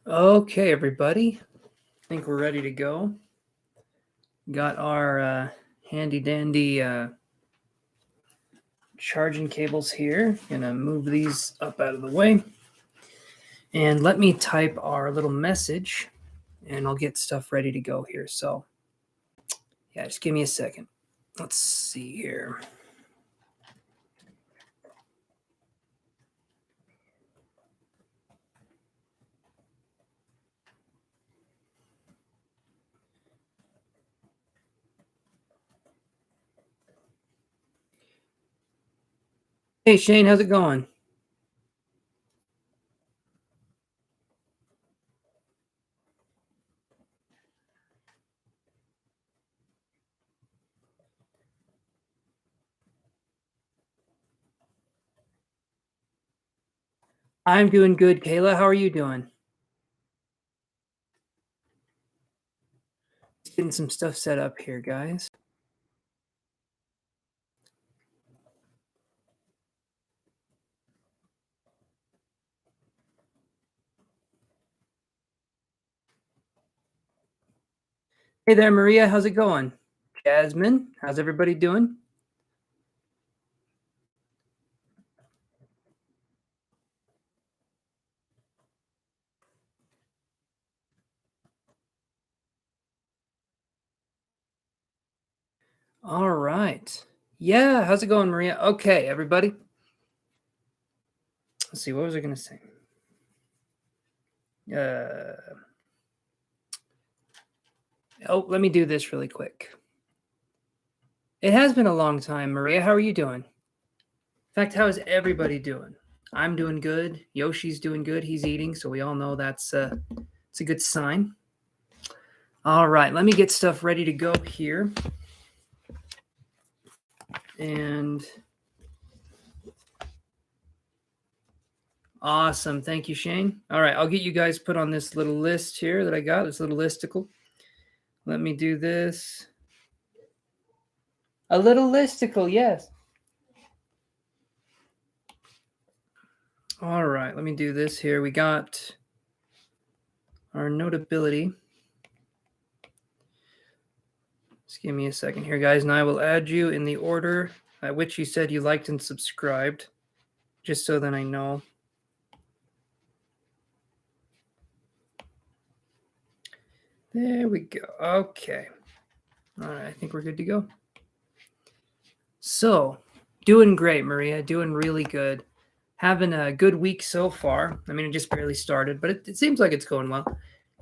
Okay, everybody. I think we're ready to go. Got our handy dandy charging cables here. Gonna move these up out of the way. And let me type our little message and I'll get stuff ready to go here. So, yeah, just give me a second. Let's see here. Hey, Shane, how's it going? I'm doing good, Kayla. How are you doing? Just getting some stuff set up here, guys. Hey there, Maria. How's it going? Jasmine, how's everybody doing? All right. Yeah, how's it going, Maria? Okay, everybody. Let's see, what was I going to say? Let me do this really quick. It has been a long time, Maria. How are you doing? In fact, how is everybody doing? I'm doing good. Yoshi's doing good. He's eating, so we all know it's a good sign. All right, let me get stuff ready to go here. And awesome. Thank you, Shane. All right, I'll get you guys put on this little list here that I got, this little listicle. Let me do this. A little listicle, yes. All right, let me do this here. We got our notability. Just give me a second here, guys, and I will add you in the order at which you said you liked and subscribed, just so that I know. There we go. Okay. All right, I think we're good to go. So, doing great, Maria. Doing really good. Having a good week so far. I mean, it just barely started, but it seems like it's going well.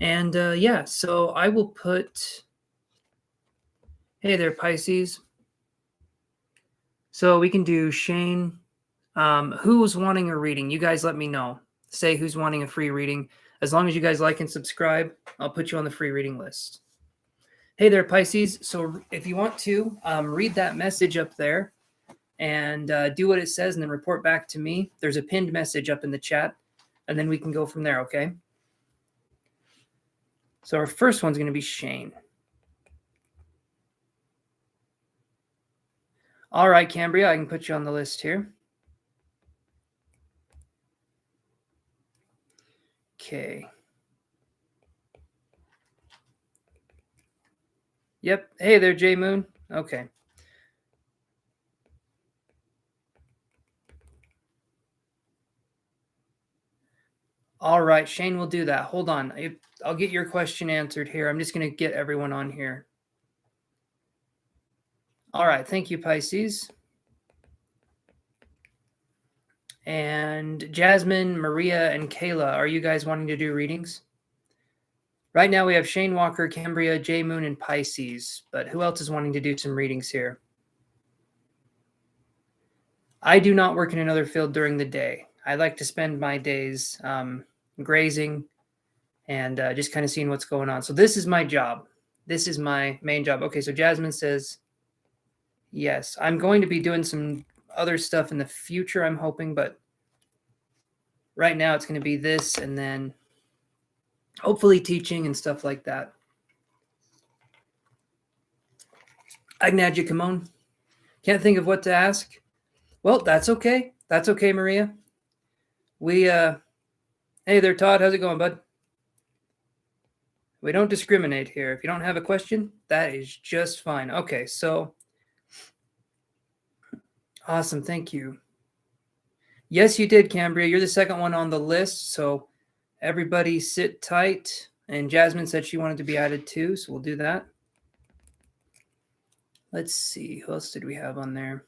And yeah, so I will put... Hey there, Pisces. So we can do Shane. Who's wanting a reading? You guys let me know. Say who's wanting a free reading. As long as you guys like and subscribe, I'll put you on the free reading list. Hey there, Pisces. So if you want to, read that message up there and do what it says and then report back to me. There's a pinned message up in the chat, and then we can go from there, okay? So our first one's going to be Shane. All right, Cambria, I can put you on the list here. Okay. Yep. Hey there, J Moon. Okay. All right, Shane will do that. Hold on. I'll get your question answered here. I'm just going to get everyone on here. All right. Thank you, Pisces. And Jasmine, Maria, and Kayla, are you guys wanting to do readings? Right now we have Shane Walker, Cambria, J Moon, and Pisces. But who else is wanting to do some readings here? I do not work in another field during the day. I like to spend my days grazing and just kind of seeing what's going on. So this is my job. This is my main job. Okay, so Jasmine says, yes, I'm going to be doing some other stuff in the future, I'm hoping, but right now it's going to be this and then hopefully teaching and stuff like that. Agnagia, come on. Can't think of what to ask. Well, that's okay. That's okay, Maria. Hey there, Todd. How's it going, bud? We don't discriminate here. If you don't have a question, that is just fine. Okay, so awesome. Thank you. Yes, you did, Cambria. You're the second one on the list. So everybody sit tight. And Jasmine said she wanted to be added too. So we'll do that. Let's see. Who else did we have on there?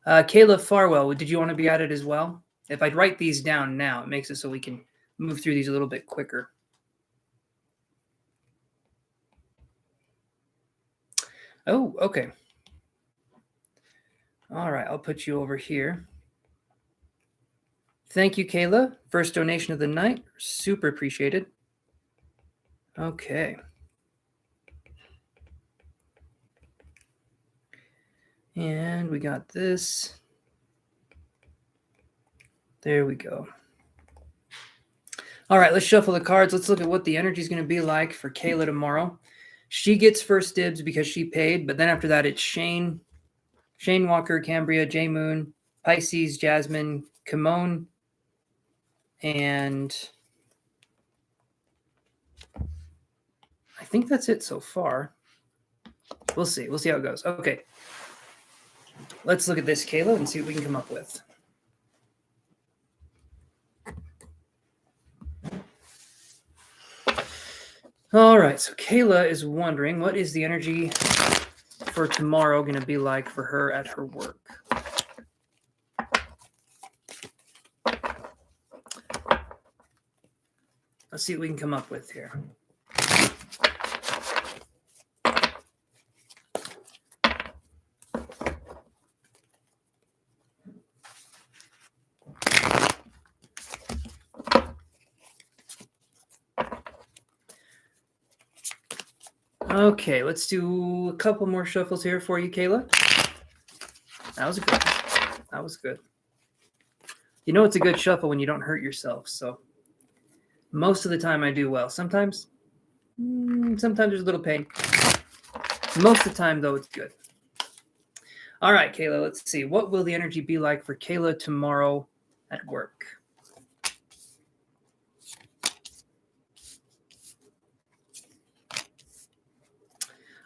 Kayla Farwell, did you want to be added as well? If I'd write these down now, it makes it so we can move through these a little bit quicker. Oh, okay. All right, I'll put you over here. Thank you, Kayla. First donation of the night. Super appreciated. Okay. And we got this. There we go. All right, let's shuffle the cards. Let's look at what the energy is going to be like for Kayla tomorrow. She gets first dibs because she paid, but then after that, it's Shane Walker, Cambria, J Moon, Pisces, Jasmine, Kimon, and I think that's it so far. We'll see. We'll see how it goes. Okay. Let's look at this, Kayla, and see what we can come up with. All right. So Kayla is wondering, what is the energy for tomorrow going to be like for her at her work? Let's see what we can come up with here. Okay, let's do a couple more shuffles here for you, Kayla. That was good. That was good. You know it's a good shuffle when you don't hurt yourself, so most of the time I do well. Sometimes there's a little pain. Most of the time, though, it's good. All right, Kayla, let's see. What will the energy be like for Kayla tomorrow at work?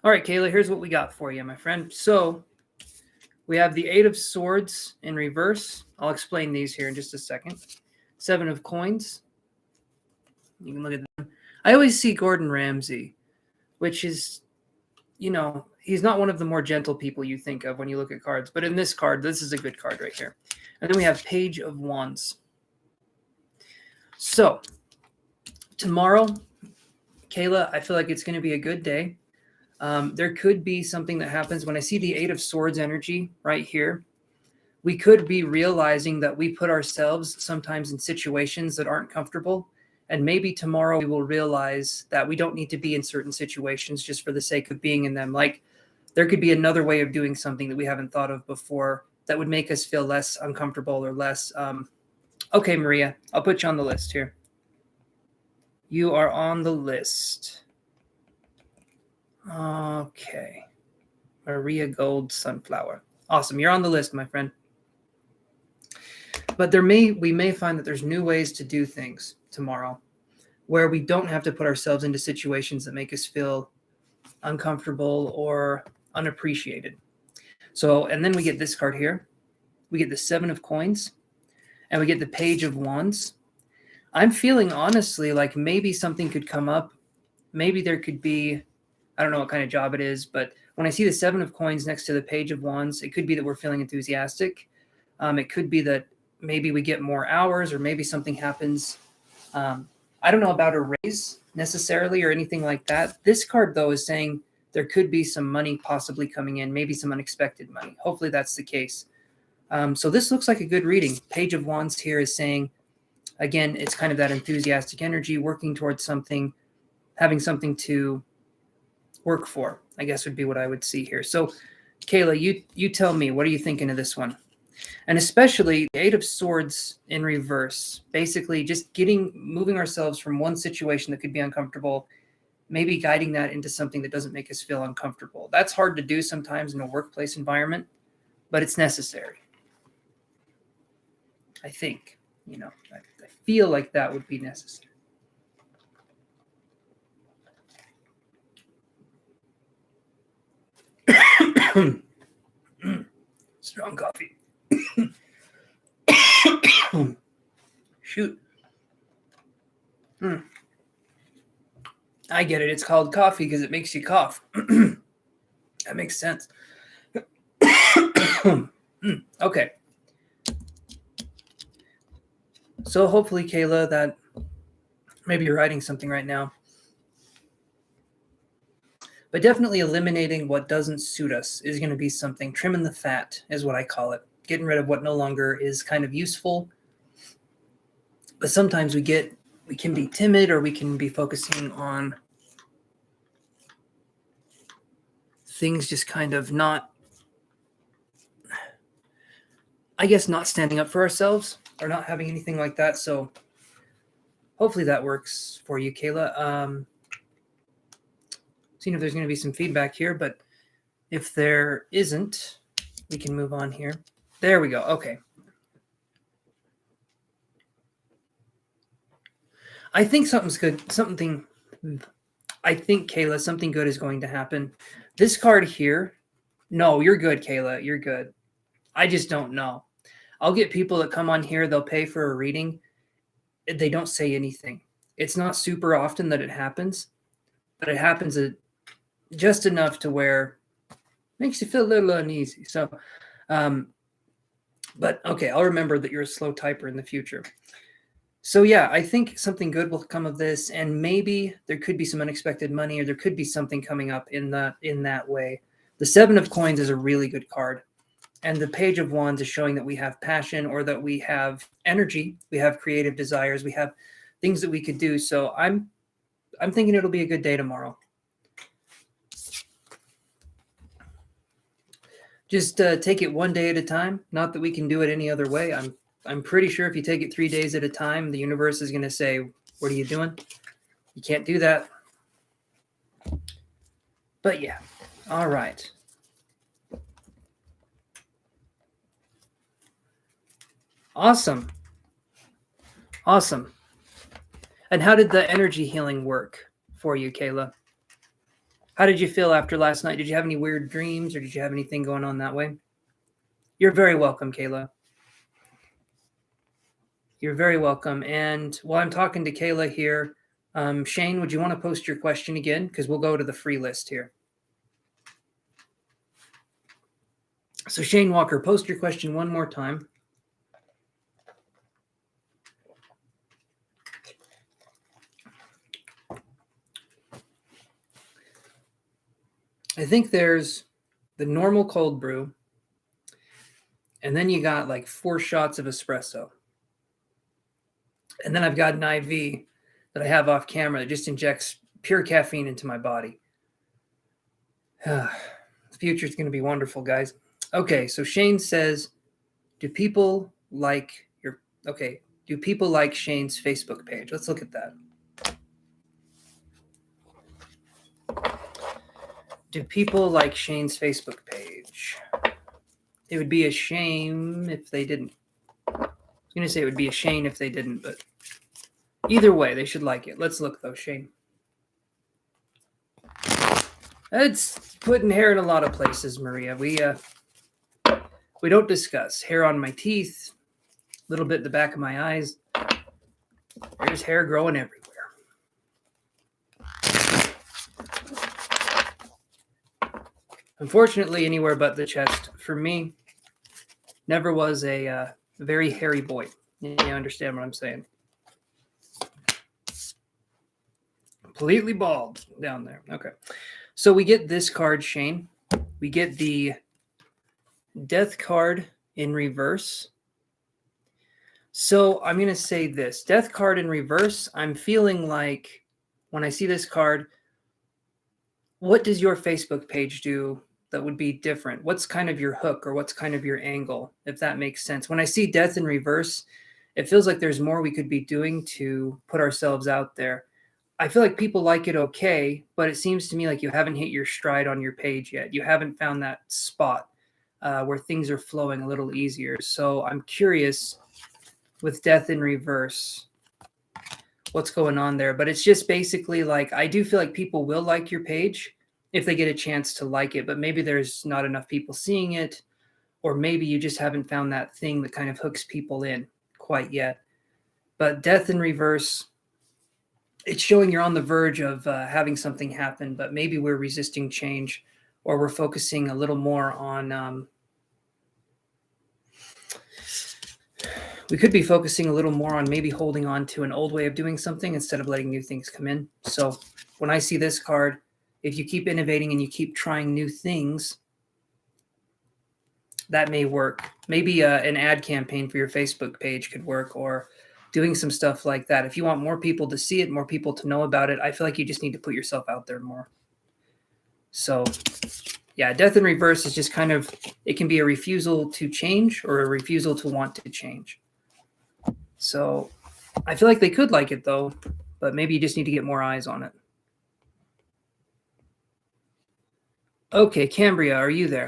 All right, Kayla, here's what we got for you, my friend. So we have the 8 of Swords in reverse. I'll explain these here in just a second. 7 of Coins. You can look at them. I always see Gordon Ramsay, which is, you know, he's not one of the more gentle people you think of when you look at cards. But in this card, this is a good card right here. And then we have Page of Wands. So tomorrow, Kayla, I feel like it's going to be a good day. There could be something that happens when I see the 8 of Swords energy right here. We could be realizing that we put ourselves sometimes in situations that aren't comfortable. And maybe tomorrow we will realize that we don't need to be in certain situations just for the sake of being in them. Like there could be another way of doing something that we haven't thought of before that would make us feel less uncomfortable or less. Okay, Maria, I'll put you on the list here. You are on the list. Okay. Maria Gold Sunflower. Awesome. You're on the list, my friend. But we may find that there's new ways to do things tomorrow where we don't have to put ourselves into situations that make us feel uncomfortable or unappreciated. So, and then we get this card here. We get the 7 of Coins and we get the Page of Wands. I'm feeling honestly like maybe something could come up. Maybe there could be, I don't know what kind of job it is, but when I see the 7 of Coins next to the Page of Wands, it could be that we're feeling enthusiastic. It could be that maybe we get more hours or maybe something happens. I don't know about a raise necessarily or anything like that. This card, though, is saying there could be some money possibly coming in, maybe some unexpected money. Hopefully that's the case. So this looks like a good reading. Page of Wands here is saying, again, it's kind of that enthusiastic energy, working towards something, having something to work for, I guess would be what I would see here. So, Kayla, you tell me, what are you thinking of this one? And especially the 8 of Swords in reverse, basically just moving ourselves from one situation that could be uncomfortable, maybe guiding that into something that doesn't make us feel uncomfortable. That's hard to do sometimes in a workplace environment, but it's necessary. I think, I feel like that would be necessary. Strong coffee. Shoot. I get it. It's called coffee because it makes you cough. That makes sense. Okay. So hopefully, Kayla, that maybe you're writing something right now. But definitely eliminating what doesn't suit us is going to be something. Trimming the fat is what I call it. Getting rid of what no longer is kind of useful. But sometimes we can be timid, or we can be focusing on things just kind of not, I guess, not standing up for ourselves or not having anything like that. So hopefully that works for you, Kayla. Seeing if there's going to be some feedback here, but if there isn't, we can move on here. There we go. Okay. I think something's good. I think, Kayla, something good is going to happen. This card here. No, you're good, Kayla. You're good. I just don't know. I'll get people that come on here. They'll pay for a reading. They don't say anything. It's not super often that it happens, but it happens just enough to where it makes you feel a little uneasy. So, but okay, I'll remember that you're a slow typer in the future. So yeah, I think something good will come of this, and maybe there could be some unexpected money, or there could be something coming up in that way. The Seven of Coins is a really good card, and the Page of Wands is showing that we have passion, or that we have energy, we have creative desires, we have things that we could do. So I'm thinking it'll be a good day tomorrow. Just take it one day at a time. Not that we can do it any other way. I'm pretty sure if you take it 3 days at a time, the universe is going to say, what are you doing? You can't do that. But yeah. All right. Awesome. Awesome. And how did the energy healing work for you, Kayla? How did you feel after last night? Did you have any weird dreams, or did you have anything going on that way? You're very welcome, Kayla. You're very welcome. And while I'm talking to Kayla here, Shane, would you want to post your question again? Because we'll go to the free list here. So Shane Walker, post your question one more time. I think there's the normal cold brew, and then you got like 4 shots of espresso. And then I've got an IV that I have off camera that just injects pure caffeine into my body. The future is going to be wonderful, guys. Okay, so Shane says, do people like Shane's Facebook page? Let's look at that. Do people like Shane's Facebook page? It would be a shame if they didn't. I was going to say it would be a shame if they didn't, but either way, they should like it. Let's look, though, Shane. It's putting hair in a lot of places, Maria. We don't discuss hair on my teeth, a little bit in the back of my eyes. There's hair growing everywhere. Unfortunately, anywhere but the chest. For me, never was a very hairy boy. You understand what I'm saying? Completely bald down there. Okay. So we get this card, Shane. We get the Death card in reverse. So I'm going to say this. Death card in reverse, I'm feeling like when I see this card, what does your Facebook page do that would be different? What's kind of your hook, or what's kind of your angle, if that makes sense? When I see death in reverse, it feels like there's more we could be doing to put ourselves out there. I feel like people like it okay, but it seems to me like you haven't hit your stride on your page yet. You haven't found that spot where things are flowing a little easier. So I'm curious with death in reverse, what's going on there. But it's just basically like, I do feel like people will like your page. if they get a chance to like it, but maybe there's not enough people seeing it, or maybe you just haven't found that thing that kind of hooks people in quite yet. But death in reverse, it's showing you're on the verge of having something happen, but maybe we're resisting change, or we're focusing a little more on, we could be focusing a little more on maybe holding on to an old way of doing something instead of letting new things come in. So when I see this card, if you keep innovating and you keep trying new things, that may work. Maybe an ad campaign for your Facebook page could work, or doing some stuff like that. If you want more people to see it, more people to know about it, I feel like you just need to put yourself out there more. So yeah, death in reverse is just kind of, it can be a refusal to change or a refusal to want to change. So I feel like they could like it though, but maybe you just need to get more eyes on it. Okay, Cambria, are you there?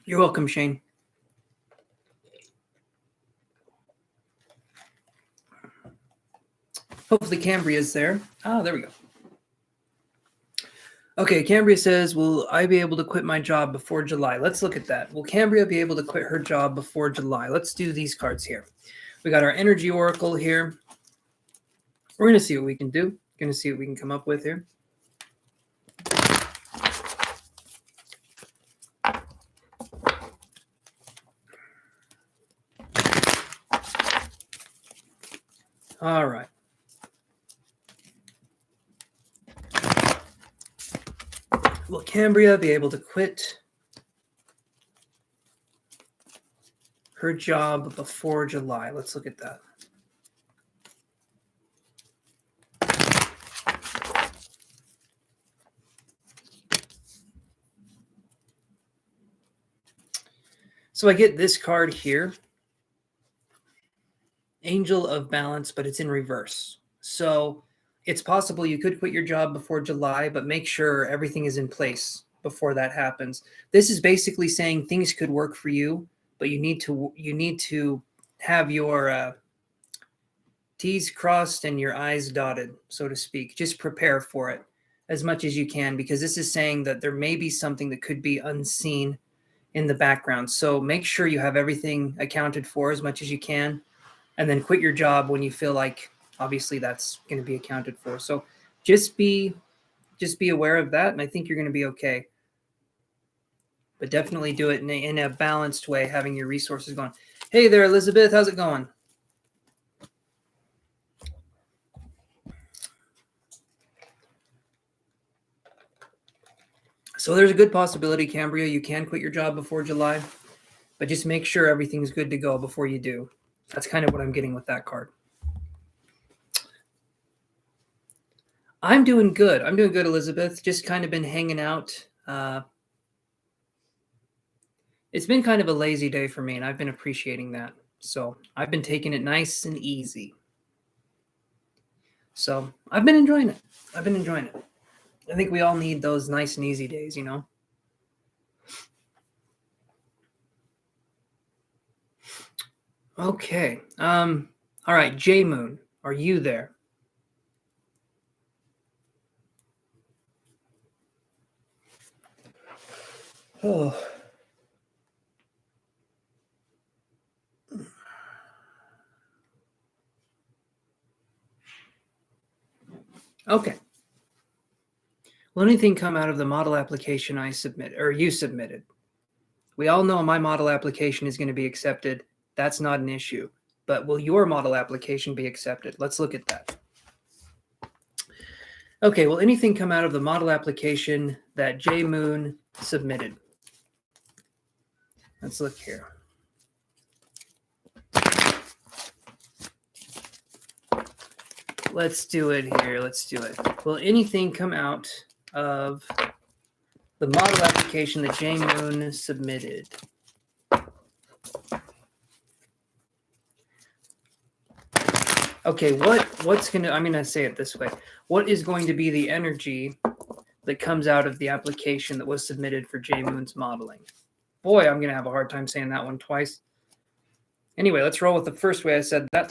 You're welcome, Shane. Hopefully Cambria's there. Oh, there we go. Okay, Cambria says, will I be able to quit my job before July? Let's look at that. Will Cambria be able to quit her job before July? Let's do these cards here. We got our energy oracle here. We're going to see what we can do. Going to see what we can come up with here. All right. Will Cambria be able to quit her job before July? Let's look at that. So I get this card here. Angel of Balance, but it's in reverse. So it's possible you could quit your job before July, but make sure everything is in place before that happens. This is basically saying things could work for you, but you need to have your T's crossed and your I's dotted, so to speak. Just prepare for it as much as you can, because this is saying that there may be something that could be unseen in the background. So make sure you have everything accounted for as much as you can, and then quit your job when you feel like obviously that's going to be accounted for. So just be aware of that, and I think you're going to be okay. But definitely do it in a balanced way, having your resources going. Hey there, Elizabeth. How's it going? So there's a good possibility, Cambria, you can quit your job before July, but just make sure everything's good to go before you do. That's kind of what I'm getting with that card. I'm doing good. I'm doing good, Elizabeth. Just kind of been hanging out. It's been kind of a lazy day for me, and I've been appreciating that. So I've been taking it nice and easy. So I've been enjoying it. I think we all need those nice and easy days, you know? Okay. All right, J Moon, are you there? Oh. Okay. Will anything come out of the model application I submit or you submitted? We all know my model application is going to be accepted. That's not an issue. But will your model application be accepted? Let's look at that. Okay, will anything come out of the model application that J Moon submitted? Let's look here. Let's do it here. Let's do it. Will anything come out of the model application that J Moon submitted? Okay, what's going to, I'm going to say it this way. What is going to be the energy that comes out of the application that was submitted for J Moon's modeling? Boy, I'm going to have a hard time saying that one twice. Anyway, let's roll with the first way I said that.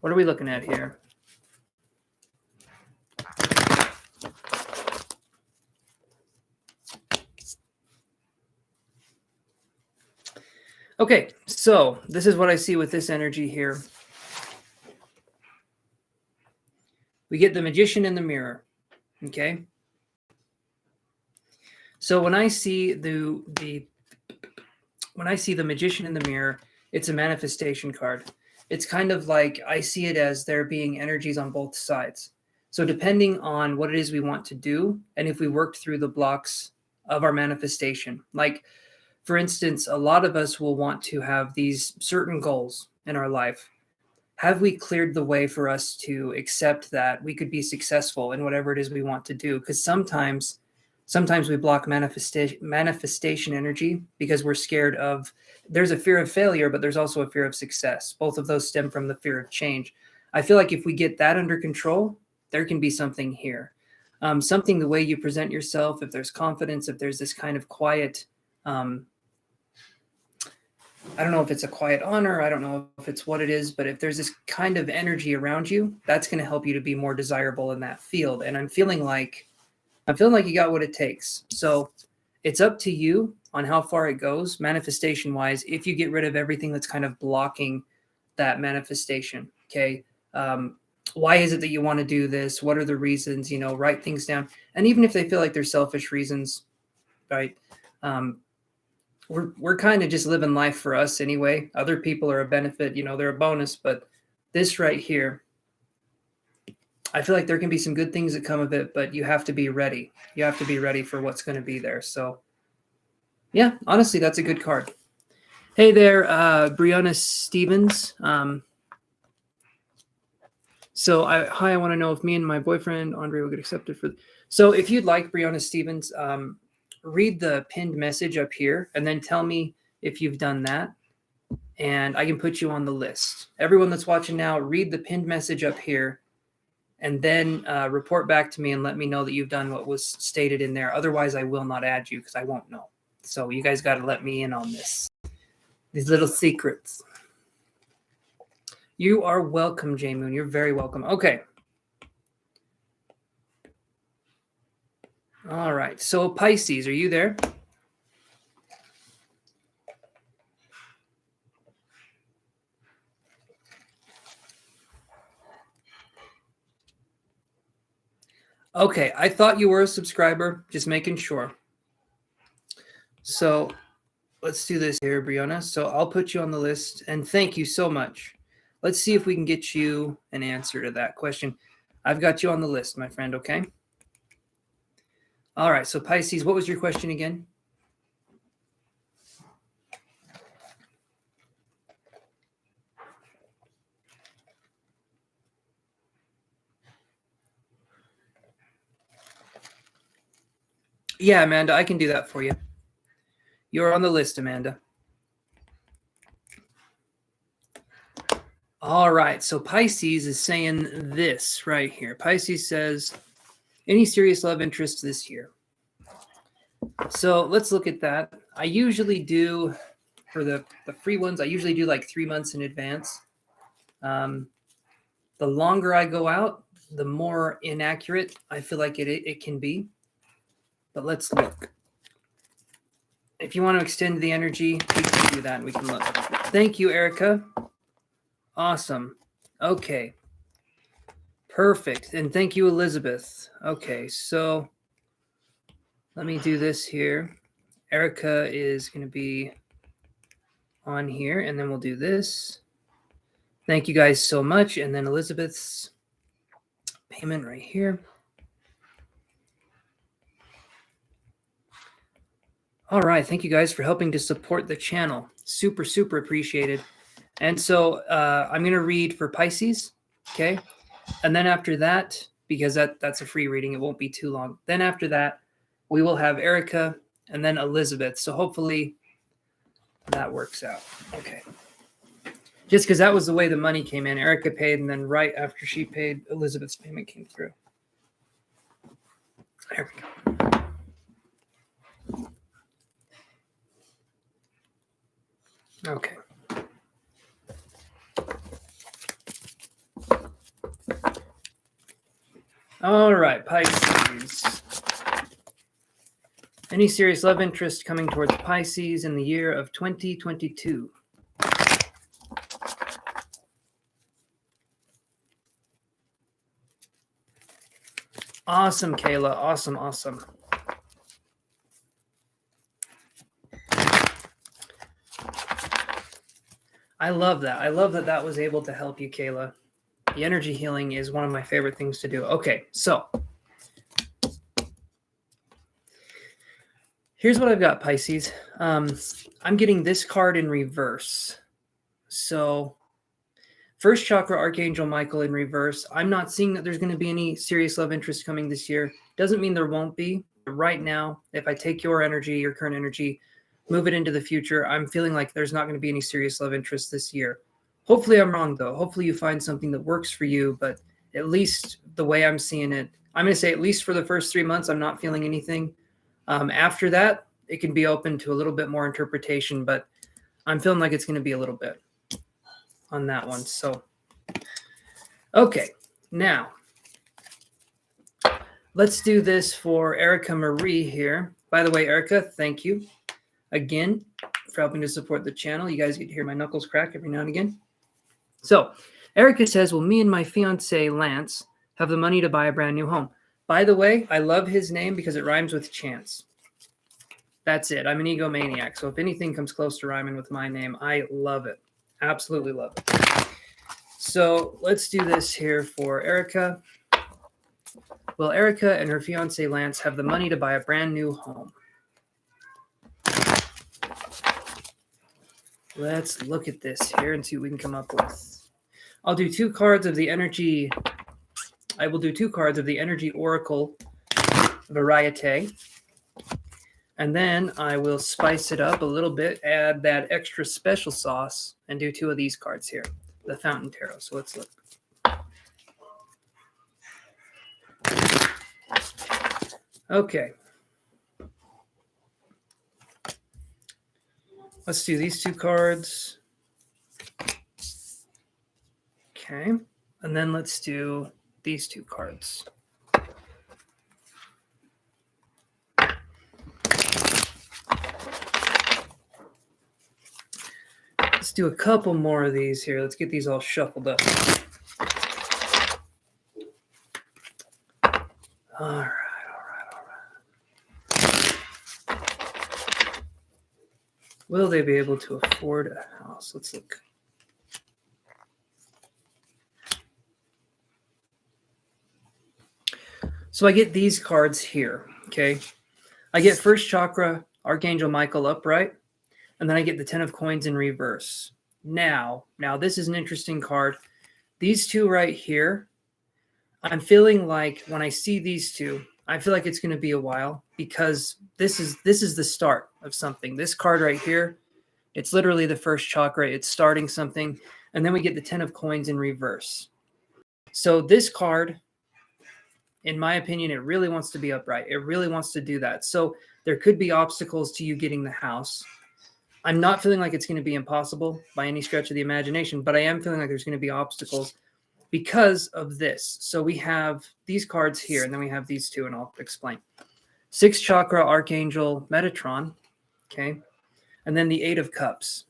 What are we looking at here? Okay, so this is what I see with this energy here. We get the Magician in the mirror, okay? So when I see the Magician in the mirror, it's a manifestation card. It's kind of like I see it as there being energies on both sides. So depending on what it is we want to do, and if we worked through the blocks of our manifestation, like for instance, a lot of us will want to have these certain goals in our life. Have we cleared the way for us to accept that we could be successful in whatever it is we want to do? Because sometimes we block manifestation energy because we're scared of, there's a fear of failure, but there's also a fear of success. Both of those stem from the fear of change. I feel like if we get that under control, there can be something here. Something the way you present yourself, if there's confidence, if there's this kind of quiet, I don't know if it's a quiet honor, I don't know if it's what it is, but if there's this kind of energy around you, that's going to help you to be more desirable in that field. And I'm feeling like you got what it takes. So it's up to you on how far it goes, manifestation wise, if you get rid of everything that's kind of blocking that manifestation. Okay. Why is it that you want to do this? What are the reasons? Write things down. And even if they feel like they're selfish reasons, right? We're kind of just living life for us anyway. Other people are a benefit, they're a bonus. But this right here, I feel like there can be some good things that come of it, but you have to be ready. You have to be ready for what's going to be there. So yeah, honestly, that's a good card. Hey there, Brianna Stevens. I want to know if me and my boyfriend, Andre, will get accepted for. So if you'd like, Brianna Stevens, read the pinned message up here and then tell me if you've done that. And I can put you on the list. Everyone that's watching now, read the pinned message up here and then report back to me and let me know that you've done what was stated in there. Otherwise, I will not add you because I won't know. So you guys got to let me in on this. These little secrets. You are welcome, J Moon. You're very welcome. Okay. All right. So Pisces, are you there? Okay. I thought you were a subscriber. Just making sure. So let's do this here, Brianna. So I'll put you on the list. And thank you so much. Let's see if we can get you an answer to that question. I've got you on the list, my friend. Okay. All right. So Pisces, what was your question again? Yeah, Amanda, I can do that for you. You're on the list, Amanda. All right. So Pisces is saying this right here. Pisces says, any serious love interest this year? So let's look at that. I usually do, for the free ones, I usually do like 3 months in advance. The longer I go out, the more inaccurate I feel like it can be. But let's look. If you want to extend the energy, we can do that and we can look. Thank you, Erica. Awesome. Okay. Perfect. And thank you, Elizabeth. Okay, so let me do this here. Erica is going to be on here, and then we'll do this. Thank you guys so much. And then Elizabeth's payment right here. All right. Thank you guys for helping to support the channel. Super, super appreciated. And so I'm going to read for Pisces. Okay. And then after that, because that's a free reading, it won't be too long. Then after that, we will have Erica and then Elizabeth. So hopefully that works out. Okay. Just because that was the way the money came in. Erica paid, and then right after she paid, Elizabeth's payment came through. There we go. Okay. All right, Pisces. Any serious love interest coming towards Pisces in the year of 2022? Awesome, Kayla. Awesome, awesome. I love that. I love that that was able to help you, Kayla. The energy healing is one of my favorite things to do. Okay, so here's what I've got, Pisces. I'm getting this card in reverse. So first chakra, Archangel Michael in reverse. I'm not seeing that there's going to be any serious love interest coming this year. Doesn't mean there won't be. But right now, if I take your energy, your current energy, move it into the future, I'm feeling like there's not going to be any serious love interest this year. Hopefully I'm wrong, though. Hopefully you find something that works for you. But at least the way I'm seeing it, I'm going to say at least for the first 3 months, I'm not feeling anything. After that, it can be open to a little bit more interpretation. But I'm feeling like it's going to be a little bit on that one. So, okay, now let's do this for Erica Marie here. By the way, Erica, thank you again for helping to support the channel. You guys get to hear my knuckles crack every now and again. So, Erica says, will me and my fiance, Lance, have the money to buy a brand new home? By the way, I love his name because it rhymes with chance. That's it. I'm an egomaniac. So if anything comes close to rhyming with my name, I love it. Absolutely love it. So let's do this here for Erica. Will Erica and her fiance Lance have the money to buy a brand new home? Let's look at this here and see what we can come up with. I'll do 2 cards of the energy. I will do 2 cards of the Energy Oracle Variete. And then I will spice it up a little bit, add that extra special sauce, and do 2 of these cards here, the Fountain Tarot. So let's look. Okay. Let's do these 2 cards. Okay. And then let's do these 2 cards. Let's do a couple more of these here. Let's get these all shuffled up. All right. Will they be able to afford a house? Let's look. So I get these cards here, okay? I get first chakra, Archangel Michael upright, and then I get the 10 of coins in reverse. Now this is an interesting card. These 2 right here, I'm feeling like when I see these 2, I feel like it's going to be a while because this is the start of something. This card right here, it's literally the first chakra. It's starting something. And then we get the 10 of coins in reverse. So this card, in my opinion, it really wants to be upright. It really wants to do that. So there could be obstacles to you getting the house. I'm not feeling like it's going to be impossible by any stretch of the imagination, but I am feeling like there's going to be obstacles because of this. So we have these cards here, and then we have these 2, and I'll explain. 6th chakra, Archangel Metatron, okay? And then the 8 of Cups.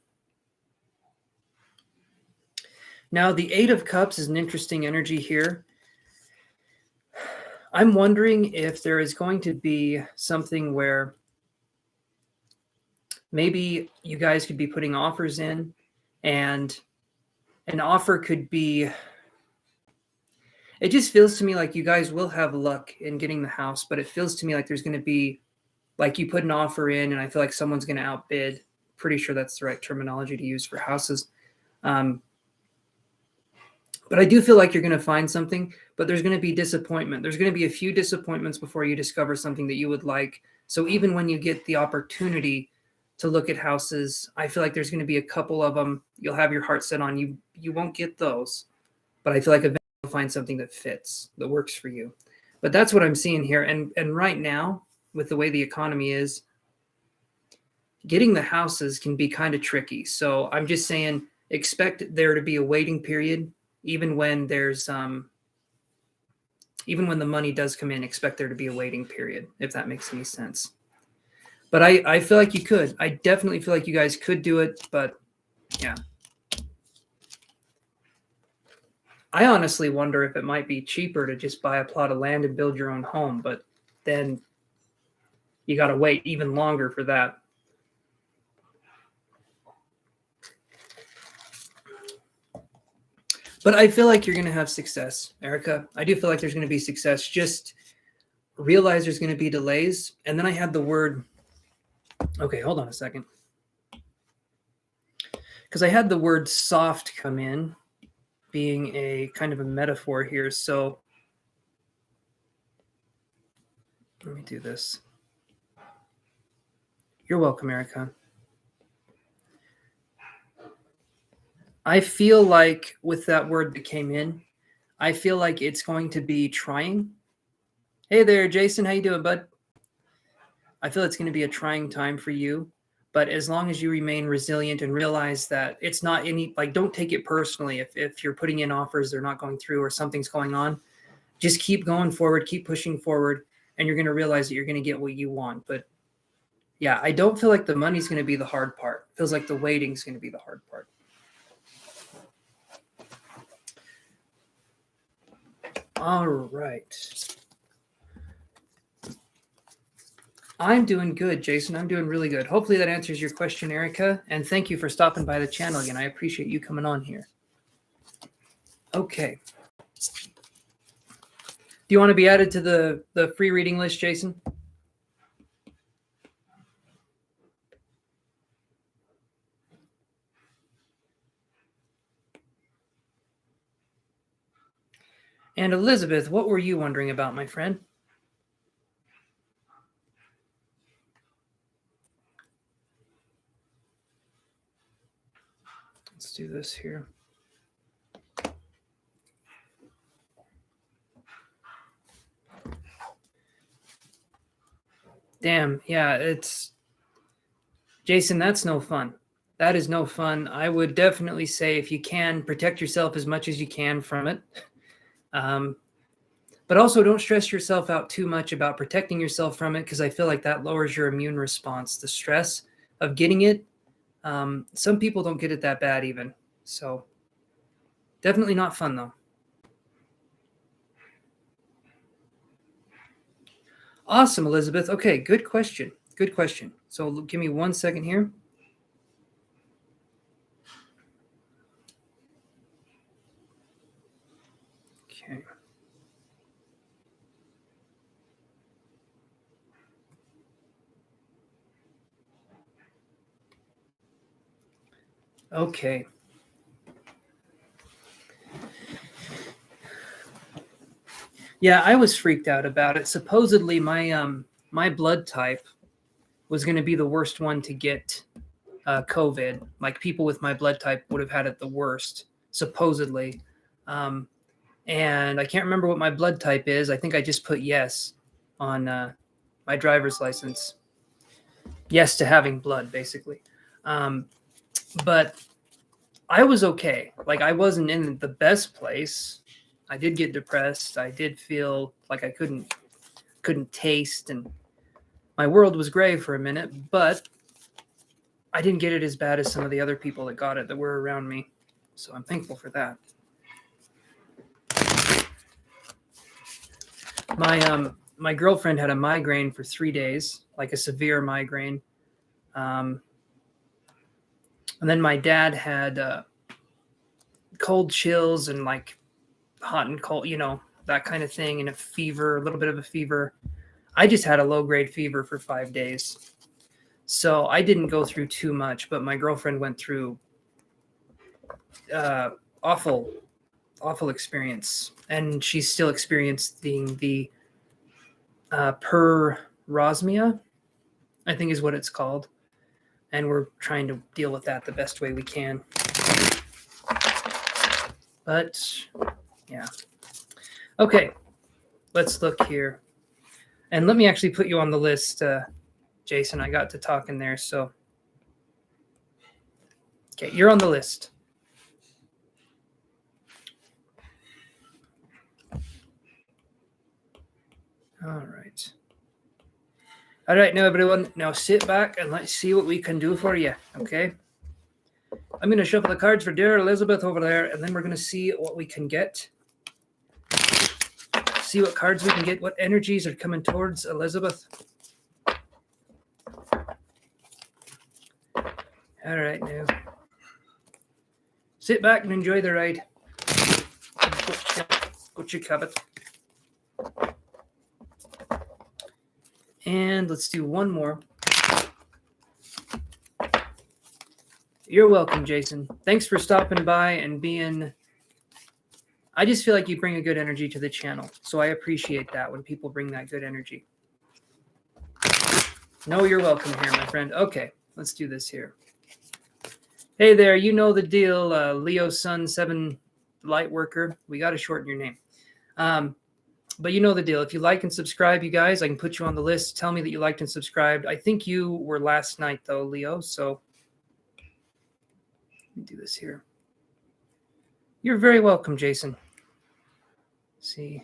Now, the 8 of Cups is an interesting energy here. I'm wondering if there is going to be something where maybe you guys could be putting offers in, and an offer could be, it just feels to me like you guys will have luck in getting the house, but it feels to me like there's going to be, like you put an offer in and I feel like someone's going to outbid. Pretty sure that's the right terminology to use for houses. But I do feel like you're going to find something, but there's going to be disappointment. There's going to be a few disappointments before you discover something that you would like. So even when you get the opportunity to look at houses, I feel like there's going to be a couple of them you'll have your heart set on. You won't get those, but I feel like eventually you'll find something that fits, that works for you. But that's what I'm seeing here. And right now, with the way the economy is, getting the houses can be kind of tricky. So I'm just saying, expect there to be a waiting period, even when there's Even when the money does come in, expect there to be a waiting period, if that makes any sense. But I feel like you could. I definitely feel like you guys could do it, but yeah. I honestly wonder if it might be cheaper to just buy a plot of land and build your own home, but then you got to wait even longer for that. But I feel like you're going to have success, Erica. I do feel like there's going to be success. Just realize there's going to be delays. And then I had the word, okay, hold on a second. Because I had the word soft come in, being a kind of a metaphor here. So let me do this. You're welcome, Erica. I feel like with that word that came in, I feel like it's going to be trying. Hey there, Jason. How you doing, bud? I feel it's going to be a trying time for you. But as long as you remain resilient and realize that it's not any, like, don't take it personally. If you're putting in offers, they're not going through or something's going on, just keep going forward, keep pushing forward, and you're going to realize that you're going to get what you want. But yeah, I don't feel like the money's going to be the hard part. It feels like the waiting's going to be the hard part. All right. I'm doing good, Jason. I'm doing really good. Hopefully that answers your question, Erica. And thank you for stopping by the channel again. I appreciate you coming on here. Okay. Do you want to be added to the free reading list, Jason? And Elizabeth, what were you wondering about, my friend? Let's do this here. Damn, yeah, it's... Jason, that's no fun. That is no fun. I would definitely say if you can, protect yourself as much as you can from it. But also don't stress yourself out too much about protecting yourself from it, because I feel like that lowers your immune response. The stress of getting it, some people don't get it that bad even. So definitely not fun, though. Awesome, Elizabeth. Okay, good question. Good question. So give me 1 second here. Okay. Okay. Yeah, I was freaked out about it. Supposedly my blood type was going to be the worst one to get COVID. Like, people with my blood type would have had it the worst, supposedly. And I can't remember what my blood type is. I think I just put yes on my driver's license. Yes to having blood, basically. But I was okay. Like, I wasn't in the best place. I did get depressed. I did feel like I couldn't taste, and my world was gray for a minute, but I didn't get it as bad as some of the other people that got it that were around me. So I'm thankful for that. My girlfriend had a migraine for 3 days, like a severe migraine. And then my dad had cold chills and like hot and cold, that kind of thing, and a fever, a little bit of a fever. I just had a low-grade fever for 5 days. So I didn't go through too much, but my girlfriend went through awful experience. And she's still experiencing the parosmia, I think is what it's called. And we're trying to deal with that the best way we can. But, yeah. Okay, let's look here. And let me actually put you on the list, Jason. I got to talking there, so. Okay, you're on the list. All right. All right, now everyone, now sit back and let's see what we can do for you, okay? I'm going to shuffle the cards for dear Elizabeth over there, and then we're going to see what we can get. See what cards we can get, what energies are coming towards Elizabeth. All right, now. Sit back and enjoy the ride. Got your cabin. And let's do one more. You're welcome, Jason. Thanks for stopping by and being... I just feel like you bring a good energy to the channel. So I appreciate that when people bring that good energy. No, you're welcome here, my friend. Okay, let's do this here. Hey there, you know the deal, Leo Sun 7 Light Worker. We got to shorten your name. But you know the deal. If you like and subscribe, you guys, I can put you on the list. Tell me that you liked and subscribed. I think you were last night, though, Leo. So let me do this here. You're very welcome, Jason. Let's see.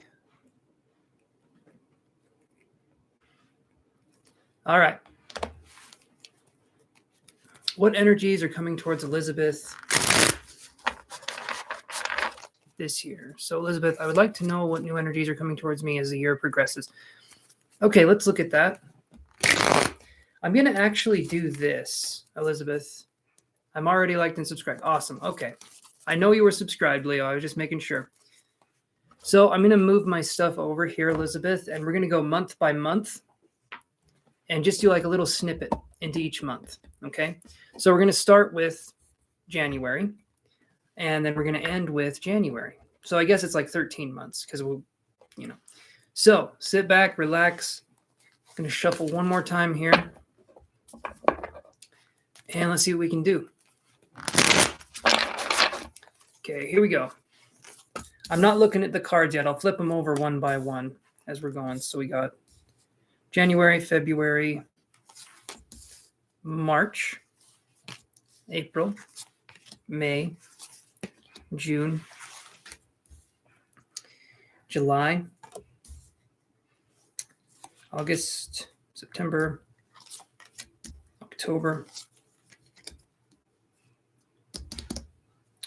All right. What energies are coming towards Elizabeth this year? So, Elizabeth, I would like to know what new energies are coming towards me as the year progresses. Okay, let's look at that. I'm going to actually do this, Elizabeth. I'm already liked and subscribed. Awesome. Okay. I know you were subscribed, Leo. I was just making sure. So I'm going to move my stuff over here, Elizabeth, and we're going to go month by month and just do like a little snippet into each month. Okay. So we're going to start with January, and then we're going to end with January. So I guess it's like 13 months because we'll, you know. So sit back, relax. I'm going to shuffle one more time here. And let's see what we can do. Okay, here we go. I'm not looking at the cards yet. I'll flip them over one by one as we're going. So we got January, February, March, April, May, June, July, August, September, October,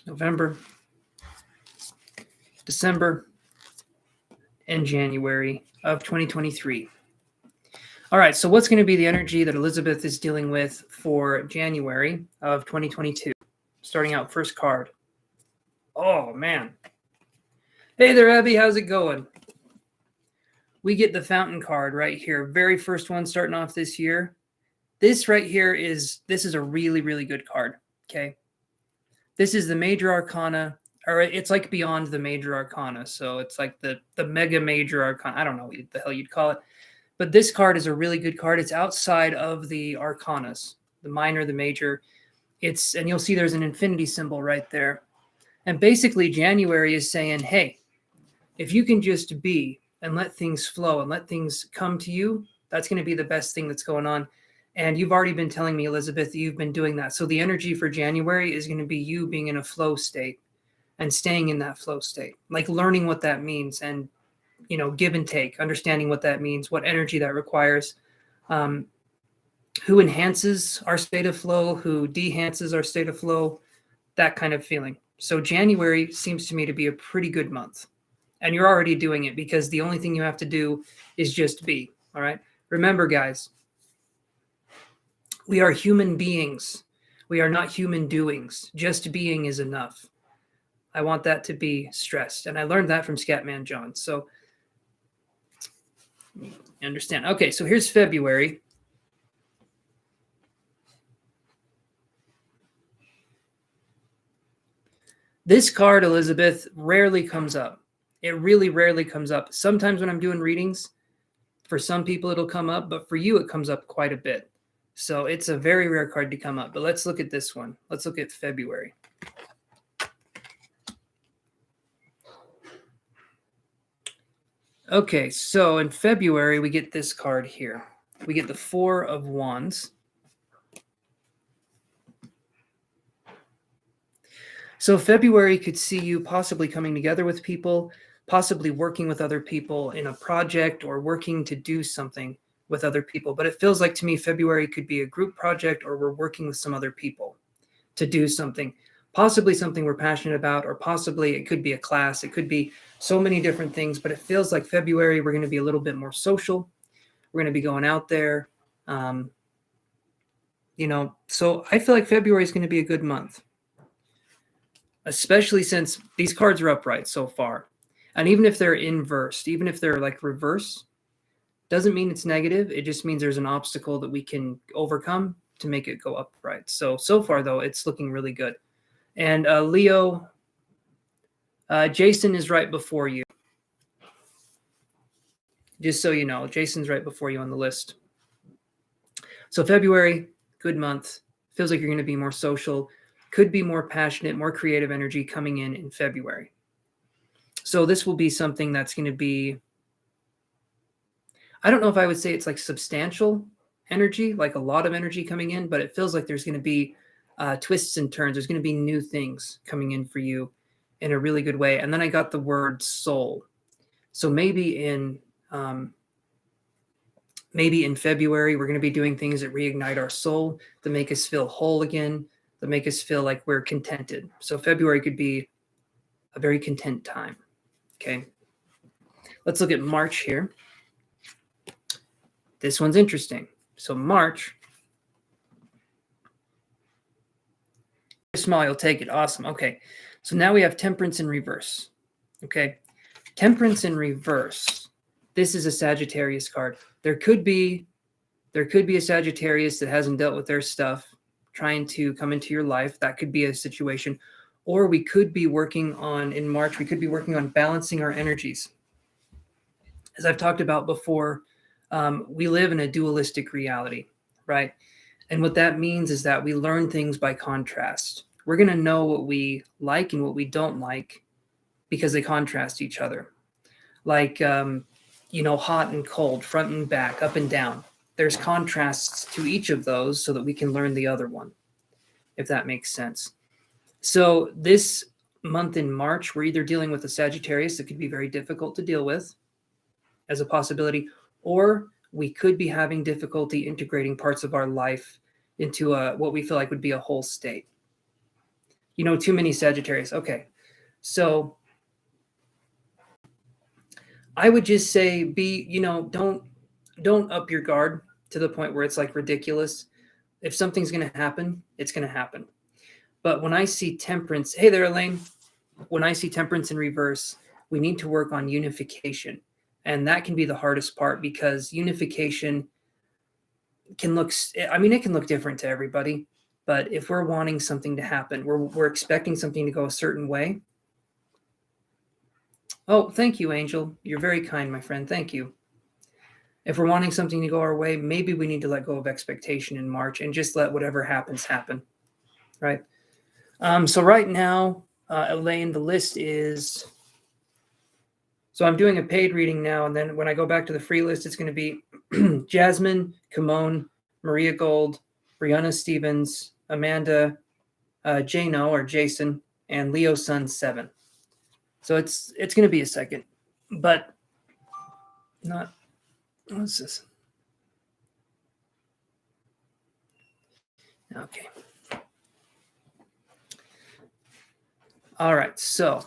November, December, and January of 2023. All right, so what's going to be the energy that Elizabeth is dealing with for January of 2022? Starting out, first card. Oh, man. Hey there, Abby. How's it going? We get the Fountain card right here. Very first one starting off this year. This right here is a really, really good card, okay? This is the Major Arcana. Or it's like beyond the Major Arcana. So it's like the Mega Major Arcana. I don't know what the hell you'd call it. But this card is a really good card. It's outside of the Arcanas, the Minor, the Major. And you'll see there's an infinity symbol right there. And basically January is saying, hey, if you can just be and let things flow and let things come to you, that's going to be the best thing that's going on. And you've already been telling me, Elizabeth, that you've been doing that. So the energy for January is going to be you being in a flow state and staying in that flow state, like learning what that means and, you know, give and take, understanding what that means, what energy that requires, who enhances our state of flow, who dehances our state of flow, that kind of feeling. So January seems to me to be a pretty good month. And you're already doing it because the only thing you have to do is just be. All right. Remember, guys, we are human beings. We are not human doings. Just being is enough. I want that to be stressed. And I learned that from Scatman John. So you understand. Okay, so here's February. This card, Elizabeth, rarely comes up. It really rarely comes up. Sometimes when I'm doing readings, for some people it'll come up, but for you it comes up quite a bit. So it's a very rare card to come up. But let's look at this one. Let's look at February. Okay, so in February, we get this card here. We get the Four of Wands. So February could see you possibly coming together with people, possibly working with other people in a project or working to do something with other people. But it feels like to me February could be a group project, or we're working with some other people to do something, possibly something we're passionate about, or possibly it could be a class. It could be so many different things, but it feels like February we're going to be a little bit more social. We're going to be going out there. So I feel like February is going to be a good month, especially since these cards are upright so far. And even if they're inversed, even if they're like reverse, doesn't mean it's negative. It just means there's an obstacle that we can overcome to make it go upright. So far, though, it's looking really good. And Leo, Jason is right before you. Just so you know, Jason's right before you on the list. So February, good month. Feels like you're going to be more social, could be more passionate, more creative energy coming in February. So this will be something that's going to be, I don't know if I would say it's like substantial energy, like a lot of energy coming in, but it feels like there's going to be twists and turns. There's going to be new things coming in for you in a really good way. And then I got the word soul. So maybe in February, we're going to be doing things that reignite our soul, that make us feel whole again, that make us feel like we're contented. So February could be a very content time. Okay. Let's look at March here. This one's interesting. So March, small, you'll take it. Awesome. Okay. So now we have Temperance in reverse. Okay. Temperance in reverse. This is a Sagittarius card. There could be a Sagittarius that hasn't dealt with their stuff, trying to come into your life. That could be a situation. Or we could be working on, in March, we could be working on balancing our energies. As I've talked about before, we live in a dualistic reality, right? And what that means is that we learn things by contrast. We're going to know what we like and what we don't like because they contrast each other. Like, hot and cold, front and back, up and down. There's contrasts to each of those so that we can learn the other one, if that makes sense. So this month in March, we're either dealing with a Sagittarius that could be very difficult to deal with as a possibility, or we could be having difficulty integrating parts of our life into what we feel like would be a whole state. Too many Sagittarius. Okay. So I would just say don't up your guard to the point where it's like ridiculous. If something's going to happen, it's going to happen. But when I see Temperance, hey there, Elaine. When I see Temperance in reverse, we need to work on unification. And that can be the hardest part because unification can look, it can look different to everybody. But if we're wanting something to happen, we're expecting something to go a certain way. Oh, thank you, Angel. You're very kind, my friend. Thank you. If we're wanting something to go our way, maybe we need to let go of expectation in March and just let whatever happens happen, right? So right now, Elaine, the list is... So I'm doing a paid reading now, and then when I go back to the free list, it's going to be Jasmine, Kimon, Maria Gold, Brianna Stevens, Amanda, Jano or Jason, and Leo Sun 7. So it's going to be a second, but not... What's this? Okay. All right, so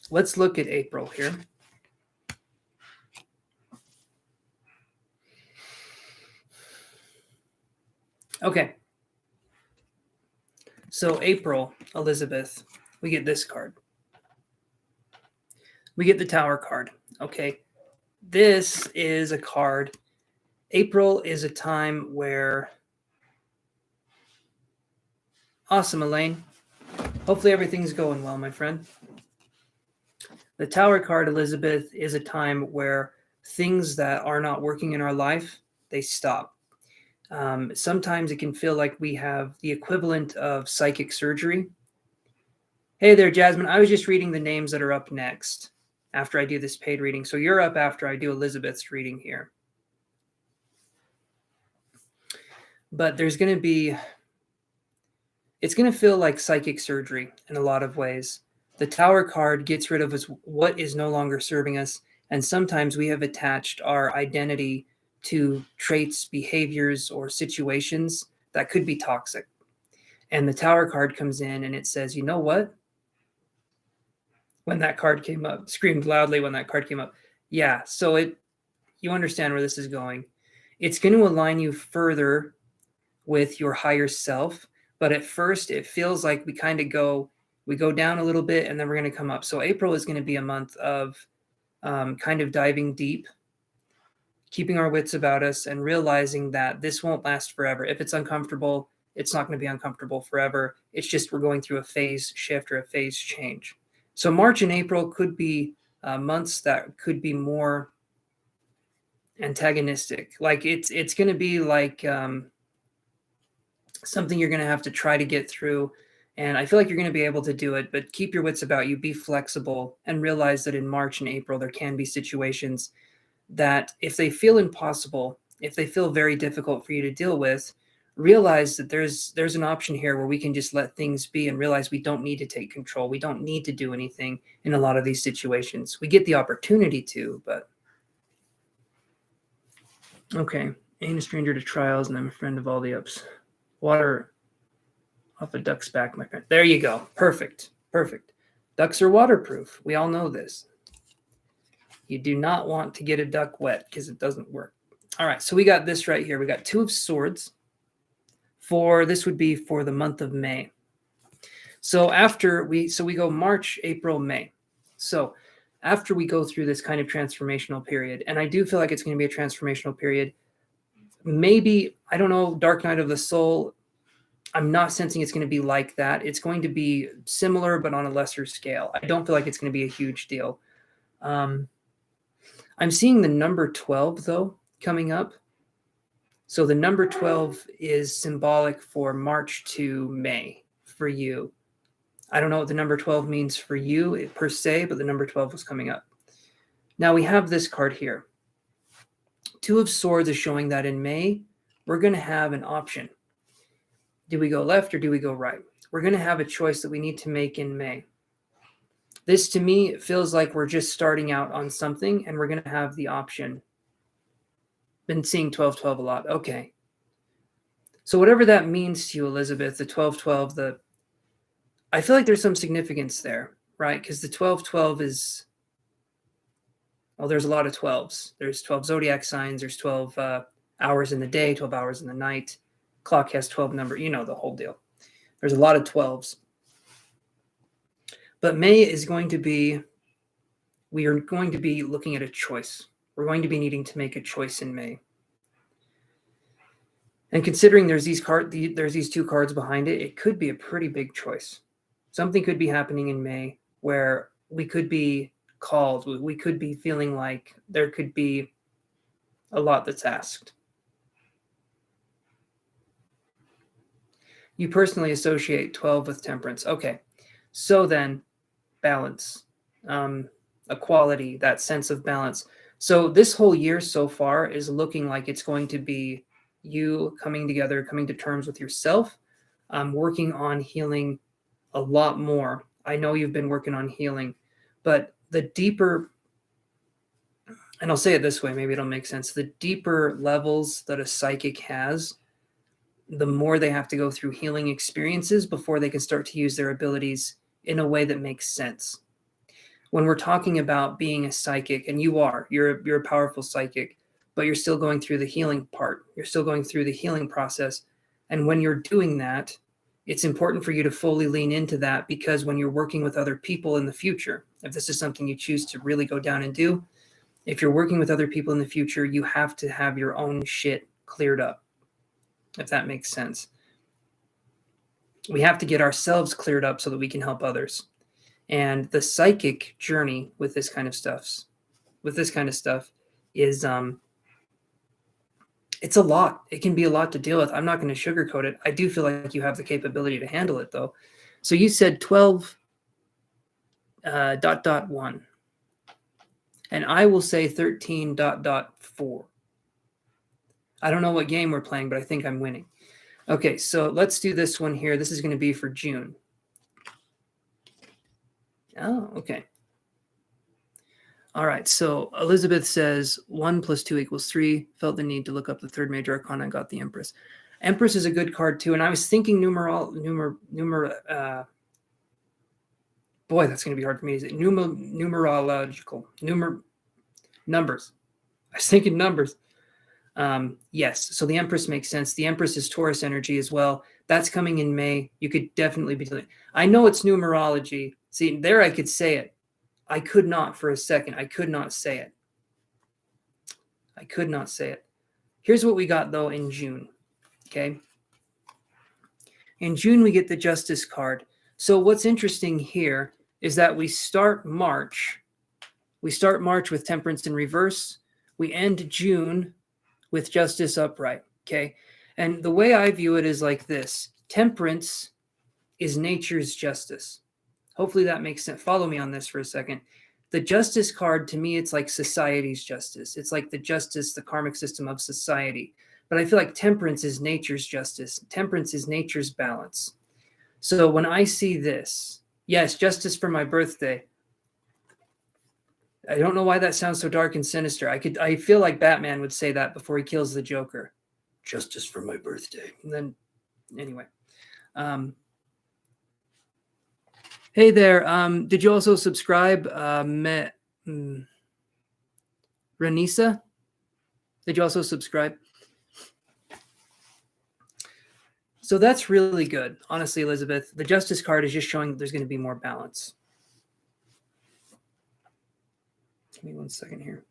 let's look at April here. Okay. So April, Elizabeth, we get this card. We get the Tower card. Okay. This is a card. April is a time where... Awesome, Elaine. Hopefully everything's going well, my friend. The Tower card, Elizabeth, is a time where things that are not working in our life, they stop. Sometimes it can feel like we have the equivalent of psychic surgery. Hey there, Jasmine. I was just reading the names that are up next after I do this paid reading. So you're up after I do Elizabeth's reading here. But there's going to be... It's going to feel like psychic surgery in a lot of ways. The Tower card gets rid of us what is no longer serving us. And sometimes we have attached our identity to traits, behaviors, or situations that could be toxic. And the Tower card comes in and it says, you know what? When that card came up, screamed loudly when that card came up. Yeah, so you understand where this is going. It's going to align you further with your higher self, but at first it feels like we go down a little bit and then we're going to come up. So April is going to be a month of kind of diving deep, keeping our wits about us, and realizing that this won't last forever. If it's uncomfortable, it's not going to be uncomfortable forever. It's just we're going through a phase shift or a phase change. So March and April could be months that could be more antagonistic. Like it's going to be like something you're going to have to try to get through. And I feel like you're going to be able to do it, but keep your wits about you, be flexible, and realize that in March and April, there can be situations that if they feel impossible, if they feel very difficult for you to deal with, realize that there's an option here where we can just let things be and realize we don't need to take control. We don't need to do anything in a lot of these situations. We get the opportunity to, but okay. Ain't a stranger to trials, and I'm a friend of all the ups. Water off a duck's back, my friend. There you go. Perfect. Perfect. Ducks are waterproof. We all know this. You do not want to get a duck wet because it doesn't work. All right, so we got this right here. We got Two of Swords. This would be for the month of May. So we go March, April, May. So after we go through this kind of transformational period, and I do feel like it's going to be a transformational period, maybe, I don't know, Dark Night of the Soul, I'm not sensing it's going to be like that. It's going to be similar, but on a lesser scale. I don't feel like it's going to be a huge deal. I'm seeing the number 12, though, coming up. So the number 12 is symbolic for March to May for you. I don't know what the number 12 means for you per se, but the number 12 was coming up. Now we have this card here. Two of Swords is showing that in May, we're going to have an option. Do we go left or do we go right? We're going to have a choice that we need to make in May. This, to me, feels like we're just starting out on something and we're going to have the option. Been seeing 12-12 a lot. Okay. So whatever that means to you, Elizabeth, the 12-12, I feel like there's some significance there, right? Because the 12-12 is, well, there's a lot of 12s. There's 12 zodiac signs. There's 12 hours in the day, 12 hours in the night. Clock has 12 number, you know, the whole deal. There's a lot of 12s. But May is going to be, we are going to be looking at a choice. We're going to be needing to make a choice in May. And considering there's these two cards behind it, it could be a pretty big choice. Something could be happening in May where we could be called. We could be feeling like there could be a lot that's asked. You personally associate 12 with temperance. Okay. So then balance, equality, that sense of balance. So this whole year so far is looking like it's going to be you coming together, coming to terms with yourself, working on healing a lot more. I know you've been working on healing, but the deeper, and I'll say it this way, maybe it'll make sense. The deeper levels that a psychic has, the more they have to go through healing experiences before they can start to use their abilities in a way that makes sense. When we're talking about being a psychic, and you're a powerful psychic, but you're still going through the healing part. You're still going through the healing process. And when you're doing that, it's important for you to fully lean into that, because when you're working with other people in the future, if this is something you choose to really go down and do, if you're working with other people in the future, you have to have your own shit cleared up, if that makes sense. We have to get ourselves cleared up so that we can help others. And the psychic journey with this kind of stuff is it's a lot. It can be a lot to deal with. I'm not going to sugarcoat it. I do feel like you have the capability to handle it, though. So you said 12 ... 1. And I will say 13 ... 4. I don't know what game we're playing, but I think I'm winning. Okay, so let's do this one here. This is going to be for June. Oh, okay. All right. So Elizabeth says 1 + 2 = 3. Felt the need to look up the third major arcana and got the Empress. Empress is a good card too. And I was thinking boy, that's going to be hard for me. Is it numerological? Numbers. I was thinking numbers. Yes. So the Empress makes sense. The Empress is Taurus energy as well. That's coming in May. You could definitely be doing it. I know it's numerology. See, there I could say it. I could not for a second. I could not say it. I could not say it. Here's what we got, though, in June. Okay. In June, we get the Justice card. So what's interesting here is that we start March. We start March with Temperance in reverse. We end June with Justice upright. Okay. And the way I view it is like this. Temperance is nature's justice. Hopefully that makes sense. Follow me on this for a second. The Justice card, to me, it's like society's justice. It's like the justice, the karmic system of society. But I feel like Temperance is nature's justice. Temperance is nature's balance. So when I see this, yes, justice for my birthday. I don't know why that sounds so dark and sinister. I feel like Batman would say that before he kills the Joker. Justice for my birthday. And then, anyway. Hey there. Did you also subscribe, Ranisa? Did you also subscribe? So that's really good. Honestly, Elizabeth, the Justice card is just showing that there's going to be more balance. Give me 1 second here.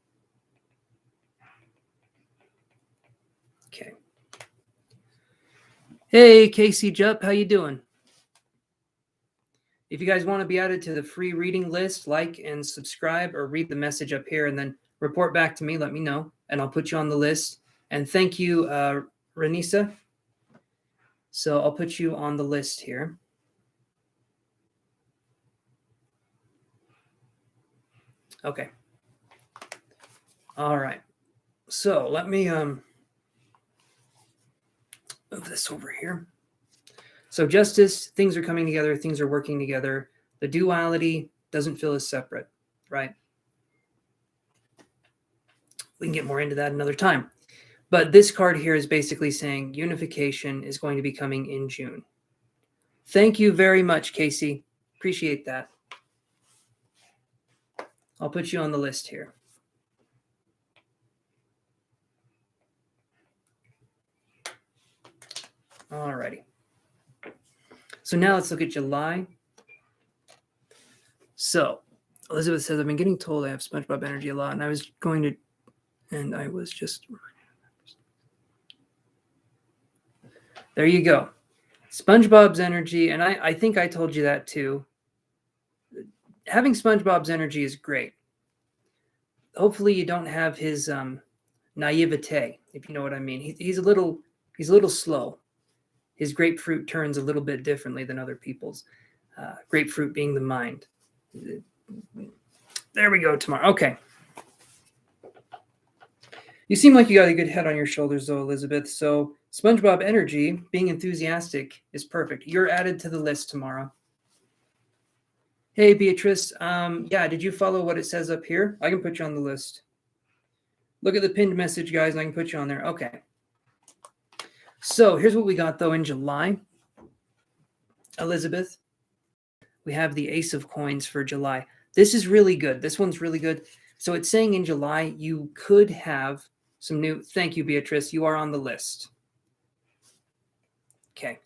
Okay. Hey, Casey Jupp, how you doing? If you guys want to be added to the free reading list, like and subscribe or read the message up here and then report back to me, let me know, and I'll put you on the list. And thank you, Ranisa. So I'll put you on the list here. Okay. All right. So let me move this over here. So justice, things are coming together, things are working together. The duality doesn't feel as separate, right? We can get more into that another time. But this card here is basically saying unification is going to be coming in June. Thank you very much, Casey. Appreciate that. I'll put you on the list here. All righty. So now let's look at July. So Elizabeth says, I've been getting told I have SpongeBob energy a lot, and I was just... There you go. SpongeBob's energy, and I think I told you that too. Having SpongeBob's energy is great. Hopefully you don't have his naivete, if you know what I mean. He's a little slow. His grapefruit turns a little bit differently than other people's. Grapefruit being the mind. There we go, tomorrow. Okay. You seem like you got a good head on your shoulders, though, Elizabeth. So SpongeBob energy, being enthusiastic, is perfect. You're added to the list tomorrow. Hey, Beatrice. Yeah, did you follow what it says up here? I can put you on the list. Look at the pinned message, guys, and I can put you on there. Okay. So here's what we got, though, in July. Elizabeth, we have the Ace of Coins for July. This is really good. This one's really good. So it's saying in July you could have some new... Thank you, Beatrice. You are on the list. Okay.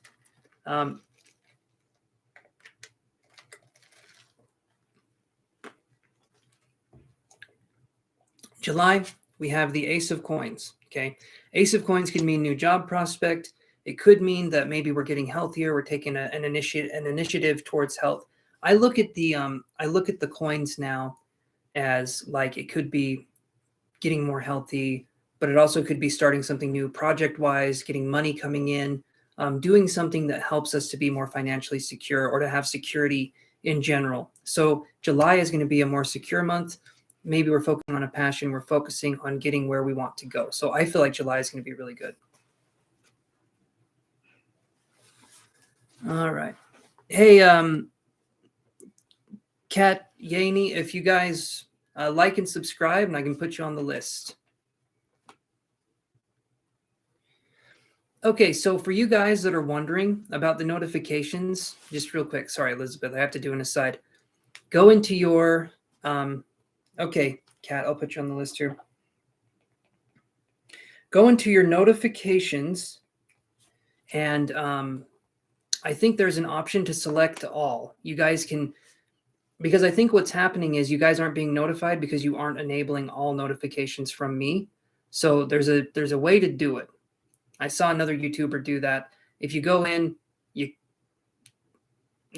July, we have the Ace of Coins. Okay. Ace of Coins can mean new job prospect. It could mean that maybe we're getting healthier. We're taking an initiative towards health. I look at the coins now as like it could be getting more healthy, but it also could be starting something new project-wise, getting money coming in, doing something that helps us to be more financially secure or to have security in general. So July is going to be a more secure month. Maybe we're focusing on a passion. We're focusing on getting where we want to go. So I feel like July is going to be really good. All right. Hey, Kat, Yaney, if you guys like and subscribe, and I can put you on the list. Okay, so for you guys that are wondering about the notifications, just real quick, sorry, Elizabeth, I have to do an aside. Go into your, okay, Kat, I'll put you on the list here. Go into your notifications, and I think there's an option to select all. You guys can, because I think what's happening is you guys aren't being notified because you aren't enabling all notifications from me. So there's a way to do it. I saw another YouTuber do that. If you go in, you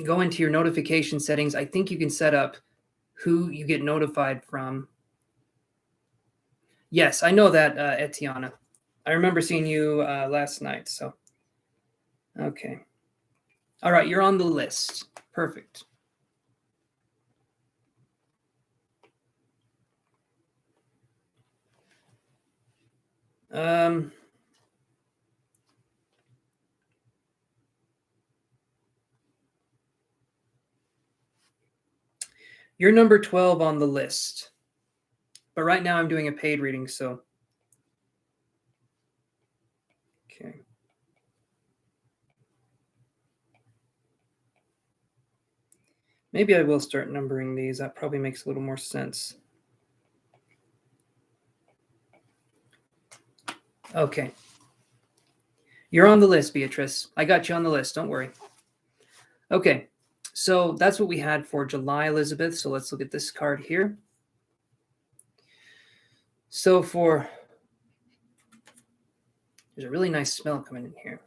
go into your notification settings. I think you can set up who you get notified from. Yes, I know that, Etana. I remember seeing you last night. So, okay. All right, you're on the list. Perfect. You're number 12 on the list. But right now I'm doing a paid reading, so. Okay. Maybe I will start numbering these. That probably makes a little more sense. Okay. You're on the list, Beatrice. I got you on the list. Don't worry. Okay. So that's what we had for July, Elizabeth. So let's look at this card here. So there's a really nice smell coming in here.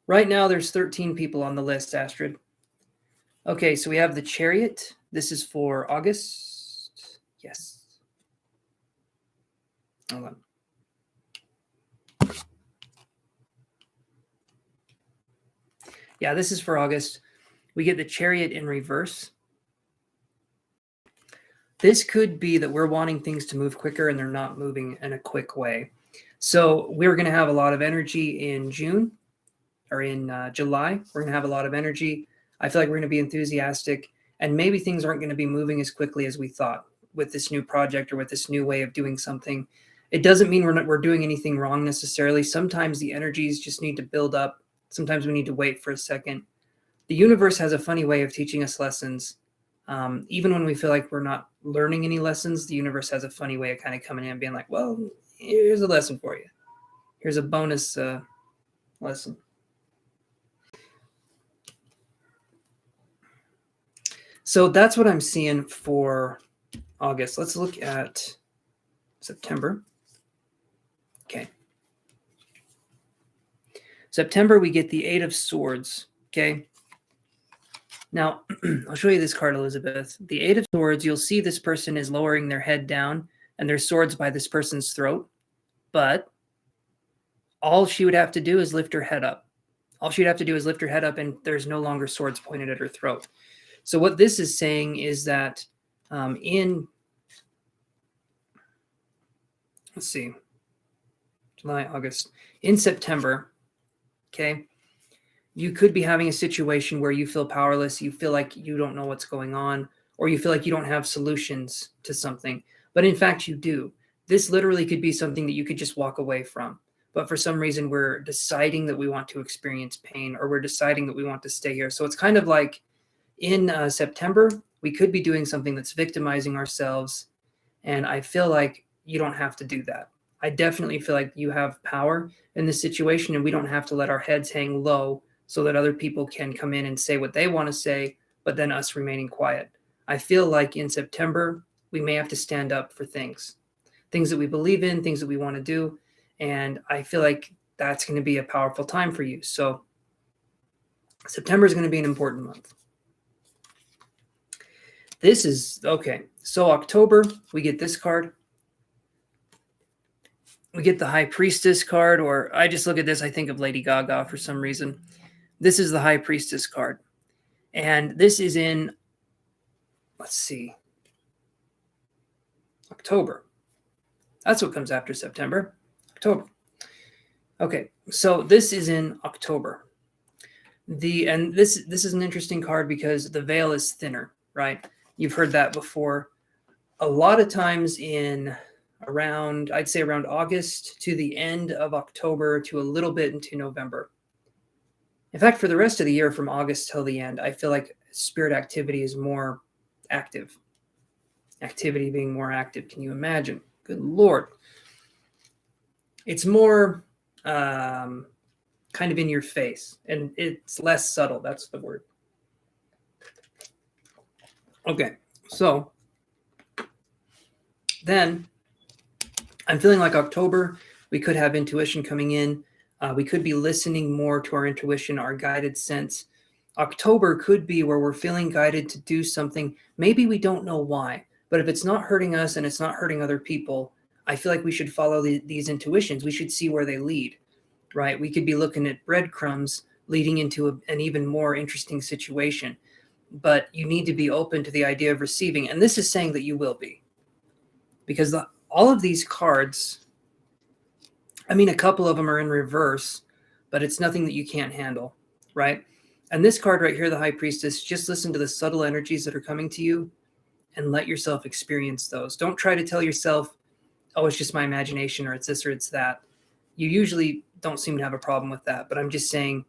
Right now, there's 13 people on the list, Astrid. Okay, so we have the Chariot. This is for August. Yes. Hold on. Yeah, this is for August. We get the Chariot in reverse. This could be that we're wanting things to move quicker and they're not moving in a quick way. So we're going to have a lot of energy in June or in July. We're going to have a lot of energy. I feel like we're going to be enthusiastic, and maybe things aren't going to be moving as quickly as we thought with this new project or with this new way of doing something. It doesn't mean we're doing anything wrong necessarily. Sometimes the energies just need to build up. Sometimes we need to wait for a second. The universe has a funny way of teaching us lessons. Even when we feel like we're not learning any lessons, the universe has a funny way of kind of coming in and being like, well, here's a lesson for you. Here's a bonus lesson. So that's what I'm seeing for August. Let's look at September. Okay. September, we get the Eight of Swords. Okay. Now, I'll show you this card, Elizabeth. The Eight of Swords, you'll see this person is lowering their head down and there's swords by this person's throat. But all she would have to do is lift her head up. All she'd have to do is lift her head up and there's no longer swords pointed at her throat. So what this is saying is that let's see, July, August, in September, okay, you could be having a situation where you feel powerless, you feel like you don't know what's going on, or you feel like you don't have solutions to something. But in fact, you do. This literally could be something that you could just walk away from. But for some reason, we're deciding that we want to experience pain, or we're deciding that we want to stay here. So it's kind of like in September, we could be doing something that's victimizing ourselves. And I feel like you don't have to do that. I definitely feel like you have power in this situation, and we don't have to let our heads hang low so that other people can come in and say what they want to say, but then us remaining quiet. I feel like in September, we may have to stand up for things that we believe in, things that we want to do. And I feel like that's going to be a powerful time for you. So September is going to be an important month. This is, okay, so October, we get this card. We get the High Priestess card, or I just look at this, I think of Lady Gaga for some reason. This is the High Priestess card. And this is in, let's see, October. That's what comes after September. October. Okay, so this is in October. And this is an interesting card because the veil is thinner, right? You've heard that before. A lot of times I'd say around August to the end of October to a little bit into November. In fact, for the rest of the year, from August till the end, I feel like spirit activity is more active. Activity being more active. Can you imagine? Good Lord. It's more kind of in your face, and it's less subtle. That's the word. Okay, so then I'm feeling like October, we could have intuition coming in. We could be listening more to our intuition, our guided sense. October could be where we're feeling guided to do something. Maybe we don't know why, but if it's not hurting us and it's not hurting other people, I feel like we should follow these intuitions. We should see where they lead, right? We could be looking at breadcrumbs leading into an even more interesting situation. But you need to be open to the idea of receiving. And this is saying that you will be. Because all of these cards, I mean, a couple of them are in reverse, but it's nothing that you can't handle, right? And this card right here, the High Priestess, just listen to the subtle energies that are coming to you and let yourself experience those. Don't try to tell yourself, oh, it's just my imagination, or it's this or it's that. You usually don't seem to have a problem with that, but I'm just saying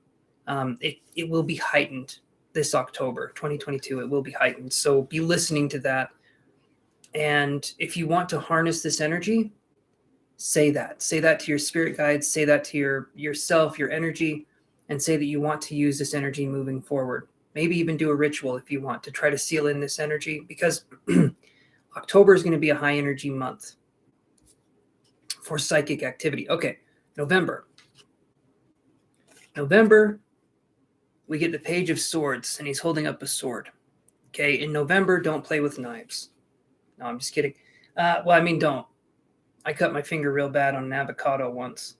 it will be heightened this October, 2022. It will be heightened. So be listening to that. And if you want to harness this energy, say that to your spirit guides, say that to yourself, your energy, and say that you want to use this energy moving forward. Maybe even do a ritual if you want to try to seal in this energy, because October is going to be a high energy month for psychic activity. Okay, November, we get the Page of Swords, and he's holding up a sword. Okay, in November, don't play with knives. No, I'm just kidding. Well, I mean, don't. I cut my finger real bad on an avocado once.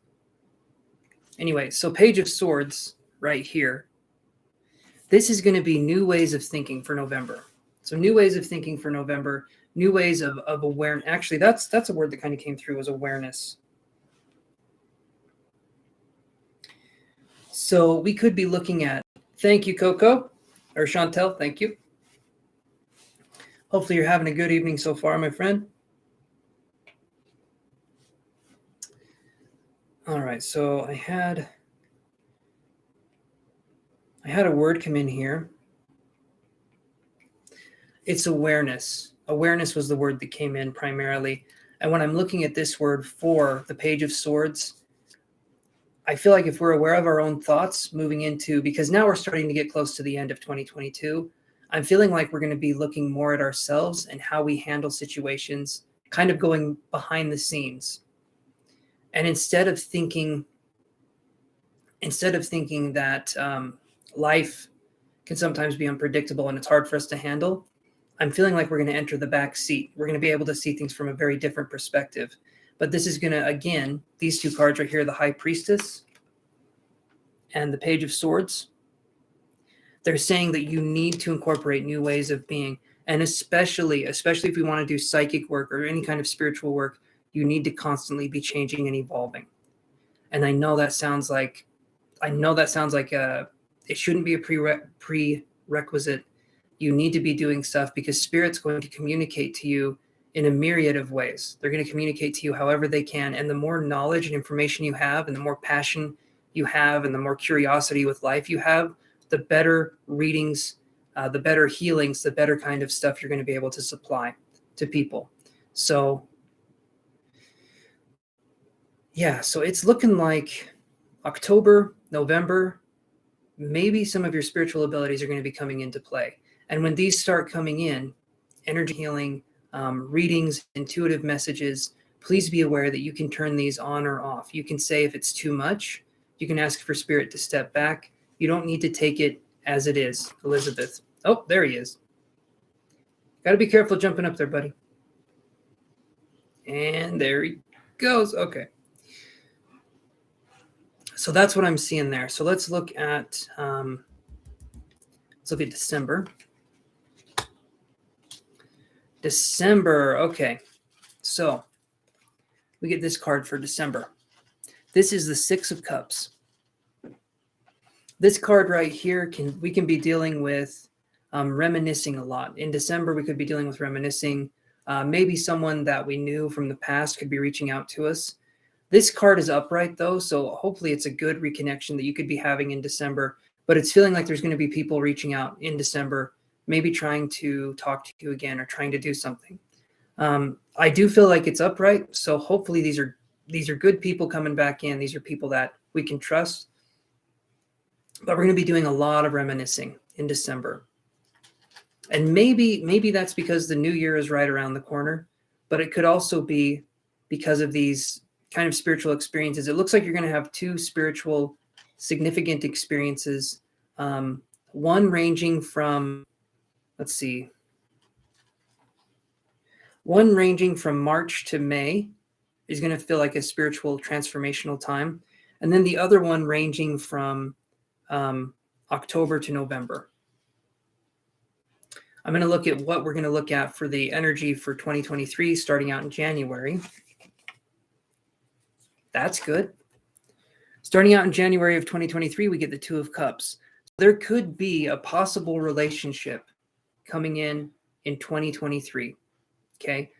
Anyway, so Page of Swords right here. This is going to be new ways of thinking for November. So new ways of thinking for November, new ways of awareness. Actually, that's a word that kind of came through as awareness. So we could be looking at, thank you, Coco, or Chantel, thank you. Hopefully you're having a good evening so far, my friend. All right, so I had a word come in here. It's awareness. Awareness was the word that came in primarily. And when I'm looking at this word for the Page of Swords, I feel like if we're aware of our own thoughts moving into, because now we're starting to get close to the end of 2022, I'm feeling like we're going to be looking more at ourselves and how we handle situations, kind of going behind the scenes. And instead of thinking that life can sometimes be unpredictable and it's hard for us to handle, I'm feeling like we're going to enter the back seat. We're going to be able to see things from a very different perspective. But this is going to, again, these two cards right here, the High Priestess and the Page of Swords, they're saying that you need to incorporate new ways of being. And especially if we want to do psychic work or any kind of spiritual work, you need to constantly be changing and evolving. And I know that sounds like it shouldn't be a prerequisite. You need to be doing stuff because Spirit's going to communicate to you in a myriad of ways. They're going to communicate to you however they can. And the more knowledge and information you have, and the more passion you have, and the more curiosity with life you have, the better readings, the better healings, the better kind of stuff you're going to be able to supply to people. So, yeah, so it's looking like October, November, maybe some of your spiritual abilities are going to be coming into play. And when these start coming in, energy healing, readings, intuitive messages, please be aware that you can turn these on or off. You can say if it's too much, you can ask for Spirit to step back. You don't need to take it as it is, Elizabeth. Oh, there he is. Got to be careful jumping up there, buddy. And there he goes. Okay. So that's what I'm seeing there. So let's look at December. December. Okay. So we get this card for December. This is the Six of Cups. This card right here, we can be dealing with reminiscing a lot. In December, we could be dealing with reminiscing. Maybe someone that we knew from the past could be reaching out to us. This card is upright though, so hopefully it's a good reconnection that you could be having in December. But it's feeling like there's going to be people reaching out in December, maybe trying to talk to you again or trying to do something. I do feel like it's upright, so hopefully these are good people coming back in. These are people that we can trust. But we're going to be doing a lot of reminiscing in December. And maybe that's because the new year is right around the corner, but it could also be because of these kind of spiritual experiences. It looks like you're going to have two spiritual significant experiences. One ranging from, let's see, one ranging from March to May is going to feel like a spiritual transformational time. And then the other one ranging from October to November. I'm going to look at what we're going to look at for the energy for 2023, starting out in January. That's good. Starting out in January of 2023, we get the Two of Cups. There could be a possible relationship coming in 2023. Okay.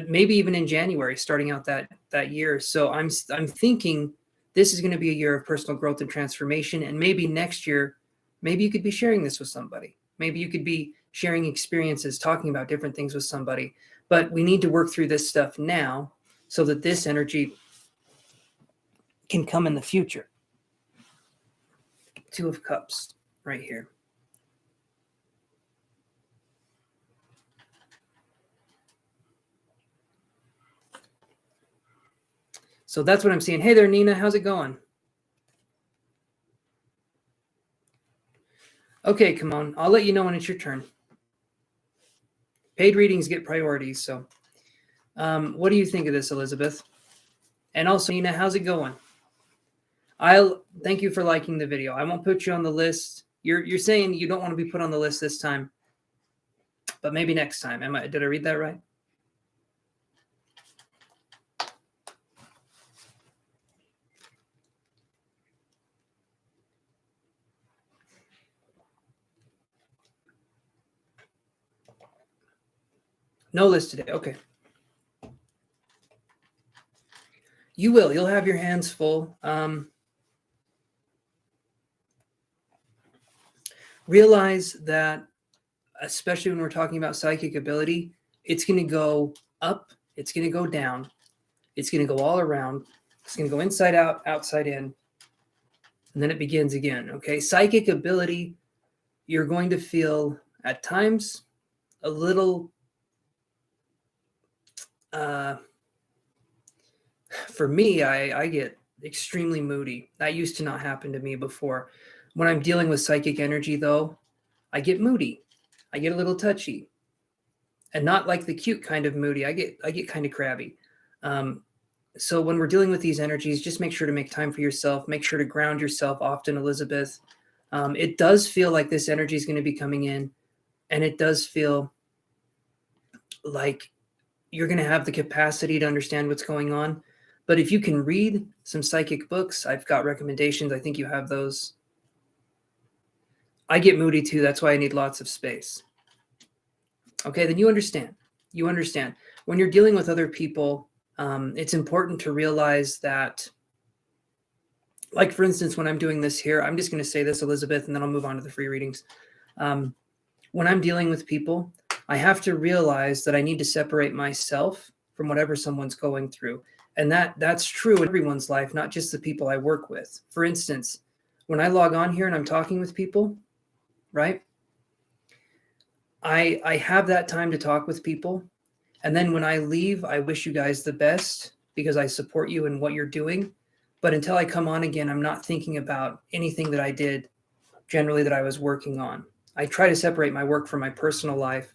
Maybe even in January, starting out that year. So I'm thinking this is going to be a year of personal growth and transformation. And maybe next year, maybe you could be sharing this with somebody. Maybe you could be sharing experiences, talking about different things with somebody. But we need to work through this stuff now so that this energy can come in the future. Two of Cups right here. So that's what I'm seeing. Hey there, Nina. How's it going? Okay, come on. I'll let you know when it's your turn. Paid readings get priorities. So what do you think of this, Elizabeth? And also, Nina, how's it going? I'll thank you for liking the video. I won't put you on the list. You're saying you don't want to be put on the list this time, but maybe next time. Did I read that right? No list today. Okay. You will. You'll have your hands full. Realize that, especially when we're talking about psychic ability, it's going to go up. It's going to go down. It's going to go all around. It's going to go inside out, outside in. And then it begins again. Okay. Psychic ability, you're going to feel at times a little, for me, I get extremely moody. That used to not happen to me before. When I'm dealing with psychic energy, though, I get moody. I get a little touchy, and not like the cute kind of moody. I get kind of crabby. So when we're dealing with these energies, just make sure to make time for yourself. Make sure to ground yourself often, Elizabeth. It does feel like this energy is going to be coming in, and it does feel like you're going to have the capacity to understand what's going on. But if you can read some psychic books, I've got recommendations. I think you have those. I get moody too. That's why I need lots of space. Okay, then you understand. You understand. When you're dealing with other people, it's important to realize that, like, for instance, when I'm doing this here, I'm just going to say this, Elizabeth, and then I'll move on to the free readings. When I'm dealing with people, I have to realize that I need to separate myself from whatever someone's going through. And that's true in everyone's life, not just the people I work with. For instance, when I log on here and I'm talking with people, right? I have that time to talk with people. And then when I leave, I wish you guys the best because I support you in what you're doing. But until I come on again, I'm not thinking about anything that I did generally that I was working on. I try to separate my work from my personal life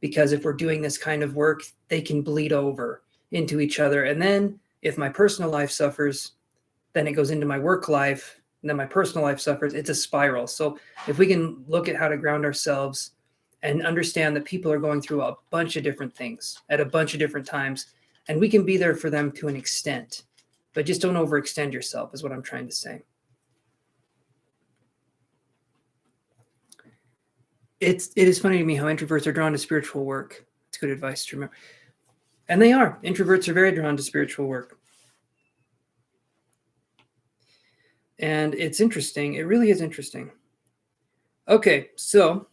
because if we're doing this kind of work, they can bleed over into each other. And then if my personal life suffers, then it goes into my work life, and then my personal life suffers. It's a spiral. So if we can look at how to ground ourselves and understand that people are going through a bunch of different things at a bunch of different times, and we can be there for them to an extent, but just don't overextend yourself is what I'm trying to say. it is funny to me how introverts are drawn to spiritual work. It's good advice to remember. And they are. Introverts are very drawn to spiritual work. And it's interesting. It really is interesting. Okay, so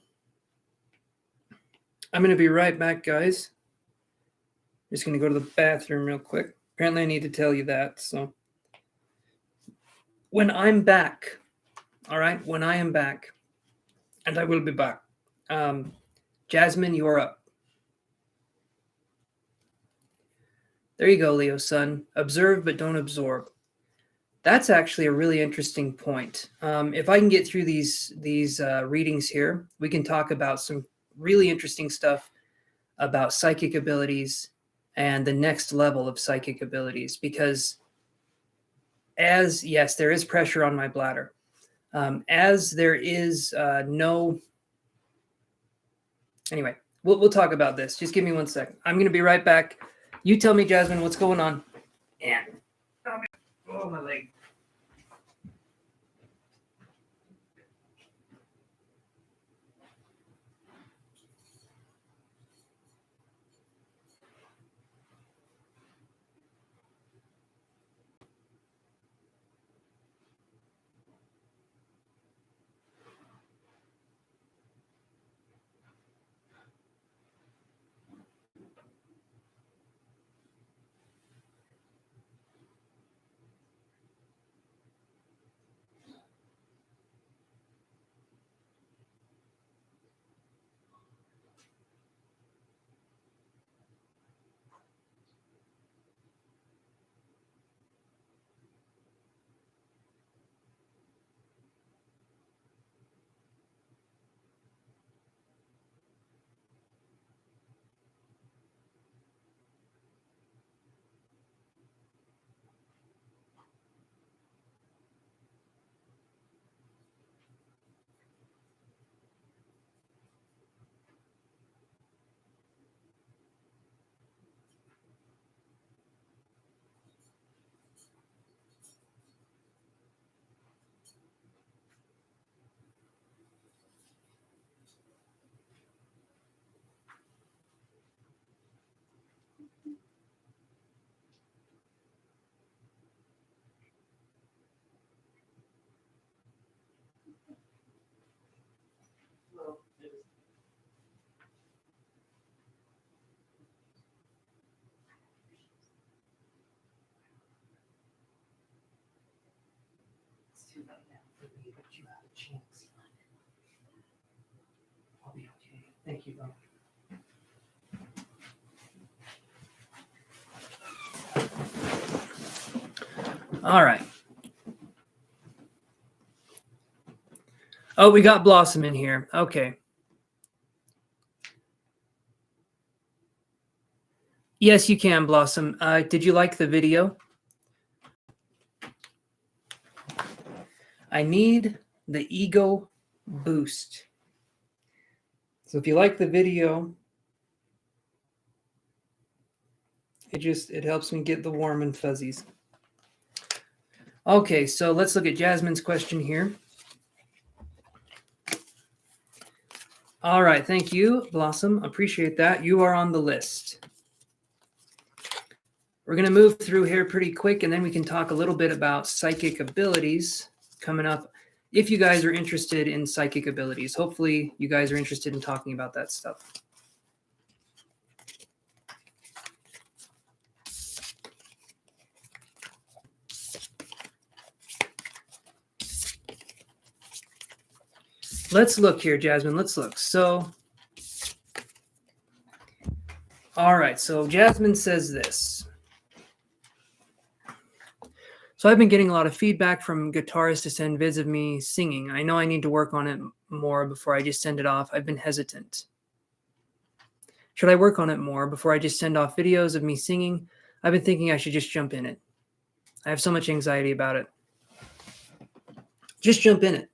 I'm going to be right back, guys. Just going to go to the bathroom real quick. Apparently, I need to tell you that. So when I'm back, all right, when I am back, and I will be back, Jasmine, you are up. There you go, Leo sun. Observe, but don't absorb. That's actually a really interesting point. If I can get through these readings here, we can talk about some really interesting stuff about psychic abilities and the next level of psychic abilities. Because yes, there is pressure on my bladder. As there is no... Anyway, we'll talk about this. Just give me 1 second. I'm going to be right back. You tell me, Jasmine, what's going on. And oh, my leg. I'll be okay. Thank you, though. All right. Oh, we got Blossom in here. Okay. Yes, you can, Blossom. Did you like the video? I need the ego boost. So if you like the video, it helps me get the warm and fuzzies. Okay, so let's look at Jasmine's question here. All right, thank you, Blossom. Appreciate that. You are on the list. We're going to move through here pretty quick, and then we can talk a little bit about psychic abilities coming up. If you guys are interested in psychic abilities, hopefully you guys are interested in talking about that stuff. Let's look here, Jasmine. Let's look. So, all right. So Jasmine says this. So I've been getting a lot of feedback from guitarists to send vids of me singing. I know I need to work on it more before I just send it off. I've been hesitant. Should I work on it more before I just send off videos of me singing? I've been thinking I should just jump in it. I have so much anxiety about it. Just jump in it.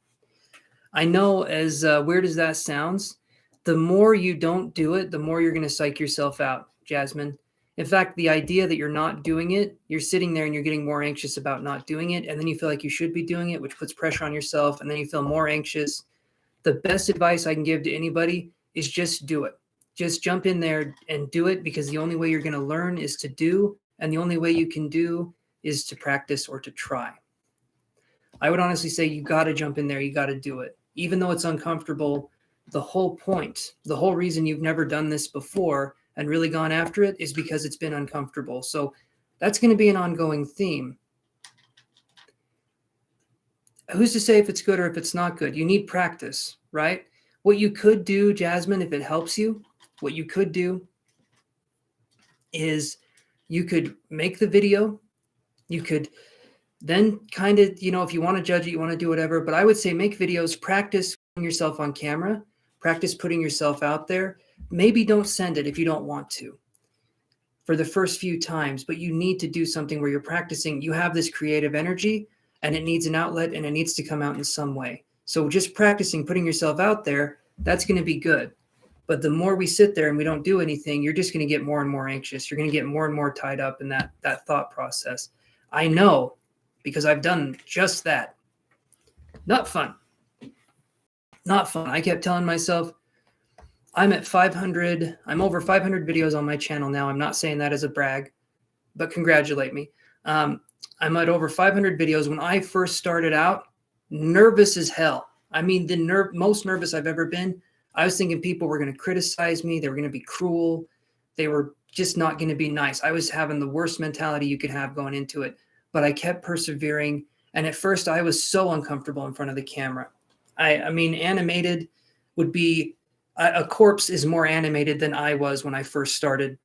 I know, as weird as that sounds, the more you don't do it, the more you're going to psych yourself out, Jasmine. In fact, the idea that you're not doing it, you're sitting there and you're getting more anxious about not doing it, and then you feel like you should be doing it, which puts pressure on yourself, and then you feel more anxious. The best advice I can give to anybody is just do it. Just jump in there and do it, because the only way you're going to learn is to do, and the only way you can do is to practice or to try. I would honestly say you got to jump in there. You got to do it. Even though it's uncomfortable, the whole point, the whole reason you've never done this before and really gone after it is because it's been uncomfortable. So that's going to be an ongoing theme. Who's to say if it's good or if it's not good? You need practice, right? What you could do, Jasmine, if it helps you, what you could do is you could make the video. You could then kind of, if you want to judge it, you want to do whatever. But I would say make videos, practice putting yourself on camera, practice putting yourself out there. Maybe don't send it if you don't want to for the first few times, but you need to do something where you're practicing. You have this creative energy and it needs an outlet and it needs to come out in some way. So just practicing putting yourself out there, that's going to be good. But the more we sit there and we don't do anything, you're just going to get more and more anxious. You're going to get more and more tied up in that thought process. I know, because I've done just that. Not fun. Not fun. I kept telling myself, I'm over 500 videos on my channel now. I'm not saying that as a brag, but congratulate me. I'm at over 500 videos. When I first started out, nervous as hell. I mean, the most nervous I've ever been. I was thinking people were going to criticize me. They were going to be cruel. They were just not going to be nice. I was having the worst mentality you could have going into it, but I kept persevering. And at first I was so uncomfortable in front of the camera. I mean, animated would be, a corpse is more animated than I was when I first started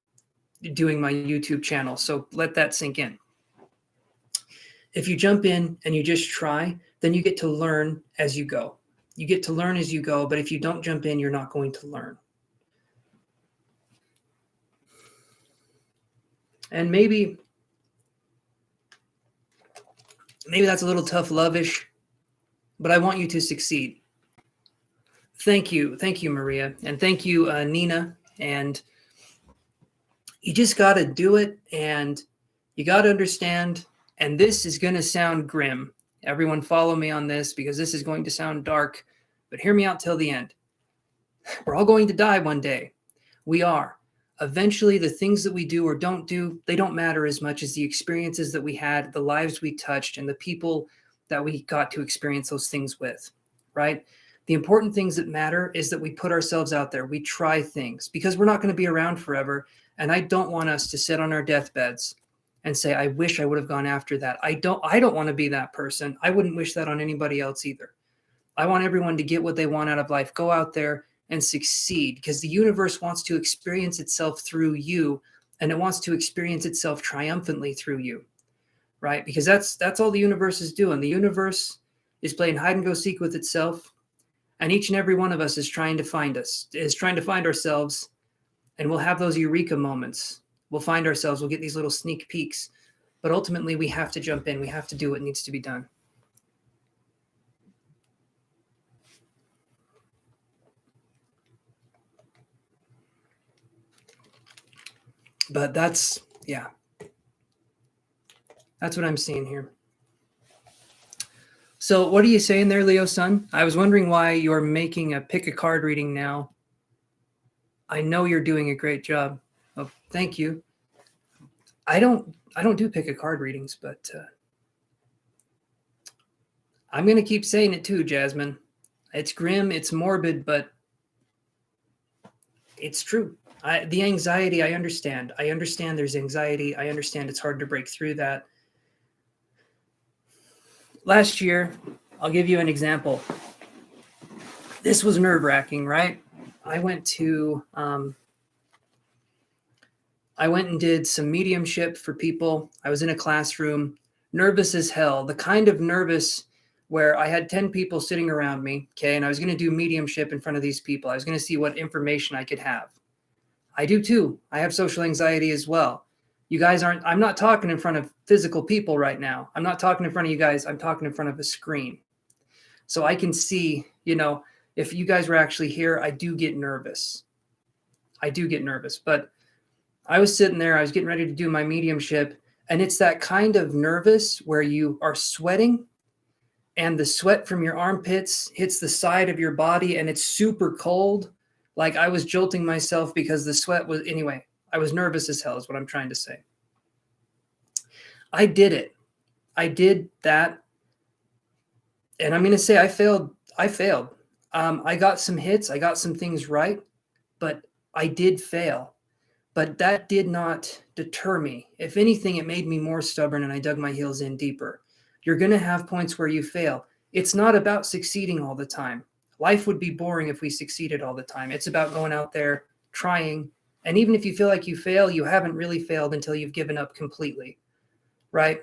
doing my YouTube channel. So let that sink in. If you jump in and you just try, then you get to learn as you go. You get to learn as you go, but if you don't jump in, you're not going to learn. And maybe that's a little tough love-ish, but I want you to succeed. Thank you, Maria, and thank you, Nina. And you just got to do it, and you got to understand. And this is going to sound grim. Everyone follow me on this, because this is going to sound dark, but hear me out till the end. We're all going to die one day. We are. Eventually, the things that we do or don't do, they don't matter as much as the experiences that we had, the lives we touched, and the people that we got to experience those things with, right? The important things that matter is that we put ourselves out there. We try things, because we're not going to be around forever. And I don't want us to sit on our deathbeds and say, I wish I would have gone after that. I don't want to be that person. I wouldn't wish that on anybody else either. I want everyone to get what they want out of life. Go out there and succeed, because the universe wants to experience itself through you, and it wants to experience itself triumphantly through you, right? Because that's all the universe is doing. The universe is playing hide and go seek with itself, and each and every one of us is trying to find ourselves, and we'll have those eureka moments. We'll find ourselves, we'll get these little sneak peeks, but ultimately we have to jump in. We have to do what needs to be done. But that's what I'm seeing here. So what are you saying there, Leo Sun? I was wondering why you're making a pick a card reading now. I know you're doing a great job. Oh, thank you. I don't do pick a card readings, but I'm going to keep saying it too, Jasmine. It's grim, it's morbid, but it's true. The anxiety, I understand. I understand there's anxiety. I understand it's hard to break through that. Last year, I'll give you an example. This was nerve-wracking, right? I went and did some mediumship for people. I was in a classroom, nervous as hell, the kind of nervous where I had 10 people sitting around me, okay, and I was going to do mediumship in front of these people. I was going to see what information I could have. I do too. I have social anxiety as well. You guys I'm not talking in front of physical people right now. I'm not talking in front of you guys. I'm talking in front of a screen. So I can see, if you guys were actually here, I do get nervous. But I was sitting there, I was getting ready to do my mediumship, and it's that kind of nervous where you are sweating and the sweat from your armpits hits the side of your body and it's super cold. Like I was jolting myself because the sweat was, anyway, I was nervous as hell is what I'm trying to say. I did it. I did that. And I'm going to say I failed. I got some hits. I got some things right, but I did fail. But that did not deter me. If anything, it made me more stubborn and I dug my heels in deeper. You're going to have points where you fail. It's not about succeeding all the time. Life would be boring if we succeeded all the time. It's about going out there, trying. And even if you feel like you fail, you haven't really failed until you've given up completely, right?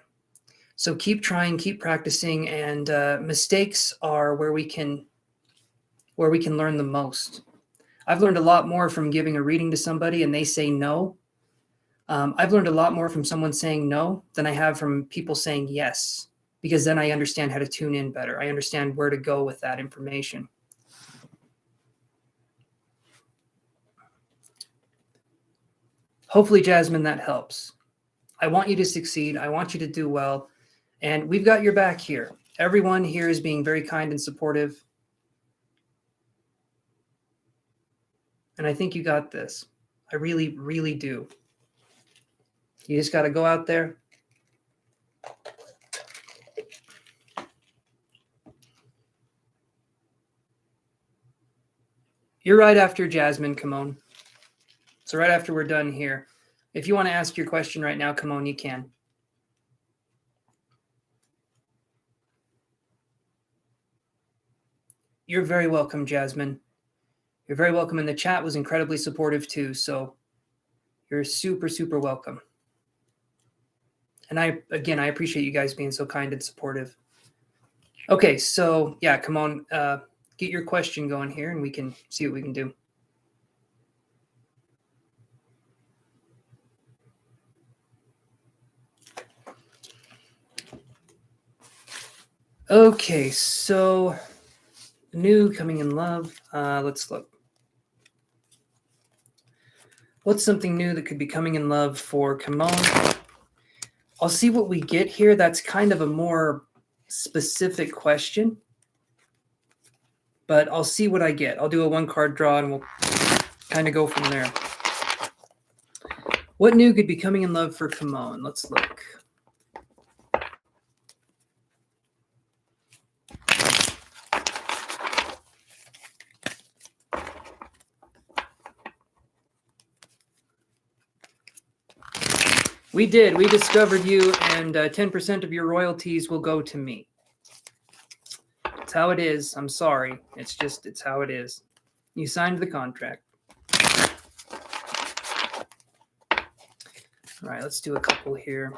So keep trying, keep practicing, and mistakes are where we can learn the most. I've learned a lot more from giving a reading to somebody and they say no. I've learned a lot more from someone saying no than I have from people saying yes, because then I understand how to tune in better. I understand where to go with that information. Hopefully, Jasmine, that helps. I want you to succeed. I want you to do well. And we've got your back here. Everyone here is being very kind and supportive. And I think you got this. I really, really do. You just got to go out there. You're right after Jasmine, come on. So right after we're done here, if you want to ask your question right now, come on, you can. You're very welcome, Jasmine. You're very welcome. And the chat was incredibly supportive too. So you're super, super welcome. And I appreciate you guys being so kind and supportive. Okay, so yeah, come on, get your question going here and we can see what we can do. Okay, so new coming in love. Let's look. What's something new that could be coming in love for Kimon? I'll see what we get here. That's kind of a more specific question, but I'll see what I get. I'll do a 1-card draw and we'll kind of go from there. What new could be coming in love for Kimon? Let's look. We did. We discovered you, and 10% of your royalties will go to me. It's how it is. I'm sorry. It's how it is. You signed the contract. All right, let's do a couple here.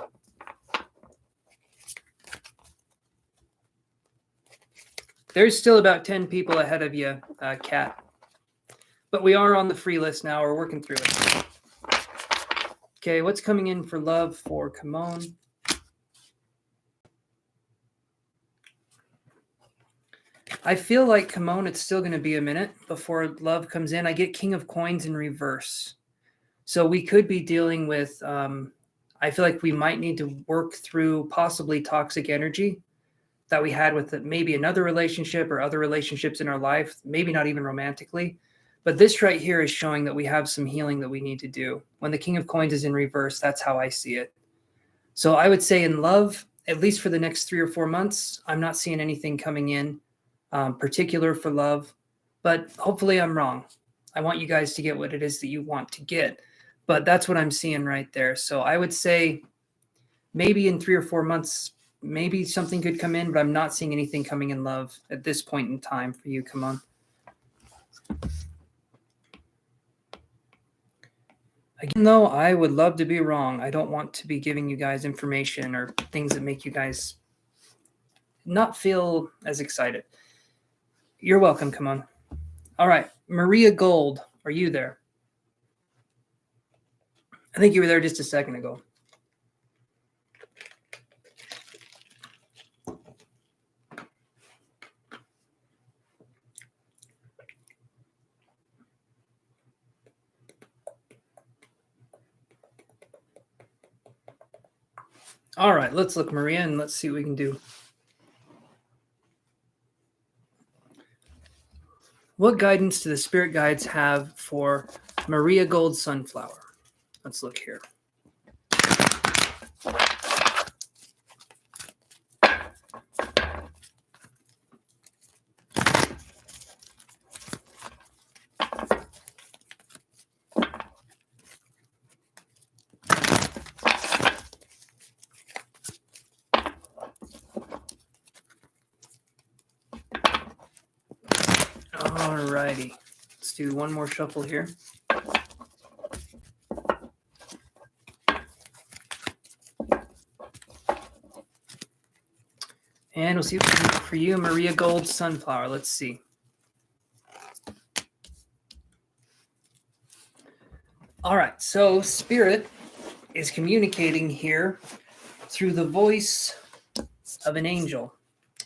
There's still about 10 people ahead of you, Kat. But we are on the free list now. We're working through it. Okay, what's coming in for love for Kimon? I feel like Kimon, it's still going to be a minute before love comes in. I get King of Coins in reverse. So we could be dealing with, I feel like we might need to work through possibly toxic energy that we had with maybe another relationship or other relationships in our life, maybe not even romantically. But this right here is showing that we have some healing that we need to do. When the King of Coins is in reverse, that's how I see it. So I would say in love, at least for the next 3 or 4 months, I'm not seeing anything coming in particular for love. But hopefully I'm wrong. I want you guys to get what it is that you want to get. But that's what I'm seeing right there. So I would say maybe in 3 or 4 months, maybe something could come in, but I'm not seeing anything coming in love at this point in time for you. Come on. Again, though, I would love to be wrong. I don't want to be giving you guys information or things that make you guys not feel as excited. You're welcome. Come on. All right. Maria Gold, are you there? I think you were there just a second ago. All right, let's look, Maria, and let's see what we can do. What guidance do the spirit guides have for Maria Gold Sunflower? Let's look here. Alrighty, let's do one more shuffle here. And we'll see for you, Maria Gold Sunflower. Let's see. All right, so Spirit is communicating here through the voice of an angel.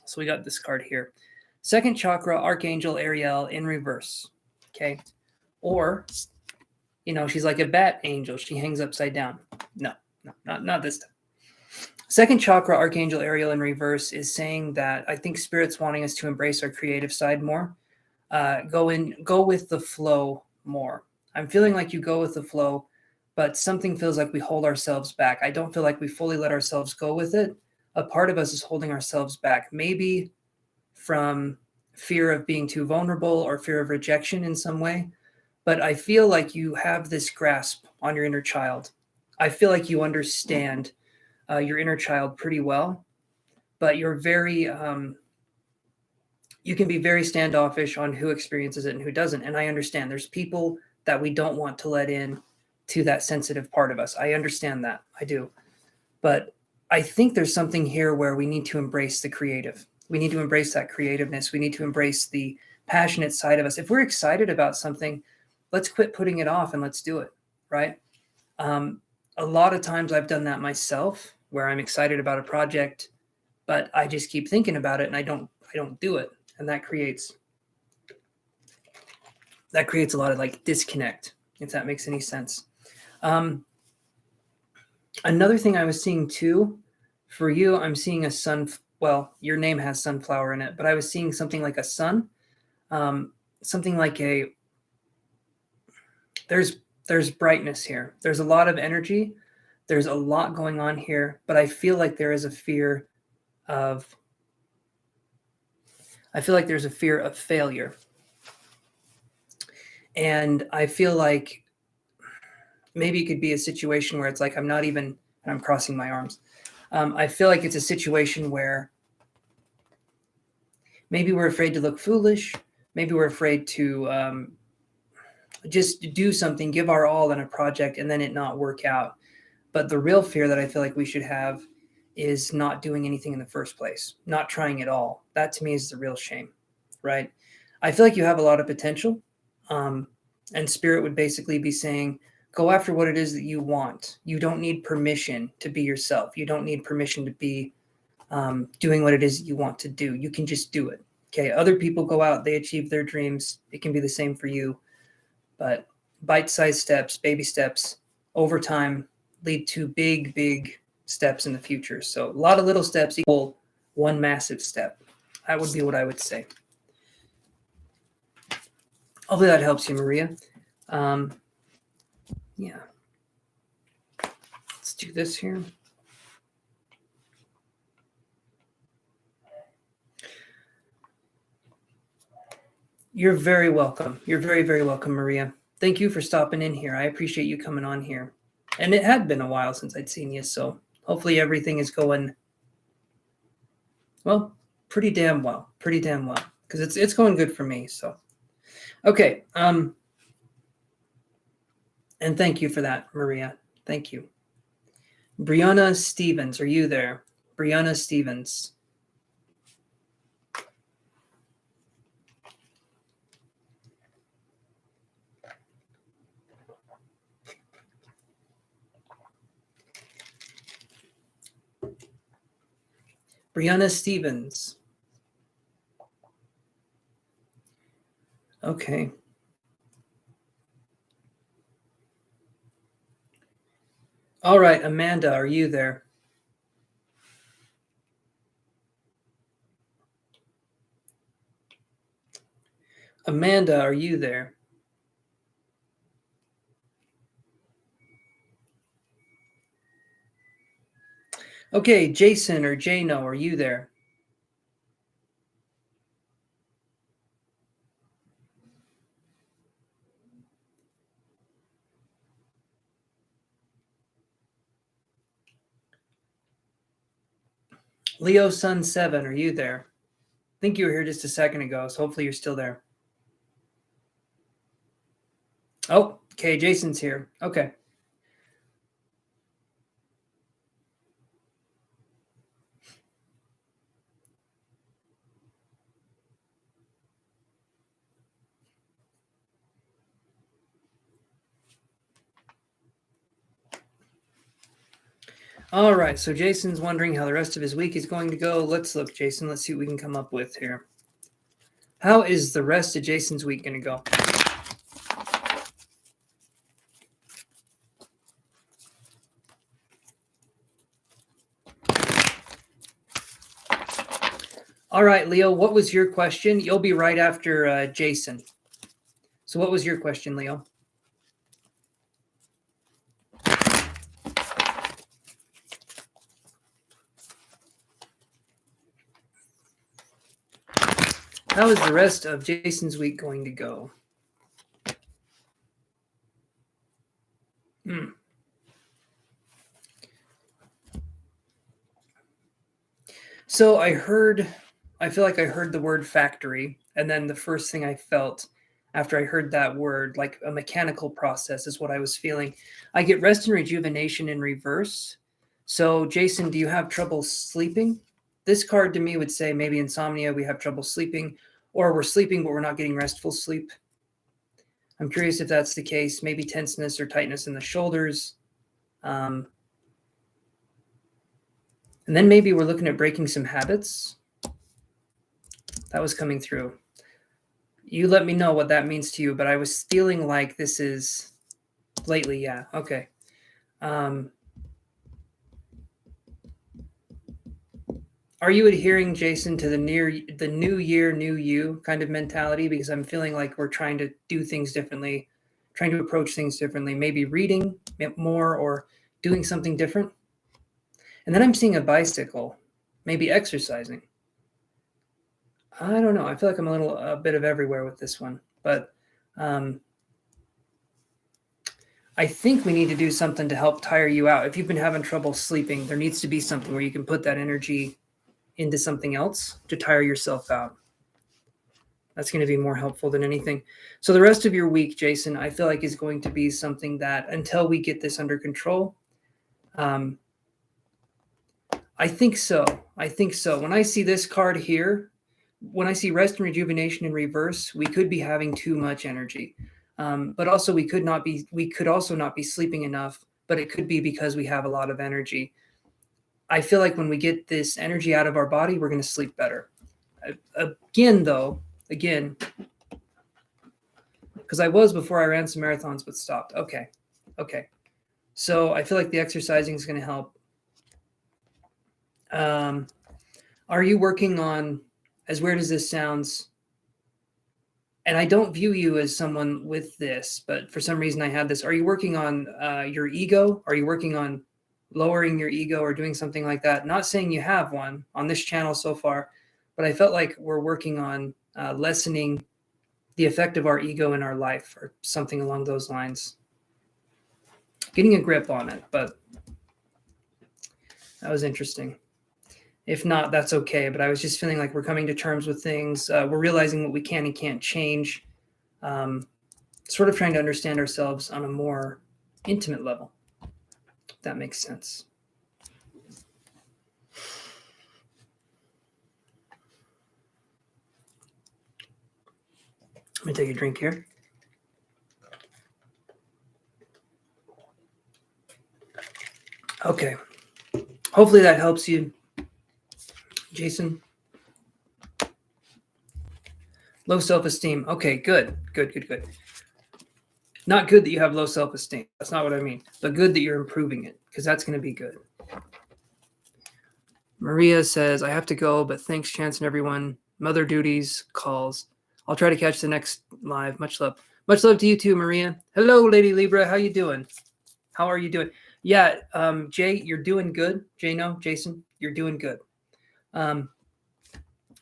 So we got this card here. Second chakra, Archangel Ariel in reverse. Okay. Or, you know, she's like a bat angel. She hangs upside down. No, not this time. Second chakra, Archangel Ariel in reverse is saying that I think Spirit's wanting us to embrace our creative side more. Go with the flow more. I'm feeling like you go with the flow, but something feels like we hold ourselves back. I don't feel like we fully let ourselves go with it. A part of us is holding ourselves back, maybe from fear of being too vulnerable or fear of rejection in some way. But I feel like you have this grasp on your inner child. I feel like you understand your inner child pretty well, but you're very, you can be very standoffish on who experiences it and who doesn't. And I understand there's people that we don't want to let in to that sensitive part of us. I understand that. I do. But I think there's something here where we need to embrace the creative. We need to embrace that creativeness. We need to embrace the passionate side of us. If we're excited about something, let's quit putting it off and let's do it, right? A lot of times I've done that myself, where I'm excited about a project, but I just keep thinking about it and I don't do it. And that creates a lot of like disconnect, if that makes any sense. Another thing I was seeing too, for you, I'm seeing a sun. Well, your name has sunflower in it, but I was seeing something like a sun, something like there's brightness here. There's a lot of energy. There's a lot going on here, but I feel like there is a fear of failure. And I feel like maybe it could be a situation where it's like, I'm crossing my arms. I feel like it's a situation where maybe we're afraid to look foolish. Maybe we're afraid to just do something, give our all in a project, and then it not work out. But the real fear that I feel like we should have is not doing anything in the first place, not trying at all. That to me is the real shame, right? I feel like you have a lot of potential. And Spirit would basically be saying, go after what it is that you want. You don't need permission to be yourself. You don't need permission to be doing what it is that you want to do. You can just do it. Okay. Other people go out, they achieve their dreams. It can be the same for you. But bite-sized steps, baby steps, over time lead to big, big steps in the future. So a lot of little steps equal one massive step. That would be what I would say. Hopefully that helps you, Maria. Yeah. Let's do this here. You're very welcome. You're very, very welcome, Maria. Thank you for stopping in here. I appreciate you coming on here. And it had been a while since I'd seen you, so hopefully everything is going, well, pretty damn well, because it's going good for me. So, okay. And thank you for that, Maria. Thank you. Brianna Stevens, are you there? Brianna Stevens. Brianna Stevens. Okay. All right, Amanda, are you there? Amanda, are you there? Okay, Jason or Jano, are you there? Leo Sun 7, are you there? I think you were here just a second ago, so hopefully you're still there. Oh, okay, Jason's here. Okay. All right, so Jason's wondering how the rest of his week is going to go. Let's look, Jason. Let's see what we can come up with here. How is the rest of Jason's week going to go? All right, Leo, what was your question? You'll be right after Jason. So what was your question, Leo? How is the rest of Jason's week going to go? So I feel like I heard the word factory, and then the first thing I felt after I heard that word, like a mechanical process, is what I was feeling. I get rest and rejuvenation in reverse. So, Jason, do you have trouble sleeping? This card to me would say maybe insomnia, we have trouble sleeping, or we're sleeping, but we're not getting restful sleep. I'm curious if that's the case. Maybe tenseness or tightness in the shoulders. And then maybe we're looking at breaking some habits. That was coming through. You let me know what that means to you, but I was feeling like this is lately. Yeah. Okay. Are you adhering, Jason, to the new year, new you kind of mentality? Because I'm feeling like we're trying to do things differently, trying to approach things differently, maybe reading more or doing something different. And then I'm seeing a bicycle, maybe exercising. I don't know. I feel like I'm a bit of everywhere with this one, but I think we need to do something to help tire you out. If you've been having trouble sleeping, there needs to be something where you can put that energy into something else to tire yourself out. That's going to be more helpful than anything. So the rest of your week, Jason, I feel like is going to be something that until we get this under control, I think so. When I see this card here, when I see rest and rejuvenation in reverse, we could be having too much energy. But also we could also not be sleeping enough, but it could be because we have a lot of energy. I feel like when we get this energy out of our body, we're going to sleep better. Again, because I was before I ran some marathons, but stopped. Okay. So I feel like the exercising is going to help. Are you working on, as weird as this sounds, and I don't view you as someone with this, but for some reason I had this. Are you working on your ego? Are you working on lowering your ego or doing something like that? Not saying you have one on this channel so far, but I felt like we're working on lessening the effect of our ego in our life or something along those lines. Getting a grip on it, but that was interesting. If not, that's okay. But I was just feeling like we're coming to terms with things. We're realizing what we can and can't change. Sort of trying to understand ourselves on a more intimate level. If that makes sense. Let me take a drink here. Okay. Hopefully that helps you, Jason. Low self-esteem. Okay, good. Not good that you have low self-esteem. That's not what I mean. But good that you're improving it, because that's going to be good. Maria says, I have to go, but thanks, Chance and everyone. Mother duties calls. I'll try to catch the next live. Much love. Much love to you too, Maria. Hello, Lady Libra. How you doing? How are you doing? Yeah, Jay, you're doing good. Jason, you're doing good.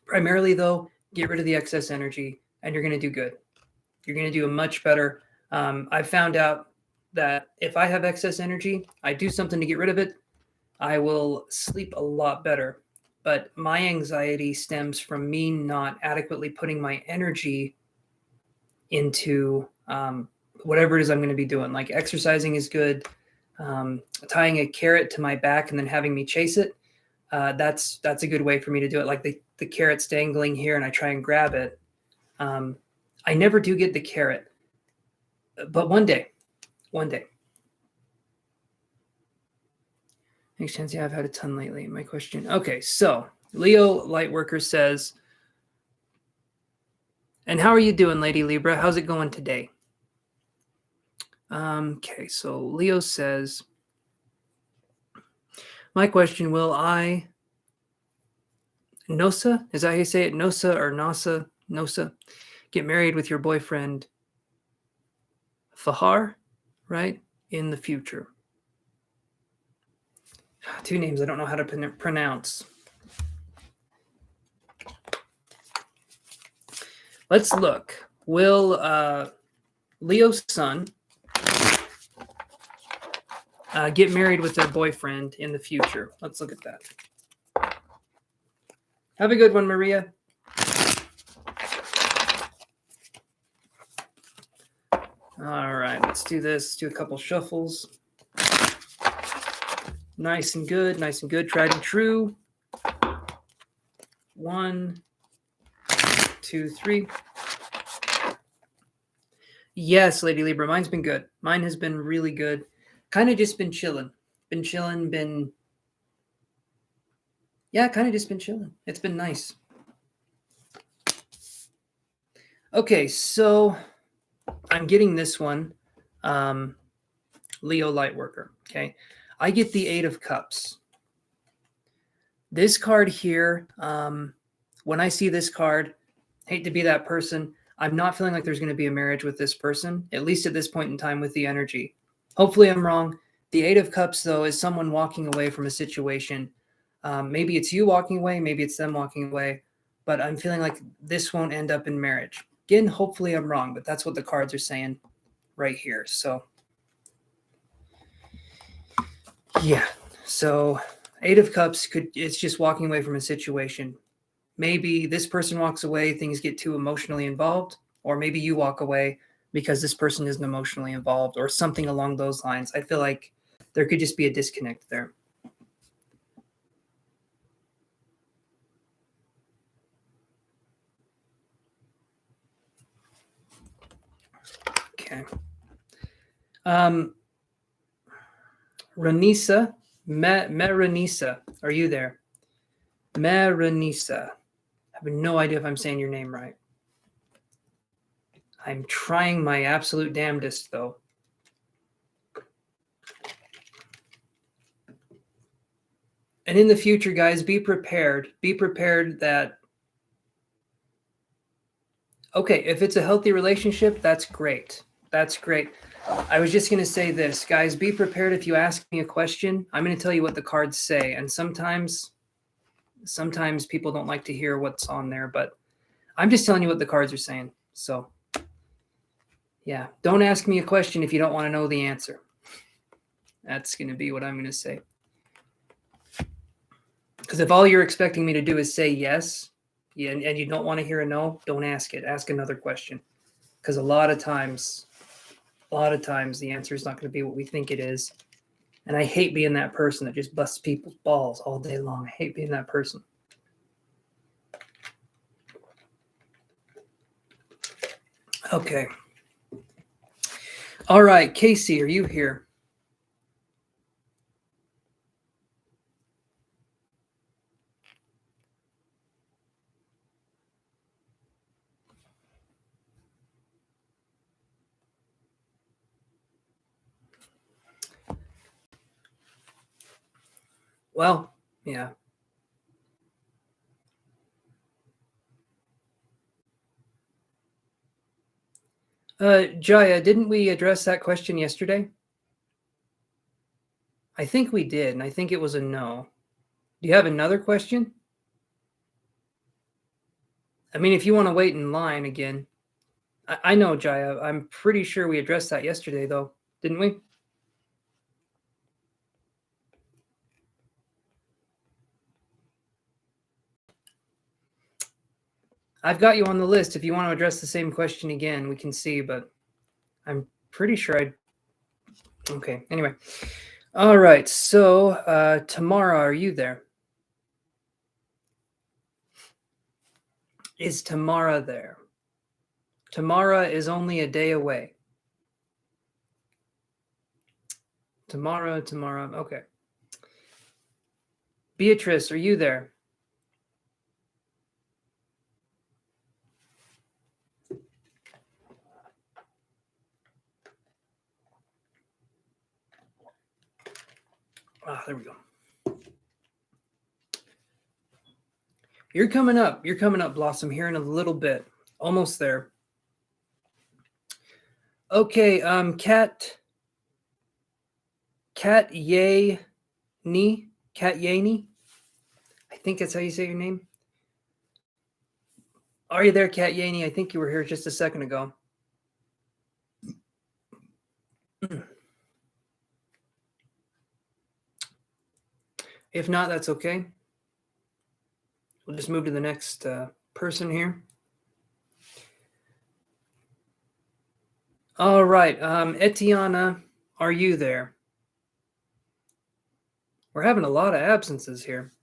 Primarily, though, get rid of the excess energy, and you're going to do good. You're going to do a much better. I found out that if I have excess energy, I do something to get rid of it, I will sleep a lot better. But my anxiety stems from me not adequately putting my energy into whatever it is I'm going to be doing. Like exercising is good. Tying a carrot to my back and then having me chase it. That's a good way for me to do it. Like the carrot's dangling here and I try and grab it. I never do get the carrot, but one day. Makes sense. Yeah, I've had a ton lately. My question. Okay, so Leo Lightworker says, and how are you doing, Lady Libra? How's it going today? Okay, so Leo says, my question, will I, Nosa, is that how you say it? Nosa or Nosa, get married with your boyfriend, Fahar, right, in the future? Two names I don't know how to pronounce. Let's look. Will Leo's son get married with their boyfriend in the future? Let's look at that. Have a good one, Maria. All right, let's do this. Let's do a couple shuffles. Nice and good, tried and true. 1, 2, 3. Yes, Lady Libra, mine's been good. Mine has been really good. Kind of just been chilling. Kind of just been chilling. It's been nice. Okay, so I'm getting this one. Leo Lightworker, okay? I get the 8 of Cups. This card here, when I see this card, hate to be that person, I'm not feeling like there's going to be a marriage with this person, at least at this point in time with the energy. Hopefully I'm wrong. The 8 of Cups, though, is someone walking away from a situation. Maybe it's you walking away, maybe it's them walking away, but I'm feeling like this won't end up in marriage. Again, hopefully I'm wrong, but that's what the cards are saying right here. So, yeah. So 8 of Cups, it's just walking away from a situation. Maybe this person walks away, things get too emotionally involved, or maybe you walk away because this person isn't emotionally involved or something along those lines. I feel like there could just be a disconnect there. Okay. Ranisa, Meranisa, are you there? Meranisa. I have no idea if I'm saying your name right. I'm trying my absolute damnedest, though. And in the future, guys, be prepared. Be prepared that, okay, if it's a healthy relationship, that's great. That's great. I was just going to say this, guys, be prepared if you ask me a question. I'm going to tell you what the cards say. And sometimes people don't like to hear what's on there, but I'm just telling you what the cards are saying. So, yeah, don't ask me a question if you don't want to know the answer. That's going to be what I'm going to say. Because if all you're expecting me to do is say yes, and you don't want to hear a no, don't ask it. Ask another question. Because a lot of times the answer is not going to be what we think it is. And I hate being that person that just busts people's balls all day long. I hate being that person. Okay. All right, Casey, are you here? Well, yeah. Jaya, didn't we address that question yesterday? I think we did, and I think it was a no. Do you have another question? I mean, if you want to wait in line again. I know, Jaya. I'm pretty sure we addressed that yesterday, though. Didn't we? I've got you on the list. If you want to address the same question again, we can see, but I'm pretty sure I... Okay, anyway. All right, so Tamara, are you there? Is Tamara there? Tamara is only a day away. Tamara, okay. Beatrice, are you there? Ah, there we go. You're coming up. You're coming up, Blossom, here in a little bit. Almost there. Okay, Cat Yay Cat Yaney. I think that's how you say your name. Are you there, Cat Yaney? I think you were here just a second ago. If not, that's okay. We'll just move to the next person here. All right, Etana, are you there? We're having a lot of absences here.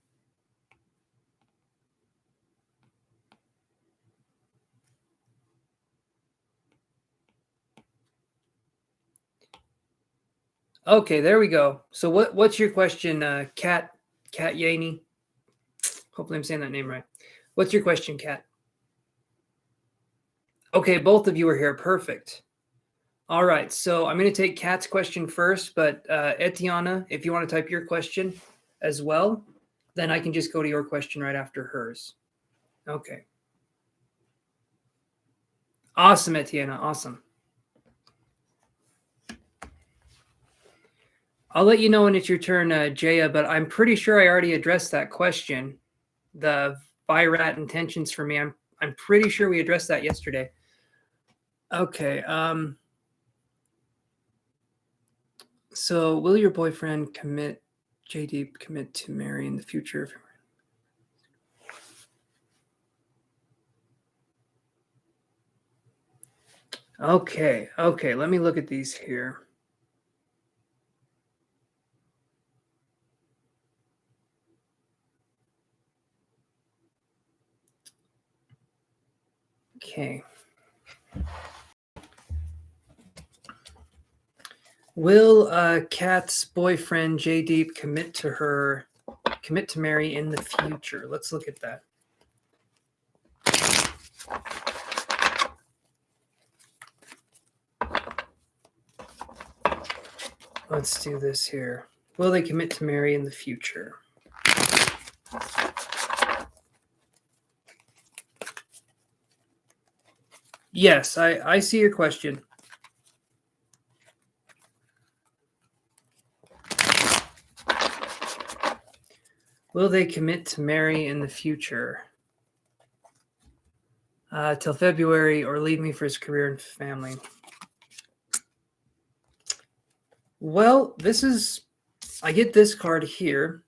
Okay, there we go. So what's your question, Cat Yaney? Hopefully I'm saying that name right. What's your question, Cat? Okay, both of you are here. Perfect. All right, so I'm going to take Kat's question first, but Etiana, if you want to type your question as well, then I can just go to your question right after hers. Okay. Awesome, Etiana. Awesome. I'll let you know when it's your turn, Jaya, but I'm pretty sure I already addressed that question. The Virat intentions for me. I'm pretty sure we addressed that yesterday. Okay. So will your boyfriend JD commit to marry in the future? Okay. Let me look at these here. Okay. Will Kat's boyfriend JD commit to marry in the future? Let's look at that. Let's do this here. Will they commit to marry in the future? Yes, I see your question. Will they commit to marry in the future? Till February, or leave me for his career and family? Well, I get this card here.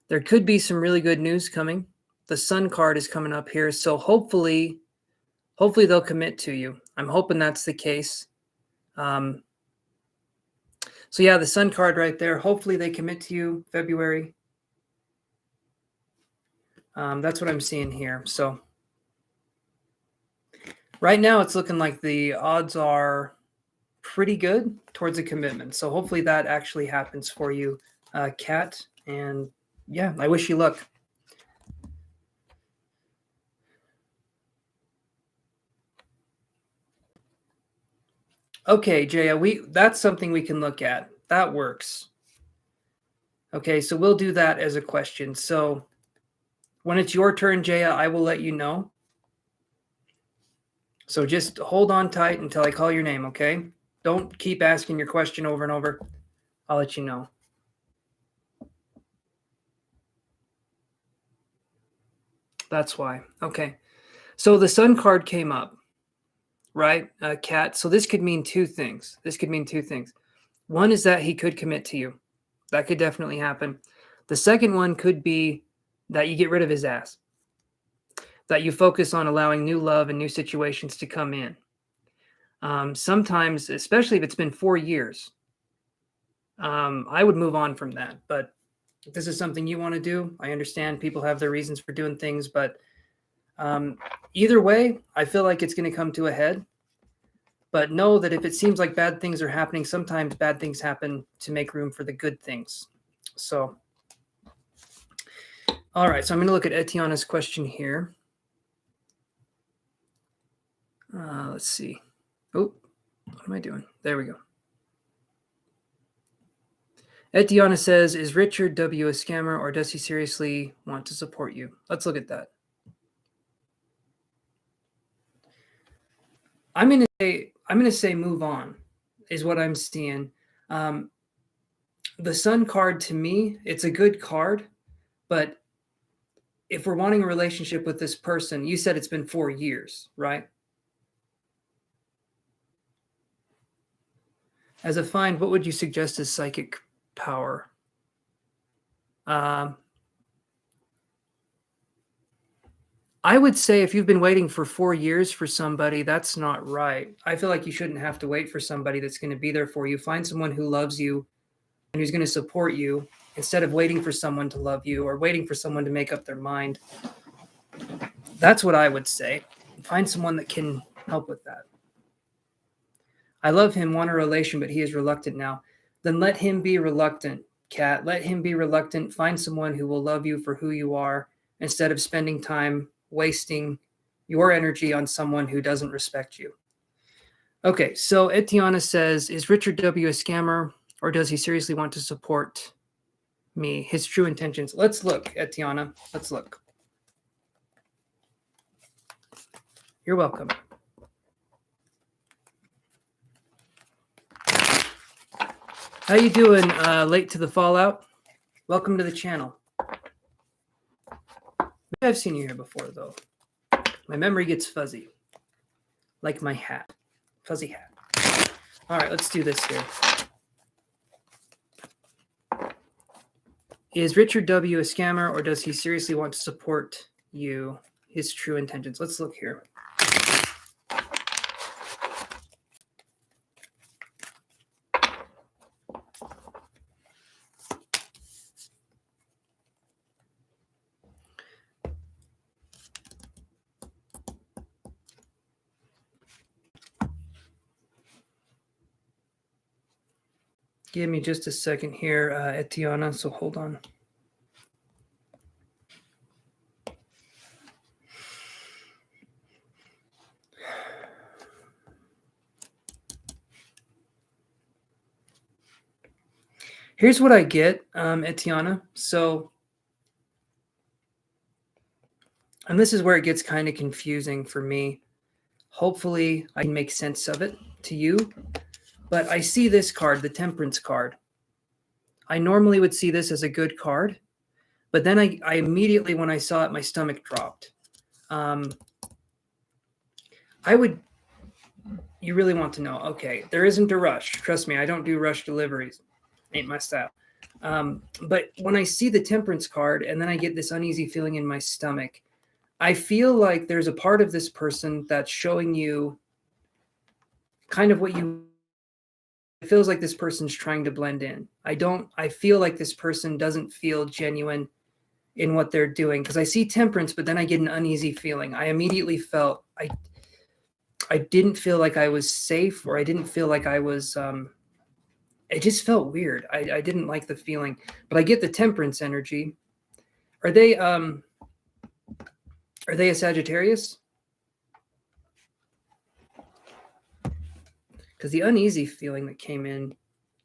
There could be some really good news coming. The Sun card is coming up here, so hopefully they'll commit to you. I'm hoping that's the case. So yeah, the Sun card right there. Hopefully they commit to you February. That's what I'm seeing here. So right now it's looking like the odds are pretty good towards a commitment. So hopefully that actually happens for you, Kat. And yeah, I wish you luck. Okay, Jaya, that's something we can look at. That works. Okay, so we'll do that as a question. So when it's your turn, Jaya, I will let you know. So just hold on tight until I call your name, okay? Don't keep asking your question over and over. I'll let you know. That's why. Okay. So the Sun card came up, right, Kat? So this could mean two things. One is that he could commit to you. That could definitely happen. The second one could be that you get rid of his ass, that you focus on allowing new love and new situations to come in. Sometimes, especially if it's been 4 years, I would move on from that. But if this is something you want to do, I understand people have their reasons for doing things, but either way, I feel like it's going to come to a head. But know that if it seems like bad things are happening, sometimes bad things happen to make room for the good things. So, all right. So I'm going to look at Etana's question here. Let's see. Oh, what am I doing? There we go. Etana says, is Richard W. a scammer, or does he seriously want to support you? Let's look at that. I'm going to say move on is what I'm seeing. The Sun card, to me, it's a good card, but if we're wanting a relationship with this person, you said it's been 4 years, right? As a find, what would you suggest as psychic power? I would say if you've been waiting for 4 years for somebody, that's not right. I feel like you shouldn't have to wait for somebody that's going to be there for you. Find someone who loves you and who's going to support you instead of waiting for someone to love you or waiting for someone to make up their mind. That's what I would say. Find someone that can help with that. I love him, want a relation, but he is reluctant now. Then let him be reluctant, Kat. Let him be reluctant. Find someone who will love you for who you are instead of spending time wasting your energy on someone who doesn't respect you. Okay, so Etana says, is Richard W. a scammer, or does he seriously want to support me? His true intentions. Let's look, Etana. Let's look. You're welcome. How you doing, late to the fallout? Welcome to the channel. Maybe I've seen you here before, though. My memory gets fuzzy. Like my hat. Fuzzy hat. All right, let's do this here. Is Richard W. a scammer, or does he seriously want to support you? His true intentions. Let's look here. Give me just a second here, Etana, so hold on. Here's what I get, Etana. So, and this is where it gets kind of confusing for me. Hopefully, I can make sense of it to you. But I see this card, the Temperance card. I normally would see this as a good card, but then I immediately, when I saw it, my stomach dropped. You really want to know, okay, there isn't a rush. Trust me, I don't do rush deliveries. Ain't my style. But when I see the Temperance card and then I get this uneasy feeling in my stomach, I feel like there's a part of this person that's showing you kind of what you... It feels like this person's trying to blend in. I feel like this person doesn't feel genuine in what they're doing, because I see Temperance, but then I get an uneasy feeling. I immediately felt I didn't feel like I was safe, or I didn't feel like I was it just felt weird. I didn't like the feeling, but I get the Temperance energy. Are they a Sagittarius? Because the uneasy feeling that came in,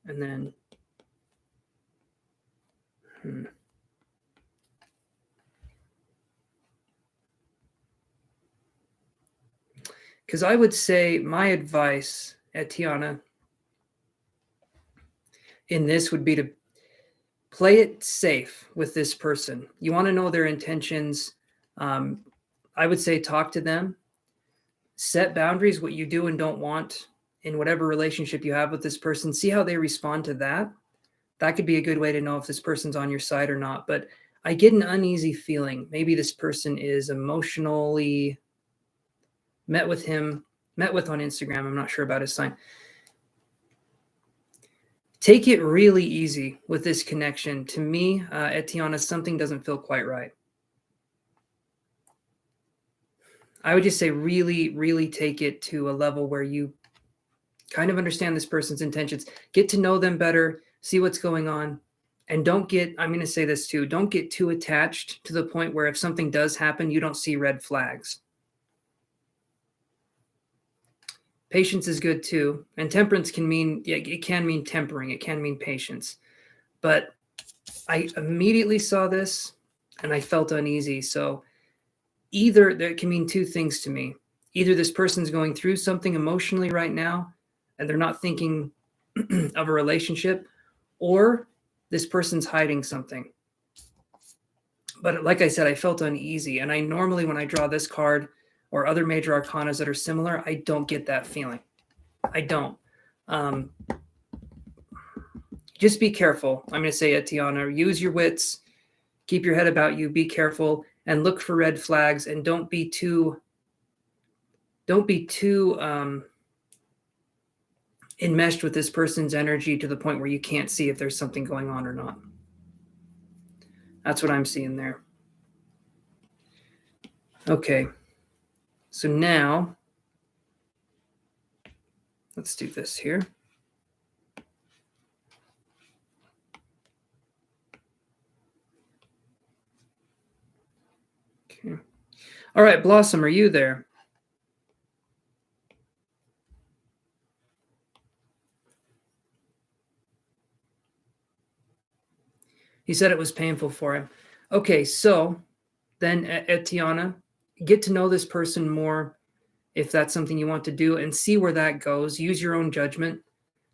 and then Because I would say my advice, Etana, in this would be to play it safe with this person. You want to know their intentions. I would say talk to them, set boundaries, what you do and don't want in whatever relationship you have with this person. See how they respond to that. That could be a good way to know if this person's on your side or not. But I get an uneasy feeling. Maybe this person is emotionally met with on Instagram. I'm not sure about his sign. Take it really easy with this connection. To me, Etana, something doesn't feel quite right. I would just say really, really take it to a level where you kind of understand this person's intentions, get to know them better, see what's going on, and don't get, I'm going to say this too, don't get too attached to the point where if something does happen, you don't see red flags. Patience is good too. And temperance can mean, it can mean tempering. It can mean patience. But I immediately saw this and I felt uneasy. So either that can mean two things to me. Either this person's going through something emotionally right now and they're not thinking of a relationship, or this person's hiding something. But like I said, I felt uneasy. And I normally, when I draw this card or other major arcanas that are similar, I don't get that feeling. I don't. Just be careful. I'm going to say it, Tiana. Use your wits. Keep your head about you. Be careful and look for red flags. And don't be too enmeshed with this person's energy to the point where you can't see if there's something going on or not. That's what I'm seeing there. Okay. So now, let's do this here. Okay. All right, Blossom, are you there? He said it was painful for him. Okay, so then Etiana, get to know this person more if that's something you want to do and see where that goes. Use your own judgment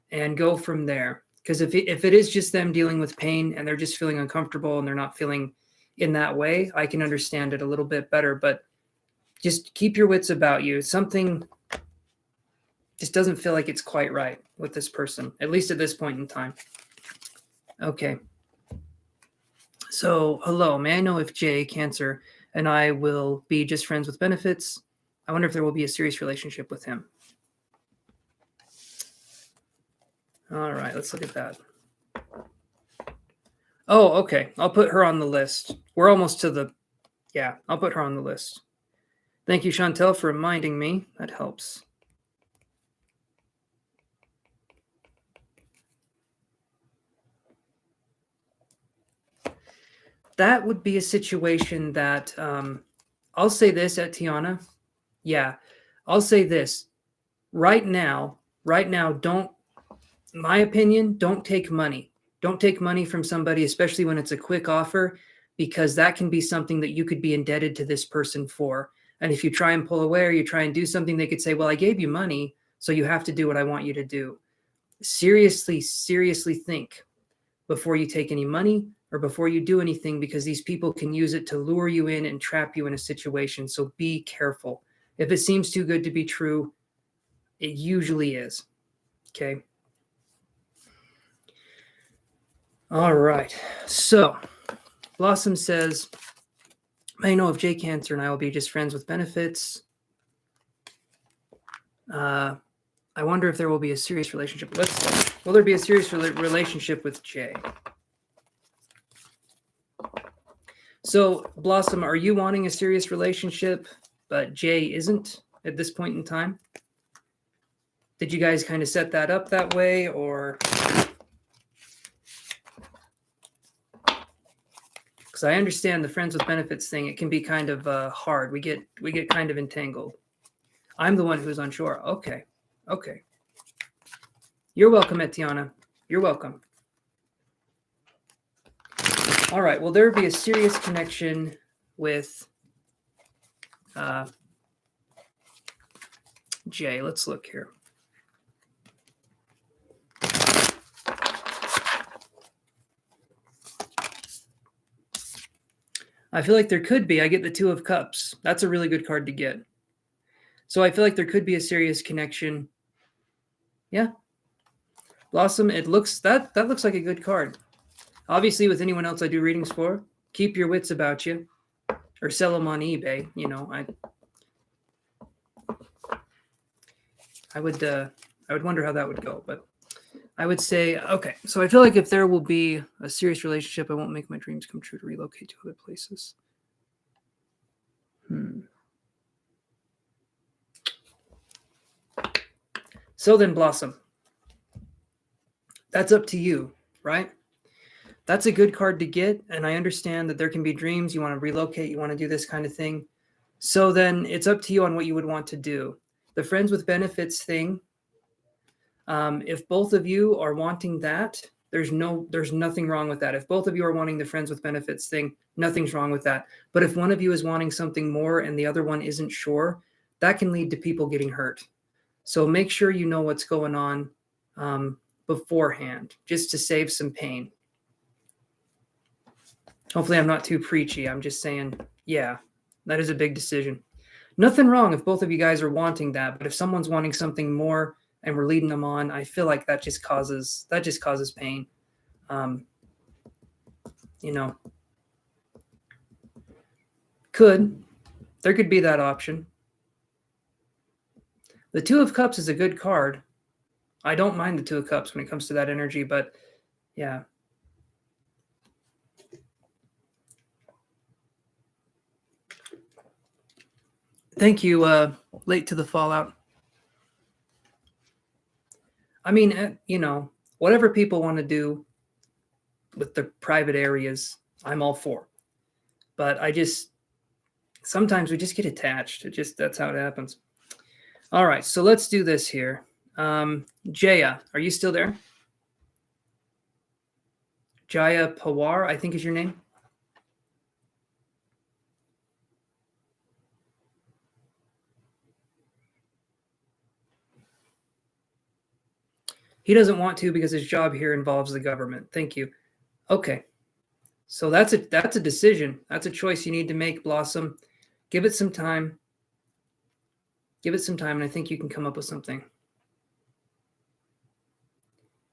and go from there. Because if it is just them dealing with pain and they're just feeling uncomfortable and they're not feeling in that way, I can understand it a little bit better. But just keep your wits about you. Something just doesn't feel like it's quite right with this person, at least at this point in time. Okay. So, hello, may I know if Jay, Cancer, and I will be just friends with benefits? I wonder if there will be a serious relationship with him. All right, let's look at that. Oh, okay. I'll put her on the list. We're almost to the... Yeah, I'll put her on the list. Thank you, Chantel, for reminding me. That helps. That would be a situation that... I'll say this, Etiana. Yeah, I'll say this. Right now, don't... My opinion, don't take money. Don't take money from somebody, especially when it's a quick offer, because that can be something that you could be indebted to this person for. And if you try and pull away or you try and do something, they could say, well, I gave you money, so you have to do what I want you to do. Seriously think before you take any money or before you do anything, because these people can use it to lure you in and trap you in a situation. So be careful. If it seems too good to be true, it usually is. Okay. All right. So Blossom says, I know if Jay Cancer and I will be just friends with benefits. I wonder if there will be a serious relationship. Will there be a serious relationship with Jay? So Blossom, are you wanting a serious relationship, but Jay isn't at this point in time? Did you guys kind of set that up that way, or... Because I understand the friends with benefits thing, it can be kind of hard. We get kind of entangled. I'm the one who's unsure. Okay. You're welcome, Etiana. You're welcome. All right. Will there be a serious connection with Jay, let's look here. I feel like there could be. I get the Two of Cups. That's a really good card to get. So I feel like there could be a serious connection. Yeah. Blossom, it looks that looks like a good card. Obviously, with anyone else I do readings for, keep your wits about you or sell them on eBay. You know, I would wonder how that would go, but I would say, okay, so I feel like if there will be a serious relationship, I won't make my dreams come true to relocate to other places. So then, Blossom, that's up to you, right? That's a good card to get, and I understand that there can be dreams. You want to relocate, you want to do this kind of thing. So then it's up to you on what you would want to do. The friends with benefits thing, if both of you are wanting that, there's nothing wrong with that. If both of you are wanting the friends with benefits thing, nothing's wrong with that. But if one of you is wanting something more and the other one isn't sure, that can lead to people getting hurt. So make sure you know what's going on beforehand, just to save some pain. Hopefully I'm not too preachy. I'm just saying, yeah, that is a big decision. Nothing wrong if both of you guys are wanting that, but if someone's wanting something more and we're leading them on, I feel like that just causes pain. You know, there could be that option. The Two of Cups is a good card. I don't mind the Two of Cups when it comes to that energy, but yeah. Thank you, Late to the Fallout. I mean, you know, whatever people want to do with the private areas, I'm all for. But sometimes we just get attached. That's how it happens. All right, so let's do this here. Jaya, are you still there? Jaya Pawar, I think is your name. He doesn't want to because his job here involves the government. Thank you. Okay. So that's a decision. That's a choice you need to make, Blossom. Give it some time. Give it some time, and I think you can come up with something.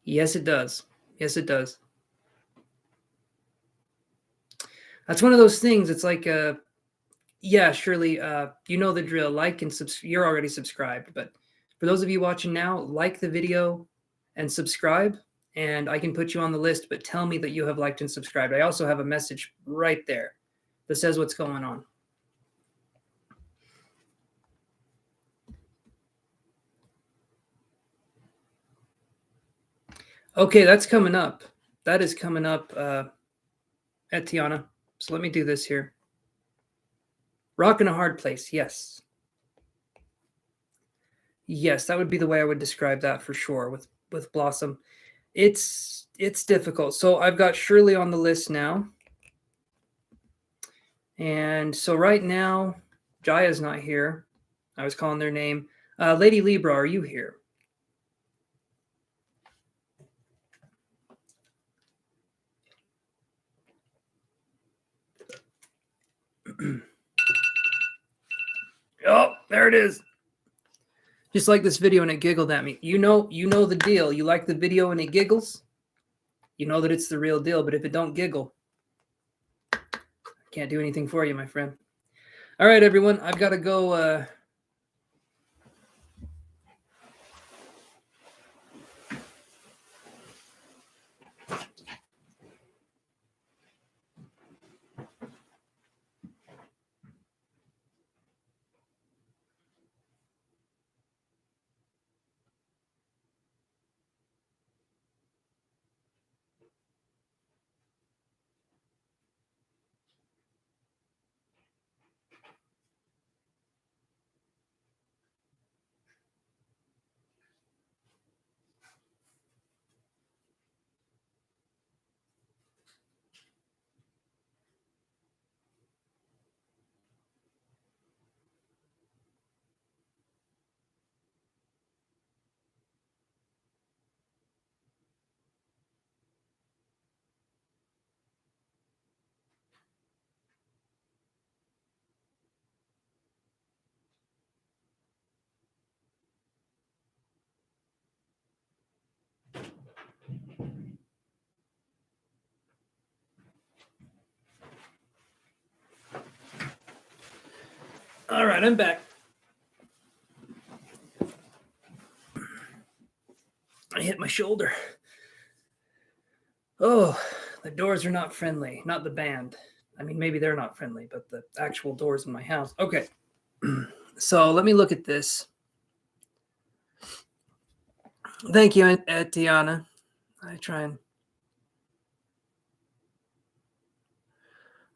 Yes, it does. Yes, it does. That's one of those things. It's like, yeah, surely, you know the drill. Like and you're already subscribed, but for those of you watching now, like the video and subscribe, and I can put you on the list, but tell me that you have liked and subscribed. I also have a message right there that says what's going on. Okay, that's coming up. That is coming up, Etana. So let me do this here. Rock in a hard place, yes. Yes, that would be the way I would describe that for sure with Blossom. It's difficult. So I've got Shirley on the list now. And so right now, Jaya's not here. I was calling their name. Lady Libra, are you here? Oh, there it is. Just like this video and it giggled at me. You know the deal. You like the video and it giggles? You know that it's the real deal, but if it don't giggle, I can't do anything for you, my friend. All right, everyone. I've got to go. All right, I'm back. I hit my shoulder. Oh, the doors are not friendly. Not the band. I mean, maybe they're not friendly, but the actual doors in my house. Okay. So let me look at this. Thank you, Etana. I try and...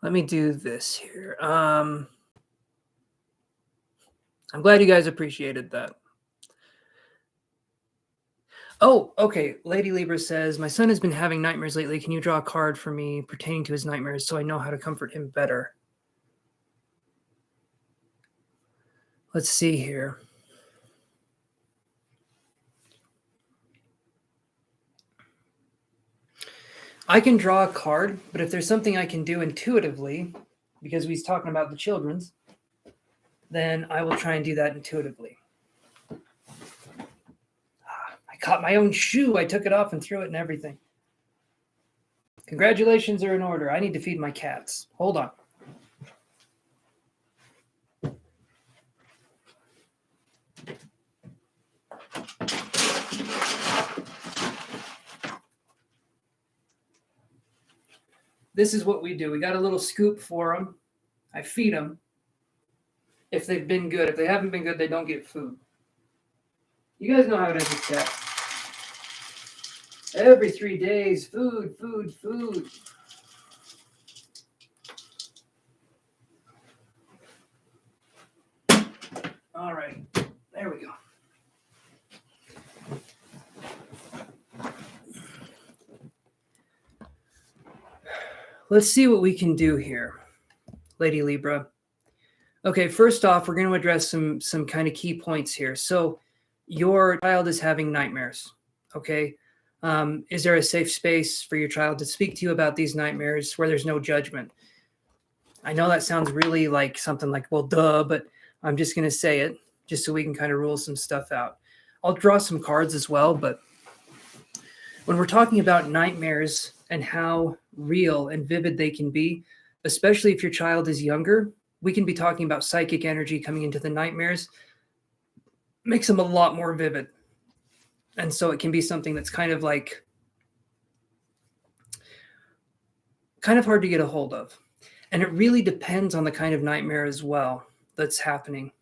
Let me do this here. I'm glad you guys appreciated that. Oh, okay. Lady Libra says, my son has been having nightmares lately. Can you draw a card for me pertaining to his nightmares so I know how to comfort him better? Let's see here. I can draw a card, but if there's something I can do intuitively, because he's talking about the children's, then I will try and do that intuitively. I caught my own shoe. I took it off and threw it and everything. Congratulations are in order. I need to feed my cats. Hold on. This is what we do. We got a little scoop for them. I feed them. If they've been good. If they haven't been good, they don't get food. You guys know how it is with cats. Every 3 days, food, food, food. All right, there we go. Let's see what we can do here, Lady Libra. Okay, first off, we're going to address some kind of key points here. So your child is having nightmares, okay? Is there a safe space for your child to speak to you about these nightmares where there's no judgment? I know that sounds really like something like, well, duh, but I'm just going to say it just so we can kind of rule some stuff out. I'll draw some cards as well, but when we're talking about nightmares and how real and vivid they can be, especially if your child is younger, we can be talking about psychic energy coming into the nightmares, makes them a lot more vivid. And so it can be something that's kind of hard to get a hold of. And it really depends on the kind of nightmare as well that's happening.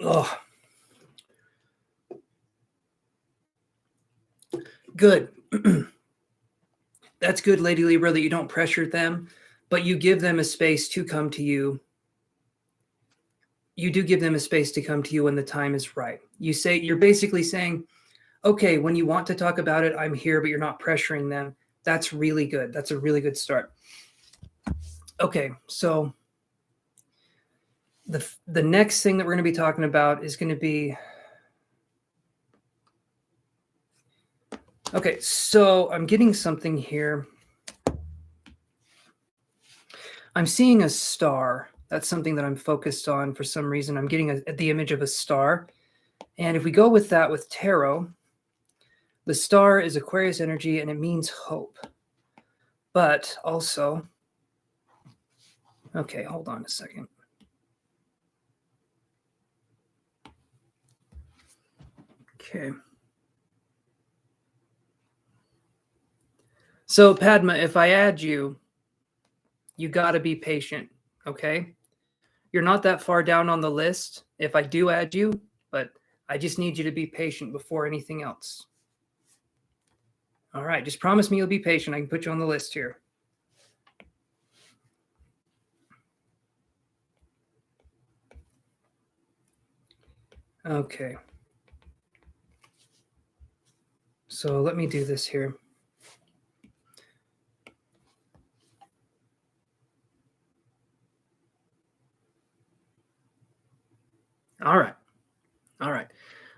Oh, good. That's good, Lady Libra, that you don't pressure them, but you give them a space to come to you. You do give them a space to come to you when the time is right. You're basically saying, okay, when you want to talk about it, I'm here, but you're not pressuring them. That's really good. That's a really good start. Okay, so the next thing that we're going to be talking about is going to be... Okay, so I'm getting something here. I'm seeing a star. That's something that I'm focused on for some reason. I'm getting the image of a star. And if we go with that with tarot, the star is Aquarius energy and it means hope. But also, okay, hold on a second. Okay. So Padma, if I add you, you got to be patient, okay? You're not that far down on the list if I do add you, but I just need you to be patient before anything else. All right, just promise me you'll be patient. I can put you on the list here. Okay. So let me do this here. All right. All right.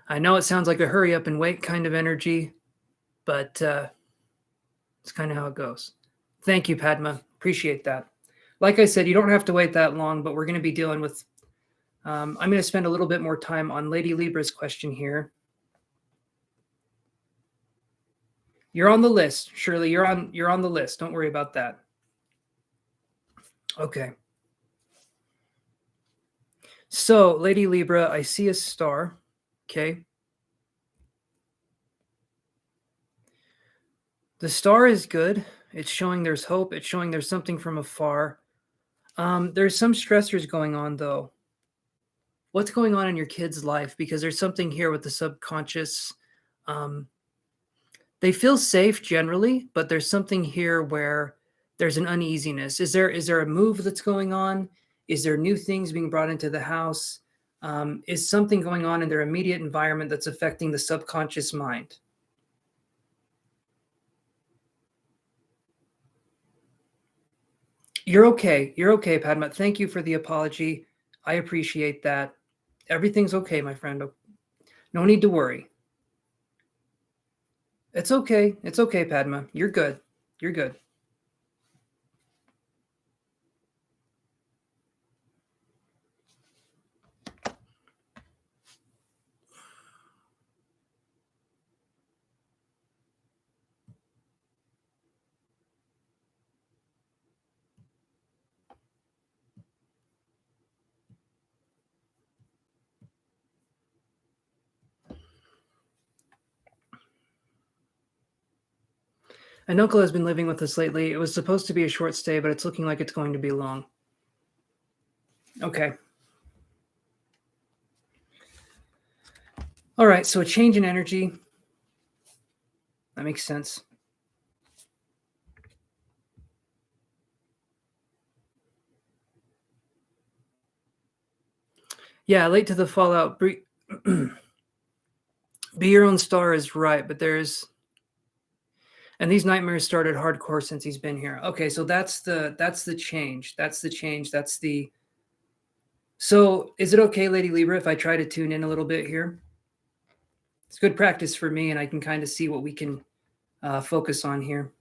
I know it sounds like a hurry up and wait kind of energy, but it's kind of how it goes. Thank you, Padma. Appreciate that. Like I said, you don't have to wait that long, but we're going to be dealing with I'm going to spend a little bit more time on Lady Libra's question here. You're on the list, Shirley. You're on the list. Don't worry about that. Okay. So, Lady Libra, I see a star. Okay. The star is good. It's showing there's hope. It's showing there's something from afar. There's some stressors going on, though. What's going on in your kid's life? Because there's something here with the subconscious. They feel safe generally, but there's something here where there's an uneasiness. Is there a move that's going on? Is there new things being brought into the house? Is something going on in their immediate environment that's affecting the subconscious mind? You're okay. You're okay, Padma. Thank you for the apology. I appreciate that. Everything's okay, my friend. No need to worry. It's okay. It's okay, Padma. You're good. You're good. An uncle has been living with us lately. It was supposed to be a short stay, but it's looking like it's going to be long. Okay. All right, so a change in energy. That makes sense. Yeah, late to the fallout. Be your own star is right, but there's... And these nightmares started hardcore since he's been here. Okay, so that's the change. That's the change. That's the... So is it okay, Lady Libra, if I try to tune in a little bit here? It's good practice for me, and I can kind of see what we can focus on here.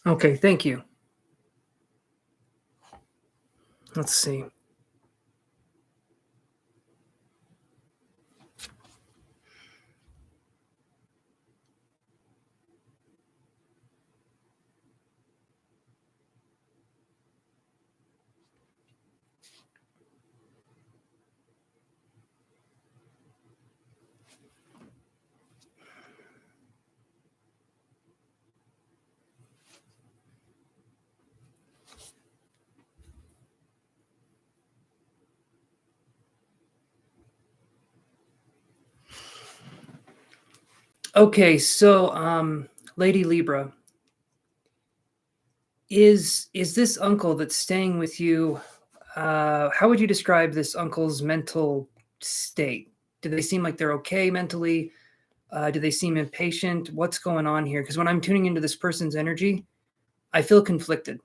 Okay, thank you. Let's see. Okay, so Lady Libra, is this uncle that's staying with you? How would you describe this uncle's mental state? Do they seem like they're okay mentally? Do they seem impatient? What's going on here? Because when I'm tuning into this person's energy, I feel conflicted.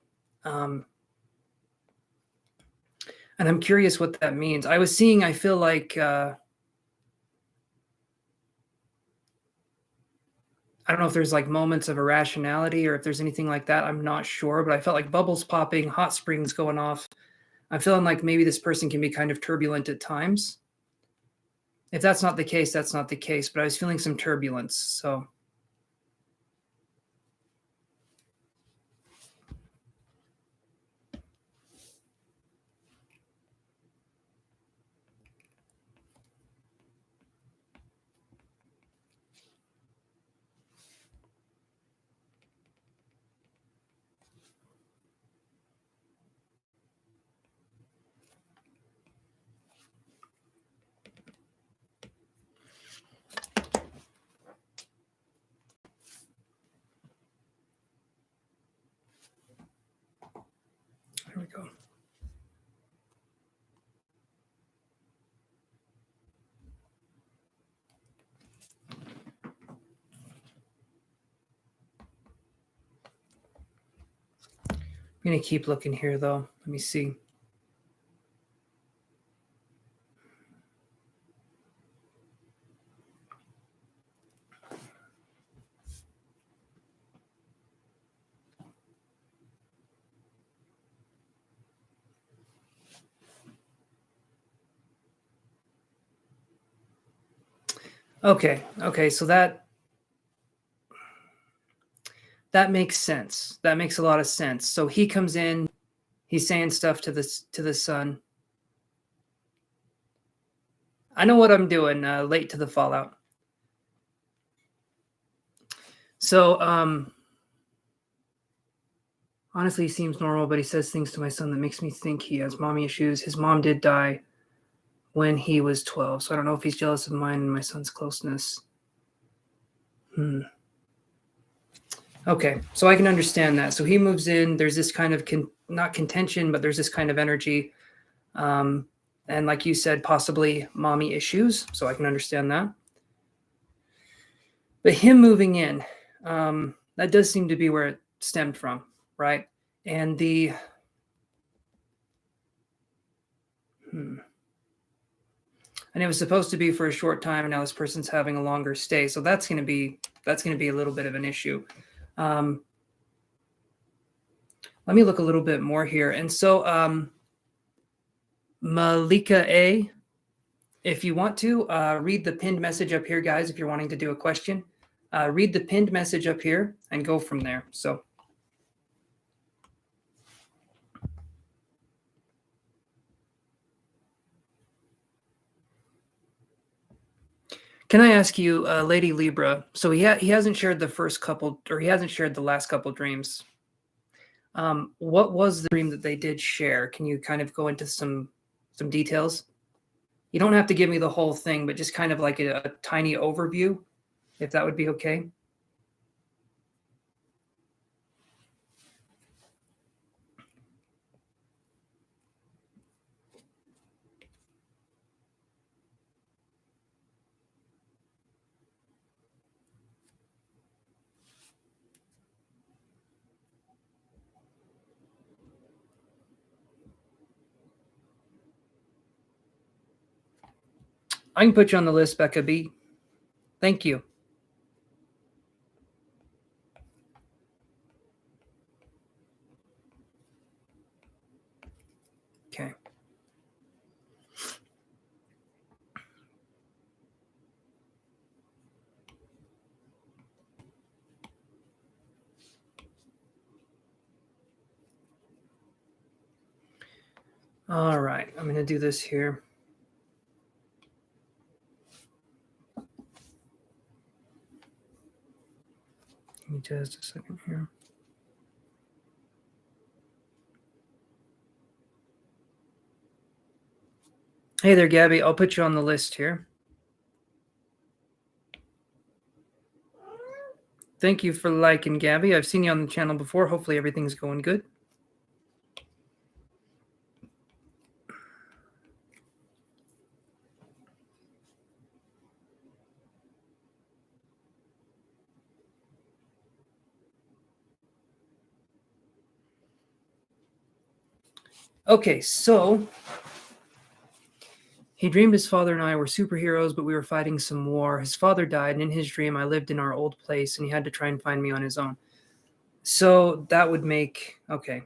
And I'm curious what that means. I feel like, I don't know if there's like moments of irrationality or if there's anything like that. I'm not sure, but I felt like bubbles popping, hot springs going off. I'm feeling like maybe this person can be kind of turbulent at times. If that's not the case, that's not the case. But I was feeling some turbulence. So here we go. I'm going to keep looking here, though. Let me see. Okay. So that makes sense. That makes a lot of sense. So he comes in, he's saying stuff to the son. I know what I'm doing. Late to the fallout. So honestly, he seems normal, but he says things to my son that makes me think he has mommy issues. His mom did die when he was 12, so I don't know if he's jealous of mine and my son's closeness. Okay, so I can understand that. So he moves in. There's this kind of not contention, but there's this kind of energy. And like you said, possibly mommy issues. So I can understand that. But him moving in, that does seem to be where it stemmed from, right? And and it was supposed to be for a short time, and now this person's having a longer stay. So that's going to be a little bit of an issue. Let me look a little bit more here. And so Malika A, if you want to read the pinned message up here, guys, if you're wanting to do a question, read the pinned message up here and go from there. So can I ask you, Lady Libra, so he hasn't shared the first couple, or he hasn't shared the last couple dreams. What was the dream that they did share? Can you kind of go into some details? You don't have to give me the whole thing, but just kind of like a tiny overview, if that would be okay. I can put you on the list, Becca B. Thank you. Okay. All right. I'm going to do this here. Give me just a second here. Hey there, Gabby. I'll put you on the list here. Thank you for liking, Gabby. I've seen you on the channel before. Hopefully everything's going good. Okay, so he dreamed his father and I were superheroes, but we were fighting some war. His father died, and in his dream, I lived in our old place, and he had to try and find me on his own. So that would make, okay.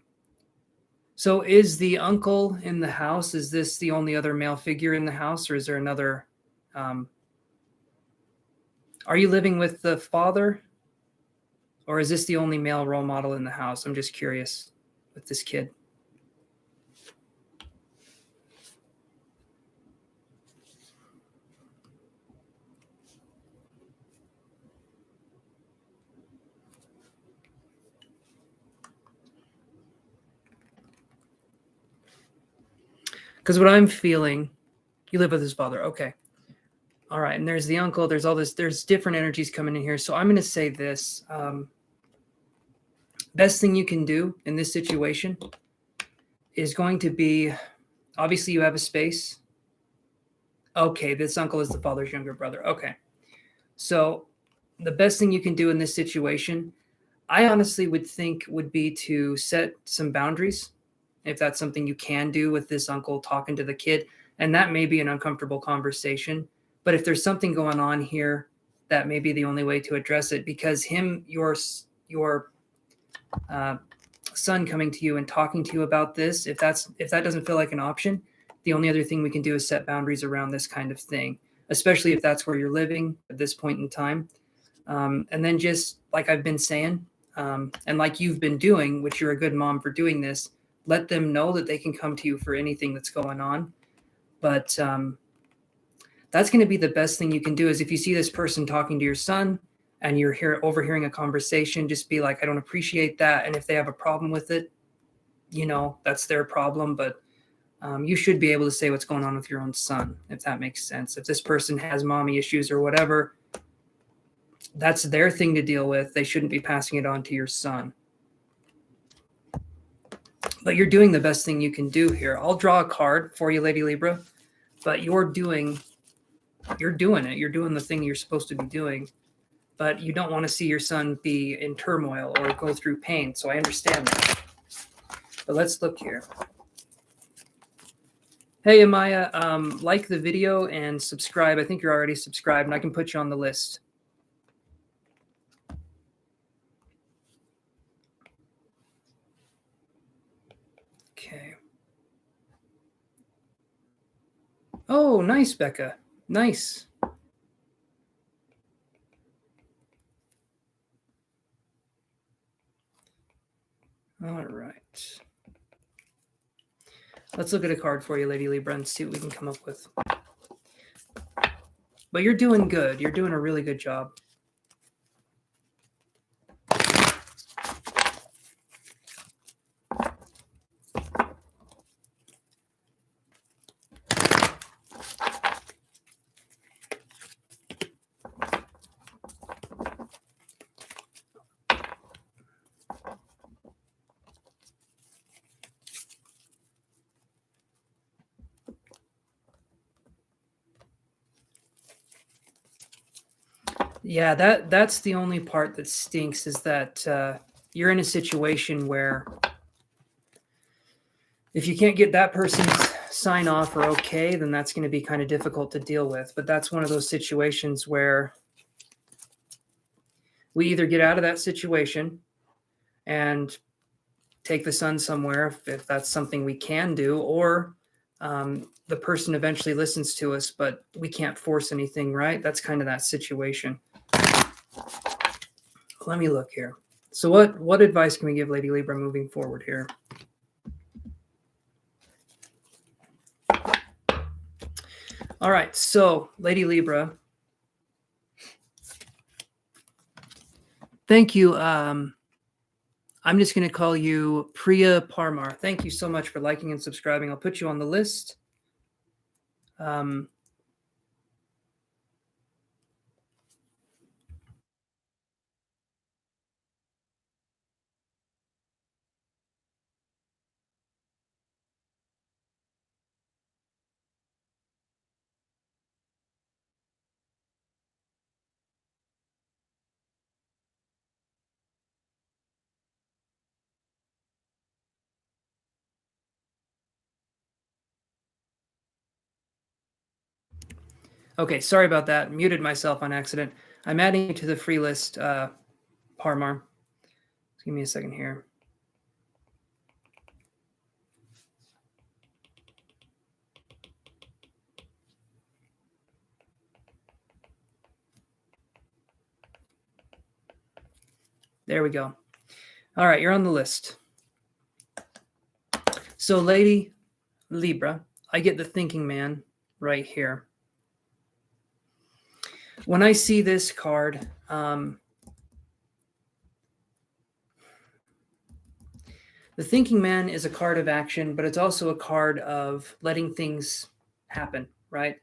So is the uncle in the house? Is this the only other male figure in the house, or is there another? Are you living with the father, or is this the only male role model in the house? I'm just curious with this kid. Because what I'm feeling, you live with his father. Okay. All right. And there's the uncle. There's all this. There's different energies coming in here. So I'm going to say this. Best thing you can do in this situation is going to be, obviously you have a space. Okay. This uncle is the father's younger brother. Okay. So the best thing you can do in this situation, I honestly would think, would be to set some boundaries. If that's something you can do with this uncle talking to the kid, and that may be an uncomfortable conversation, but if there's something going on here, that may be the only way to address it, because your son coming to you and talking to you about this, if that doesn't feel like an option, the only other thing we can do is set boundaries around this kind of thing. especially if that's where you're living at this point in time. And then just like I've been saying, and like you've been doing, which you're a good mom for doing this, let them know that they can come to you for anything that's going on. But that's going to be the best thing you can do is if you see this person talking to your son and you're overhearing a conversation, just be like, I don't appreciate that. And if they have a problem with it, that's their problem. But you should be able to say what's going on with your own son, if that makes sense. If this person has mommy issues or whatever, that's their thing to deal with. They shouldn't be passing it on to your son. But you're doing the best thing you can do here. I'll draw a card for you, Lady Libra, but you're doing it. You're doing the thing you're supposed to be doing, but you don't want to see your son be in turmoil or go through pain. So I understand that. But let's look here. Hey, Amaya, like the video and subscribe. I think you're already subscribed, and I can put you on the list. Okay. Oh, nice, Becca. Nice. All right. Let's look at a card for you, Lady Libra, and see what we can come up with. But you're doing good. You're doing a really good job. Yeah, that's the only part that stinks is that you're in a situation where if you can't get that person's sign off or okay, then that's going to be kind of difficult to deal with. But that's one of those situations where we either get out of that situation and take the son somewhere if that's something we can do, or the person eventually listens to us, but we can't force anything, right? That's kind of that situation. Let me look here. So what advice can we give Lady Libra moving forward here? All right, so Lady Libra, thank you. I'm just going to call you Priya Parmar. Thank you so much for liking and subscribing. I'll put you on the list. Okay, sorry about that. Muted myself on accident. I'm adding you to the free list, Parmar. Just give me a second here. There we go. All right, you're on the list. So, Lady Libra, I get the thinking man right here. When I see this card, the thinking man is a card of action, but it's also a card of letting things happen, right?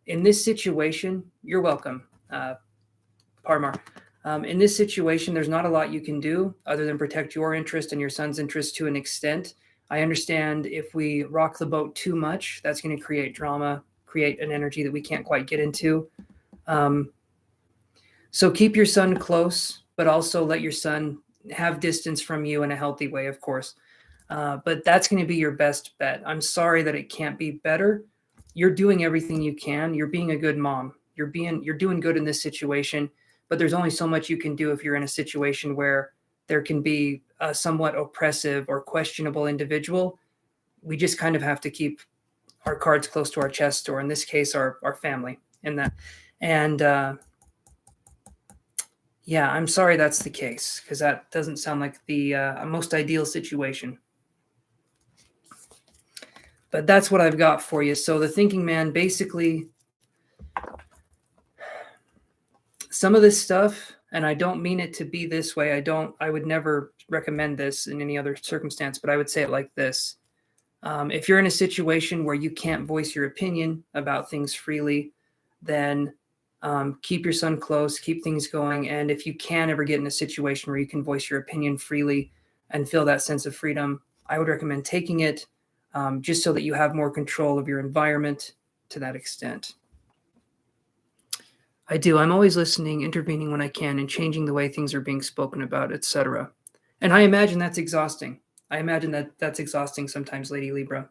In this situation, you're welcome, Parmar. In this situation, there's not a lot you can do other than protect your interest and your son's interest to an extent. I understand if we rock the boat too much, that's going to create drama, create an energy that we can't quite get into. So keep your son close, but also let your son have distance from you in a healthy way, of course. But that's going to be your best bet. I'm sorry that it can't be better. You're doing everything you can. You're being a good mom. You're doing good in this situation, but there's only so much you can do if you're in a situation where there can be a somewhat oppressive or questionable individual. We just kind of have to keep our cards close to our chest, or in this case, our family, in that. And yeah, I'm sorry that's the case, because that doesn't sound like the most ideal situation. But that's what I've got for you. So the thinking man, basically, some of this stuff, and I don't mean it to be this way. I would never recommend this in any other circumstance, but I would say it like this. If you're in a situation where you can't voice your opinion about things freely, then keep your son close, keep things going. And if you can ever get in a situation where you can voice your opinion freely and feel that sense of freedom, I would recommend taking it, just so that you have more control of your environment to that extent. I do. I'm always listening, intervening when I can, and changing the way things are being spoken about, etc. And I imagine that's exhausting. I imagine that that's exhausting sometimes, Lady Libra.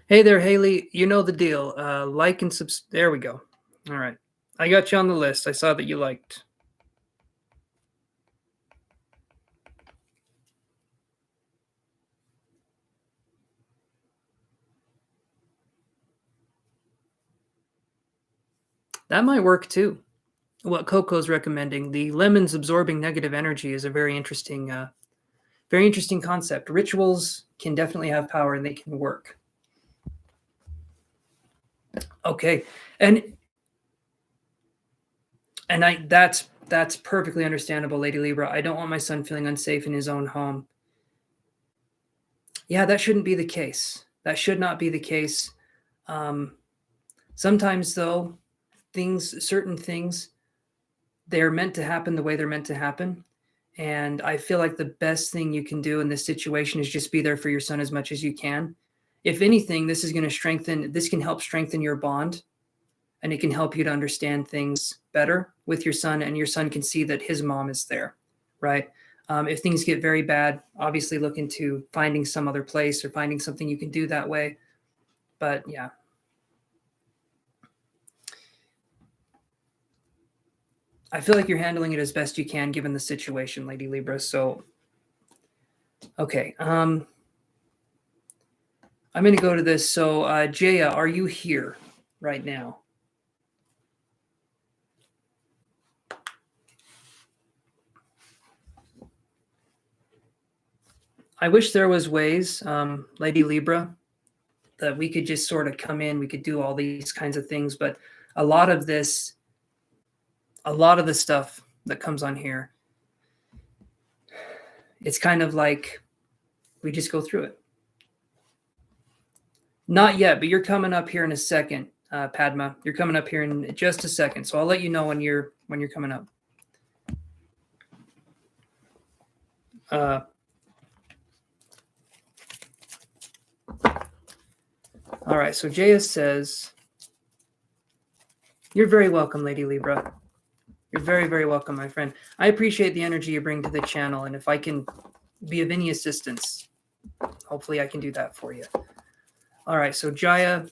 Hey there, Haley. You know the deal. Like and there we go. All right. I got you on the list. I saw that you liked. That might work too. What Coco's recommending, the lemons absorbing negative energy, is a very interesting concept. Rituals can definitely have power and they can work. Okay. And that's perfectly understandable, Lady Libra. I don't want my son feeling unsafe in his own home. Yeah, that shouldn't be the case. That should not be the case. Sometimes, though, certain things, they're meant to happen the way they're meant to happen. And I feel like the best thing you can do in this situation is just be there for your son as much as you can. If anything, this can help strengthen your bond, and it can help you to understand things better with your son, and your son can see that his mom is there, right? If things get very bad, obviously look into finding some other place or finding something you can do that way. But yeah. I feel like you're handling it as best you can given the situation, Lady Libra. So, okay. I'm going to go to this. So, Jaya, are you here right now? I wish there was ways, Lady Libra, that we could just sort of come in, we could do all these kinds of things, but a lot of the stuff that comes on here, it's kind of like we just go through it. Not yet, but you're coming up here in a second, Padma. You're coming up here in just a second, so I'll let you know when you're coming up. All right, so Jaya says, you're very welcome, Lady Libra. You're very, very welcome, my friend. I appreciate the energy you bring to the channel, and if I can be of any assistance, hopefully I can do that for you. All right, so Jaya,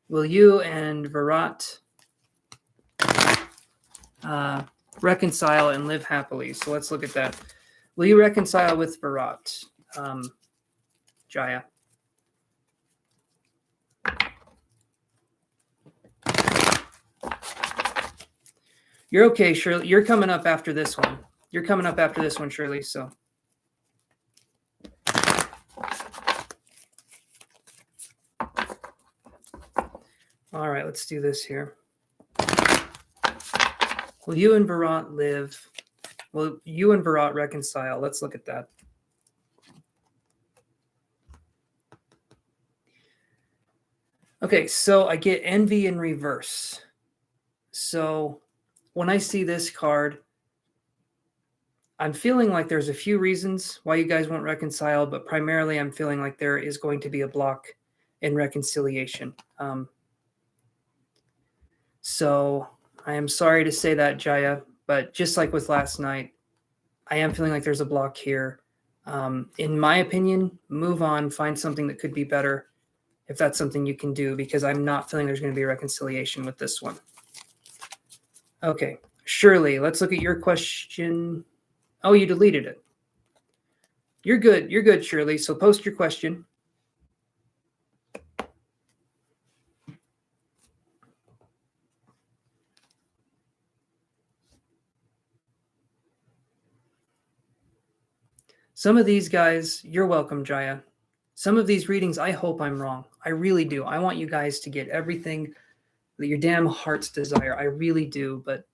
will you and Virat reconcile and live happily? So let's look at that. Will you reconcile with Virat, Jaya? You're okay, Shirley. You're coming up after this one. You're coming up after this one, Shirley. So. All right, let's do this here. Will you and Virat live? Will you and Virat reconcile? Let's look at that. Okay, so I get envy in reverse. So when I see this card, I'm feeling like there's a few reasons why you guys won't reconcile, but primarily I'm feeling like there is going to be a block in reconciliation. So I am sorry to say that, Jaya, but just like with last night, I am feeling like there's a block here. In my opinion, move on, find something that could be better if that's something you can do, because I'm not feeling there's going to be a reconciliation with this one. Okay, Shirley, let's look at your question. Oh, you deleted it. You're good. You're good, Shirley. So post your question. Some of these guys, you're welcome, Jaya. Some of these readings, I hope I'm wrong. I really do. I want you guys to get everything that your damn heart's desire. I really do. But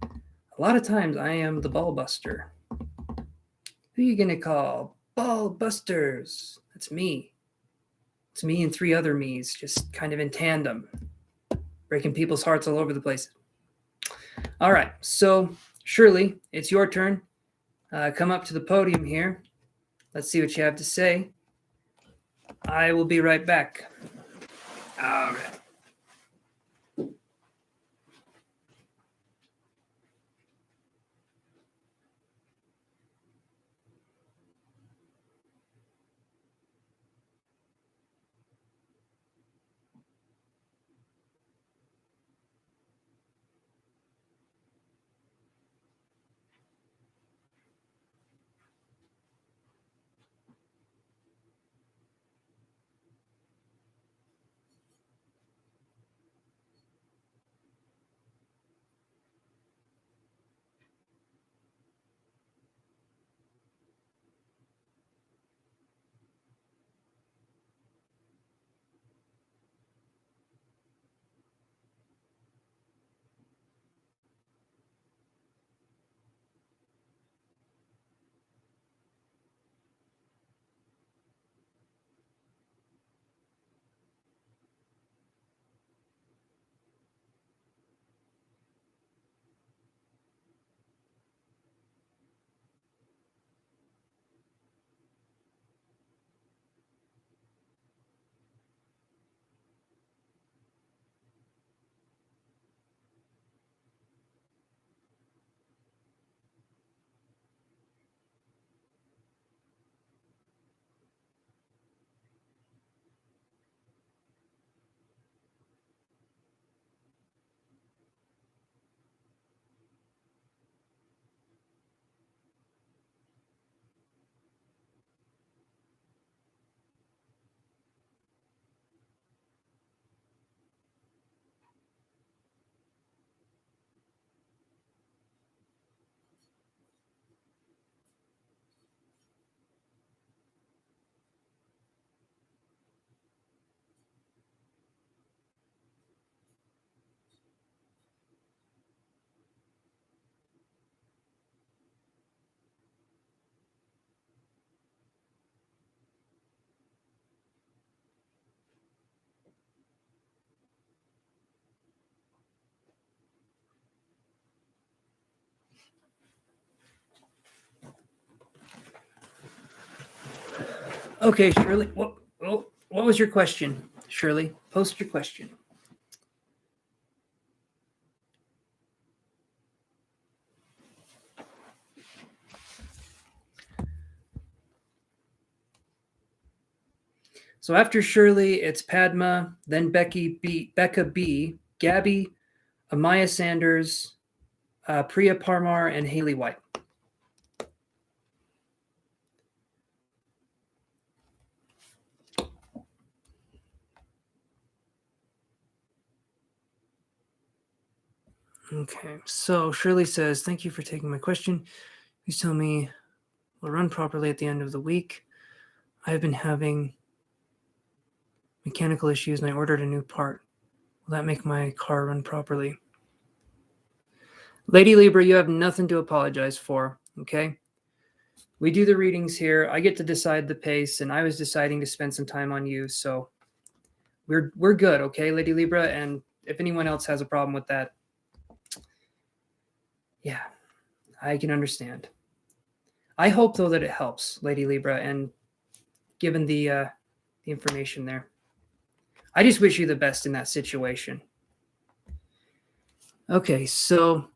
a lot of times I am the ball buster. Who are you going to call? Ball busters. That's me. It's me and three other me's, just kind of in tandem, breaking people's hearts all over the place. All right. So, Shirley, it's your turn. Come up to the podium here. Let's see what you have to say. I will be right back. All right. Okay, Shirley. What was your question, Shirley? Post your question. So after Shirley, it's Padma, then Becca B, Gabby, Amaya Sanders, Priya Parmar, and Haley White. Okay, so Shirley says, thank you for taking my question. Please tell me will run properly at the end of the week. I've been having mechanical issues and I ordered a new part. Will that make my car run properly? Lady Libra, you have nothing to apologize for, okay? We do the readings here. I get to decide the pace, and I was deciding to spend some time on you, so we're good, okay, Lady Libra? And if anyone else has a problem with that, yeah, I can understand. I hope, though, that it helps, Lady Libra, and given the information there. I just wish you the best in that situation. Okay, so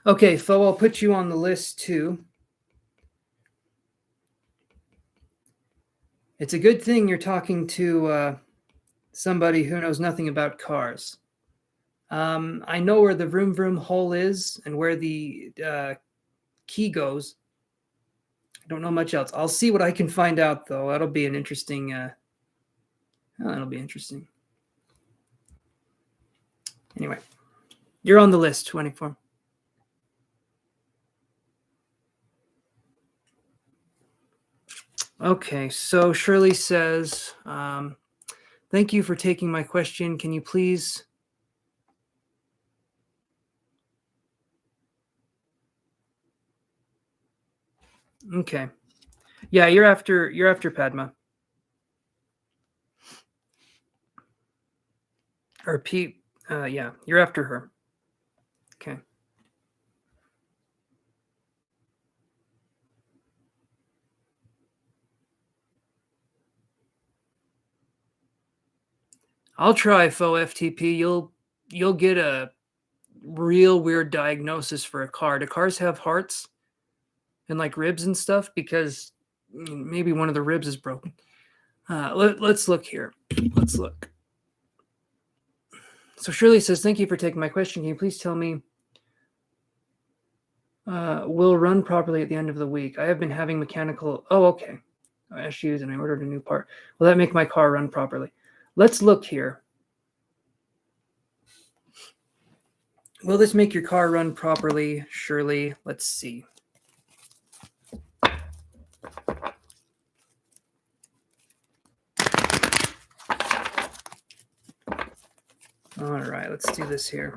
okay, Fo, I'll put you on the list too. It's a good thing you're talking to Somebody who knows nothing about cars. I know where the vroom vroom hole is and where the key goes. I don't know much else. I'll see what I can find out, though. That'll be an interesting. That'll be interesting. Anyway, you're on the list, 24. Okay, so Shirley says, thank you for taking my question. Can you please... Okay. Yeah, you're after Padma. Or Pete. Yeah, you're after her. Okay. I'll try faux FTP. You'll get a real weird diagnosis for a car. Do cars have hearts and like ribs and stuff? Because maybe one of the ribs is broken. Let's look here. Let's look. So Shirley says, thank you for taking my question. Can you please tell me will run properly at the end of the week? I have been having mechanical... Oh, okay. Issues, and I ordered a new part. Will that make my car run properly? Let's look here. Will this make your car run properly, Shirley? Let's see. All right, let's do this here.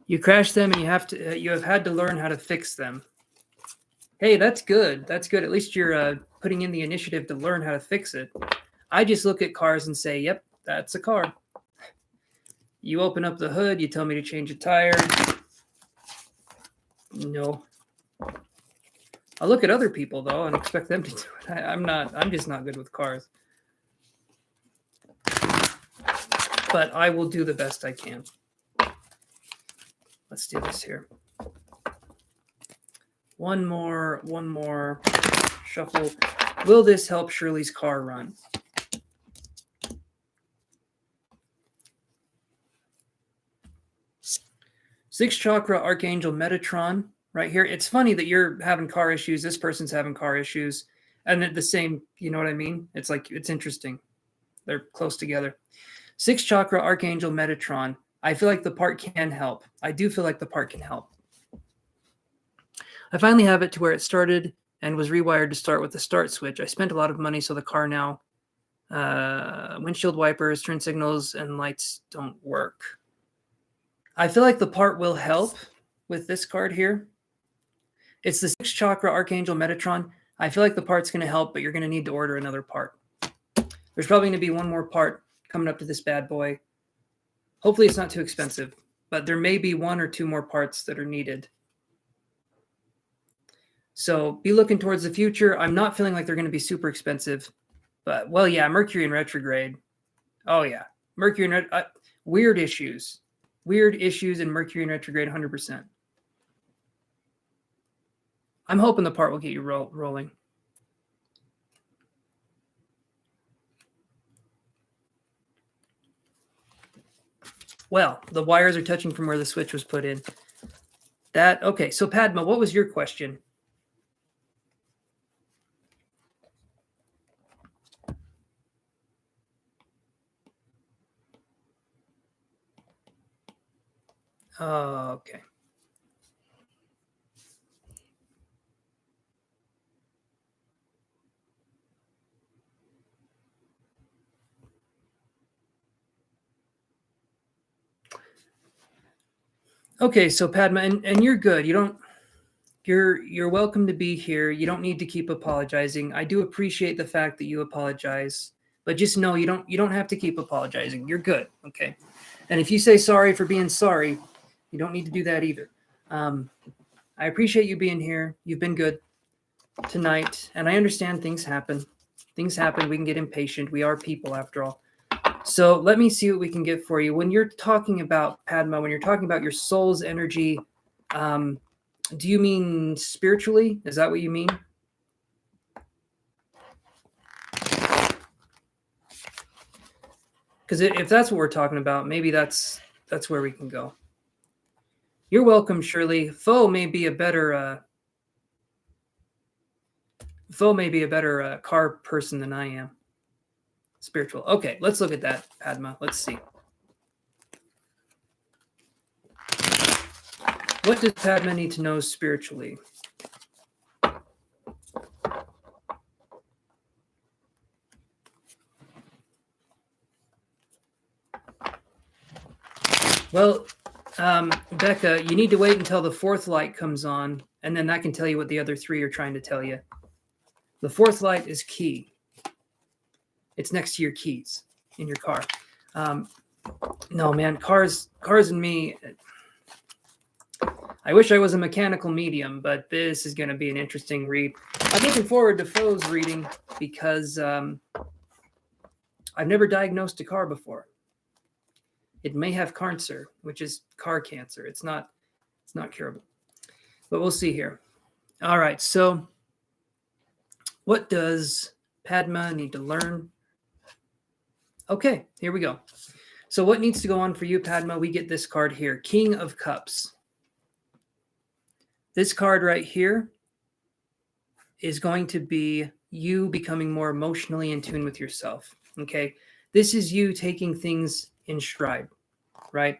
You crashed them, and you have had to learn how to fix them. Hey, that's good. That's good. At least you're putting in the initiative to learn how to fix it. I just look at cars and say, yep, that's a car. You open up the hood, you tell me to change a tire. No. I look at other people, though, and expect them to do it. I'm just not good with cars. But I will do the best I can. Let's do this here. One more shuffle. Will this help Shirley's car run? Sixth chakra, Archangel Metatron, right here. It's funny that you're having car issues. This person's having car issues. And the same, you know what I mean? It's like, it's interesting. They're close together. Sixth chakra, Archangel Metatron. I feel like the part can help. I do feel like the part can help. I finally have it to where it started and was rewired to start with the start switch. I spent a lot of money, so the car now, windshield wipers, turn signals, and lights don't work. I feel like the part will help with this card here. It's the sixth chakra, Archangel Metatron. I feel like the part's going to help, but you're going to need to order another part. There's probably going to be one more part coming up to this bad boy. Hopefully it's not too expensive, but there may be one or two more parts that are needed. So be looking towards the future. I'm not feeling like they're going to be super expensive, but well, yeah, Mercury in retrograde. Oh yeah, Mercury in weird issues in Mercury in retrograde, 100%. I'm hoping the part will get you rolling. Well, the wires are touching from where the switch was put in. Okay, so Padma, what was your question? Okay. Okay, so Padma, and you're good. You're welcome to be here. You don't need to keep apologizing. I do appreciate the fact that you apologize, but just know you don't have to keep apologizing. You're good, okay? And if you say sorry for being sorry, you don't need to do that either. I appreciate you being here. You've been good tonight, and I understand things happen. Things happen. We can get impatient. We are people after all. So let me see what we can get for you. When you're talking about, Padma, when you're talking about your soul's energy, Do you mean spiritually? Is that what you mean? Because if that's what we're talking about, maybe that's where we can go. You're welcome, Shirley. Foe may be a better car person than I am. Spiritual. Okay, let's look at that, Padma. Let's see. What does Padma need to know spiritually? Well, Becca, you need to wait until the fourth light comes on, and then that can tell you what the other three are trying to tell you. The fourth light is key. It's next to your keys in your car. No, man, cars and me. I wish I was a mechanical medium, but this is going to be an interesting read. I'm looking forward to Foe's reading because I've never diagnosed a car before. It may have cancer, which is car cancer. It's not curable, but we'll see here. All right. So what does Padma need to learn? Okay, here we go. So what needs to go on for you, Padma? We get this card here, King of Cups. This card right here is going to be you becoming more emotionally in tune with yourself. Okay. This is you taking things in stride, right?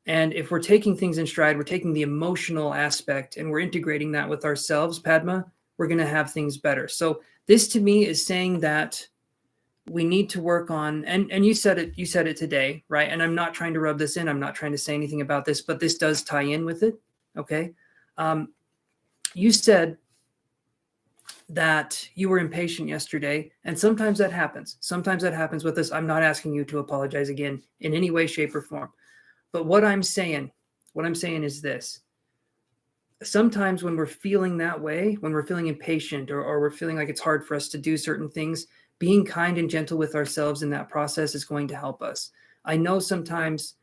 And if we're taking things in stride, we're taking the emotional aspect and we're integrating that with ourselves, Padma, we're going to have things better. So this to me is saying that we need to work on, and you said it today, right? And I'm not trying to rub this in. I'm not trying to say anything about this, but this does tie in with it. Okay. You said that you were impatient yesterday, and sometimes that happens. Sometimes that happens with us. I'm not asking you to apologize again in any way, shape, or form. But what I'm saying is this. Sometimes when we're feeling that way, when we're feeling impatient or we're feeling like it's hard for us to do certain things, being kind and gentle with ourselves in that process is going to help us. I know sometimes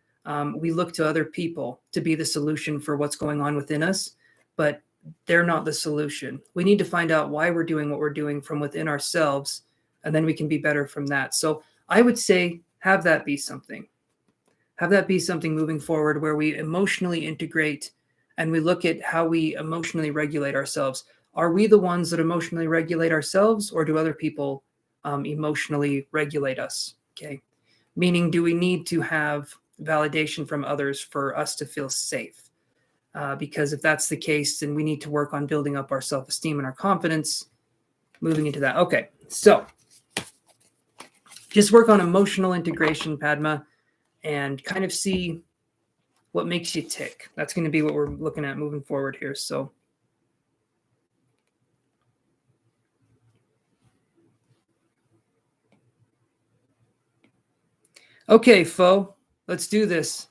we look to other people to be the solution for what's going on within us, but they're not the solution. We need to find out why we're doing what we're doing from within ourselves, and then we can be better from that. So I would say have that be something. Have that be something moving forward where we emotionally integrate and we look at how we emotionally regulate ourselves. Are we the ones that emotionally regulate ourselves, or do other people emotionally regulate us? Okay. Meaning, do we need to have validation from others for us to feel safe? Because if that's the case, then we need to work on building up our self-esteem and our confidence moving into that. Okay, so just work on emotional integration, Padma, and kind of see what makes you tick. That's going to be what we're looking at moving forward here. So okay, Foe, let's do this.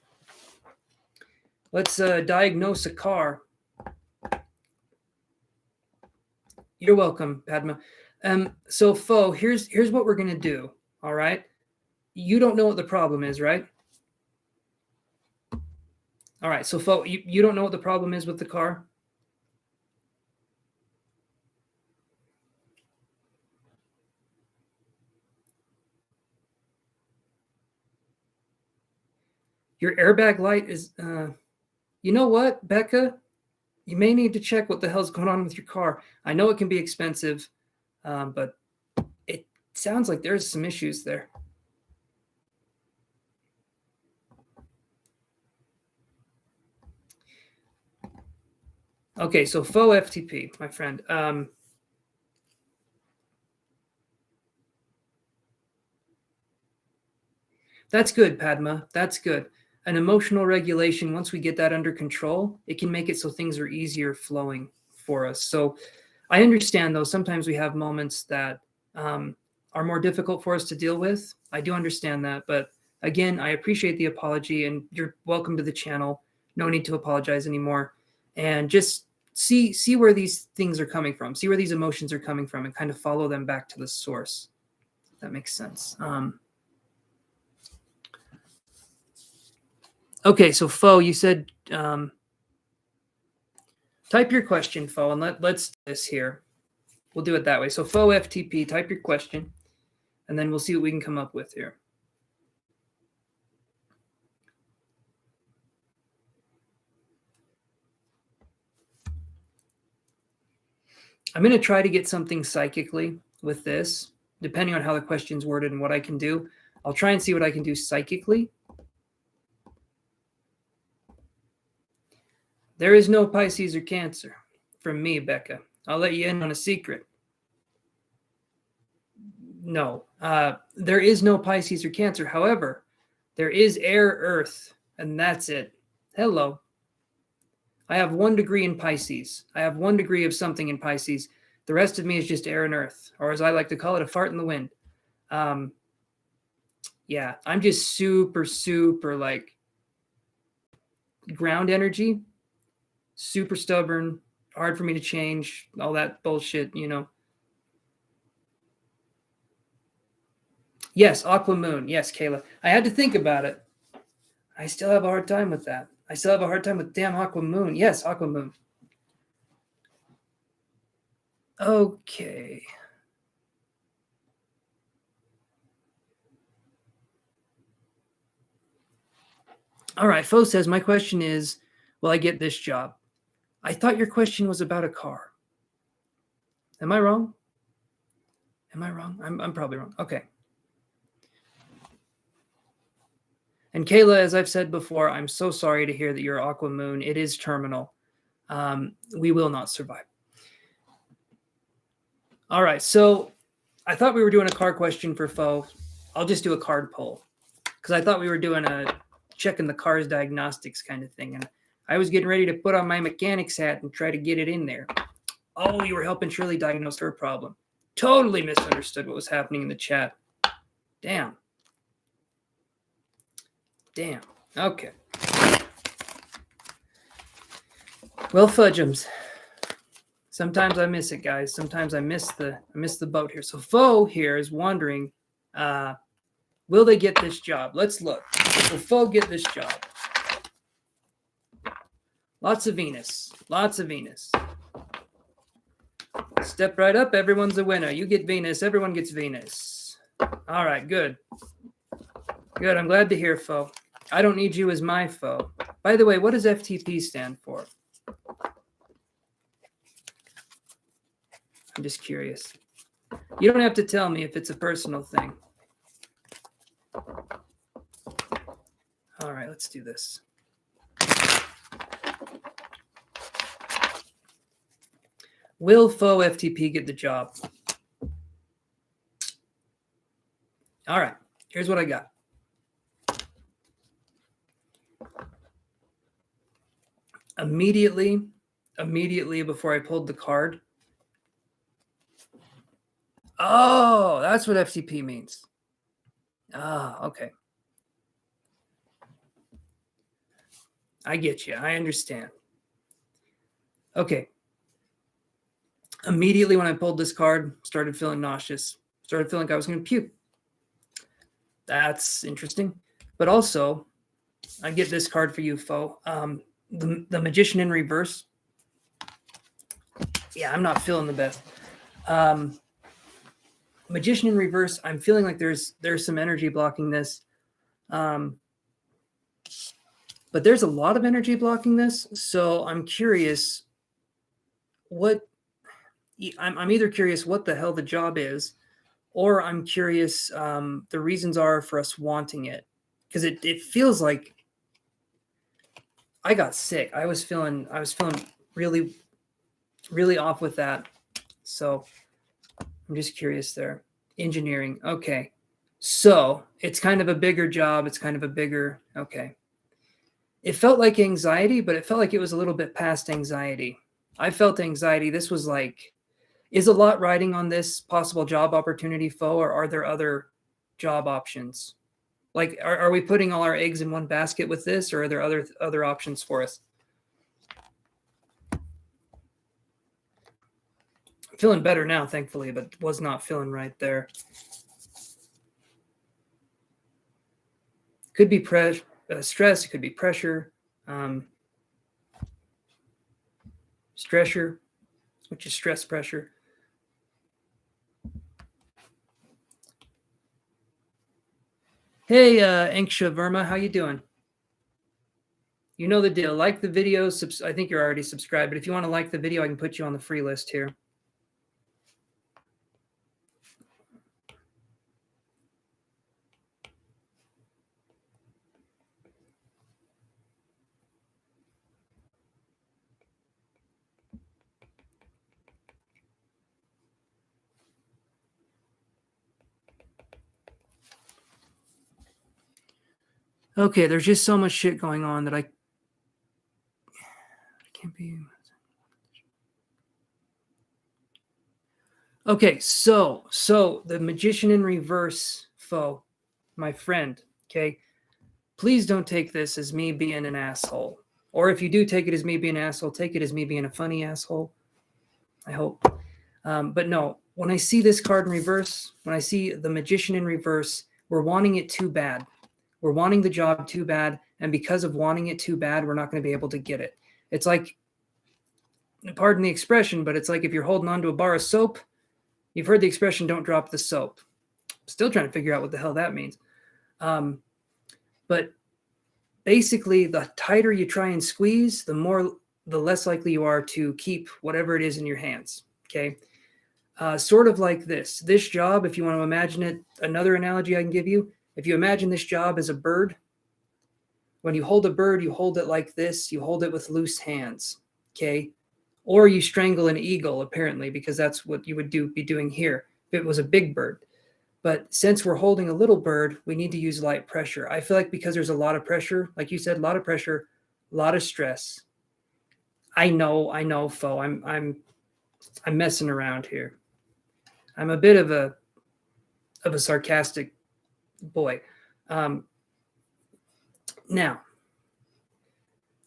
Let's diagnose a car. You're welcome, Padma. So Foe, here's what we're gonna do. All right. You don't know what the problem is, right? All right. So Foe, you don't know what the problem is with the car? Your airbag light is you know what, Becca? You may need to check what the hell's going on with your car. I know it can be expensive, but it sounds like there's some issues there. Okay, so faux FTP, my friend. That's good, Padma. That's good. An emotional regulation, once we get that under control, it can make it so things are easier flowing for us. So I understand, though, sometimes we have moments that are more difficult for us to deal with. I do understand that. But again, I appreciate the apology, and you're welcome to the channel. No need to apologize anymore. And just see where these things are coming from. See where these emotions are coming from and kind of follow them back to the source. If that makes sense. Okay, so Fo, you said Type your question, Fo, and let's do this here. We'll do it that way. So Fo FTP, type your question, and then we'll see what we can come up with here. I'm going to try to get something psychically with this, depending on how the question's worded and what I can do. I'll try and see what I can do psychically. There is no Pisces or Cancer from me, Becca. I'll let you in on a secret. No, there is no Pisces or Cancer. However, there is air, earth, and that's it. Hello. I have 1 degree in Pisces. I have 1 degree of something in Pisces. The rest of me is just air and earth, or as I like to call it, a fart in the wind. Yeah, I'm just super, super like ground energy, super stubborn, hard for me to change, all that bullshit, you know. Yes, Aqua Moon. Yes, Kayla. I had to think about it. I still have a hard time with that. I still have a hard time with damn Aqua Moon. Yes, Aqua Moon. Okay. All right, Fo says, my question is, will I get this job? I thought your question was about a car. Am I wrong? Am I wrong? I'm probably wrong. Okay. And Kayla, as I've said before, I'm so sorry to hear that you're Aqua Moon. It is terminal. We will not survive. All right, so I thought we were doing a card question for Fo. I'll just do a card pull because I thought we were doing a checking the car's diagnostics kind of thing. And I was getting ready to put on my mechanic's hat and try to get it in there. Oh, you were helping Shirley diagnose her problem. Totally misunderstood what was happening in the chat. Damn. Damn. Okay. Well, fudgems. Sometimes I miss it, guys. Sometimes I miss the boat here. So Fo here is wondering, will they get this job? Let's look. Will Fo get this job? Lots of Venus. Lots of Venus. Step right up. Everyone's a winner. You get Venus. Everyone gets Venus. All right. Good. Good. I'm glad to hear, Fo. I don't need you as my foe. By the way, what does FTP stand for? I'm just curious. You don't have to tell me if it's a personal thing. All right, let's do this. Will Fo FTP get the job? All right, here's what I got. Immediately before I pulled the card. Oh, that's what FTP means. Ah, okay. I get you. I understand. Okay. Immediately when I pulled this card, started feeling nauseous. Started feeling like I was going to puke. That's interesting. But also, I get this card for you, Fo. The Magician in reverse. Yeah, I'm not feeling the best. Magician in reverse, I'm feeling like there's some energy blocking this. But there's a lot of energy blocking this. So I'm curious I'm either curious what the hell the job is, or I'm curious the reasons are for us wanting it. Because it feels like I got sick. I was feeling really, really off with that. So I'm just curious there. Engineering. Okay. So it's kind of a bigger job. It's kind of a bigger, okay. It felt like anxiety, but it felt like it was a little bit past anxiety. I felt anxiety. This was like, is a lot riding on this possible job opportunity, Fo, or are there other job options? Like, are we putting all our eggs in one basket with this, or are there other options for us? I'm feeling better now, thankfully, but was not feeling right there. Could be stress. It could be pressure. stressor, which is stress pressure. Hey, Anksha Verma, how you doing? You know the deal. Like the video. I think you're already subscribed, but if you want to like the video, I can put you on the free list here. Okay, there's just so much shit going on that I can't be. Okay, so the Magician in reverse foe, my friend, okay? Please don't take this as me being an asshole. Or if you do take it as me being an asshole, take it as me being a funny asshole. I hope. But no, when I see this card in reverse, when I see the Magician in reverse, we're wanting it too bad. We're wanting the job too bad. And because of wanting it too bad, we're not going to be able to get it. It's like, pardon the expression, but it's like if you're holding on to a bar of soap, you've heard the expression, don't drop the soap. Still trying to figure out what the hell that means. But basically, the tighter you try and squeeze, the less likely you are to keep whatever it is in your hands. Okay. Sort of like this. This job, if you want to imagine it, another analogy I can give you, if you imagine this job as a bird, when you hold a bird, you hold it like this. You hold it with loose hands. Okay. Or you strangle an eagle, apparently, because that's what you would be doing here if it was a big bird. But since we're holding a little bird, we need to use light pressure. I feel like because there's a lot of pressure, like you said, a lot of pressure, a lot of stress. I know, foe. I'm messing around here. I'm a bit of a sarcastic boy. Now,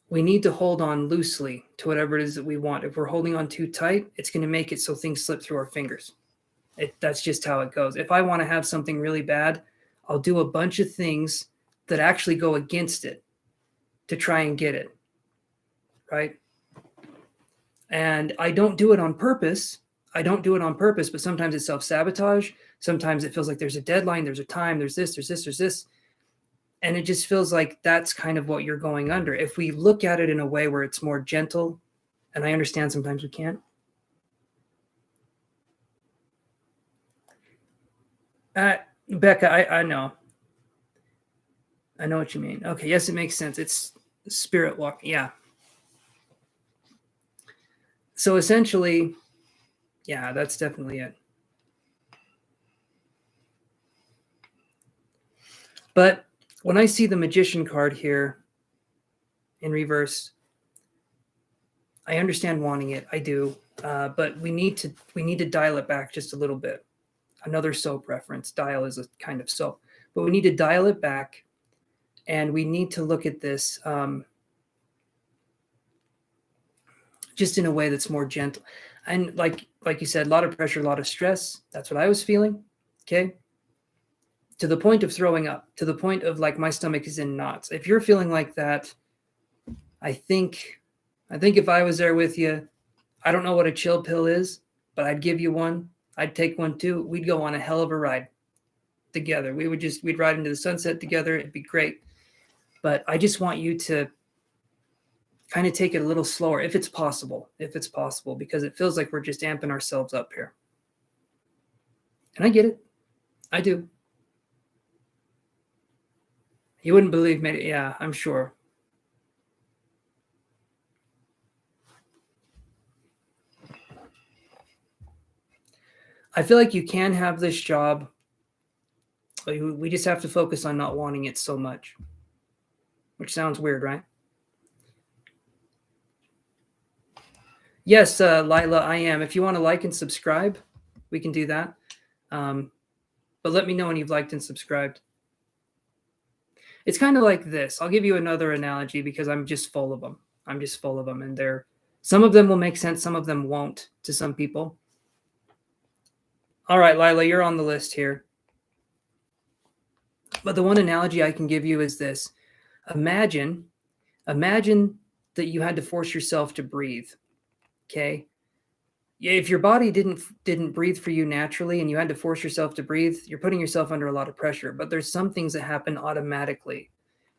we need to hold on loosely to whatever it is that we want. If we're holding on too tight, it's going to make it so things slip through our fingers. That's just how it goes. If I want to have something really bad, I'll do a bunch of things that actually go against it to try and get it, right? And I don't do it on purpose. But sometimes it's self-sabotage. Sometimes it feels like there's a deadline, there's a time, there's this. And it just feels like that's kind of what you're going under. If we look at it in a way where it's more gentle, and I understand sometimes we can't. Becca, I know. I know what you mean. Okay, yes, it makes sense. It's spirit walk. Yeah. So essentially, yeah, that's definitely it. But when I see the Magician card here in reverse, I understand wanting it. I do. But we need to dial it back just a little bit. Another soap reference. Dial is a kind of soap. But we need to dial it back, and we need to look at this just in a way that's more gentle. And like you said, a lot of pressure, a lot of stress. That's what I was feeling. Okay. To the point of throwing up, to the point of like my stomach is in knots. If you're feeling like that, I think if I was there with you, I don't know what a chill pill is, but I'd give you one. I'd take one too. We'd go on a hell of a ride together. We'd ride into the sunset together. It'd be great. But I just want you to kind of take it a little slower if it's possible, because it feels like we're just amping ourselves up here. And I get it. I do. You wouldn't believe me. Yeah, I'm sure. I feel like you can have this job. We just have to focus on not wanting it so much, which sounds weird, right? Yes, Lila, I am. If you want to like and subscribe, we can do that. But let me know when you've liked and subscribed. It's kind of like this. I'll give you another analogy because I'm just full of them. And some of them will make sense. Some of them won't to some people. All right, Lila, you're on the list here. But the one analogy I can give you is this. Imagine that you had to force yourself to breathe. Okay. If your body didn't breathe for you naturally and you had to force yourself to breathe, you're putting yourself under a lot of pressure. But there's some things that happen automatically.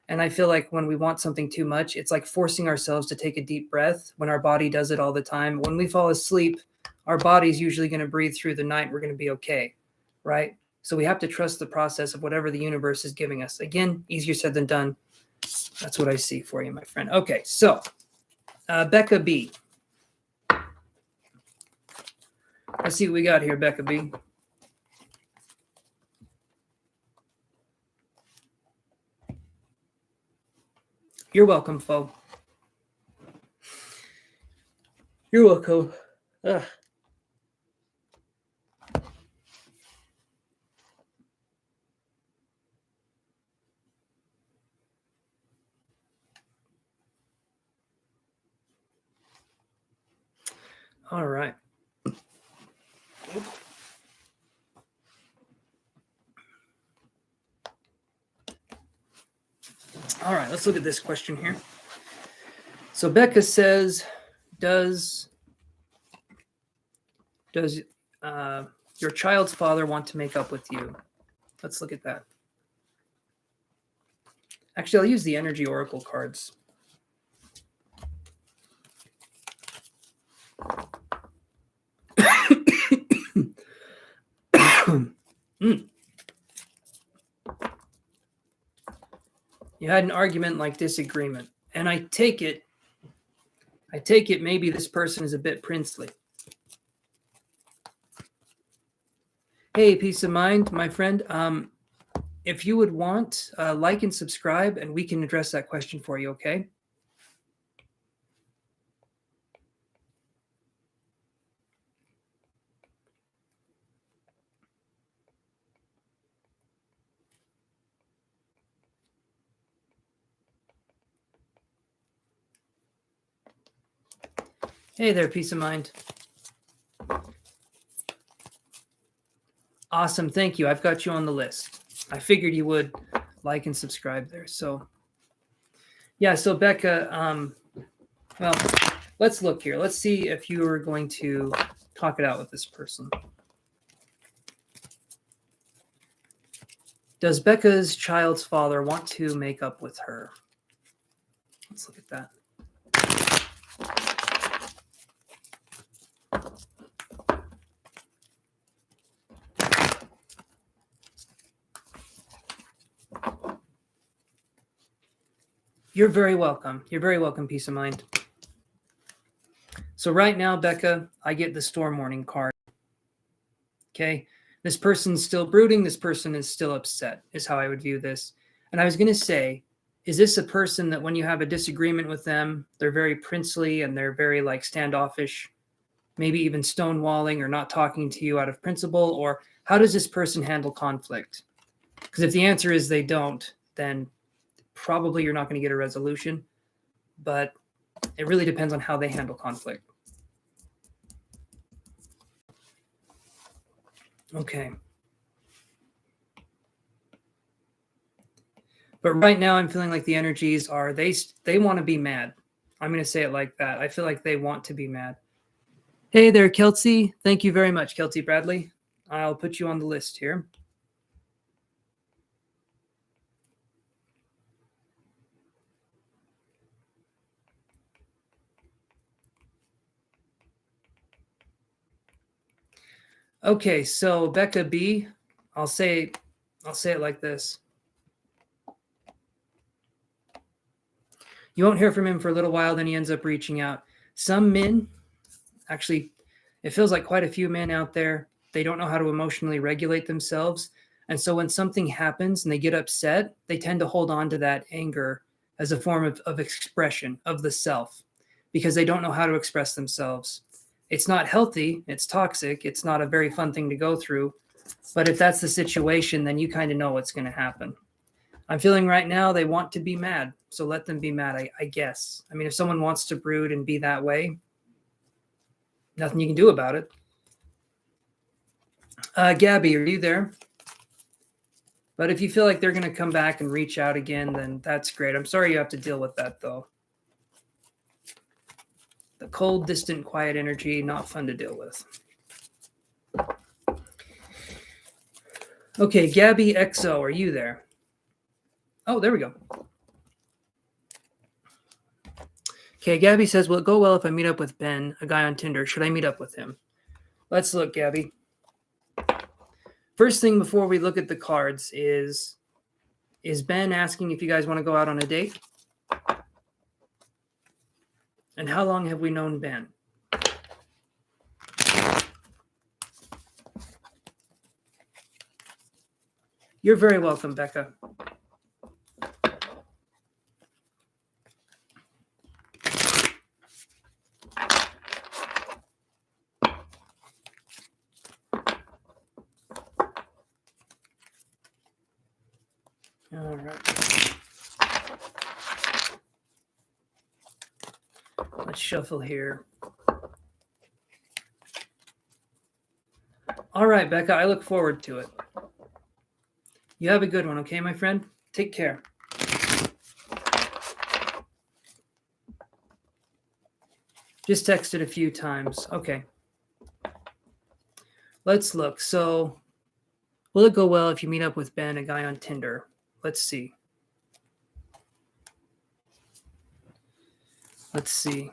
And I feel like when we want something too much, it's like forcing ourselves to take a deep breath when our body does it all the time. When we fall asleep, our body's usually going to breathe through the night. We're going to be okay, right? So we have to trust the process of whatever the universe is giving us. Again, easier said than done. That's what I see for you, my friend. Okay, so Becca B. Let's see what we got here, Becca B. You're welcome, Fo. You're welcome. Ugh. All right. All right, let's look at this question here. So Becca says, does your child's father want to make up with you? Let's look at that. Actually, I'll use the energy oracle cards. You had an argument like disagreement, and I take it maybe this person is a bit princely. Hey, peace of mind, my friend. If you would want, like and subscribe, and we can address that question for you, okay? Hey there, peace of mind. Awesome, thank you. I've got you on the list. I figured you would like and subscribe there. So, yeah, so Becca, well, let's look here. Let's see if you are going to talk it out with this person. Does Becca's child's father want to make up with her? Let's look at that. You're very welcome. You're very welcome, peace of mind. So right now, Becca, I get the storm warning card. Okay. This person's still brooding. This person is still upset, is how I would view this. And I was going to say, is this a person that when you have a disagreement with them, they're very princely and they're very like standoffish, maybe even stonewalling or not talking to you out of principle? Or how does this person handle conflict? Because if the answer is they don't, then probably you're not going to get a resolution. But it really depends on how they handle conflict. Okay. But right now I'm feeling like the energies are, they want to be mad. I'm going to say it like that. I feel like they want to be mad. Hey there, Kelsey. Thank you very much, Kelsey Bradley. I'll put you on the list here. Okay, so Becca B, I'll say it like this. You won't hear from him for a little while, then he ends up reaching out. Some men, actually, it feels like quite a few men out there, they don't know how to emotionally regulate themselves. And so when something happens and they get upset, they tend to hold on to that anger as a form of expression of the self because they don't know how to express themselves. It's not healthy. It's toxic. It's not a very fun thing to go through. But if that's the situation, then you kind of know what's going to happen. I'm feeling right now they want to be mad. So let them be mad, I guess. I mean, if someone wants to brood and be that way, nothing you can do about it. Gabby, are you there? But if you feel like they're going to come back and reach out again, then that's great. I'm sorry you have to deal with that, though. A cold, distant, quiet energy, not fun to deal with. Okay, Gabby XO, are you there? Oh, there we go. Okay, Gabby says, will it go well if I meet up with Ben, a guy on Tinder? Should I meet up with him? Let's look, Gabby. First thing before we look at the cards is Ben asking if you guys want to go out on a date? And how long have we known Ben? You're very welcome, Becca. All right. Let's shuffle here. All right, Becca, I look forward to it. You have a good one, okay, my friend? Take care. Just texted a few times. Okay. Let's look. So, will it go well if you meet up with Ben, a guy on Tinder? Let's see. Let's see.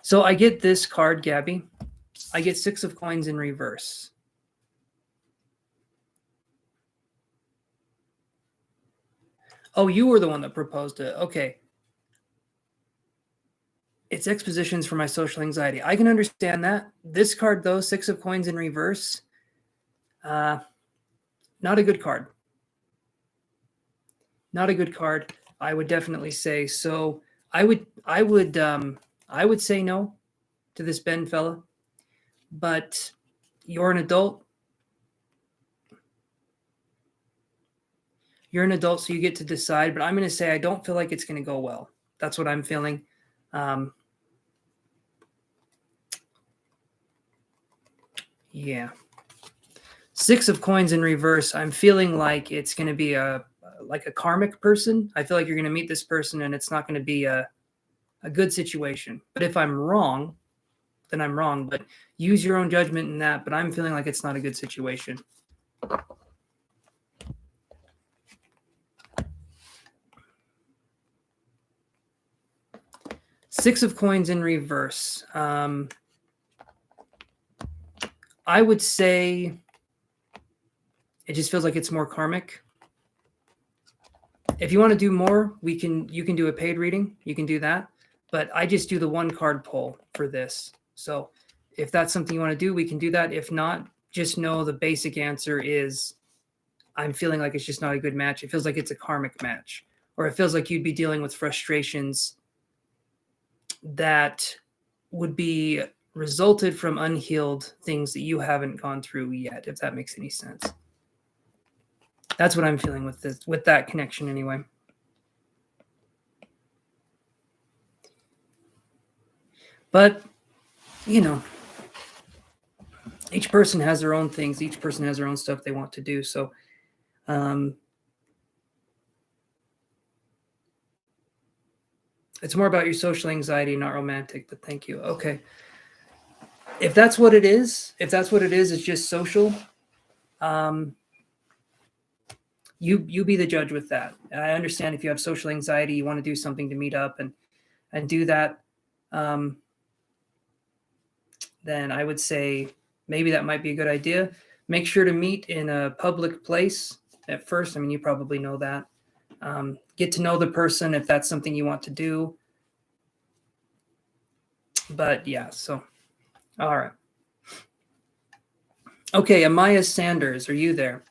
So I get this card, Gabby. I get 6 of coins in reverse. Oh, you were the one that proposed it. Okay. It's expositions for my social anxiety. I can understand that. This card, though, 6 of coins in reverse, not a good card. Not a good card, I would definitely say. So I would say no to this Ben fella. But you're an adult. You're an adult, so you get to decide. But I'm going to say I don't feel like it's going to go well. That's what I'm feeling. Yeah. 6 of coins in reverse. I'm feeling like it's going to be a karmic person. I feel like you're going to meet this person and it's not going to be a good situation. But if I'm wrong, then I'm wrong. But use your own judgment in that. But I'm feeling like it's not a good situation. Six of coins in reverse. I would say it just feels like it's more karmic. If you want to do more, you can do a paid reading. You can do that. But I just do the 1 card pull for this. So if that's something you want to do, we can do that. If not, just know the basic answer is I'm feeling like it's just not a good match. It feels like it's a karmic match. Or it feels like you'd be dealing with frustrations that would be resulted from unhealed things that you haven't gone through yet, if that makes any sense. That's what I'm feeling with that connection anyway. But, each person has their own things. Each person has their own stuff they want to do. So, it's more about your social anxiety, not romantic, but thank you. Okay. If that's what it is, it's just social. You be the judge with that. I understand if you have social anxiety, you want to do something to meet up and do that. Then I would say maybe that might be a good idea. Make sure to meet in a public place at first. I mean, you probably know that. Get to know the person if that's something you want to do. But yeah, so, all right. Okay, Amaya Sanders, are you there?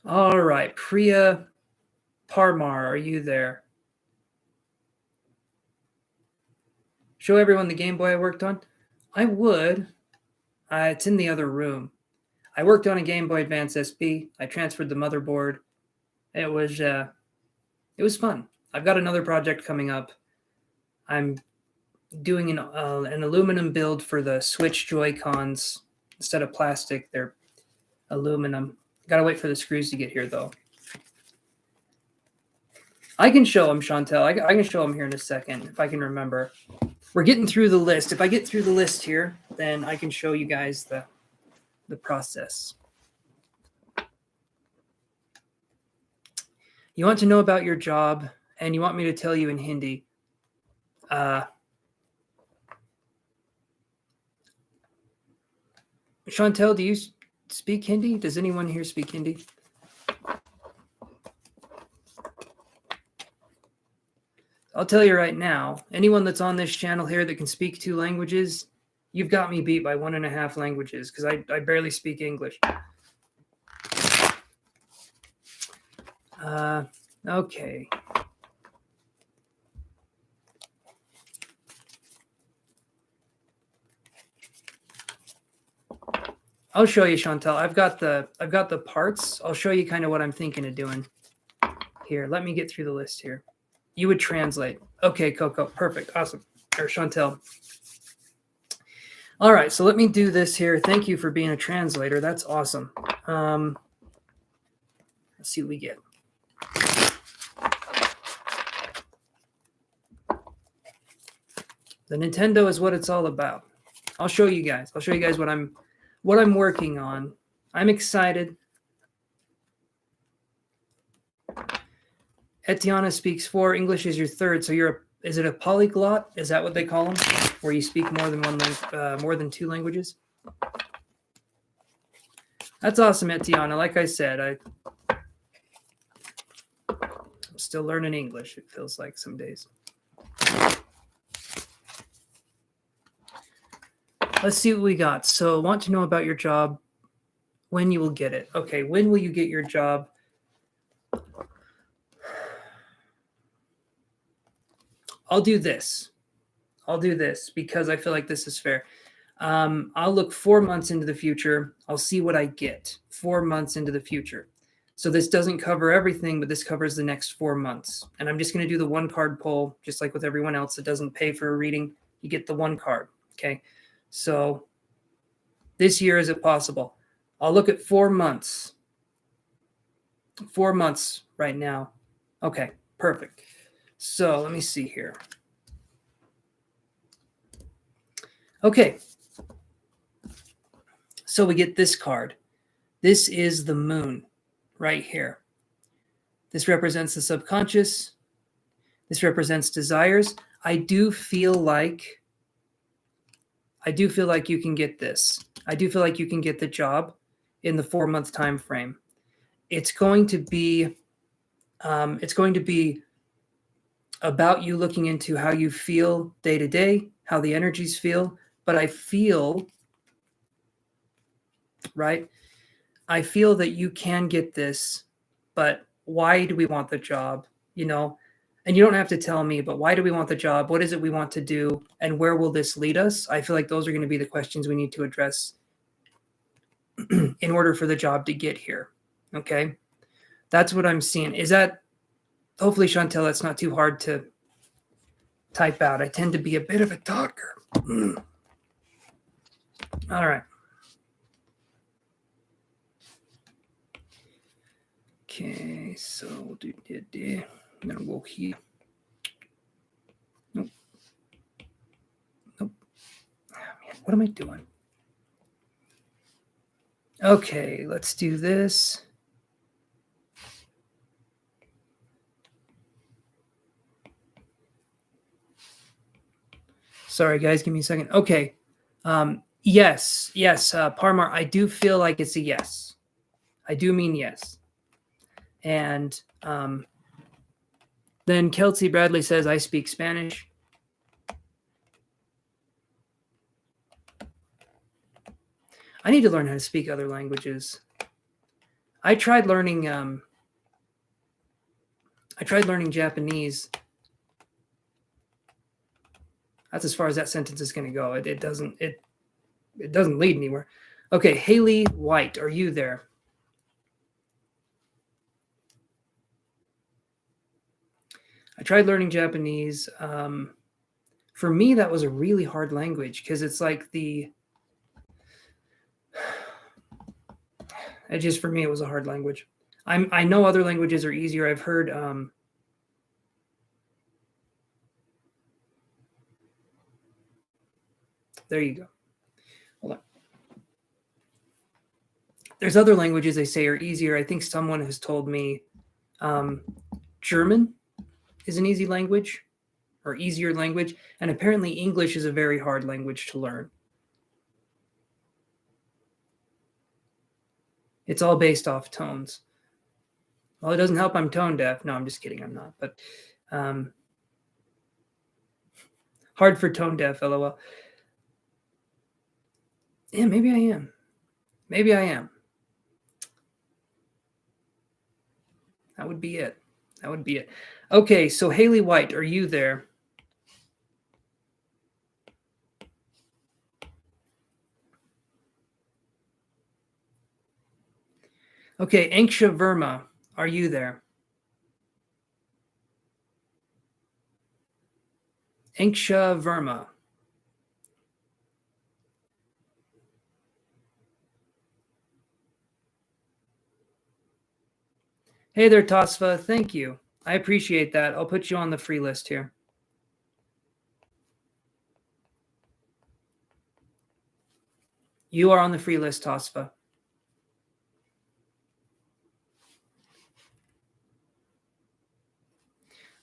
All right, Priya Parmar, are you there? Show everyone the Game Boy I worked on? I would. It's in the other room. I worked on a Game Boy Advance SP. I transferred the motherboard. It was fun. I've got another project coming up. I'm doing an aluminum build for the Switch Joy-Cons. Instead of plastic, they're aluminum. Gotta wait for the screws to get here, though. I can show them, Chantel. I can show them here in a second, if I can remember. We're getting through the list. If I get through the list here, then I can show you guys the process. You want to know about your job, and you want me to tell you in Hindi. Chantel, do you speak Hindi? Does anyone here speak Hindi? I'll tell you right now, anyone that's on this channel here that can speak 2 languages, you've got me beat by 1.5 languages because I barely speak English. Okay. I'll show you, Chantel. I've got the parts. I'll show you kind of what I'm thinking of doing. Here, let me get through the list here. You would translate. Okay, Coco. Perfect. Awesome. Or Chantel. All right, so let me do this here. Thank you for being a translator. That's awesome. Let's see what we get. The Nintendo is what it's all about. I'll show you guys. I'll show you guys what I'm working on. I'm excited. Etana speaks 4. English is your 3rd. So is it a polyglot? Is that what they call them? Where you speak more than 2 languages? That's awesome, Etana. Like I said, I'm still learning English, it feels like some days. Let's see what we got. So, want to know about your job, when you will get it. Okay, when will you get your job? I'll do this because I feel like this is fair. I'll look 4 months into the future. I'll see what I get 4 months into the future. So this doesn't cover everything, but this covers the next 4 months. And I'm just going to do the 1 card poll, just like with everyone else that doesn't pay for a reading. You get the 1 card. Okay. So this year, is it possible? I'll look at 4 months. 4 months right now. Okay, perfect. So let me see here. Okay. So we get this card. This is the moon right here. This represents the subconscious. This represents desires. I do feel like you can get this. I do feel like you can get the job in the 4 month time frame. It's going to be about you looking into how you feel day to day, how the energies feel. But I feel, right? I feel that you can get this, but why do we want the job? You know, and you don't have to tell me, but why do we want the job? What is it we want to do? And where will this lead us? I feel like those are going to be the questions we need to address in order for the job to get here. Okay. That's what I'm seeing. Is that, hopefully, Chantel, that's not too hard to type out. I tend to be a bit of a talker. All right. Okay, so we'll do I'm gonna go here. Nope. Oh, man, what am I doing? Okay, let's do this. Sorry, guys, give me a second. Okay. Yes, Parmar, I do feel like it's a yes. I do mean yes. And then Kelsey Bradley says, I speak Spanish. I need to learn how to speak other languages. I tried learning Japanese. That's as far as that sentence is going to go. It doesn't lead anywhere. Okay, Haley White, are you there? tried learning Japanese. For me, that was a really hard language because it's like for me, it was a hard language. I know other languages are easier. I've heard there you go. Hold on. There's other languages they say are easier. I think someone has told me German is an easy language or easier language. And apparently English is a very hard language to learn. It's all based off tones. Well, it doesn't help I'm tone deaf. No, I'm just kidding. I'm not. But hard for tone deaf, LOL. Yeah, maybe I am. Maybe I am. That would be it. That would be it. Okay, so Haley White, are you there? Okay, Anksha Verma, are you there? Anksha Verma. Hey there, Tasva. Thank you. I appreciate that. I'll put you on the free list here. You are on the free list, Tasva.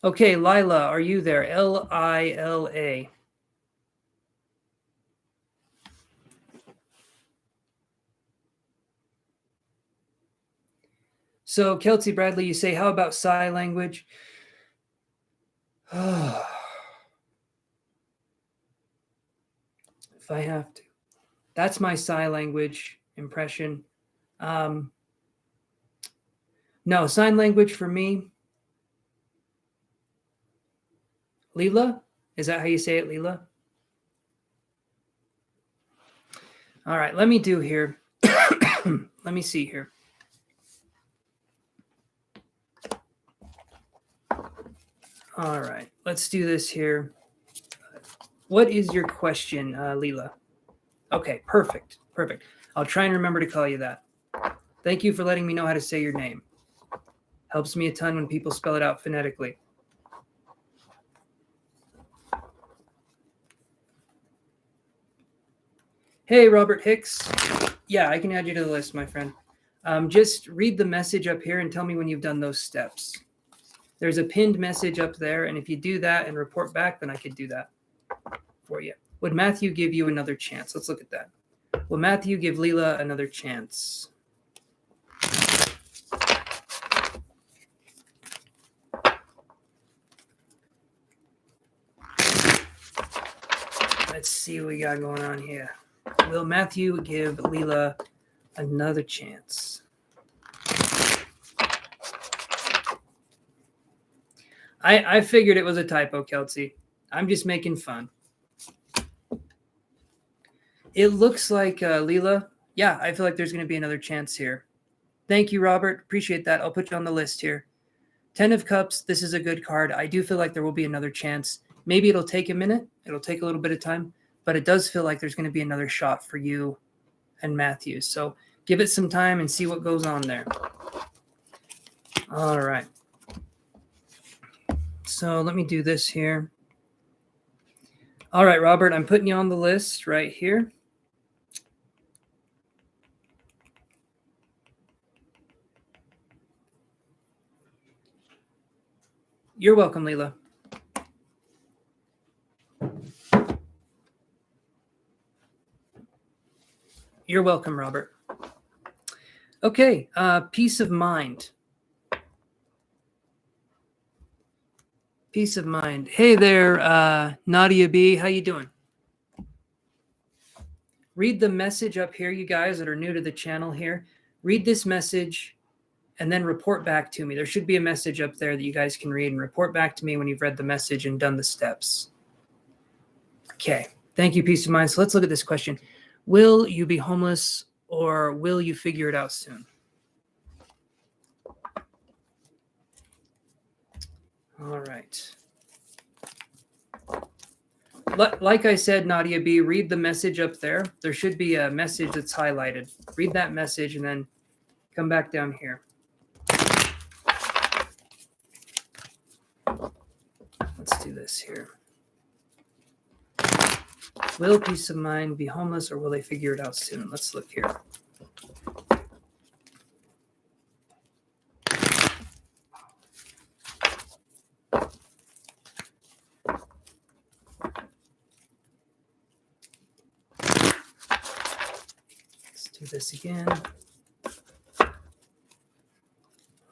Okay, Lila, are you there? Lila. So, Kelsey Bradley, you say, how about sign language? If I have to. That's my sign language impression. No, sign language for me. Leela? Is that how you say it, Leela? All right, let me do here. Let me see here. All right, let's do this here. What is your question, Leela? Okay, perfect. Perfect. I'll try and remember to call you that. Thank you for letting me know how to say your name. Helps me a ton when people spell it out phonetically. Hey, Robert Hicks. Yeah, I can add you to the list, my friend. Just read the message up here and tell me when you've done those steps. There's a pinned message up there, and if you do that and report back, then I could do that for you. Would Matthew give you another chance? Let's look at that. Will Matthew give Leela another chance? Let's see what we got going on here. Will Matthew give Leela another chance? I figured it was a typo, Kelsey. I'm just making fun. It looks like Leela. Yeah, I feel like there's going to be another chance here. Thank you, Robert. Appreciate that. I'll put you on the list here. 10 of Cups. This is a good card. I do feel like there will be another chance. Maybe it'll take a minute. It'll take a little bit of time. But it does feel like there's going to be another shot for you and Matthew. So give it some time and see what goes on there. All right. So let me do this here. All right, Robert, I'm putting you on the list right here. You're welcome, Leela. You're welcome, Robert. Okay, peace of mind. Peace of mind. Hey there, Nadia B. How you doing? Read the message up here, you guys that are new to the channel here. Read this message and then report back to me. There should be a message up there that you guys can read and report back to me when you've read the message and done the steps. Okay, thank you, peace of mind. So let's look at this question. Will you be homeless or will you figure it out soon? All right. Like I said, Nadia B, read the message up there. There should be a message that's highlighted. Read that message and then come back down here. Let's do this here. Will peace of mind be homeless, or will they figure it out soon? Let's look here. Let's do this again.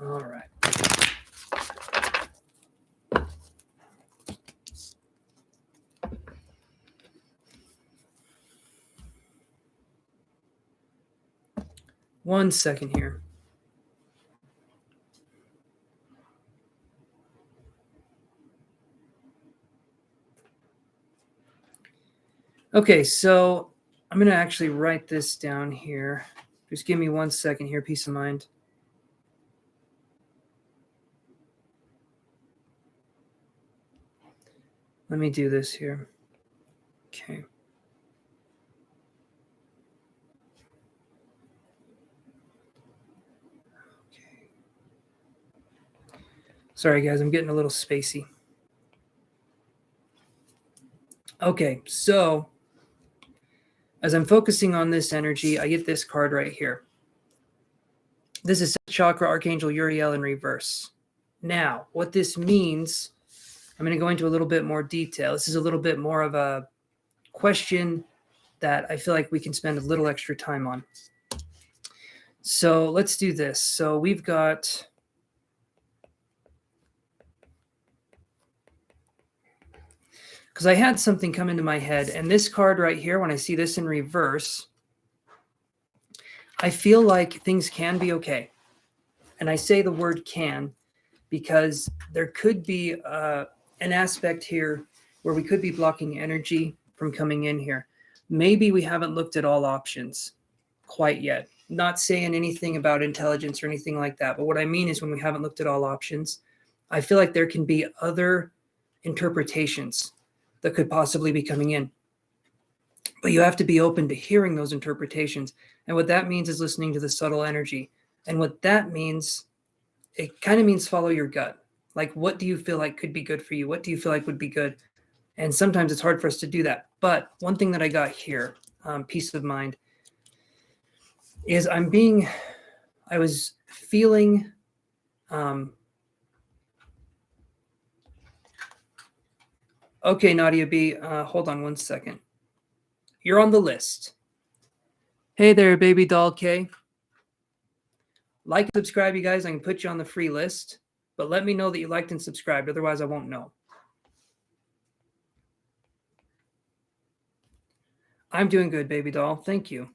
All right. One second here. Okay, so I'm going to actually write this down here. Just give me 1 second here, peace of mind. Let me do this here. Okay. Sorry, guys, I'm getting a little spacey. Okay, so as I'm focusing on this energy, I get this card right here. This is Chakra Archangel Uriel in reverse. Now, what this means, I'm going to go into a little bit more detail. This is a little bit more of a question that I feel like we can spend a little extra time on. So let's do this. So we've got... because I had something come into my head, and this card right here, when I see this in reverse, I feel like things can be okay. And I say the word can because there could be an aspect here where we could be blocking energy from coming in here. Maybe we haven't looked at all options quite yet. Not saying anything about intelligence or anything like that, but what I mean is when we haven't looked at all options, I feel like there can be other interpretations that could possibly be coming in. But you have to be open to hearing those interpretations. And what that means is listening to the subtle energy. And what that means, it kind of means follow your gut. Like, what do you feel like could be good for you? What do you feel like would be good? And sometimes it's hard for us to do that. But one thing that I got here, peace of mind, is I was feeling okay, Nadia B, hold on 1 second. You're on the list. Hey there, baby doll K. Like and subscribe, you guys. I can put you on the free list, but let me know that you liked and subscribed. Otherwise, I won't know. I'm doing good, baby doll. Thank you.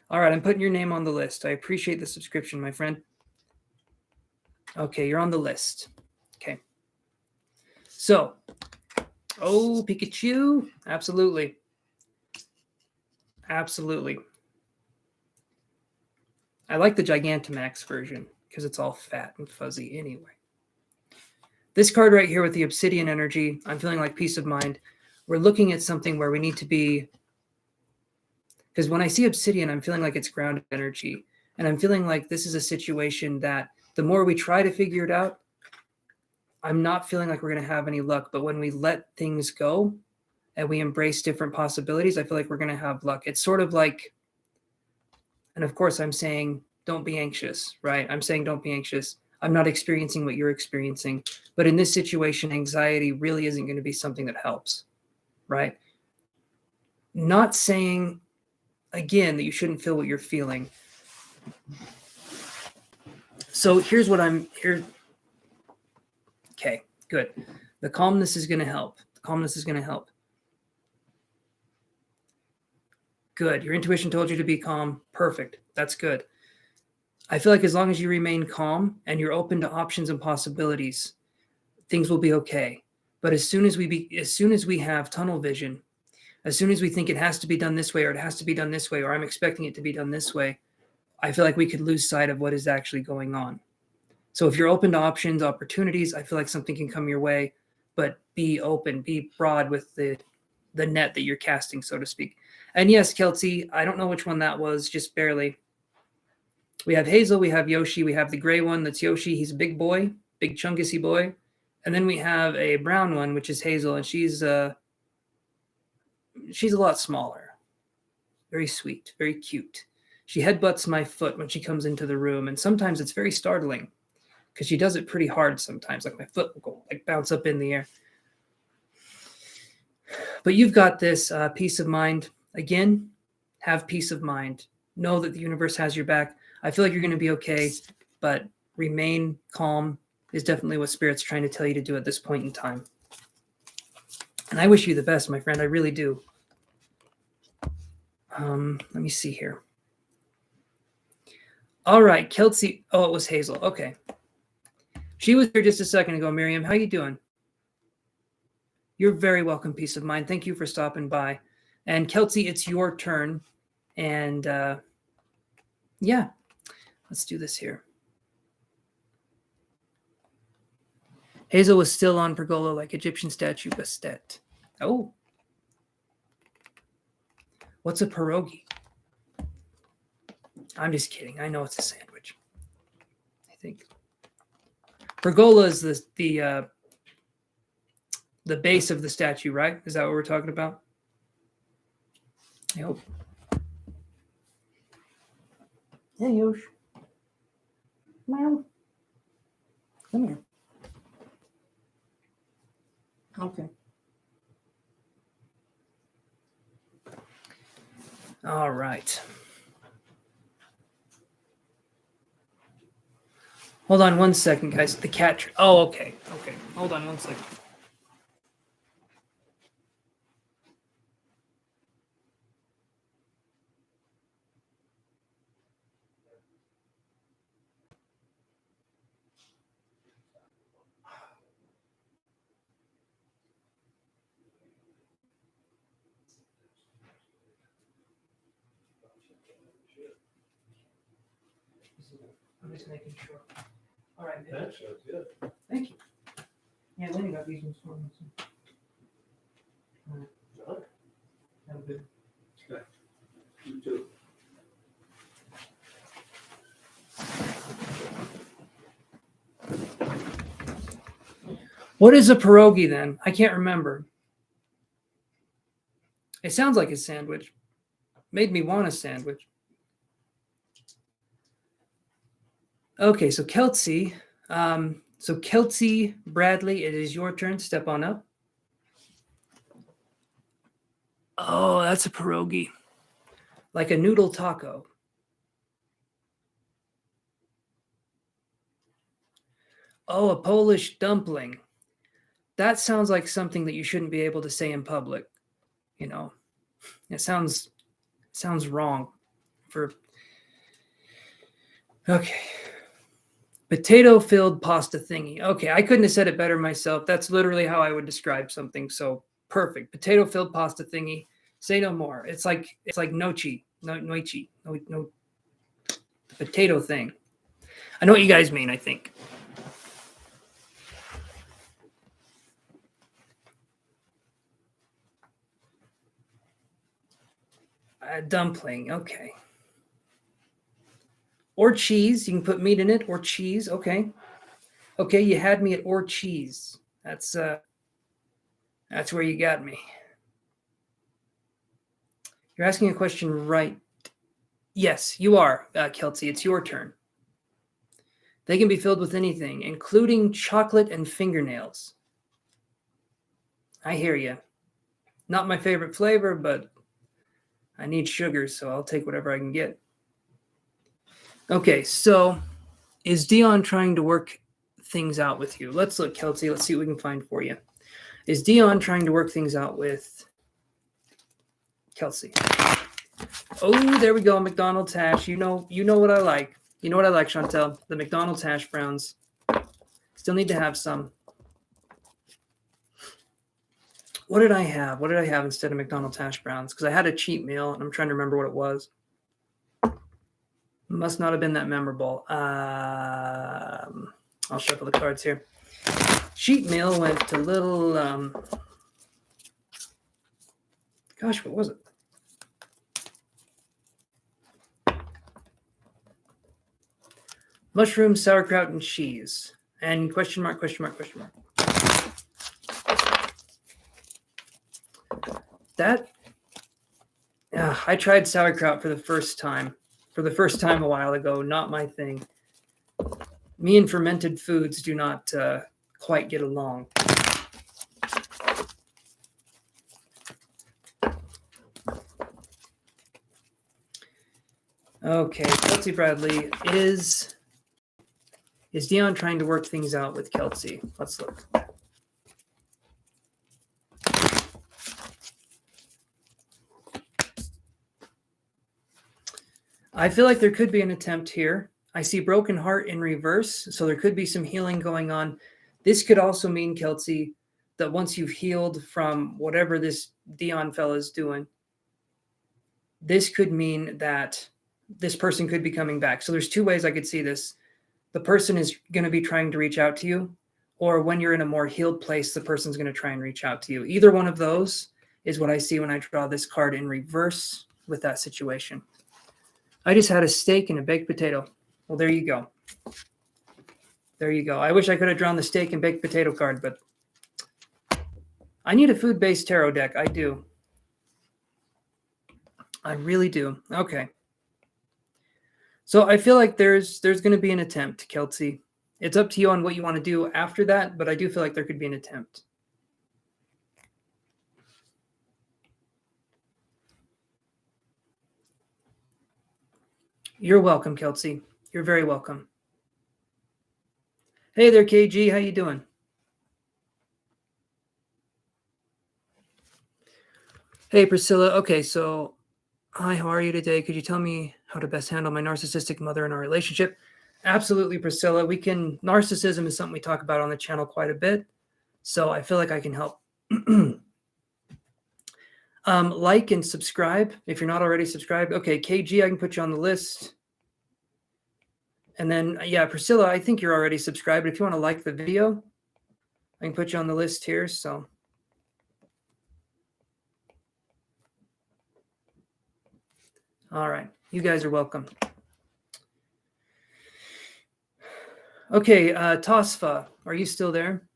All right, I'm putting your name on the list. I appreciate the subscription, my friend. Okay, you're on the list. Okay. So, oh, Pikachu. Absolutely. Absolutely. I like the Gigantamax version because it's all fat and fuzzy anyway. This card right here with the obsidian energy, I'm feeling like peace of mind. We're looking at something where we need to be, because when I see obsidian, I'm feeling like it's grounded energy. And I'm feeling like this is a situation that the more we try to figure it out, I'm not feeling like we're going to have any luck. But when we let things go and we embrace different possibilities, I feel like we're going to have luck. It's sort of like, and of course I'm saying, don't be anxious, right? I'm saying don't be anxious. I'm not experiencing what you're experiencing. But in this situation, anxiety really isn't going to be something that helps, right? Not saying, again, that you shouldn't feel what you're feeling. So here's what I'm here. Okay, good. The calmness is going to help. The calmness is going to help. Good. Your intuition told you to be calm. Perfect. That's good. I feel like as long as you remain calm and you're open to options and possibilities, things will be okay. But as soon as we have tunnel vision, as soon as we think it has to be done this way, or it has to be done this way, or I'm expecting it to be done this way, I feel like we could lose sight of what is actually going on. So if you're open to options, opportunities, I feel like something can come your way, but be open, be broad with the net that you're casting, so to speak. And yes, Kelsey, I don't know which one that was, just barely. We have Hazel, we have Yoshi, we have the gray one, that's Yoshi. He's a big boy, big chunky boy. And then we have a brown one, which is Hazel, and she's a lot smaller. Very sweet, very cute. She headbutts my foot when she comes into the room, and sometimes it's very startling because she does it pretty hard sometimes. Like my foot will go, like, bounce up in the air. But you've got this peace of mind. Again, have peace of mind. Know that the universe has your back. I feel like you're going to be okay, but remain calm is definitely what Spirit's trying to tell you to do at this point in time. And I wish you the best, my friend. I really do. Let me see here. All right, Kelsey. Oh, it was Hazel. Okay. She was here just a second ago. Miriam, how you doing? You're very welcome, peace of mind. Thank you for stopping by. And Kelsey, it's your turn. And yeah, let's do this here. Hazel was still on pergola like Egyptian statue Bastet. Oh. What's a pierogi? I'm just kidding. I know it's a sandwich. I think. Pergola is the base of the statue, right? Is that what we're talking about? I hope. Hey, Yosh. Meow. Come here. Okay. All right. Hold on one second, guys. The cat. Oh, okay. Okay. Hold on one second. I'm just making sure. All right. That sounds good. Thank you. Yeah, Lenny got these ones for me. All right. Have a good. Okay. You too. What is a pierogi then? I can't remember. It sounds like a sandwich. Made me want a sandwich. Okay, so Kelsey. Kelsey Bradley, it is your turn. Step on up. Oh, that's a pierogi. Like a noodle taco. Oh, a Polish dumpling. That sounds like something that you shouldn't be able to say in public. You know, it sounds wrong for. Okay. Potato-filled pasta thingy. Okay, I couldn't have said it better myself. That's literally how I would describe something. So perfect. Potato-filled pasta thingy. Say no more. It's like noichi. No, the potato thing. I know what you guys mean, I think. Dumpling. Okay. Or cheese. You can put meat in it or cheese. Okay. Okay, you had me at or cheese. That's where you got me. You're asking a question, right? Yes, you are, Kelsey. It's your turn. They can be filled with anything, including chocolate and fingernails. I hear you. Not my favorite flavor, but I need sugar, so I'll take whatever I can get. Okay, so is Dion trying to work things out with you? Let's look, Kelsey. Let's see what we can find for you. Is Dion trying to work things out with Kelsey? Oh, there we go. McDonald's hash. You know what I like. You know what I like, Chantel? The McDonald's hash browns. Still need to have some. What did I have? What did I have instead of McDonald's hash browns? Because I had a cheat meal, and I'm trying to remember what it was. Must not have been that memorable. I'll shuffle the cards here. Sheet mail went to little, gosh, what was it? Mushroom, sauerkraut, and cheese. And question mark, question mark, question mark. That, I tried sauerkraut for the first time. For the first time a while ago, not my thing. Me and fermented foods do not quite get along. Okay, Kelsey Bradley, is Dion trying to work things out with Kelsey? Let's look. I feel like there could be an attempt here. I see broken heart in reverse, so there could be some healing going on. This could also mean, Kelsey, that once you've healed from whatever this Dion fella is doing, this could mean that this person could be coming back. So there's two ways I could see this. The person is going to be trying to reach out to you, or when you're in a more healed place, the person's going to try and reach out to you. Either one of those is what I see when I draw this card in reverse with that situation. I just had a steak and a baked potato. Well, there you go. There you go. I wish I could have drawn the steak and baked potato card, but I need a food-based tarot deck. I do. I really do. Okay. So I feel like there's going to be an attempt, Kelsey. It's up to you on what you want to do after that, but I do feel like there could be an attempt. You're welcome, Kelsey. You're very welcome. Hey there, KG. How you doing? Hey, Priscilla. Okay, so hi, how are you today? Could you tell me how to best handle my narcissistic mother in our relationship? Absolutely, Priscilla. Narcissism is something we talk about on the channel quite a bit, so I feel like I can help. Like and subscribe if you're not already subscribed. Okay, KG, I can put you on the list. And then, yeah, Priscilla, I think you're already subscribed. If you want to like the video, I can put you on the list here. So, all right, you guys are welcome. Okay, Tosfa, are you still there?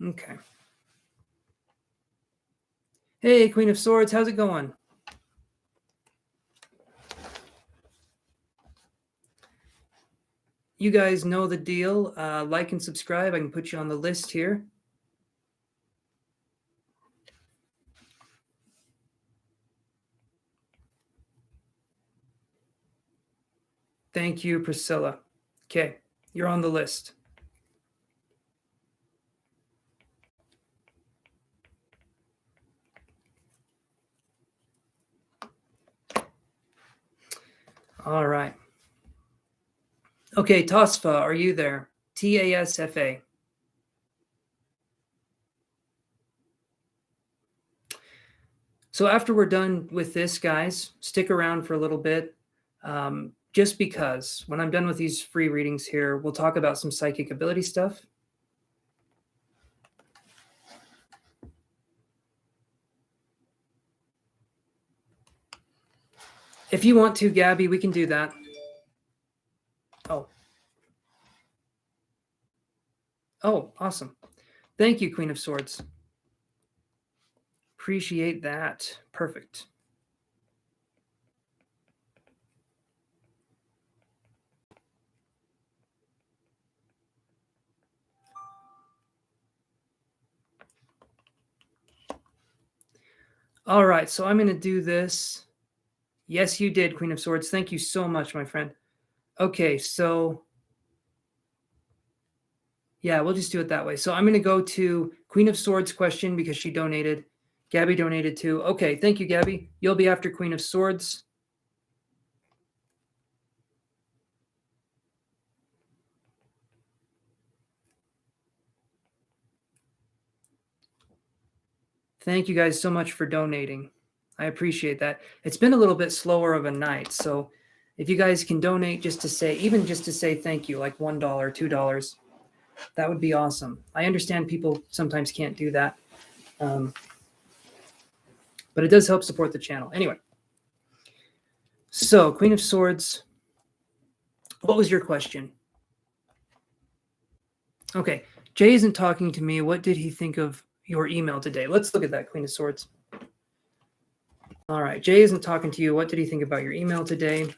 Okay. Hey, Queen of Swords, how's it going? You guys know the deal. Like and subscribe. I can put you on the list here. Thank you, Priscilla. Okay, you're on the list. All right. Okay, Tasfa, are you there? TASFA. So after we're done with this, guys, stick around for a little bit. Just because when I'm done with these free readings here, we'll talk about some psychic ability stuff. If you want to, Gabby, we can do that. Oh, awesome. Thank you, Queen of Swords. Appreciate that. Perfect. All right, so I'm going to do this. Yes, you did, Queen of Swords. Thank you so much, my friend. Okay, so yeah, we'll just do it that way. So I'm going to go to Queen of Swords question because she donated. Gabby donated too. Okay, thank you, Gabby. You'll be after Queen of Swords. Thank you guys so much for donating. I appreciate that. It's been a little bit slower of a night. So if you guys can donate just to say, even just to say thank you, like $1, $2, that would be awesome. I understand people sometimes can't do that. But it does help support the channel. Anyway. So Queen of Swords, what was your question? Okay. Jay isn't talking to me. What did he think of your email today? Let's look at that, Queen of Swords. All right. Jay isn't talking to you. What did he think about your email today?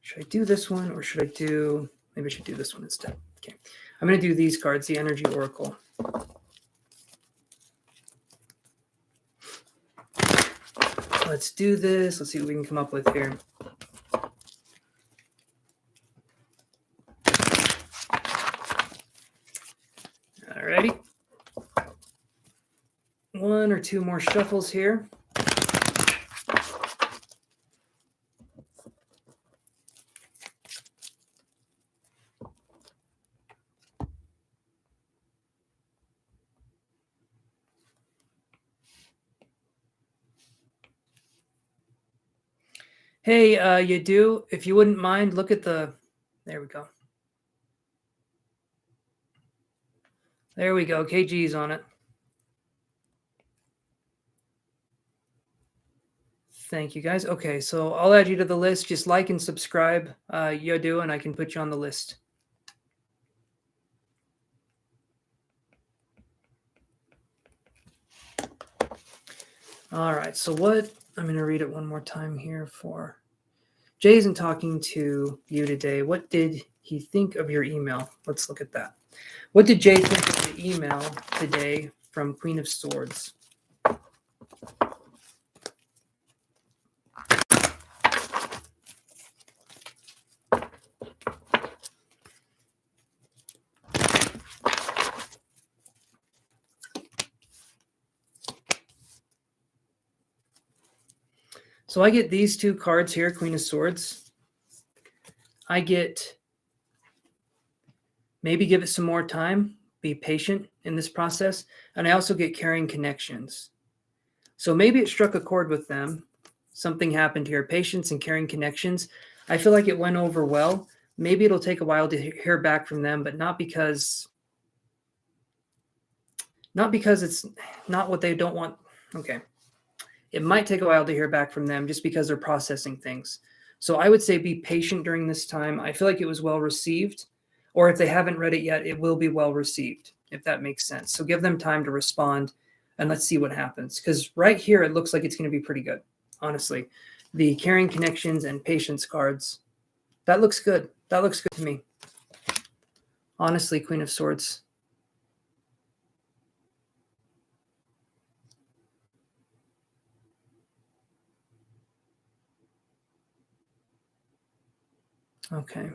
Should I do this one or should I do, maybe I should do this one instead. Okay. I'm going to do these cards, the Energy Oracle. Let's do this. Let's see what we can come up with here. Alrighty. One or two more shuffles here. Hey, you do, if you wouldn't mind, look at the, there we go. There we go. KG's on it. Thank you, guys. Okay, so I'll add you to the list. Just like and subscribe, you do, and I can put you on the list. All right, so what, I'm going to read it one more time here for, Jay isn't talking to you today. What did he think of your email? Let's look at that. What did Jay think of the email today from Queen of Swords? So I get these two cards here, Queen of Swords. I get maybe give it some more time, be patient in this process. And I also get carrying connections. So maybe it struck a chord with them. Something happened here, patience and carrying connections. I feel like it went over well. Maybe it'll take a while to hear back from them, but not because it's not what they don't want. Okay. It might take a while to hear back from them just because they're processing things. So I would say be patient during this time. I feel like it was well received, or if they haven't read it yet, it will be well received, if that makes sense. So give them time to respond and let's see what happens. Because right here, it looks like it's going to be pretty good, honestly. The carrying connections and patience cards, that looks good. That looks good to me. Honestly, Queen of Swords. Okay.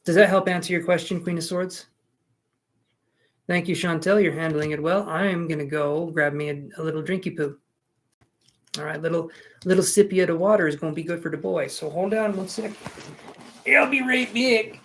Does that help answer your question, Queen of Swords? Thank you, Chantel. You're handling it well. I'm going to go grab me a little drinky poo. All right, little sippy of the water is going to be good for the boy. So hold on one sec. I'll be right back.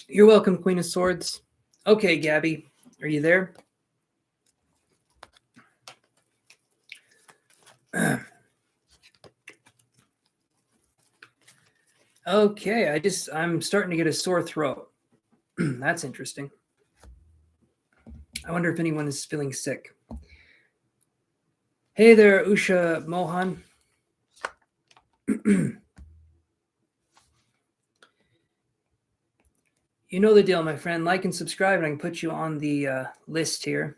You're welcome, Queen of Swords. Okay, Gabby, are you there? Okay, I'm starting to get a sore throat. That's interesting. I wonder if anyone is feeling sick. Hey there, Usha Mohan. You know the deal, my friend. Like and subscribe, and I can put you on the list here.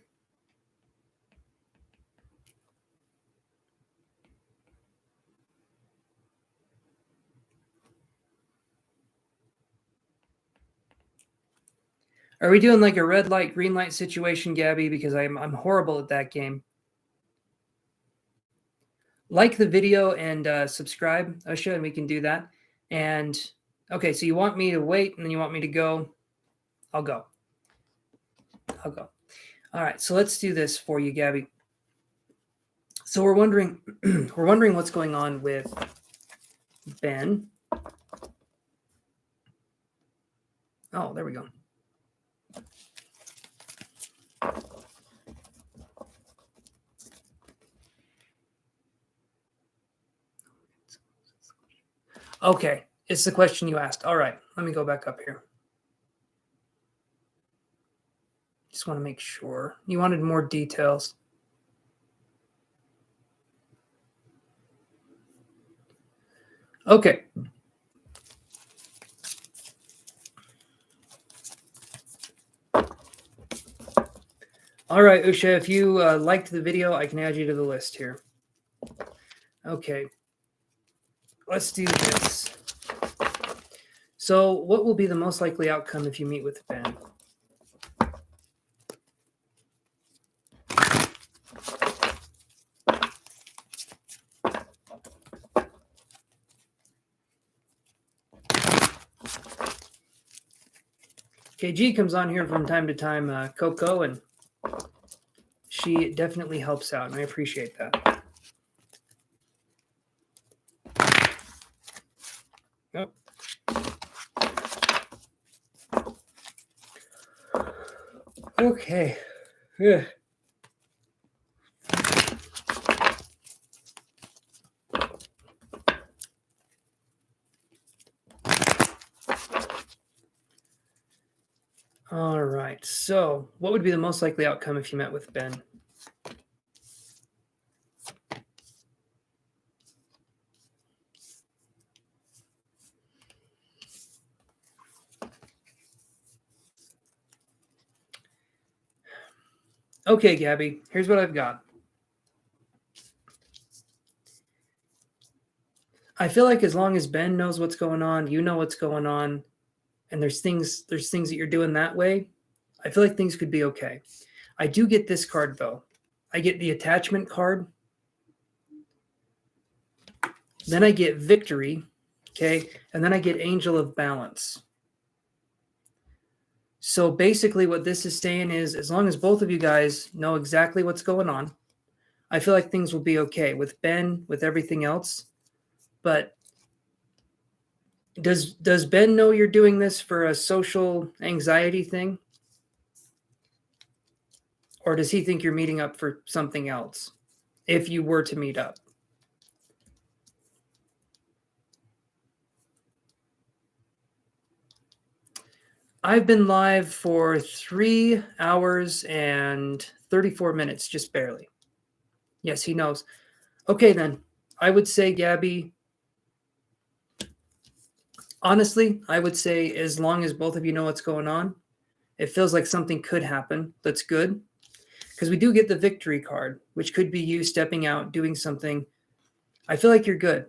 Are we doing like a red light, green light situation, Gabby? Because I'm horrible at that game. Like the video and subscribe, Usha, and we can do that. And okay, so you want me to wait and then you want me to go. I'll go. I'll go. All right, so let's do this for you, Gabby. So we're wondering what's going on with Ben. Oh, there we go. Okay, it's the question you asked. All right, let me go back up here. Just want to make sure. You wanted more details. Okay. All right, Usha, if you liked the video, I can add you to the list here. Okay. Let's do this. So what will be the most likely outcome if you meet with Ben? KG comes on here from time to time, Coco, and she definitely helps out, and I appreciate that. Oh. Okay. Yeah. All right. So, what would be the most likely outcome if you met with Ben? Okay, Gabby, here's what I've got. I feel like as long as Ben knows what's going on, you know what's going on, and there's things that you're doing that way, I feel like things could be okay. I do get this card though. I get the attachment card. Then I get victory, okay? And then I get angel of balance. So basically what this is saying is as long as both of you guys know exactly what's going on, I feel like things will be okay with Ben, with everything else. But does Ben know you're doing this for a social anxiety thing? Or does he think you're meeting up for something else if you were to meet up? I've been live for 3 hours and 34 minutes, just barely. Yes, he knows. Okay, then. I would say, Gabby, honestly, I would say as long as both of you know what's going on, it feels like something could happen. That's good. Because we do get the victory card, which could be you stepping out, doing something. I feel like you're good.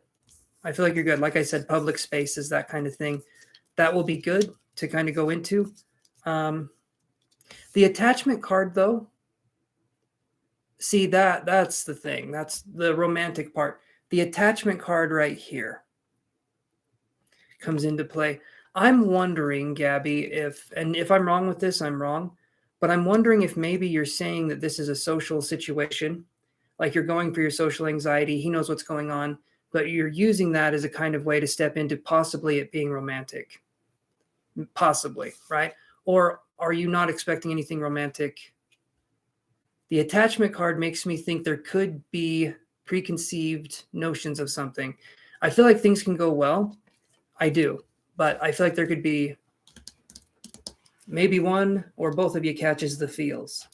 I feel like you're good. Like I said, public spaces, that kind of thing. That will be good to kind of go into. The attachment card, though, see, that's the thing. That's the romantic part. The attachment card right here comes into play. I'm wondering, Gabby, if I'm wrong with this, I'm wrong. But I'm wondering if maybe you're saying that this is a social situation, like you're going for your social anxiety. He knows what's going on, but you're using that as a kind of way to step into possibly it being romantic. Possibly, right? Or are you not expecting anything romantic? The attachment card makes me think there could be preconceived notions of something. I feel like things can go well. I do. But I feel like there could be maybe one or both of you catches the feels.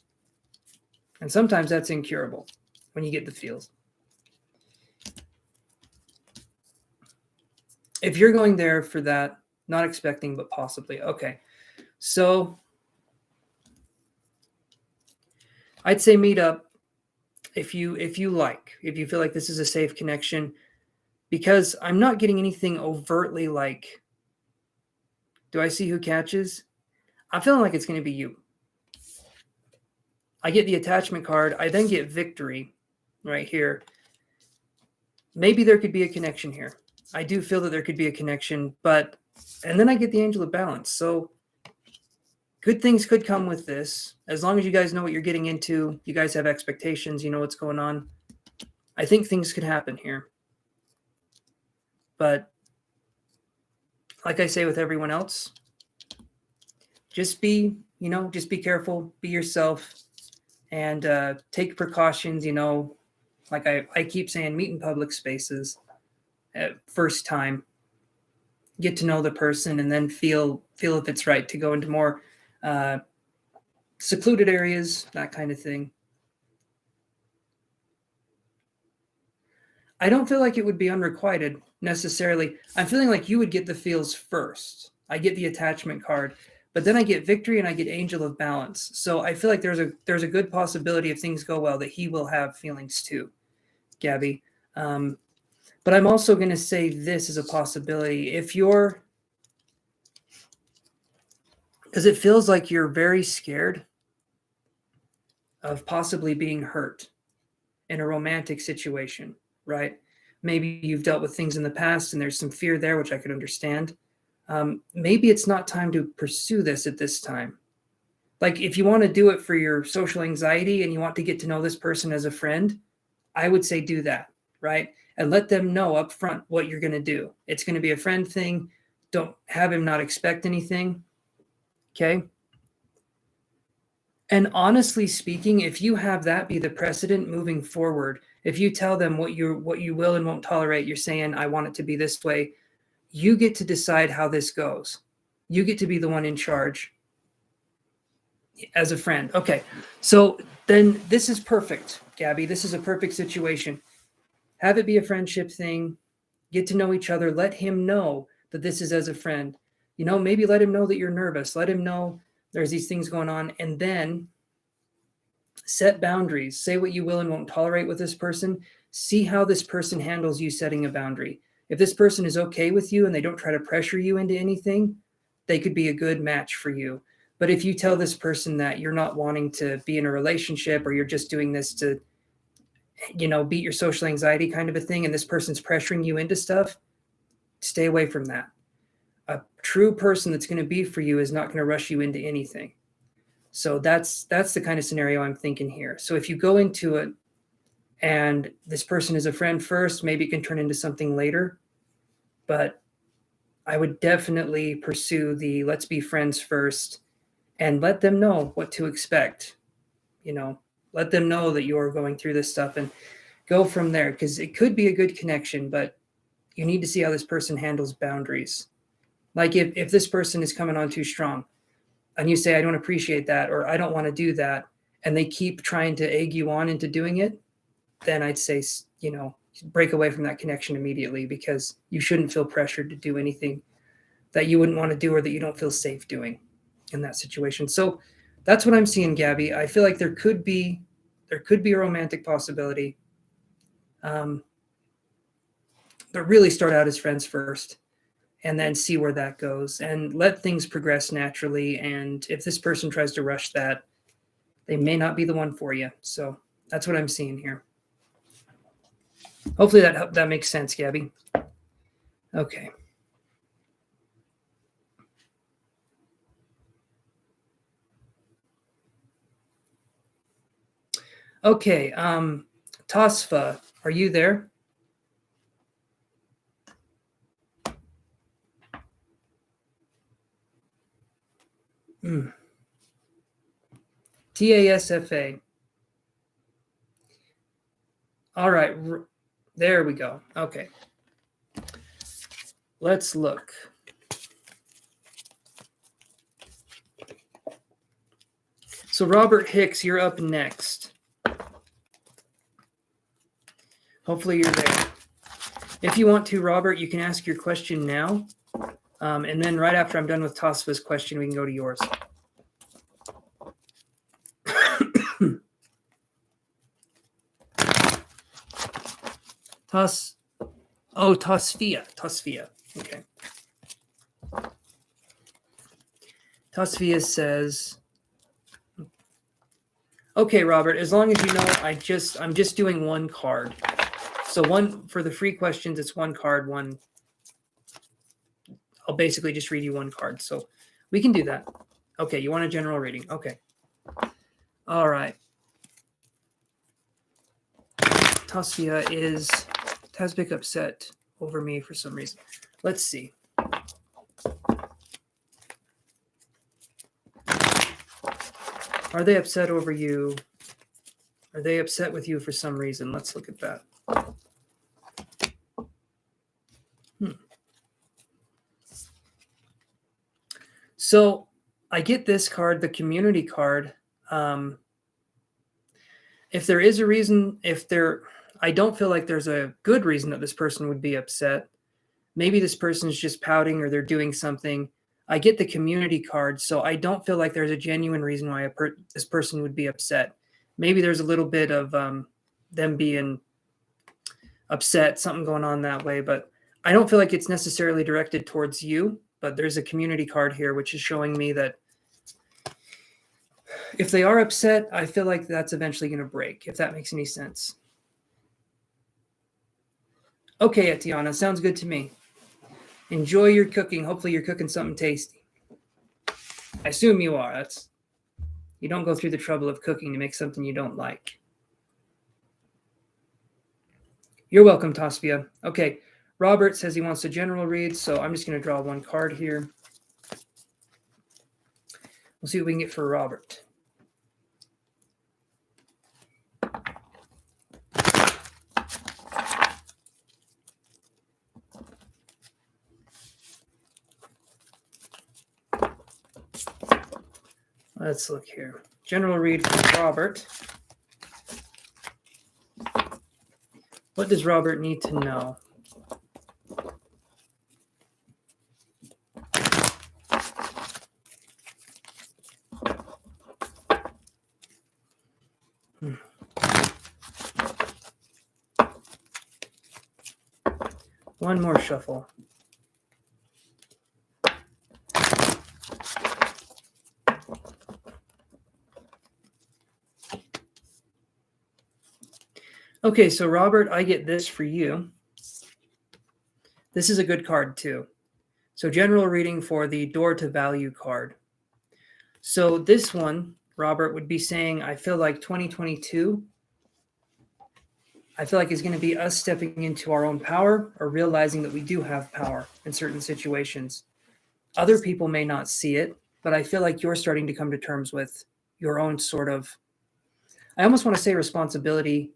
And sometimes that's incurable when you get the feels. If you're going there for that, not expecting, but possibly. Okay. So I'd say meet up if you like, if you feel like this is a safe connection, because I'm not getting anything overtly like, do I see who catches? I'm feeling like it's going to be you. I get the attachment card. I then get victory right here. Maybe there could be a connection here. I do feel that there could be a connection, and then I get the angel of balance. So good things could come with this. As long as you guys know what you're getting into, you guys have expectations, you know what's going on. I think things could happen here. But like I say with everyone else, just be careful, be yourself, and take precautions, like I keep saying, meet in public spaces at first time, get to know the person, and then feel if it's right to go into more secluded areas, that kind of thing. I don't feel like it would be unrequited necessarily. I'm feeling like you would get the feels first. I get the attachment card, but then I get victory and I get angel of balance. So I feel like there's a good possibility if things go well that he will have feelings too, Gabby. But I'm also going to say this is a possibility. Because it feels like you're very scared of possibly being hurt in a romantic situation, right? Maybe you've dealt with things in the past and there's some fear there, which I could understand. Maybe it's not time to pursue this at this time. Like if you want to do it for your social anxiety and you want to get to know this person as a friend, I would say do that, right? And let them know up front what you're going to do. It's going to be a friend thing. Don't have him not expect anything. Okay. And honestly speaking, if you have that be the precedent moving forward, if you tell them what you will and won't tolerate, you're saying, I want it to be this way, you get to decide how this goes. You get to be the one in charge as a friend. Okay. So then this is perfect, Gabby. This is a perfect situation. Have it be a friendship thing. Get to know each other. Let him know that this is as a friend. Maybe let him know that you're nervous. Let him know there's these things going on. And then set boundaries. Say what you will and won't tolerate with this person. See how this person handles you setting a boundary. If this person is okay with you and they don't try to pressure you into anything, they could be a good match for you. But if you tell this person that you're not wanting to be in a relationship or you're just doing this to, beat your social anxiety kind of a thing, and this person's pressuring you into stuff, stay away from that. A true person that's going to be for you is not going to rush you into anything. So that's the kind of scenario I'm thinking here. So if you go into it and this person is a friend first, maybe it can turn into something later. But I would definitely pursue the let's be friends first and let them know what to expect. Let them know that you're going through this stuff and go from there, because it could be a good connection, but you need to see how this person handles boundaries. Like if this person is coming on too strong and you say, I don't appreciate that, or I don't want to do that, and they keep trying to egg you on into doing it, then I'd say, break away from that connection immediately, because you shouldn't feel pressured to do anything that you wouldn't want to do or that you don't feel safe doing in that situation. So that's what I'm seeing, Gabby. I feel like there could be a romantic possibility. But really start out as friends first and then see where that goes and let things progress naturally. And if this person tries to rush that, they may not be the one for you. So that's what I'm seeing here. Hopefully that makes sense, Gabby. Okay. Okay. Tasfa, are you there? TASFA. All right. There we go. Okay. Let's look. So Robert Hicks, you're up next. Hopefully you're there. If you want to, Robert, you can ask your question now. And then right after I'm done with Tasfa's question, we can go to yours. Tasfia. Okay. Tasvia says, okay, Robert, as long as you know, I'm just doing one card. So one for the free questions, it's one card, one. I'll basically just read you one card. So we can do that. Okay, you want a general reading? Okay. All right. Tasvia is Tasbik upset over me for some reason. Let's see. Are they upset over you? Are they upset with you for some reason? Let's look at that. So I get this card, the community card. If there is a reason, I don't feel like there's a good reason that this person would be upset. Maybe this person is just pouting or they're doing something. I get the community card, so I don't feel like there's a genuine reason why this person would be upset. Maybe there's a little bit of them being upset, something going on that way, but I don't feel like it's necessarily directed towards you. But there's a community card here, which is showing me that if they are upset, I feel like that's eventually going to break, if that makes any sense. Okay, Etana, sounds good to me. Enjoy your cooking. Hopefully you're cooking something tasty. I assume you are. You don't go through the trouble of cooking to make something you don't like. You're welcome, Tasvia. Okay, Robert says he wants a general read, so I'm just going to draw one card here. We'll see what we can get for Robert. Let's look here. General read for Robert. What does Robert need to know? One more shuffle. Okay, so Robert, I get this for you. This is a good card too. So general reading for the door to value card. So this one, Robert, would be saying, I feel like 2022, I feel like is going to be us stepping into our own power or realizing that we do have power in certain situations. Other people may not see it, but I feel like you're starting to come to terms with your own sort of, I almost want to say responsibility,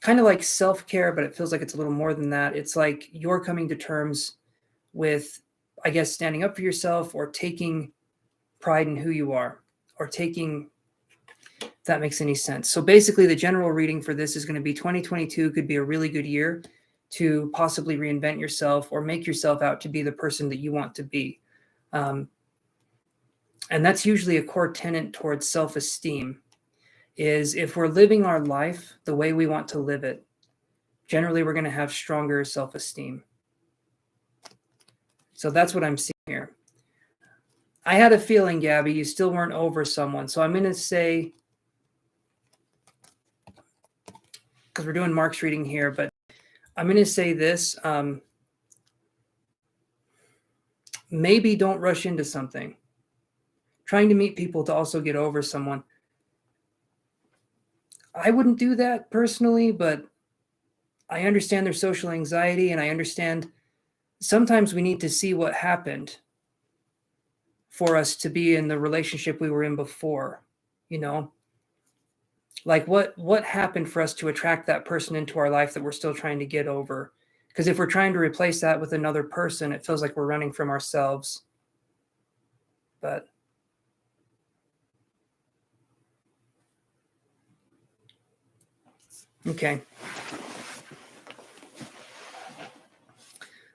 kind of like self-care, but it feels like it's a little more than that. It's like you're coming to terms with, I guess, standing up for yourself or taking pride in who you are or taking, if that makes any sense. So basically the general reading for this is going to be 2022 could be a really good year to possibly reinvent yourself or make yourself out to be the person that you want to be. And that's usually a core tenet towards self-esteem, is if we're living our life the way we want to live it, generally we're going to have stronger self-esteem. So that's what I'm seeing here. I had a feeling, Gabby, you still weren't over someone. So I'm going to say, because we're doing Mark's reading here, but I'm going to say this. Maybe don't rush into something. Trying to meet people to also get over someone. I wouldn't do that personally, but I understand their social anxiety, and I understand sometimes we need to see what happened for us to be in the relationship we were in before, you know? Like what happened for us to attract that person into our life that we're still trying to get over? Because if we're trying to replace that with another person, it feels like we're running from ourselves. But okay.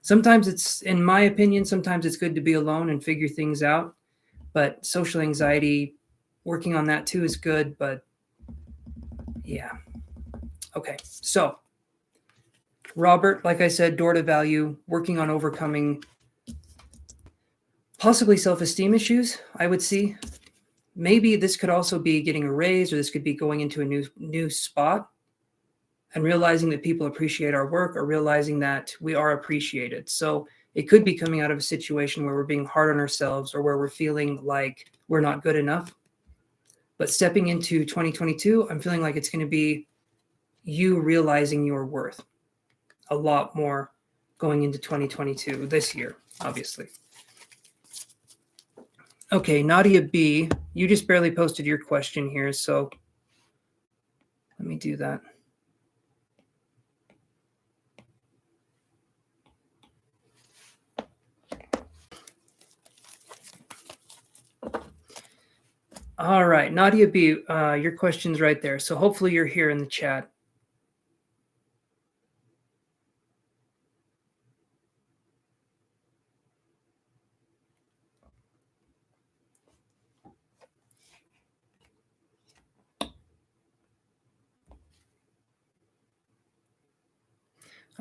Sometimes it's, in my opinion, sometimes it's good to be alone and figure things out. But social anxiety, working on that too is good. But yeah. Okay. So Robert, like I said, door to value, working on overcoming Possibly self-esteem issues, I would see. Maybe this could also be getting a raise, or this could be going into a new spot and realizing that people appreciate our work, or realizing that we are appreciated. So it could be coming out of a situation where we're being hard on ourselves, or where we're feeling like we're not good enough. But stepping into 2022, I'm feeling like it's going to be you realizing your worth a lot more going into 2022 this year, obviously. Okay, Nadia B, you just barely posted your question here, so let me do that. All right, Nadia B, your question's right there. So hopefully you're here in the chat.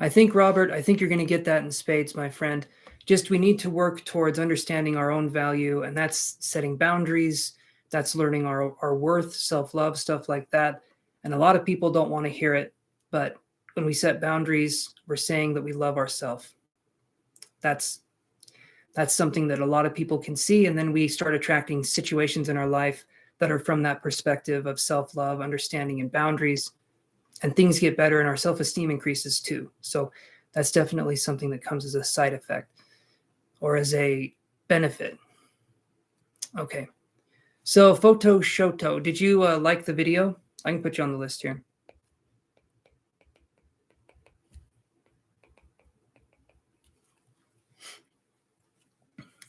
I think, Robert, I think you're going to get that in spades, my friend. Just we need to work towards understanding our own value, and that's setting boundaries. That's learning our worth, self-love, stuff like that. And a lot of people don't want to hear it, but when we set boundaries, we're saying that we love ourselves. That's something that a lot of people can see, and then we start attracting situations in our life that are from that perspective of self-love, understanding, and boundaries. And things get better, and our self-esteem increases too. So that's definitely something that comes as a side effect or as a benefit. Okay. So Photo Shoto, did you like the video? I can put you on the list here.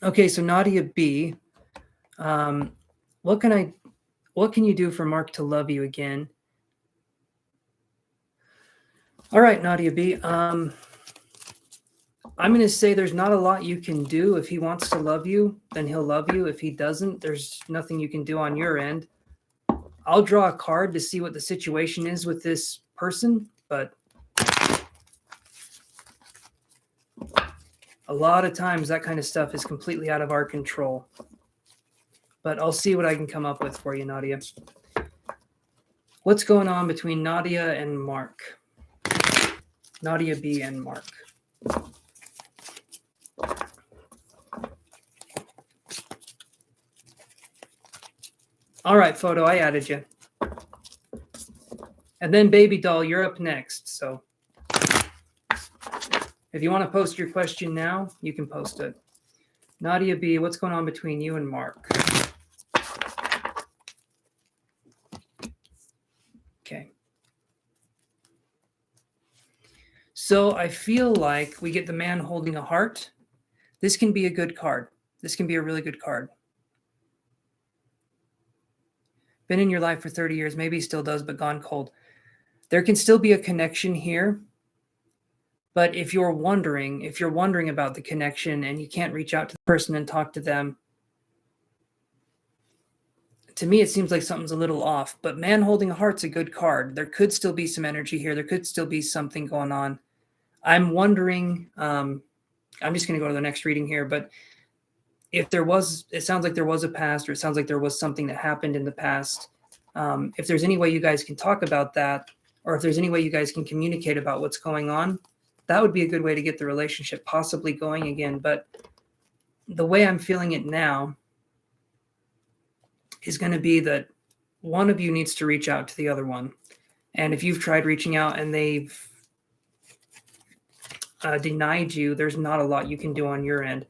Okay, so Nadia B, what can you do for Mark to love you again? All right, Nadia B. I'm going to say there's not a lot you can do. If he wants to love you, then he'll love you. If he doesn't, there's nothing you can do on your end. I'll draw a card to see what the situation is with this person, but a lot of times that kind of stuff is completely out of our control. But I'll see what I can come up with for you, Nadia. What's going on between Nadia and Mark? Nadia B and Mark. All right, Photo, I added you. And then Baby Doll, you're up next. So if you want to post your question now, you can post it. Nadia B, what's going on between you and Mark? Okay. So I feel like we get the man holding a heart. This can be a good card. This can be a really good card. Been in your life for 30 years, maybe he still does, but gone cold. There can still be a connection here. But if you're wondering about the connection and you can't reach out to the person and talk to them, to me, it seems like something's a little off. But man holding a heart's a good card. There could still be some energy here. There could still be something going on. I'm wondering, I'm just going to go to the next reading here, but if there was, it sounds like there was a past, or it sounds like there was something that happened in the past. If there's any way you guys can talk about that, or if there's any way you guys can communicate about what's going on, that would be a good way to get the relationship possibly going again. But the way I'm feeling it now is going to be that one of you needs to reach out to the other one. And if you've tried reaching out and they've denied you, there's not a lot you can do on your end.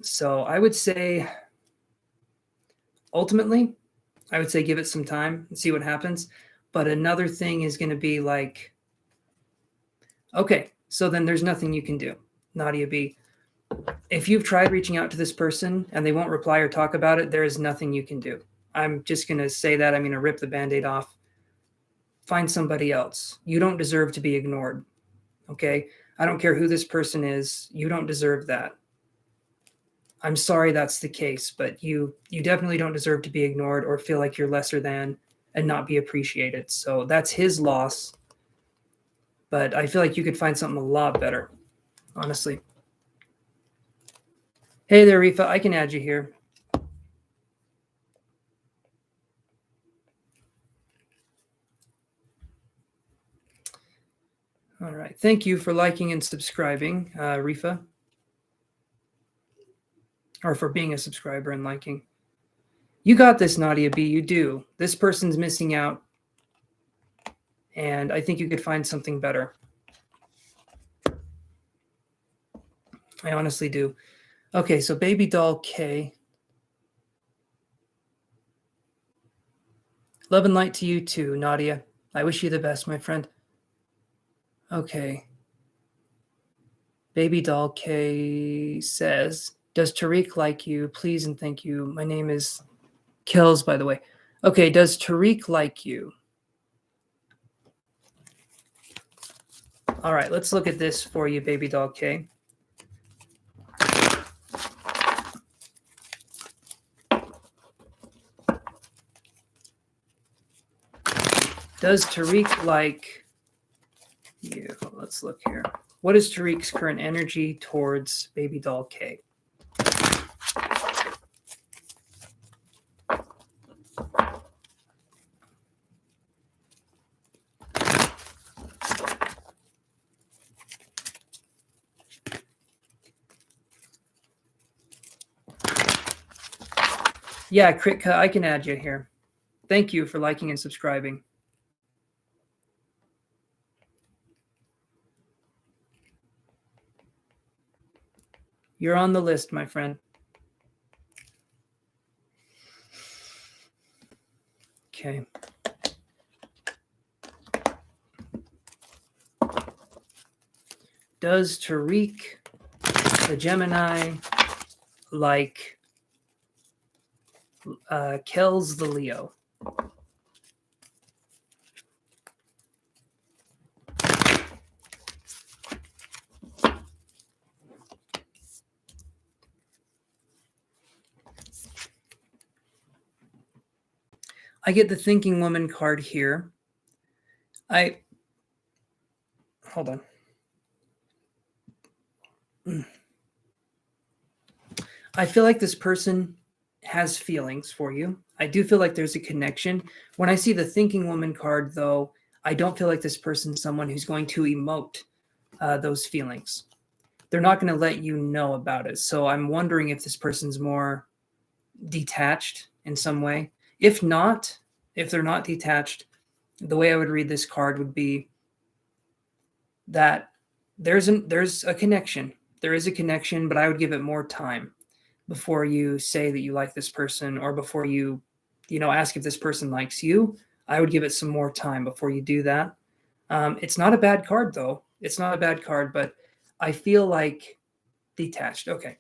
So I would say, ultimately, I would say give it some time and see what happens. But another thing is going to be like, okay, so then there's nothing you can do, Nadia B. If you've tried reaching out to this person and they won't reply or talk about it, there is nothing you can do. I'm just going to say that. I'm going to rip the Band-Aid off. Find somebody else. You don't deserve to be ignored. Okay? I don't care who this person is. You don't deserve that. I'm sorry that's the case, but you definitely don't deserve to be ignored or feel like you're lesser than and not be appreciated. So that's his loss. But I feel like you could find something a lot better, honestly. Hey there, Rifa. I can add you here. All right. Thank you for liking and subscribing, Rifa. Or for being a subscriber and liking. You got this, Nadia B. You do. This person's missing out. And I think you could find something better. I honestly do. Okay, so baby doll K. Love and light to you too, Nadia. I wish you the best, my friend. Okay. Baby doll K says, does Tariq like you? Please and thank you. My name is Kills, by the way. Okay, does Tariq like you? All right, let's look at this for you, baby doll K. Does Tariq like you? Let's look here. What is Tariq's current energy towards baby doll K? Yeah, Kritka, I can add you here. Thank you for liking and subscribing. You're on the list, my friend. Okay. Does Tariq, the Gemini, like Kells the Leo? I get the Thinking Woman card here. Hold on. I feel like this person has feelings for you. I do feel like there's a connection. When I see the Thinking Woman card, though, I don't feel like this person's someone who's going to emote those feelings. They're not going to let you know about it. So I'm wondering if this person's more detached in some way. If not, if they're not detached, the way I would read this card would be that there's a connection. There is a connection, but I would give it more time before you say that you like this person, or before you ask if this person likes you. I would give it some more time before you do that. It's not a bad card, though. It's not a bad card, but I feel like detached. Okay.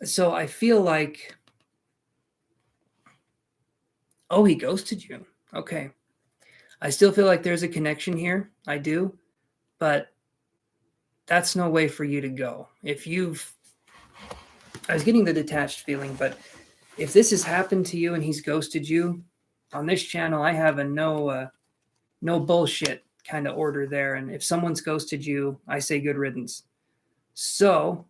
So I feel like, oh, he ghosted you. Okay. I still feel like there's a connection here. I do, but that's no way for you to go. I was getting the detached feeling, but if this has happened to you and he's ghosted you, on this channel, I have a no bullshit kind of order there. And if someone's ghosted you, I say good riddance. So,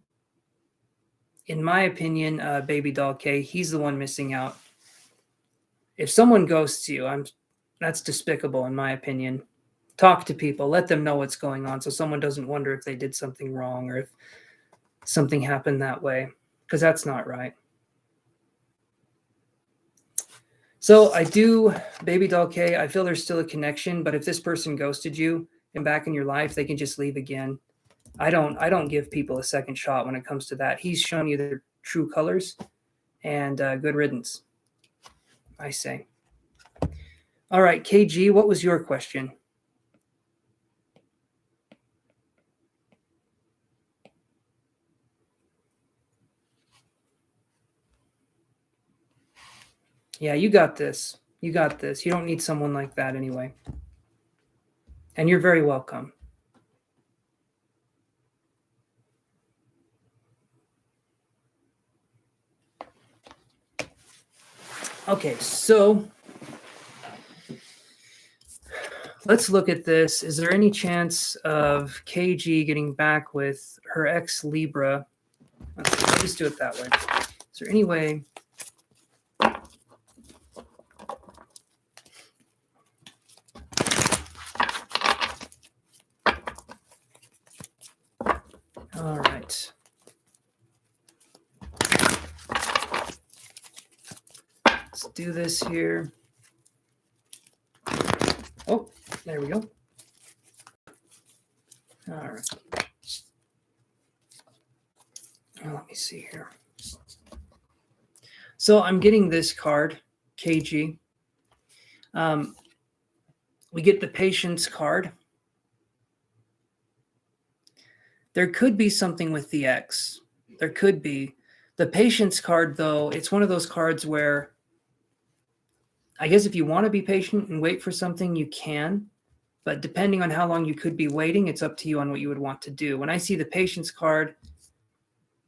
in my opinion, baby doll K, he's the one missing out. If someone ghosts you, that's despicable in my opinion. Talk to people, let them know what's going on, so someone doesn't wonder if they did something wrong or if something happened that way, because that's not right. So I do, baby doll K, I feel there's still a connection, but if this person ghosted you and back in your life, they can just leave again. I don't give people a second shot when it comes to that. He's shown you their true colors, and good riddance, I say. All right, KG, what was your question? Yeah, you got this. You got this. You don't need someone like that anyway. And you're very welcome. Okay, so let's look at this. Is there any chance of KG getting back with her ex Libra Let's see, I'll just do it that way. Is there any way? All right. Let's do this here. Oh, there we go. All right. Let me see here. So I'm getting this card, KG. We get the patience card. There could be something with the X. There could be. The patience card, though, it's one of those cards where I guess if you want to be patient and wait for something, you can. But depending on how long you could be waiting, it's up to you on what you would want to do. When I see the patience card,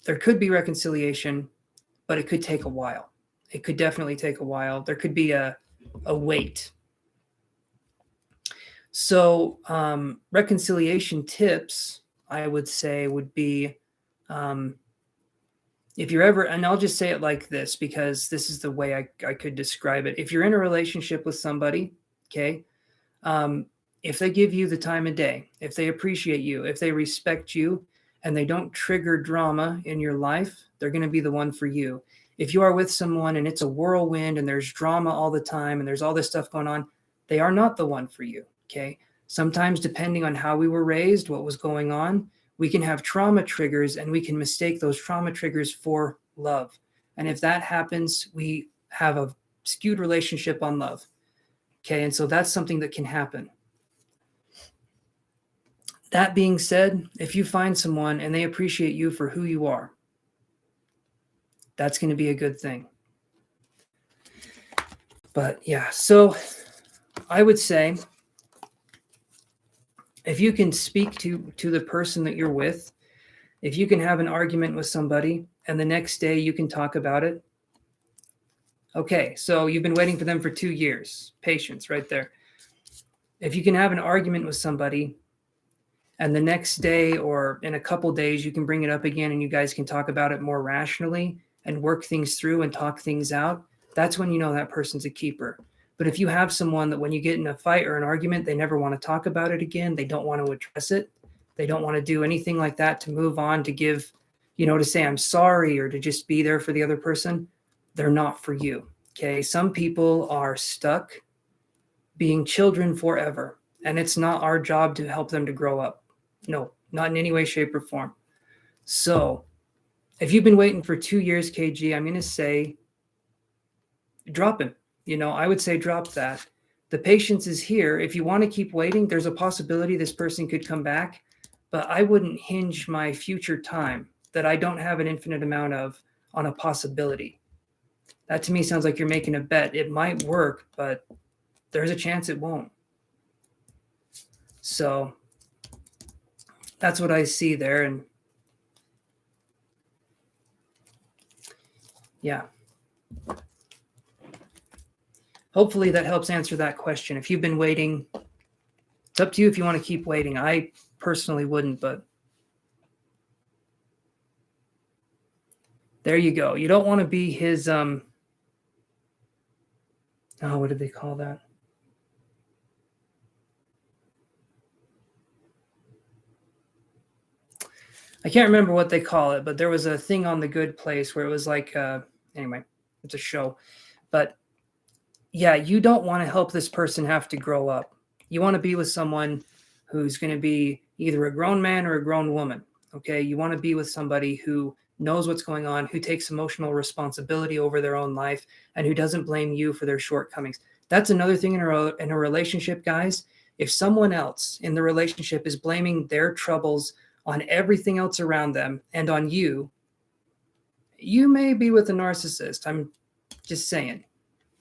there could be reconciliation, but it could take a while. It could definitely take a while. There could be a wait. So reconciliation tips, I would say, would be if you're ever, and I'll just say it like this because this is the way I could describe it. If you're in a relationship with somebody, okay, if they give you the time of day, if they appreciate you, if they respect you, and they don't trigger drama in your life, they're going to be the one for you. If you are with someone and it's a whirlwind and there's drama all the time and there's all this stuff going on, they are not the one for you, okay? Sometimes, depending on how we were raised, what was going on, we can have trauma triggers and we can mistake those trauma triggers for love. And if that happens, we have a skewed relationship on love, okay? And so that's something that can happen. That being said, if you find someone and they appreciate you for who you are, that's going to be a good thing. But yeah, so I would say if you can speak to the person that you're with, if you can have an argument with somebody and the next day you can talk about it. Okay, so you've been waiting for them for 2 years. Patience right there. If you can have an argument with somebody and the next day or in a couple days, you can bring it up again and you guys can talk about it more rationally and work things through and talk things out, that's when you know that person's a keeper. But if you have someone that when you get in a fight or an argument, they never want to talk about it again, they don't want to address it, they don't want to do anything like that to move on, to give, to say I'm sorry or to just be there for the other person, they're not for you, okay? Some people are stuck being children forever, and it's not our job to help them to grow up. No, not in any way, shape, or form. So if you've been waiting for 2 years, KG, I'm going to say drop him. I would say drop that. The patience is here. If you want to keep waiting, there's a possibility this person could come back, but I wouldn't hinge my future time that I don't have an infinite amount of on a possibility. That to me sounds like you're making a bet. It might work, but there's a chance it won't. So that's what I see there. And yeah. Hopefully that helps answer that question. If you've been waiting, it's up to you if you want to keep waiting. I personally wouldn't, but there you go. You don't want to be his, what did they call that? I can't remember what they call it, but there was a thing on The Good Place where it was like, anyway, it's a show. But yeah, you don't want to help this person have to grow up. You want to be with someone who's going to be either a grown man or a grown woman, okay? You want to be with somebody who knows what's going on, who takes emotional responsibility over their own life, and who doesn't blame you for their shortcomings. That's another thing in a relationship, guys. If someone else in the relationship is blaming their troubles on everything else around them and on you, you may be with a narcissist. I'm just saying.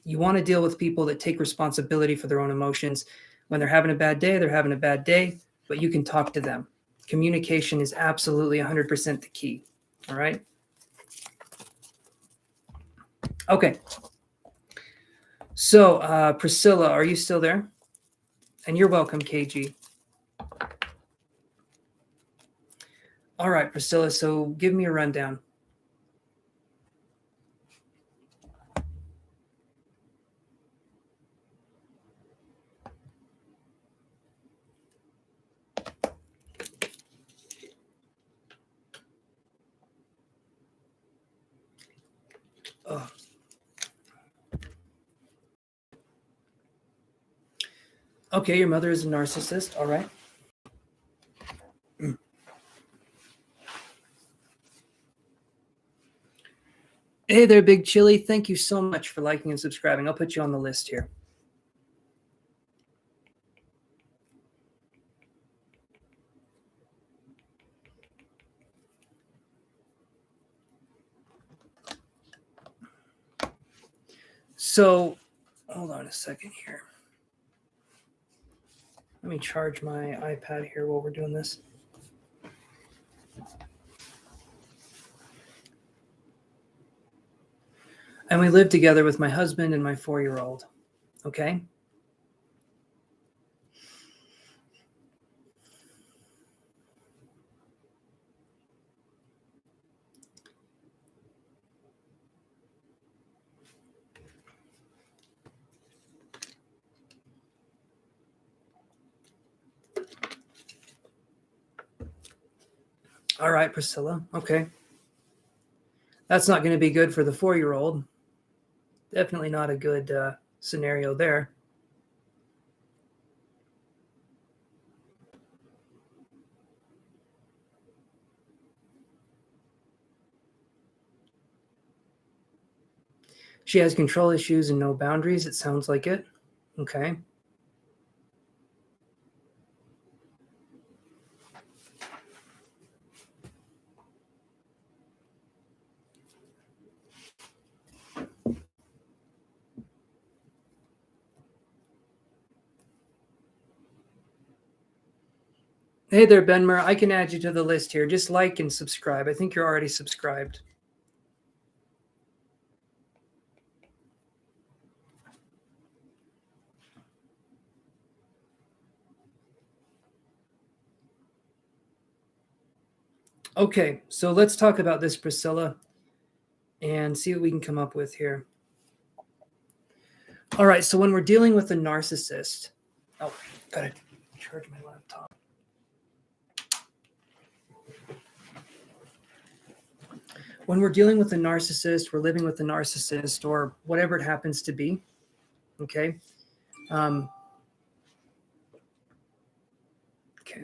You want to deal with people that take responsibility for their own emotions. When they're having a bad day, they're having a bad day, but you can talk to them. Communication is absolutely 100% the key. All right? Okay. So, Priscilla, are you still there? And you're welcome, KG. All right, Priscilla, so give me a rundown. Okay, your mother is a narcissist. All right. Hey there, Big Chili. Thank you so much for liking and subscribing. I'll put you on the list here. So, hold on a second here. Let me charge my iPad here while we're doing this. And we live together with my husband and my 4-year-old. Okay? All right, Priscilla. Okay. That's not going to be good for the 4-year-old. Definitely not a good scenario there. She has control issues and no boundaries. It sounds like it. Okay. Hey there, Benmer. I can add you to the list here. Just like and subscribe. I think you're already subscribed. Okay, so let's talk about this, Priscilla, and see what we can come up with here. All right, so when we're dealing with a narcissist, oh, gotta charge my laptop. When we're dealing with a narcissist, we're living with a narcissist or whatever it happens to be, okay? Okay.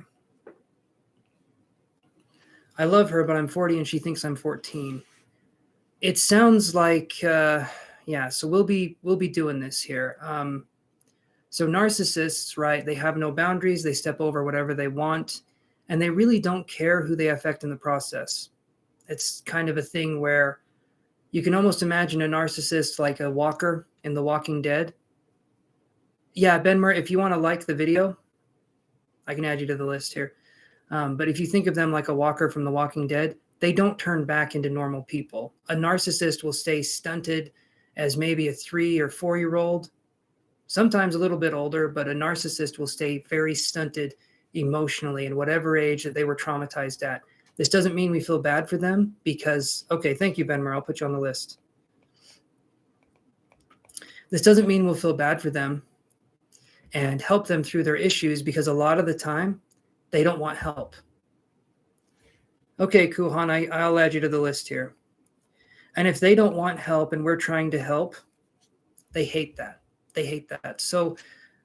I love her, but I'm 40 and she thinks I'm 14. It sounds like, yeah, so we'll be doing this here. So narcissists, right, they have no boundaries. They step over whatever they want, and they really don't care who they affect in the process. It's kind of a thing where you can almost imagine a narcissist like a walker in The Walking Dead. Yeah, Benmer, if you want to like the video, I can add you to the list here. But if you think of them like a walker from The Walking Dead, they don't turn back into normal people. A narcissist will stay stunted as maybe a 3 or 4-year-old, sometimes a little bit older, but a narcissist will stay very stunted emotionally in whatever age that they were traumatized at. This doesn't mean we feel bad for them because, okay, thank you, Benmer. I'll put you on the list. This doesn't mean we'll feel bad for them and help them through their issues because a lot of the time they don't want help. Okay, Kuhan, I'll add you to the list here. And if they don't want help and we're trying to help, they hate that. They hate that. So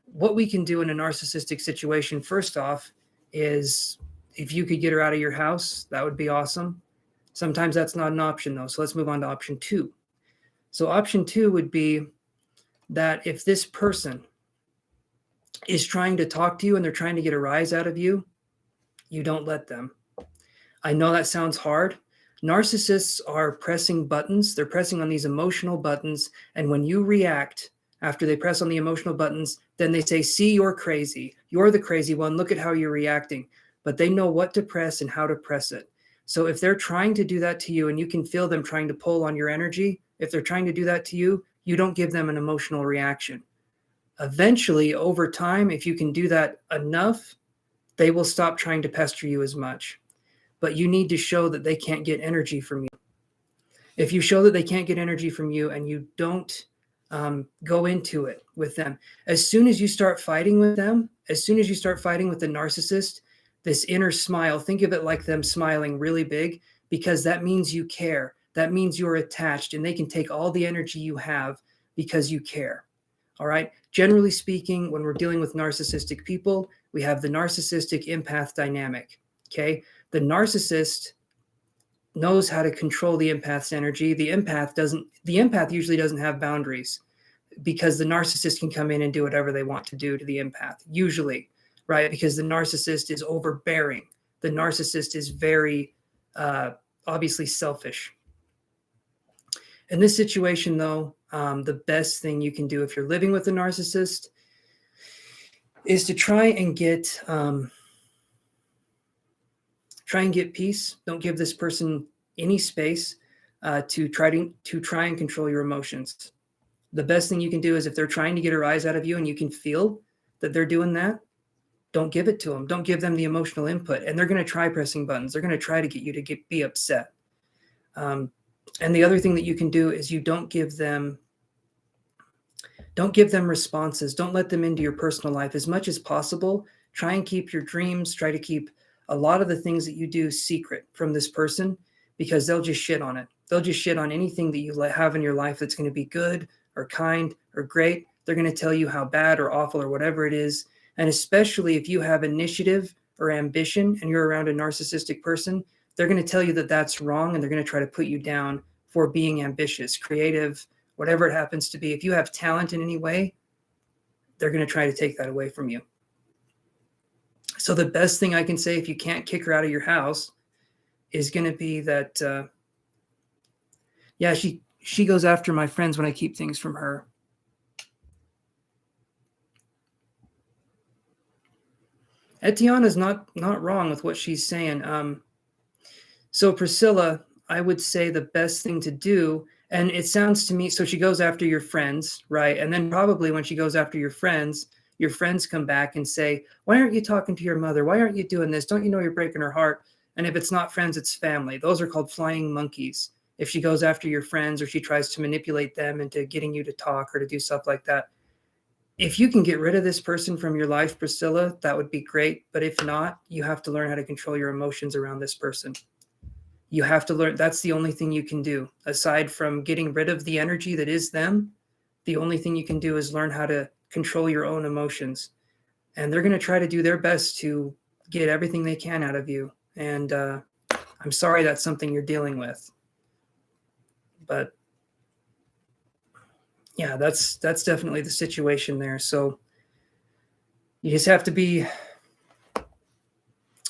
what we can do in a narcissistic situation, first off, is if you could get her out of your house, that would be awesome. Sometimes that's not an option, though. So let's move on to option 2. So option 2 would be that if this person is trying to talk to you and they're trying to get a rise out of you, you don't let them. I know that sounds hard. Narcissists are pressing buttons. They're pressing on these emotional buttons. And when you react after they press on the emotional buttons, then they say, see, you're crazy. You're the crazy one. Look at how you're reacting. But they know what to press and how to press it. So if they're trying to do that to you and you can feel them trying to pull on your energy, if they're trying to do that to you, you don't give them an emotional reaction. Eventually, over time, if you can do that enough, they will stop trying to pester you as much. But you need to show that they can't get energy from you. If you show that they can't get energy from you and you don't go into it with them, as soon as you start fighting with them, as soon as you start fighting with the narcissist, this inner smile, think of it like them smiling really big, because that means you care. That means you're attached and they can take all the energy you have because you care. All right. Generally speaking, when we're dealing with narcissistic people, we have the narcissistic empath dynamic. Okay. The narcissist knows how to control the empath's energy. The empath usually doesn't have boundaries because the narcissist can come in and do whatever they want to do to the empath, usually, right? Because the narcissist is overbearing. The narcissist is very obviously selfish. In this situation, though, the best thing you can do if you're living with a narcissist is to try and get peace. Don't give this person any space to try and control your emotions. The best thing you can do is if they're trying to get a rise out of you and you can feel that they're doing that, don't give it to them. Don't give them the emotional input. And they're going to try pressing buttons. They're going to try to get you to be upset. And the other thing that you can do is you don't give them responses. Don't let them into your personal life as much as possible. Try and keep your dreams. Try to keep a lot of the things that you do secret from this person because they'll just shit on it. They'll just shit on anything that you have in your life that's going to be good or kind or great. They're going to tell you how bad or awful or whatever it is. And especially if you have initiative or ambition and you're around a narcissistic person, they're going to tell you that that's wrong and they're going to try to put you down for being ambitious, creative, whatever it happens to be. If you have talent in any way, they're going to try to take that away from you. So the best thing I can say if you can't kick her out of your house is going to be that, she goes after my friends when I keep things from her. Etana's not wrong with what she's saying. So Priscilla, I would say the best thing to do, and it sounds to me, so she goes after your friends, right? And then probably when she goes after your friends come back and say, why aren't you talking to your mother? Why aren't you doing this? Don't you know you're breaking her heart? And if it's not friends, it's family. Those are called flying monkeys. If she goes after your friends or she tries to manipulate them into getting you to talk or to do stuff like that, if you can get rid of this person from your life, Priscilla, that would be great. But if not, you have to learn how to control your emotions around this person. You have to learn. That's the only thing you can do. Aside from getting rid of the energy that is them, the only thing you can do is learn how to control your own emotions. And they're going to try to do their best to get everything they can out of you. And I'm sorry that's something you're dealing with. But yeah, that's definitely the situation there. So you just have to be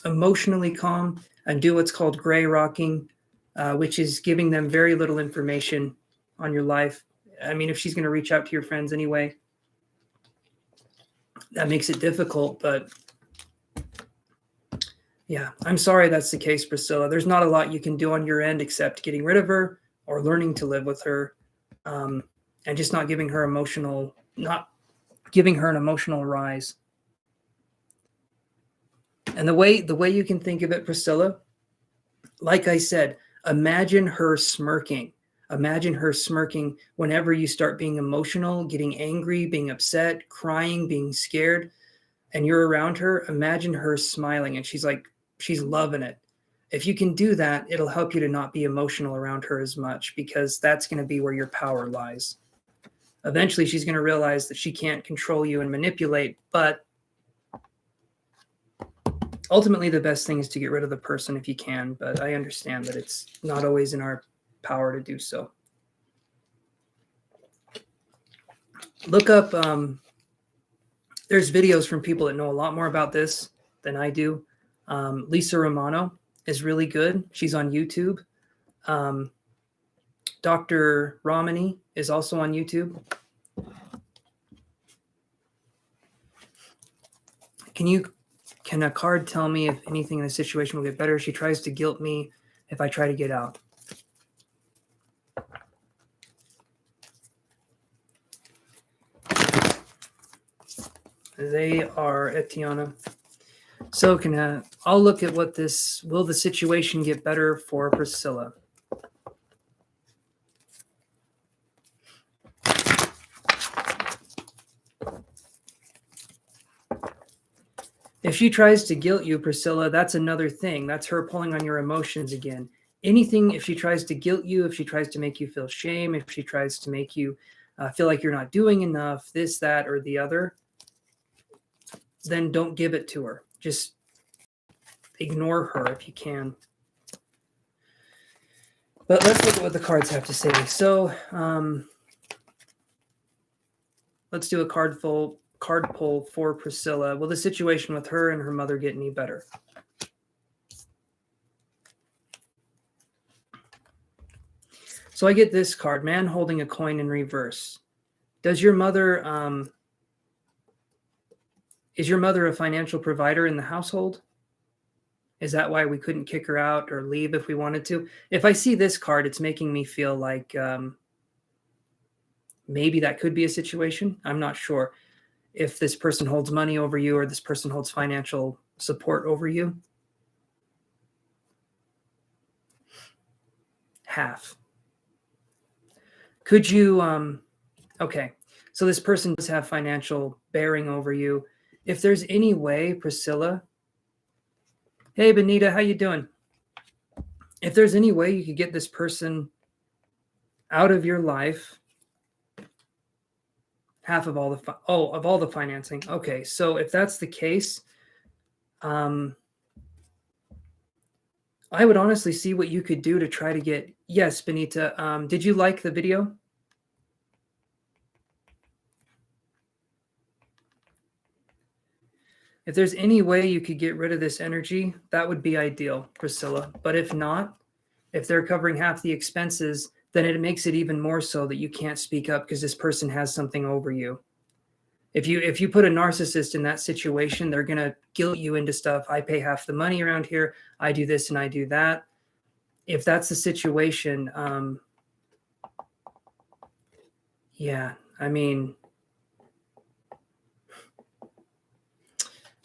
emotionally calm and do what's called gray rocking, which is giving them very little information on your life. I mean, if she's going to reach out to your friends anyway, that makes it difficult. But yeah, I'm sorry that's the case, Priscilla. There's not a lot you can do on your end except getting rid of her or learning to live with her, and just not giving her an emotional rise. And the way you can think of it, Priscilla, like I said, imagine her smirking. Imagine her smirking whenever you start being emotional, getting angry, being upset, crying, being scared, and you're around her. Imagine her smiling and she's loving it. If you can do that, it'll help you to not be emotional around her as much because that's going to be where your power lies. Eventually, she's going to realize that she can't control you and manipulate, but ultimately the best thing is to get rid of the person if you can, but I understand that it's not always in our power to do so. Look up, there's videos from people that know a lot more about this than I do. Lisa Romano is really good. She's on YouTube. Dr. Ramani is also on YouTube. Can a card tell me if anything in the situation will get better? She tries to guilt me if I try to get out. They are Etana. So I'll look at will the situation get better for Priscilla? If she tries to guilt you, Priscilla, that's another thing. That's her pulling on your emotions again. Anything, if she tries to guilt you, if she tries to make you feel shame, if she tries to make you feel like you're not doing enough, this, that, or the other, then don't give it to her. Just ignore her if you can. But let's look at what the cards have to say. So let's do a card pull for Priscilla. Will the situation with her and her mother get any better? So I get this card, man holding a coin in reverse. Does your mother, is your mother a financial provider in the household? Is that why we couldn't kick her out or leave if we wanted to? If I see this card, it's making me feel like maybe that could be a situation. I'm not sure if this person holds money over you or this person holds financial support over you. Half. Could you, okay, so this person does have financial bearing over you. If there's any way, Priscilla, hey, Benita, how you doing? If there's any way you could get this person out of your life, half of all the financing. Okay, so if that's the case, I would honestly see what you could do to try to get, yes, Benita, did you like the video? If there's any way you could get rid of this energy, that would be ideal, Priscilla. But if not, if they're covering half the expenses, then it makes it even more so that you can't speak up because this person has something over you. If you put a narcissist in that situation, they're going to guilt you into stuff. I pay half the money around here. I do this and I do that. If that's the situation, yeah, I mean,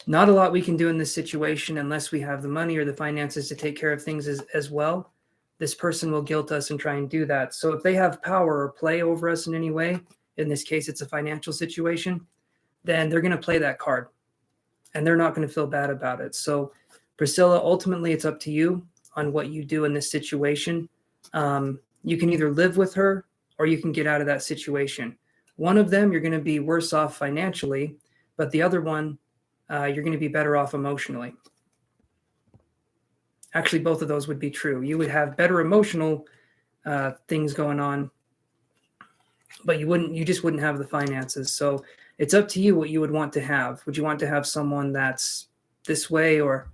not a lot we can do in this situation unless we have the money or the finances to take care of things as well. This person will guilt us and try and do that. So if they have power or play over us in any way, in this case, it's a financial situation, then they're going to play that card and they're not going to feel bad about it. So Priscilla, ultimately, it's up to you on what you do in this situation. You can either live with her or you can get out of that situation. One of them, you're going to be worse off financially, but the other one, you're going to be better off emotionally. Actually, both of those would be true. You would have better emotional things going on, but you just wouldn't have the finances. So it's up to you what you would want to have. Would you want to have someone that's this way, or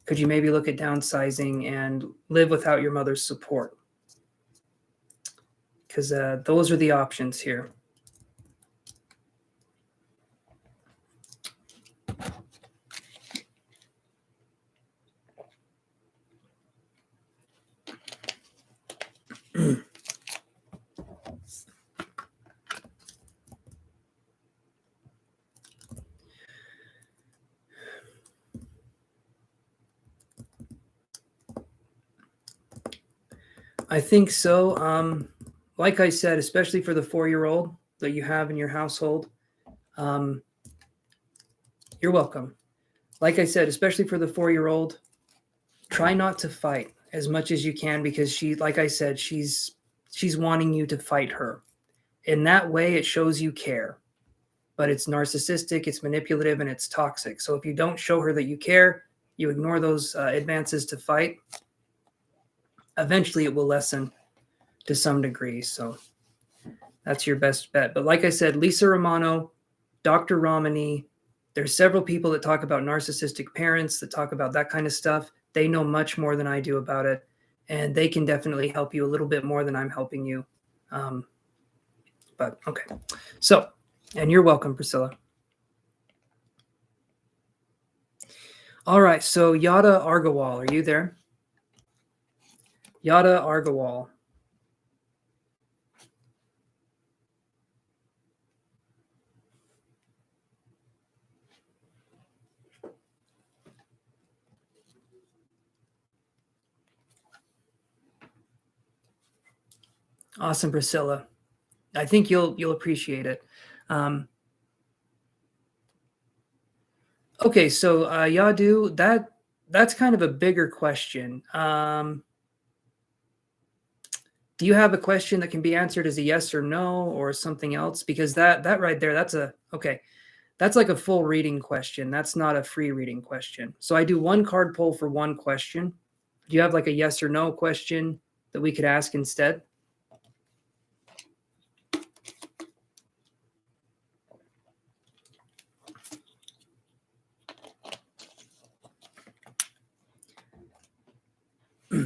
could you maybe look at downsizing and live without your mother's support? Because those are the options here. I think so. Like I said, especially for the 4-year-old that you have in your household, you're welcome. Like I said, especially for the 4-year-old, try not to fight as much as you can because she, like I said, she's wanting you to fight her. In that way, it shows you care, but it's narcissistic, it's manipulative, and it's toxic. So if you don't show her that you care, you ignore those advances to fight, eventually it will lessen to some degree. So that's your best bet. But like I said, Lisa Romano, Dr. Romani, there's several people that talk about narcissistic parents, that talk about that kind of stuff. They know much more than I do about it, and they can definitely help you a little bit more than I'm helping you. But okay. So, and you're welcome, Priscilla. All right. So Yada Argawal, are you there? Yada Argawal. Awesome, Priscilla. I think you'll appreciate it. Okay, so Yadu, that's kind of a bigger question. Do you have a question that can be answered as a yes or no or something else? Because that right there, okay. That's like a full reading question. That's not a free reading question. So I do one card pull for one question. Do you have like a yes or no question that we could ask instead?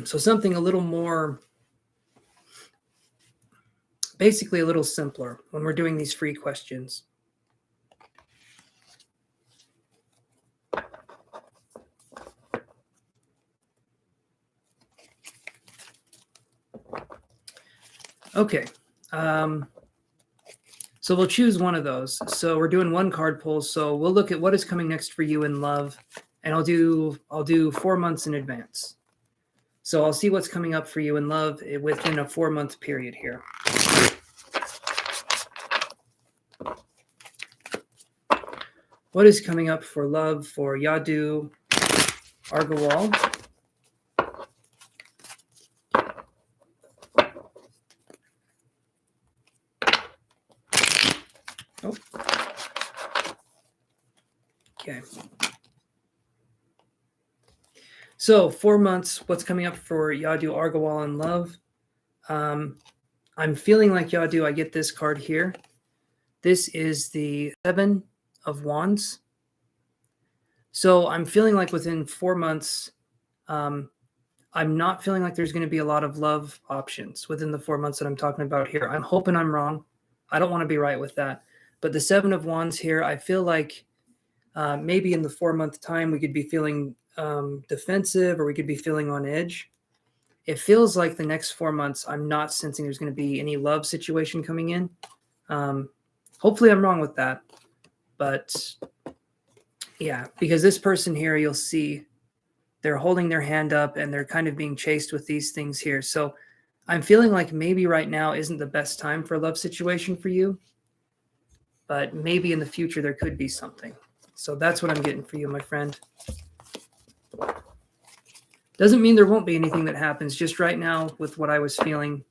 So something a little more, basically a little simpler when we're doing these free questions. Okay. So we'll choose one of those. So we're doing one card pull. So we'll look at what is coming next for you in love, and I'll do 4 months in advance. So I'll see what's coming up for you in love within a 4-month period here. What is coming up for love for Yadu Argawal? Oh. Okay. So 4 months, what's coming up for Yadu Argawal in love? I'm feeling like Yadu, I get this card here. This is the 7 of Wands. So I'm feeling like within 4 months, I'm not feeling like there's going to be a lot of love options within the 4 months that I'm talking about here. I'm hoping I'm wrong. I don't want to be right with that. But the 7 of Wands here, I feel like maybe in the 4-month time, we could be feeling defensive, or we could be feeling on edge. It feels like the next 4 months, I'm not sensing there's going to be any love situation coming in. Hopefully I'm wrong with that. But yeah, because this person here, you'll see they're holding their hand up and they're kind of being chased with these things here. So I'm feeling like maybe right now isn't the best time for a love situation for you, but maybe in the future there could be something. So that's what I'm getting for you, my friend. Doesn't mean there won't be anything that happens. Just right now with what I was feeling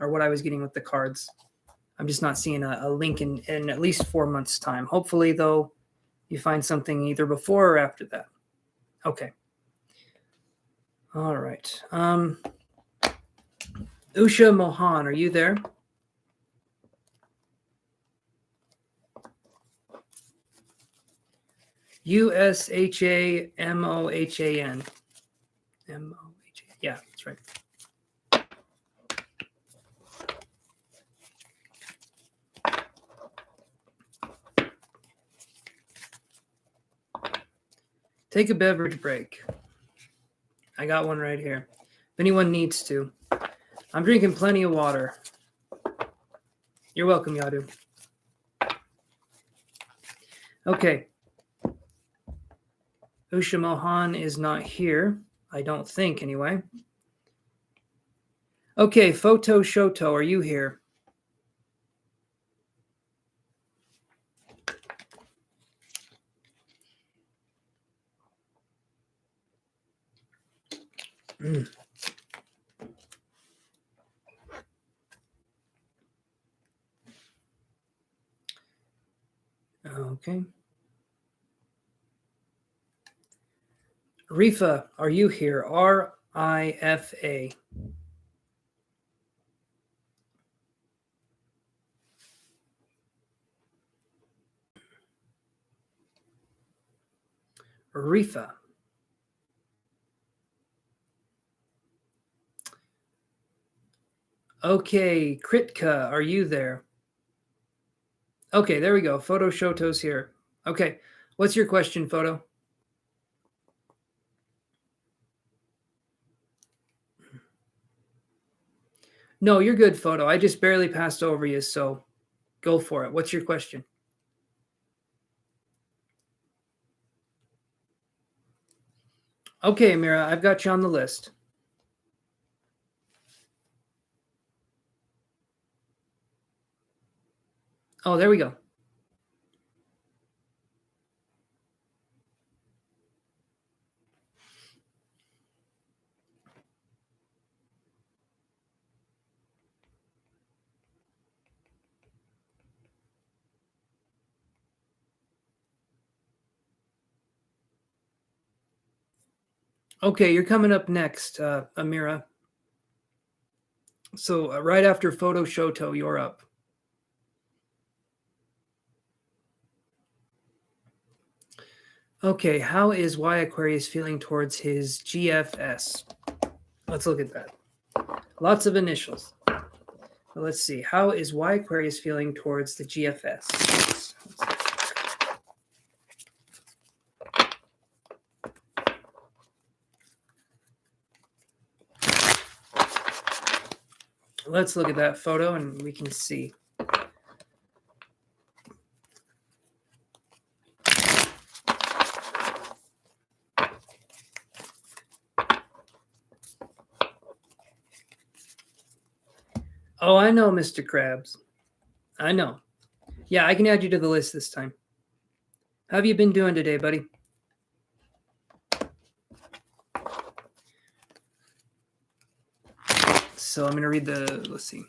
or what I was getting with the cards, I'm just not seeing a link in at least 4 months' time. Hopefully, though, you find something either before or after that. Okay. All right. Usha Mohan, are you there? USHAMOHAN. M-O-H-A. Yeah, that's right. Take a beverage break. I got one right here. If anyone needs to. I'm drinking plenty of water. You're welcome, Yadu. Okay. Usha Mohan is not here. I don't think, anyway. Okay, Photo Shoto, are you here? Okay. Rifa, are you here? R-I-F-A. Rifa. Okay, Kritka, are you there? Okay, there we go. Photo Shoto's here. Okay, what's your question, Photo? No, you're good, Photo. I just barely passed over you, so go for it. What's your question? Okay, Mira, I've got you on the list. Oh, there we go. Okay, you're coming up next, Amira. So right after Photo Shoto, you're up. Okay, how is Y Aquarius feeling towards his GFS? Let's look at that. Lots of initials. Well, let's see. How is Y Aquarius feeling towards the GFS? Let's look at that photo and we can see. Oh, I know, Mr. Krabs. I know. Yeah, I can add you to the list this time. How have you been doing today, buddy? So I'm going to read let's see.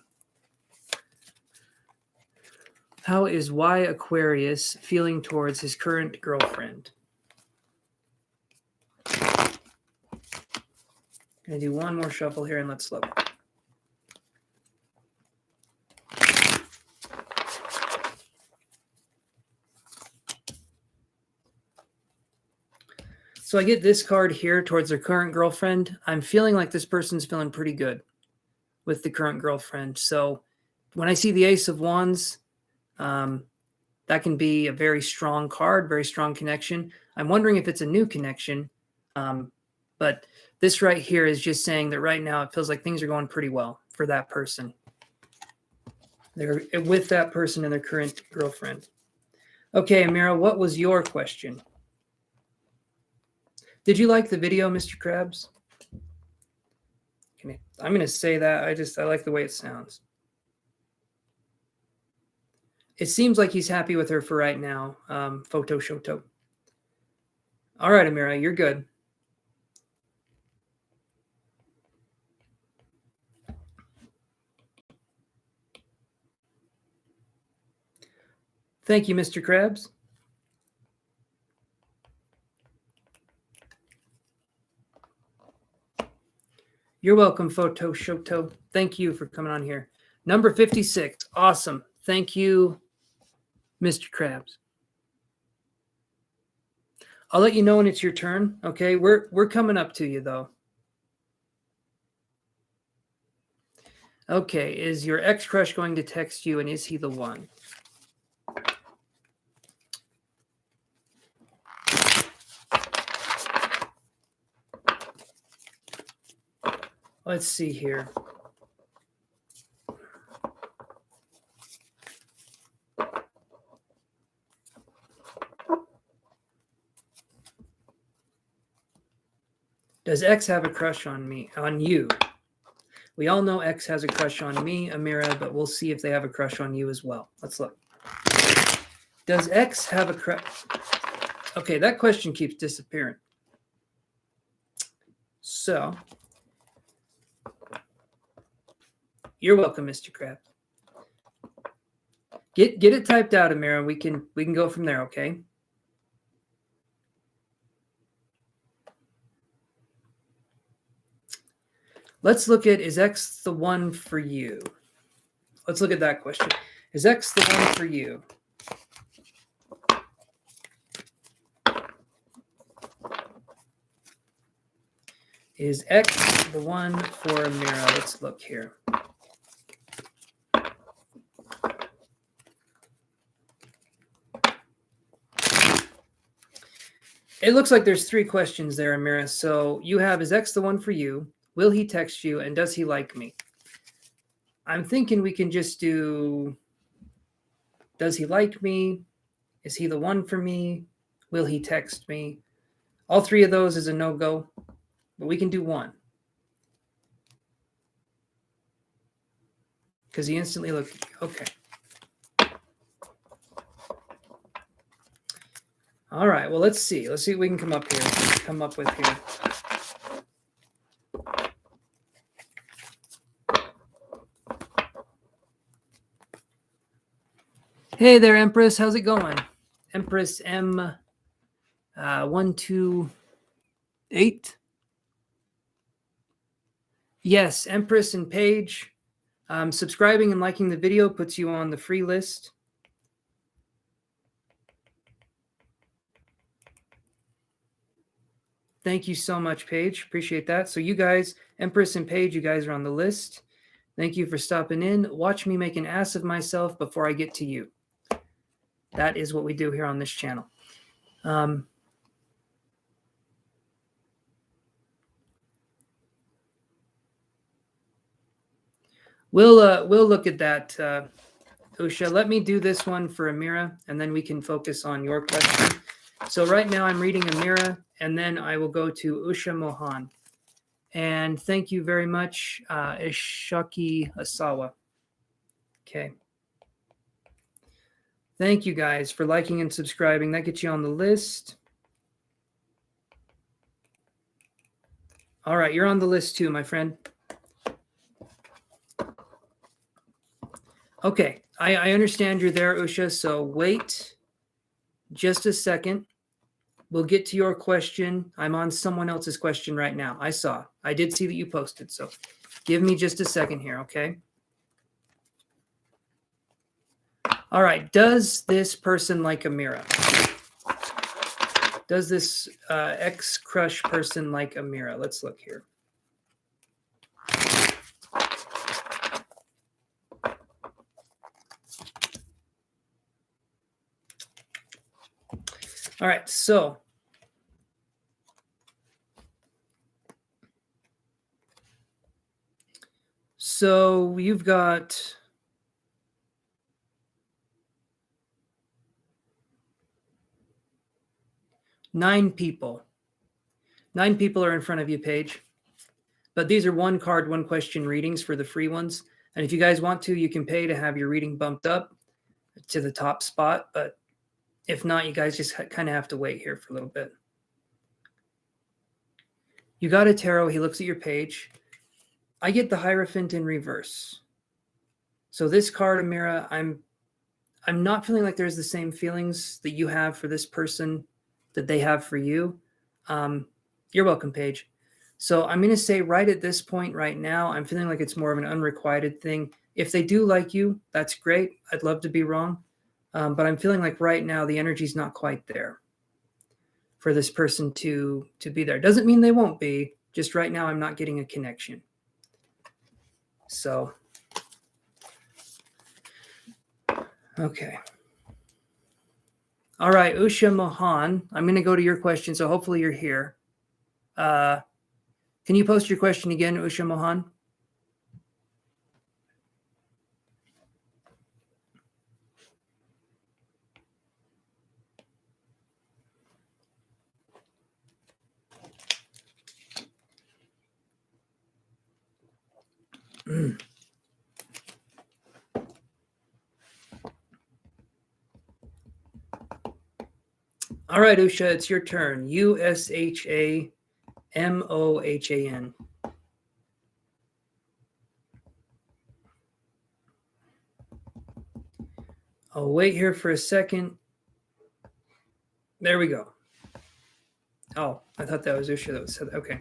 How is Y Aquarius feeling towards his current girlfriend? Going to do one more shuffle here and let's look. So I get this card here towards their current girlfriend. I'm feeling like this person's feeling pretty good with the current girlfriend. So when I see the Ace of Wands, that can be a very strong card, very strong connection. I'm wondering if it's a new connection. But this right here is just saying that right now it feels like things are going pretty well for that person. They're with that person and their current girlfriend. Okay, Amira, what was your question? Did you like the video, Mr. Krabs? I'm going to say that. I like the way it sounds. It seems like he's happy with her for right now. Photo Shoto. All right, Amira, you're good. Thank you, Mr. Krabs. You're welcome, Photo Shoto. Thank you for coming on here. Number 56. Awesome. Thank you, Mr. Krabs. I'll let you know when it's your turn. Okay, we're coming up to you though. Okay, is your ex-crush going to text you and is he the one? Let's see here. Does X have a crush on you? We all know X has a crush on me, Amira, but we'll see if they have a crush on you as well. Let's look. Does X have a crush? Okay, that question keeps disappearing. So, you're welcome, Mr. Krabs. Get it typed out, Amira. We can go from there, okay? Let's look at, is X the one for you? Let's look at that question. Is X the one for you? Is X the one for Amira? Let's look here. It looks like there's 3 questions there, Amira. So you have, is X the one for you? Will he text you? And does he like me? I'm thinking we can just do, does he like me? Is he the one for me? Will he text me? All 3 of those is a no-go, but we can do one. Because he instantly looked at you. Okay. All right, well, let's see. Let's see what we can come up with here. Hey there, Empress. How's it going? Empress M128. Yes, Empress and Paige. Subscribing and liking the video puts you on the free list. Thank you so much, Paige. Appreciate that. So you guys, Empress and Paige, you guys are on the list. Thank you for stopping in. Watch me make an ass of myself before I get to you. That is what we do here on this channel. We'll look at that, Usha. Let me do this one for Amira, and then we can focus on your question. So right now I'm reading Amira, and then I will go to Usha Mohan. And thank you very much, Ishaki Asawa. Okay. Thank you guys for liking and subscribing. That gets you on the list. All right, you're on the list too, my friend. Okay, I understand you're there, Usha, so wait just a second. We'll get to your question. I'm on someone else's question right now. I did see that you posted, so give me just a second here, okay? All right, does this person like Amira? Does this ex-crush person like Amira? Let's look here. All right, so you've got nine people. 9 people are in front of you, Paige. But these are one card, one question readings for the free ones. And if you guys want to, you can pay to have your reading bumped up to the top spot. But if not, you guys just kind of have to wait here for a little bit. You got a tarot. He looks at your page. I get the Hierophant in reverse. So this card, Amira, I'm not feeling like there's the same feelings that you have for this person that they have for you. You're welcome, Paige. So I'm going to say right at this point right now, I'm feeling like it's more of an unrequited thing. If they do like you, that's great. I'd love to be wrong. But I'm feeling like right now the energy's not quite there for this person to be there. Doesn't mean they won't be. Just right now I'm not getting a connection. So, okay. All right, Usha Mohan, I'm going to go to your question. So hopefully you're here. Can you post your question again, Usha Mohan? All right, Usha, it's your turn. USHAMOHAN. I'll wait here for a second. There we go. Oh, I thought that was Usha that said that. Okay.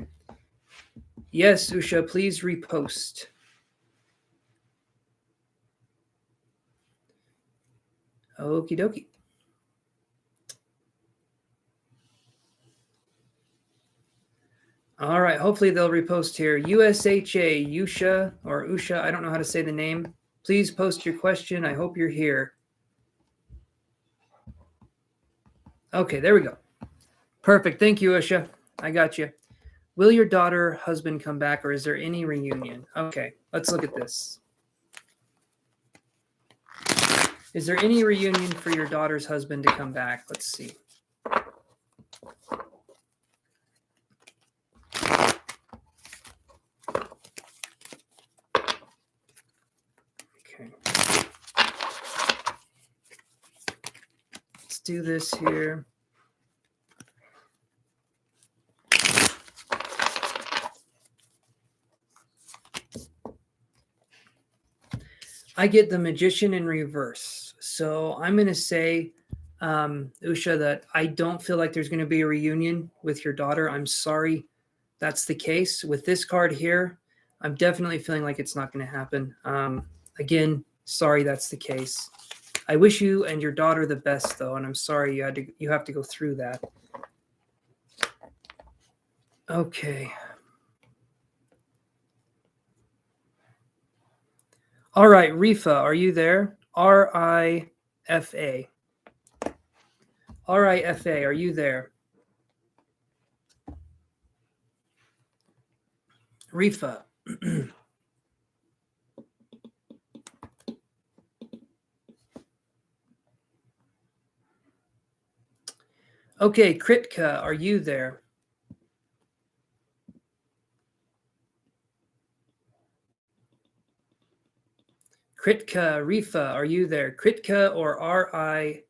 Yes, Usha, please repost. Okie dokie. All right, hopefully they'll repost here. USHA, Usha, or Usha, I don't know how to say the name. Please post your question. I hope you're here. Okay, there we go. Perfect. Thank you, Usha. I got you. Will your daughter husband come back, or is there any reunion? Okay, let's look at this. Is there any reunion for your daughter's husband to come back? Let's see. Okay. Let's do this here. I get the Magician in reverse. So I'm going to say, Usha, that I don't feel like there's going to be a reunion with your daughter. I'm sorry that's the case. With this card here, I'm definitely feeling like it's not going to happen. Again, sorry that's the case. I wish you and your daughter the best, though, and I'm sorry you have to go through that. Okay. All right, Rifa, are you there? R-I-F-A. R-I-F-A, are you there? Rifa. Okay, Kritka, are you there? Kritka, Rifa, are you there? Kritka or R-I-F-A?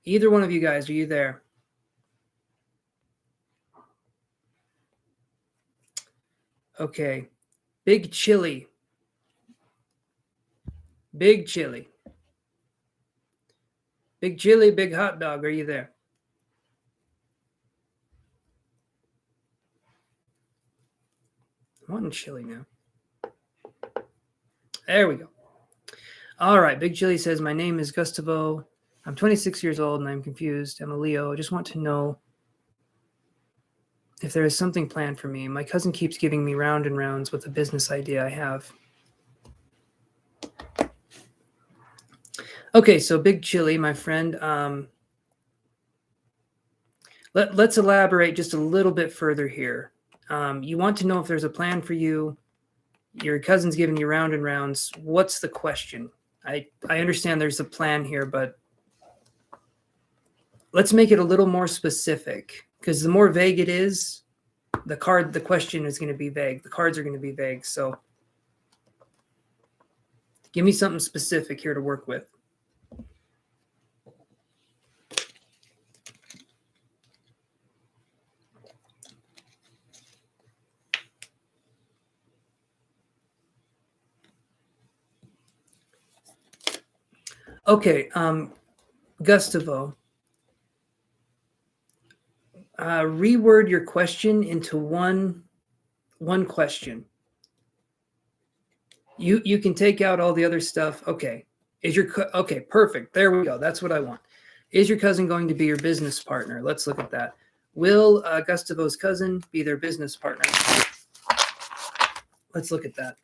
Either one of you guys, are you there? Okay. Big Chili. Big Chili. Big Chili, Big Hot Dog, are you there? I'm wanting chili now. There we go. All right. Big Chili says, my name is Gustavo. I'm 26 years old and I'm confused. I'm a Leo. I just want to know if there is something planned for me. My cousin keeps giving me round and rounds with a business idea I have. Okay, so Big Chili, my friend, let's elaborate just a little bit further here. You want to know if there's a plan for you. Your cousin's giving you round and rounds. What's the question? I understand there's a plan here, but let's make it a little more specific, because the more vague it is, the question is going to be vague. The cards are going to be vague. So give me something specific here to work with. Okay, Gustavo, reword your question into one question. You can take out all the other stuff. Okay, okay, perfect. There we go. That's what I want. Is your cousin going to be your business partner? Let's look at that. Will Gustavo's cousin be their business partner? Let's look at that.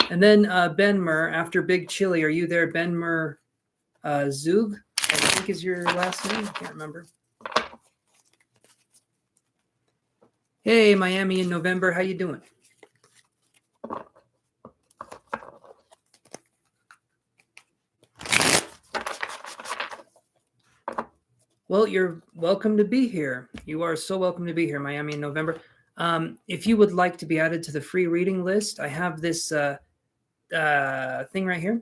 And then Benmer, after Big Chili, are you there? Benmer Zug, I think is your last name. I can't remember. Hey, Miami in November. How you doing? Well, you're welcome to be here. You are so welcome to be here, Miami in November. If you would like to be added to the free reading list, I have this thing right here.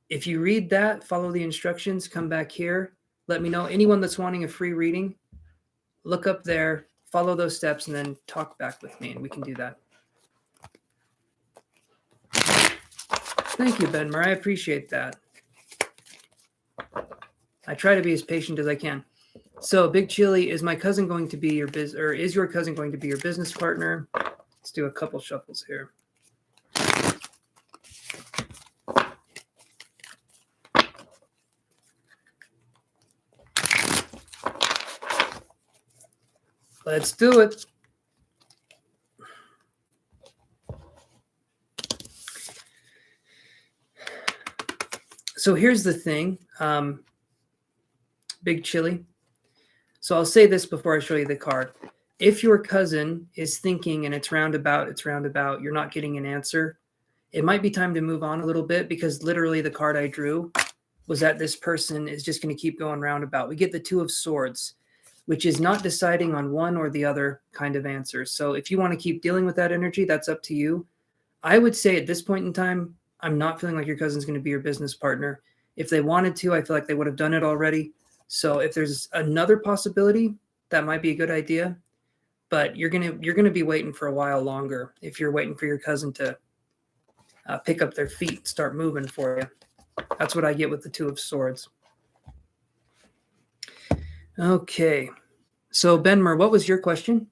If you read that, follow the instructions, come back here, let me know. Anyone that's wanting a free reading, look up there, follow those steps, and then talk back with me, and we can do that. Thank you, Benmer. I appreciate that. I try to be as patient as I can. So, Big Chili, is my cousin going to be your is your cousin going to be your business partner? Let's do a couple shuffles here. Let's do it. So here's the thing, Big Chili. So I'll say this before I show you the card. If your cousin is thinking and it's roundabout, you're not getting an answer, it might be time to move on a little bit, because literally the card I drew was that this person is just going to keep going roundabout. We get the Two of Swords, which is not deciding on one or the other kind of answer. So if you want to keep dealing with that energy, that's up to you. I would say at this point in time, I'm not feeling like your cousin's going to be your business partner. If they wanted to, I feel like they would have done it already. So if there's another possibility, that might be a good idea. But you're gonna be waiting for a while longer if you're waiting for your cousin to pick up their feet, start moving for you. That's what I get with the Two of Swords. Okay. So Benmer, what was your question?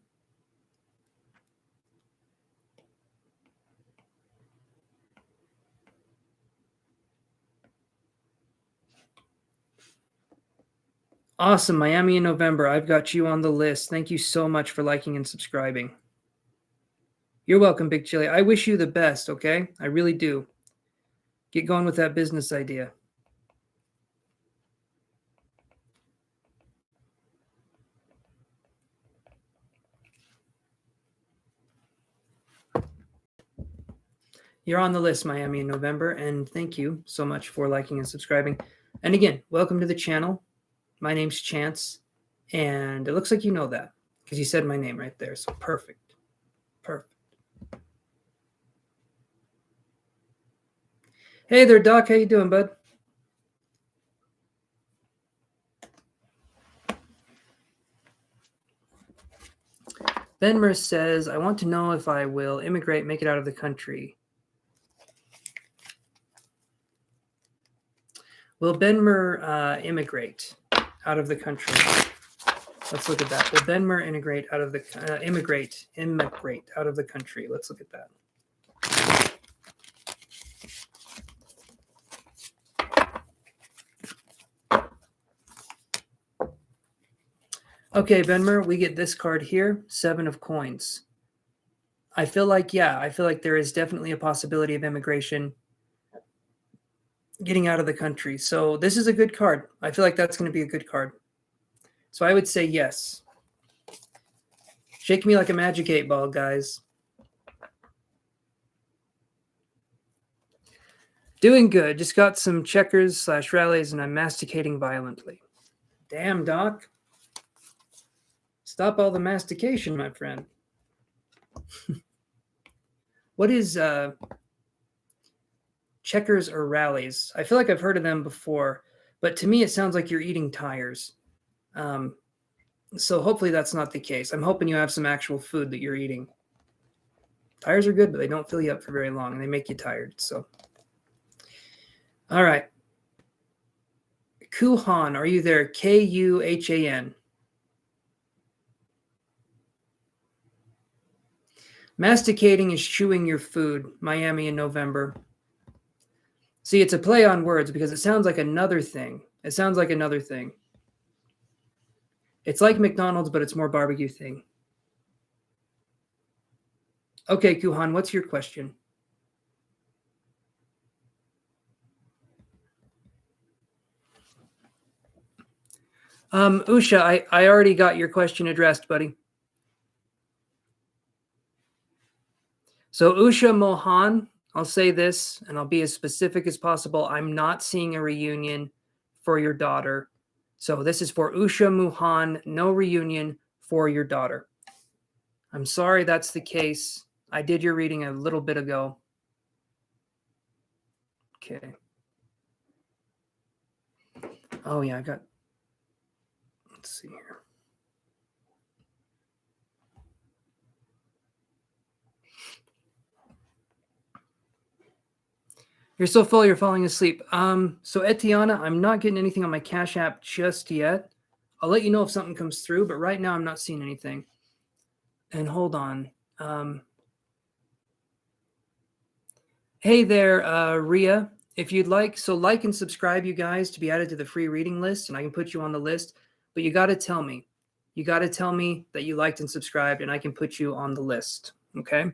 Awesome. Miami in November. I've got you on the list. Thank you so much for liking and subscribing. You're welcome, Big Chili. I wish you the best, okay? I really do. Get going with that business idea. You're on the list, Miami in November, and thank you so much for liking and subscribing. And again, welcome to the channel. My name's Chance, and it looks like you know that because you said my name right there, so perfect. Perfect. Hey there, Doc. How you doing, bud? Benmer says, I want to know if I will immigrate, make it out of the country. Will Benmer immigrate out of the country? Let's look at that. Will Benmer immigrate out of the immigrate out of the country? Let's look at that. Okay, Benmer, we get this card here, 7 of coins. I feel like there is definitely a possibility of immigration, getting out of the country. So this is a good card. I feel like that's going to be a good card. So I would say yes. Shake me like a magic 8-ball, guys. Doing good. Just got some checkers / rallies, and I'm masticating violently. Damn, Doc. Stop all the mastication, my friend. What is checkers or rallies? I feel like I've heard of them before, but to me it sounds like you're eating tires. So hopefully that's not the case. I'm hoping you have some actual food that you're eating. Tires are good, but they don't fill you up for very long, and they make you tired. So, all right. Kuhan, are you there? Kuhan. Masticating is chewing your food. Miami in November. See, it's a play on words because it sounds like another thing. It sounds like another thing. It's like McDonald's, but it's more barbecue thing. Okay, Kuhan, what's your question? Usha, I already got your question addressed, buddy. So Usha Mohan, I'll say this, and I'll be as specific as possible. I'm not seeing a reunion for your daughter. So this is for Usha Mohan, no reunion for your daughter. I'm sorry that's the case. I did your reading a little bit ago. Okay. Oh, yeah, I got... Let's see here. You're so full, you're falling asleep. So Etana, I'm not getting anything on my Cash App just yet. I'll let you know if something comes through, but right now I'm not seeing anything. And hold on. Hey there, Ria. If you'd like, so like and subscribe, you guys, to be added to the free reading list, and I can put you on the list. But you got to tell me. You got to tell me that you liked and subscribed, and I can put you on the list. Okay?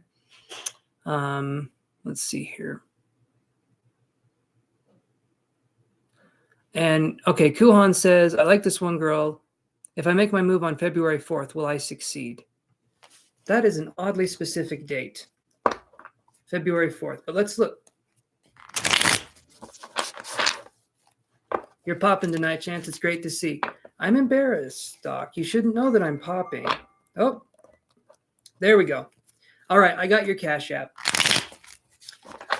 Let's see here. And okay, Kuhan says, I like this one girl. If I make my move on February 4th, will I succeed? That is an oddly specific date. February 4th. But let's look. You're popping tonight, Chance. It's great to see. I'm embarrassed, Doc. You shouldn't know that I'm popping. Oh, there we go. All right, I got your Cash App.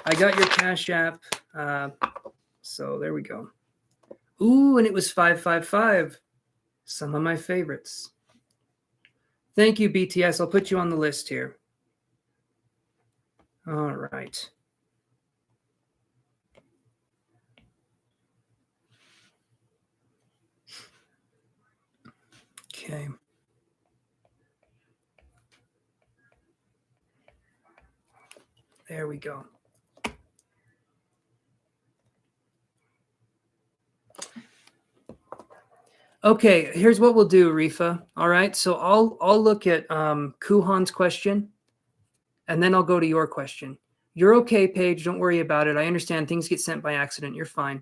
I got your Cash App. So there we go. Ooh, and it was 555. Some of my favorites. Thank you, BTS. I'll put you on the list here. All right. Okay. There we go. Okay, here's what we'll do, Rifa. All right, so I'll look at Kuhan's question, and then I'll go to your question. You're okay, Paige. Don't worry about it. I understand things get sent by accident. You're fine.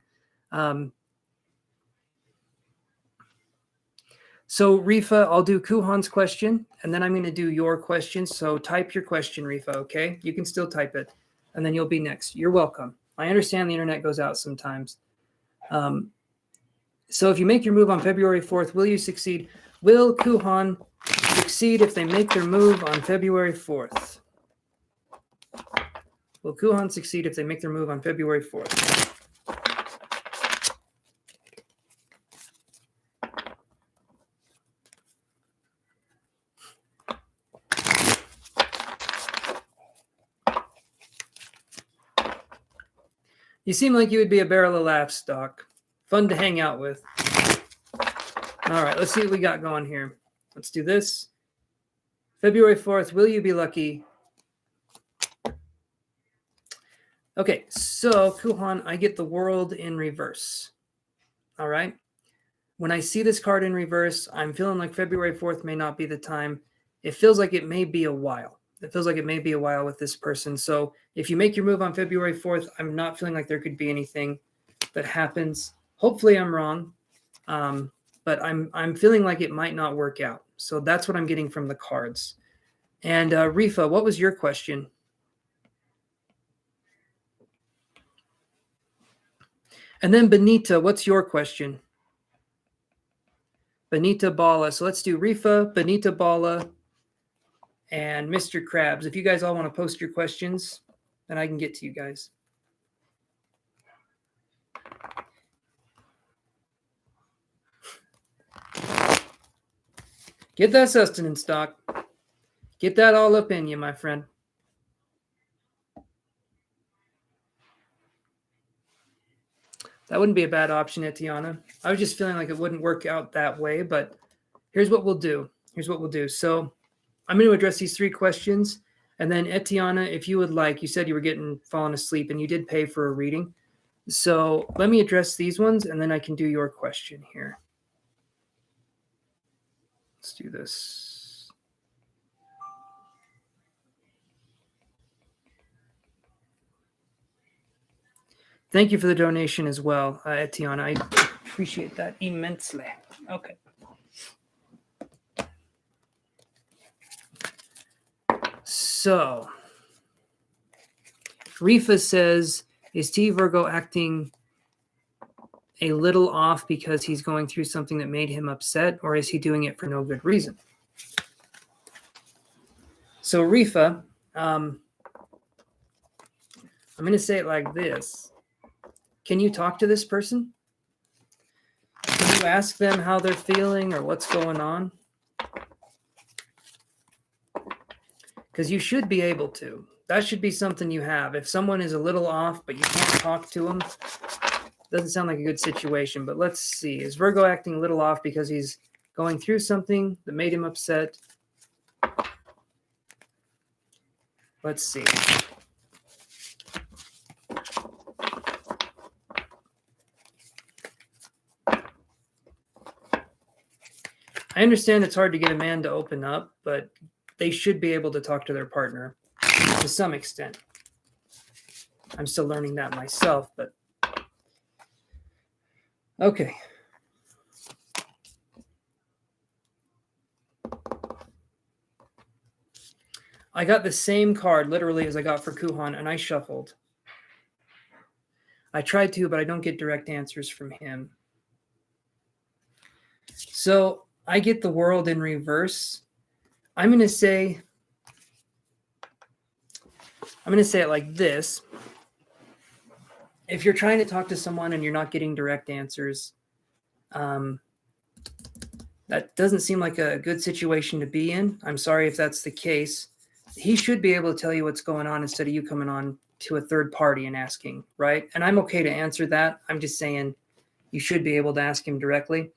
So Rifa, I'll do Kuhan's question, and then I'm going to do your question. So type your question, Rifa, okay? You can still type it, and then you'll be next. You're welcome. I understand the internet goes out sometimes. So if you make your move on February 4th, will you succeed? Will Kuhan succeed if they make their move on February 4th? Will Kuhan succeed if they make their move on February 4th? You seem like you would be a barrel of laughs, Doc. Fun to hang out with. All right, let's see what we got going here. Let's do this. February 4th, will you be lucky? Okay, so Kuhan, I get the world in reverse. All right. When I see this card in reverse, I'm feeling like February 4th may not be the time. It feels like it may be a while. It feels like it may be a while with this person. So if you make your move on February 4th, I'm not feeling like there could be anything that happens. Hopefully I'm wrong, but I'm feeling like it might not work out. So that's what I'm getting from the cards. And Rifa, what was your question? And then Benita, what's your question? Benita Bala. So let's do Rifa, Benita Bala, and Mr. Krabs. If you guys all want to post your questions, then I can get to you guys. Get that sustenance, Doc. Get that all up in you, my friend. That wouldn't be a bad option, Etana. I was just feeling like it wouldn't work out that way, but here's what we'll do. So I'm going to address these three questions. And then Etana, if you would like, you said you were falling asleep and you did pay for a reading. So let me address these ones and then I can do your question here. Let's do this. Thank you for the donation as well, Etiana. I appreciate that immensely. Okay. So, Rifa says, is T Virgo acting a little off because he's going through something that made him upset, or is he doing it for no good reason? So, Rifa, I'm going to say it like this. Can you talk to this person? Can you ask them how they're feeling or what's going on? Because you should be able to. That should be something you have. If someone is a little off, but you can't talk to them, doesn't sound like a good situation. But let's see. Is Virgo acting a little off because he's going through something that made him upset? Let's see. I understand it's hard to get a man to open up, but they should be able to talk to their partner to some extent. I'm still learning that myself, but okay. I got the same card literally as I got for Kuhan, and I shuffled. I tried to, but I don't get direct answers from him. So I get the world in reverse. I'm going to say it like this. If you're trying to talk to someone and you're not getting direct answers, that doesn't seem like a good situation to be in. I'm sorry if that's the case. He should be able to tell you what's going on instead of you coming on to a third party and asking, right? And I'm okay to answer that. I'm just saying you should be able to ask him directly.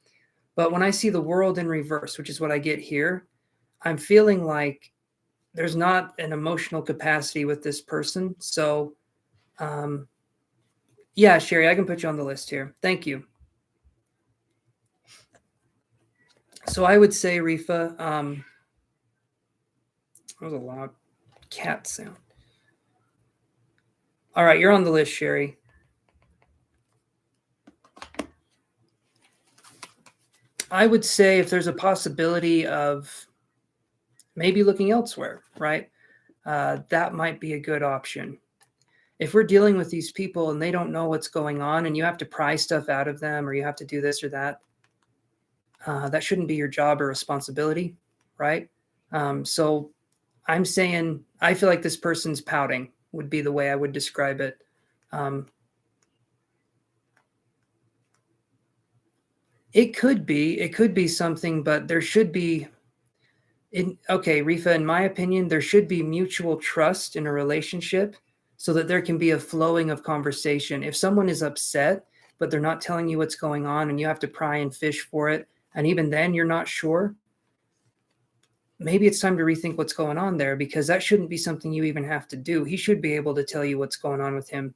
But when I see the world in reverse, which is what I get here, I'm feeling like there's not an emotional capacity with this person. So, yeah, Sherry, I can put you on the list here. Thank you. So I would say, Rifa, that was a loud cat sound. All right, you're on the list, Sherry. I would say if there's a possibility of maybe looking elsewhere, right? That might be a good option. If we're dealing with these people and they don't know what's going on and you have to pry stuff out of them or you have to do this or that, that shouldn't be your job or responsibility, right? So I'm saying I feel like this person's pouting would be the way I would describe it. It could be something, but there should be okay, Rifa, in my opinion, there should be mutual trust in a relationship so that there can be a flowing of conversation. If someone is upset, but they're not telling you what's going on and you have to pry and fish for it, and even then you're not sure, maybe it's time to rethink what's going on there, because that shouldn't be something you even have to do. He should be able to tell you what's going on with him.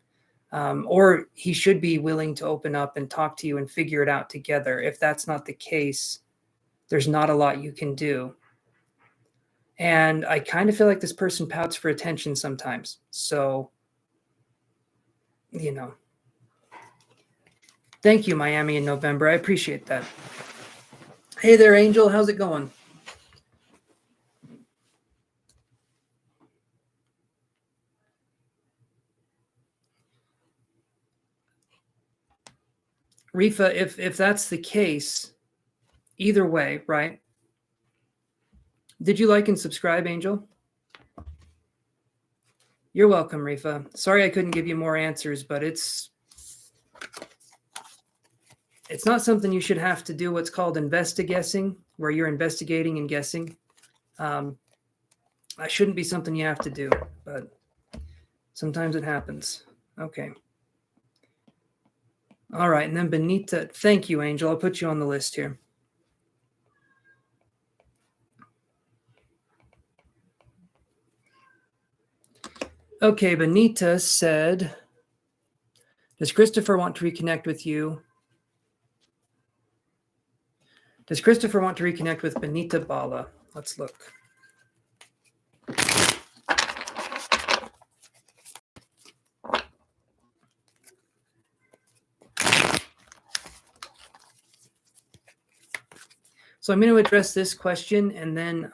Or he should be willing to open up and talk to you and figure it out together. If that's not the case, there's not a lot you can do. And I kind of feel like this person pouts for attention sometimes. So, thank you, Miami in November. I appreciate that. Hey there, Angel. How's it going? Rifa, if that's the case, either way, right? Did you like and subscribe, Angel? You're welcome, Rifa. Sorry I couldn't give you more answers, but it's not something you should have to do what's called investiguessing, where you're investigating and guessing. That shouldn't be something you have to do, but sometimes it happens. Okay. All right, and then Benita. Thank you, Angel. I'll put you on the list here. Okay, Benita said, does Christopher want to reconnect with you? Does Christopher want to reconnect with Benita Bala? Let's look. So I'm going to address this question, and then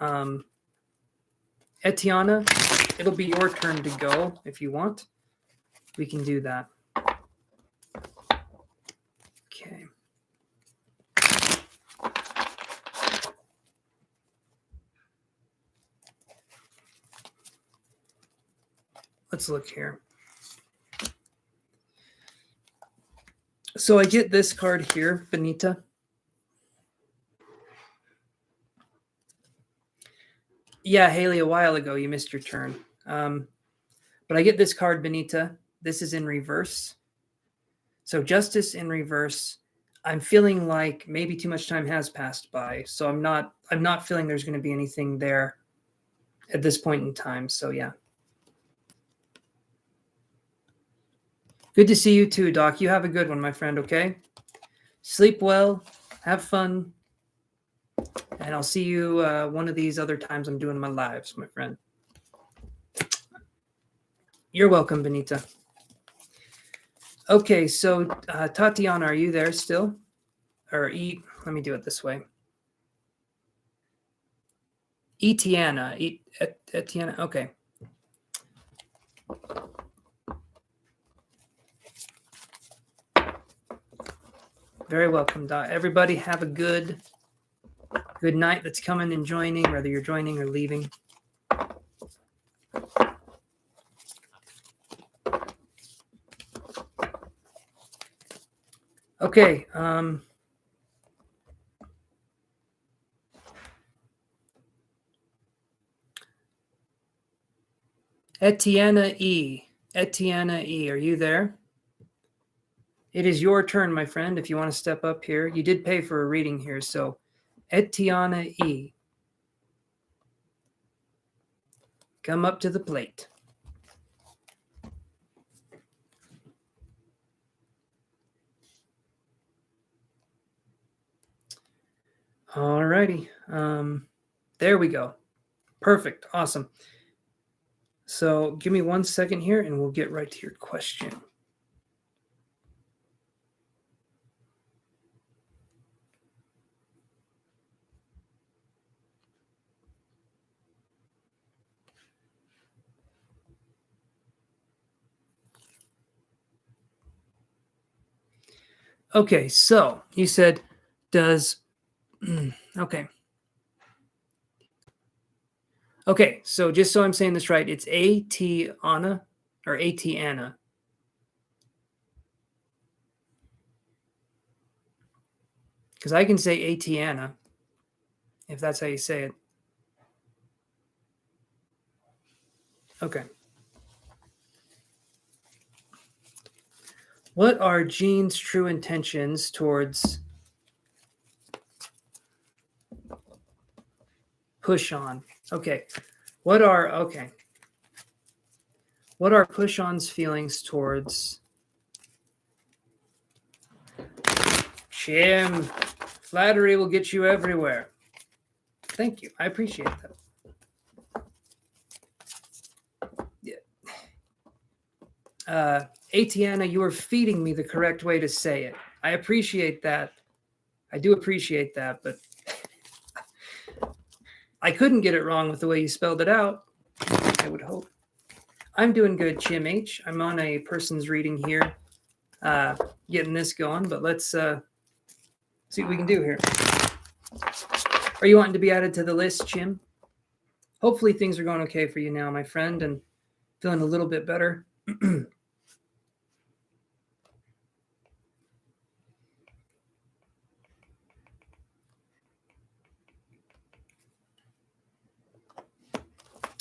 Etana, it'll be your turn to go if you want. We can do that. Okay. Let's look here. So I get this card here, Benita. Yeah, Haley, a while ago, you missed your turn. But I get this card, Benita. This is in reverse. So justice in reverse. I'm feeling like maybe too much time has passed by. So I'm not feeling there's going to be anything there at this point in time. So yeah. Good to see you too, Doc. You have a good one, my friend, okay? Sleep well, have fun, and I'll see you one of these other times I'm doing my lives, my friend. You're welcome, Benita. Okay, so Tatiana, are you there still? Or let me do it this way. Etana, Etana, okay. Very welcome, Doc. Everybody have a good night that's coming and joining, whether you're joining or leaving. Okay. Etana E, are you there? It is your turn, my friend, if you want to step up here. You did pay for a reading here, so Etana E. Come up to the plate. All righty. There we go. Perfect. Awesome. So give me 1 second here and we'll get right to your question. Okay, so you said, does, okay. Okay, so just so I'm saying this right, it's Etana or Etana. Because I can say Etana, if that's how you say it. Okay. What are Jean's true intentions towards push on? Okay. What are push on's feelings towards Jim? Flattery will get you everywhere. Thank you. I appreciate that. Yeah. Atiana, you are feeding me the correct way to say it. I appreciate that. I do appreciate that, but I couldn't get it wrong with the way you spelled it out. I would hope. I'm doing good, Chim H. I'm on a person's reading here, getting this going, but let's see what we can do here. Are you wanting to be added to the list, Chim? Hopefully things are going okay for you now, my friend, and feeling a little bit better.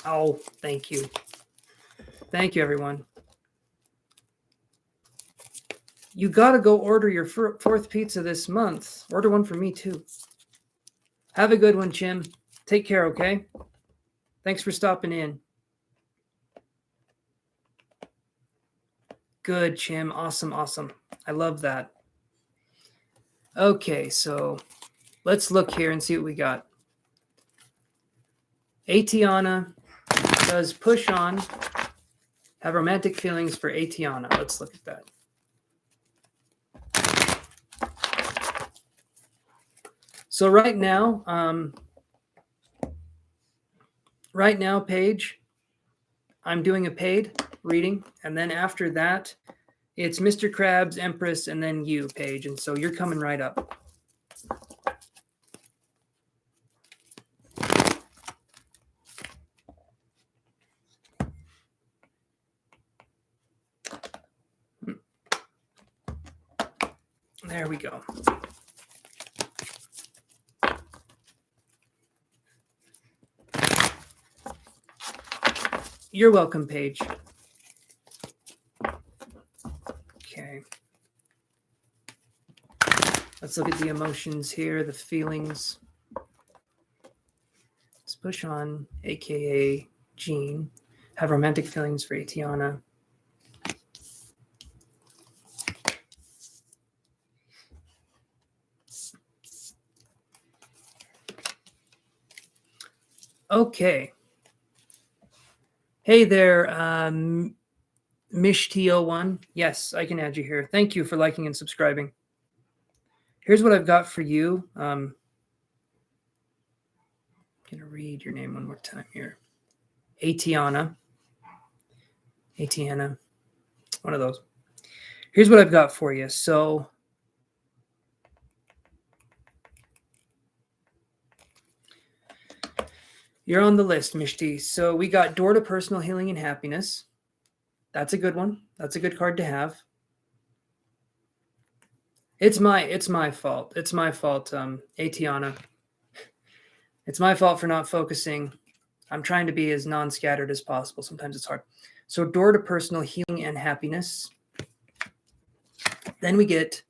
Oh, thank you. Thank you, everyone. You got to go order your fourth pizza this month. Order one for me, too. Have a good one, Chim. Take care, okay? Thanks for stopping in. Good, Chim. Awesome, awesome. I love that. Okay, so let's look here and see what we got. Atiana does push on have romantic feelings for Atiana. Let's look at that. So right now, Paige, I'm doing a paid reading, and then after that, it's Mr. Krabs, Empress, and then you, Paige, and so you're coming right up. There we go. You're welcome, Paige. Okay. Let's look at the emotions here, the feelings. Let's push on, aka Jean. Have romantic feelings for Atiana. Okay. Hey there, Mish-T01. Yes, I can add you here. Thank you for liking and subscribing. Here's what I've got for you. I'm going to read your name one more time here. Atiana. One of those. Here's what I've got for you. So you're on the list, Mishti. So we got Door to Personal Healing and Happiness. That's a good one. That's a good card to have. It's my fault. It's my fault, Atiana. It's my fault for not focusing. I'm trying to be as non-scattered as possible. Sometimes it's hard. So Door to Personal Healing and Happiness. Then we get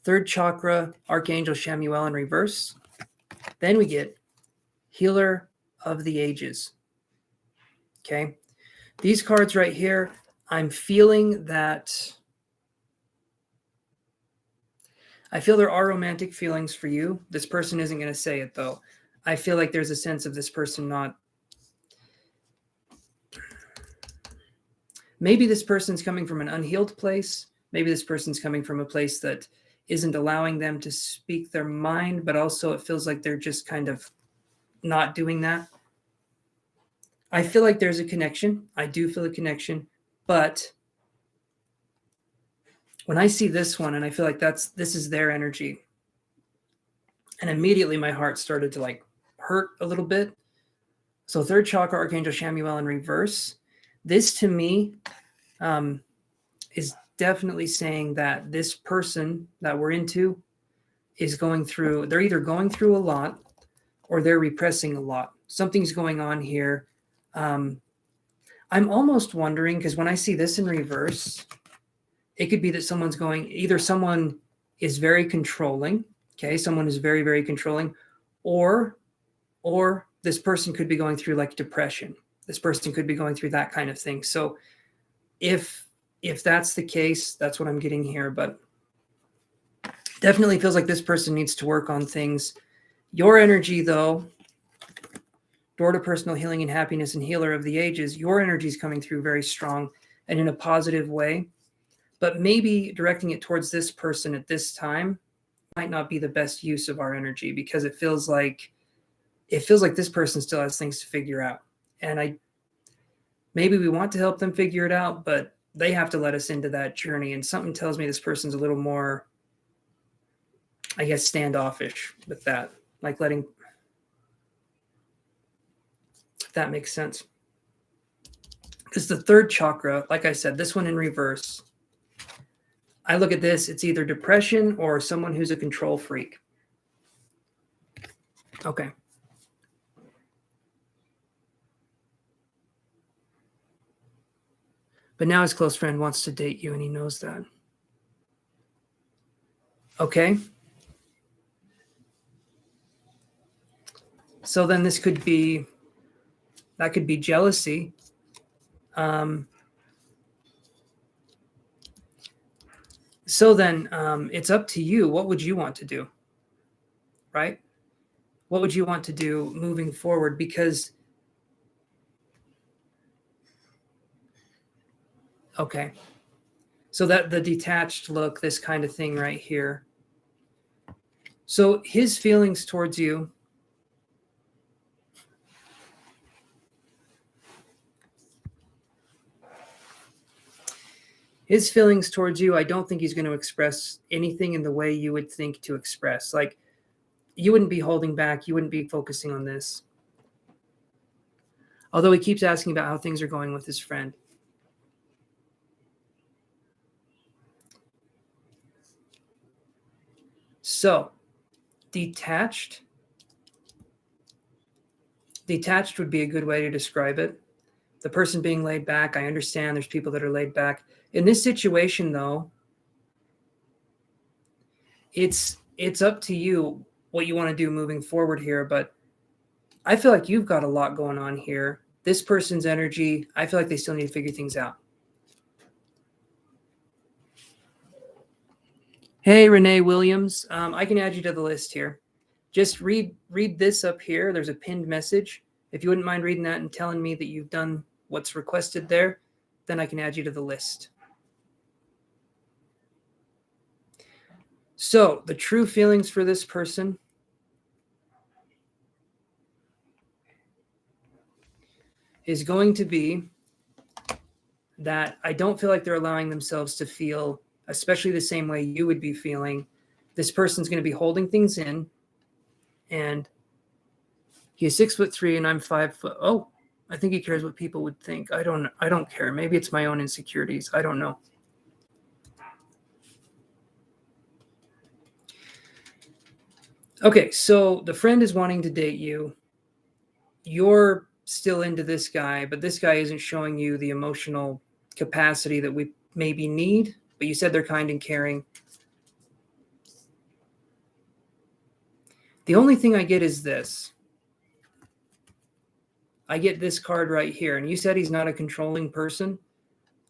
Third Chakra, Archangel Shamuel in reverse. Then we get Healer of the Ages. Okay. These cards right here, I'm feeling that I feel there are romantic feelings for you. This person isn't going to say it though. I feel like there's a sense of this person not. Maybe this person's coming from an unhealed place. Maybe this person's coming from a place that isn't allowing them to speak their mind, but also it feels like they're just kind of not doing that. I feel like there's a connection. I do feel a connection, but when I see this one and I feel like this is their energy, and immediately my heart started to like hurt a little bit. So third chakra, Archangel Chamuel in reverse. This to me is definitely saying that this person that we're into is going through, they're either going through a lot or they're repressing a lot. Something's going on here. I'm almost wondering, because when I see this in reverse, it could be that someone's going, either someone is very controlling, okay, someone is very, very controlling, or this person could be going through like depression. This person could be going through that kind of thing. So if that's the case, that's what I'm getting here, but definitely feels like this person needs to work on things. Your energy though, door to personal healing and happiness and healer of the ages, your energy is coming through very strong and in a positive way. But maybe directing it towards this person at this time might not be the best use of our energy, because it feels like this person still has things to figure out. And maybe we want to help them figure it out, but they have to let us into that journey. And something tells me this person's a little more, I guess, standoffish with that, like letting, if that makes sense. Because the third chakra, like I said, this one in reverse, I look at this, it's either depression or someone who's a control freak. Okay. But now his close friend wants to date you and he knows that. Okay. So then that could be jealousy. So then it's up to you. What would you want to do? Right? What would you want to do moving forward? Because, okay. So that the detached look, this kind of thing right here. So his feelings towards you, I don't think he's going to express anything in the way you would think to express. Like, you wouldn't be holding back. You wouldn't be focusing on this. Although he keeps asking about how things are going with his friend. So, detached would be a good way to describe it. The person being laid back, I understand there's people that are laid back. In this situation, though, it's up to you what you want to do moving forward here, but I feel like you've got a lot going on here. This person's energy, I feel like they still need to figure things out. Hey, Renee Williams, I can add you to the list here. Just read this up here. There's a pinned message. If you wouldn't mind reading that and telling me that you've done what's requested there, then I can add you to the list. So the true feelings for this person is going to be that I don't feel like they're allowing themselves to feel, especially the same way you would be feeling. This person's going to be holding things in, and he's 6'3" and I'm 5 foot. Oh, I think he cares what people would think. I don't care. Maybe it's my own insecurities. I don't know. Okay, so the friend is wanting to date you. You're still into this guy, but this guy isn't showing you the emotional capacity that we maybe need. But you said they're kind and caring. The only thing I get is this. I get this card right here. And you said he's not a controlling person,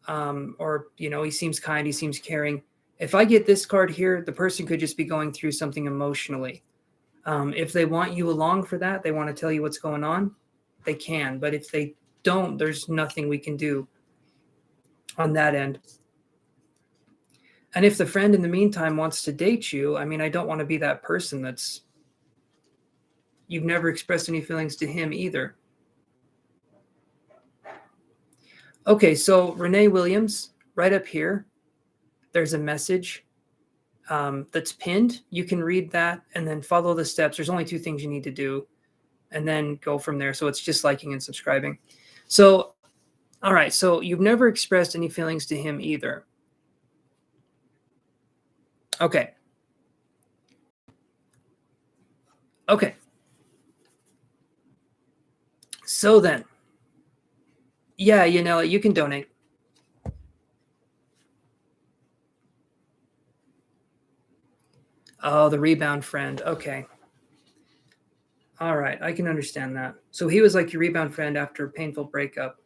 or, he seems kind, he seems caring. If I get this card here, the person could just be going through something emotionally. If they want you along for that, they want to tell you what's going on, they can. But if they don't, there's nothing we can do on that end. And if the friend in the meantime wants to date you, I mean, I don't want to be that person you've never expressed any feelings to him either. Okay, so Renee Williams, right up here, there's a message that's pinned. You can read that and then follow the steps. There's only 2 things you need to do and then go from there. So it's just liking and subscribing. So, all right, so you've never expressed any feelings to him either. Okay. So then, yeah, you can donate. Oh, the rebound friend. Okay. All right, I can understand that. So he was like your rebound friend after a painful breakup.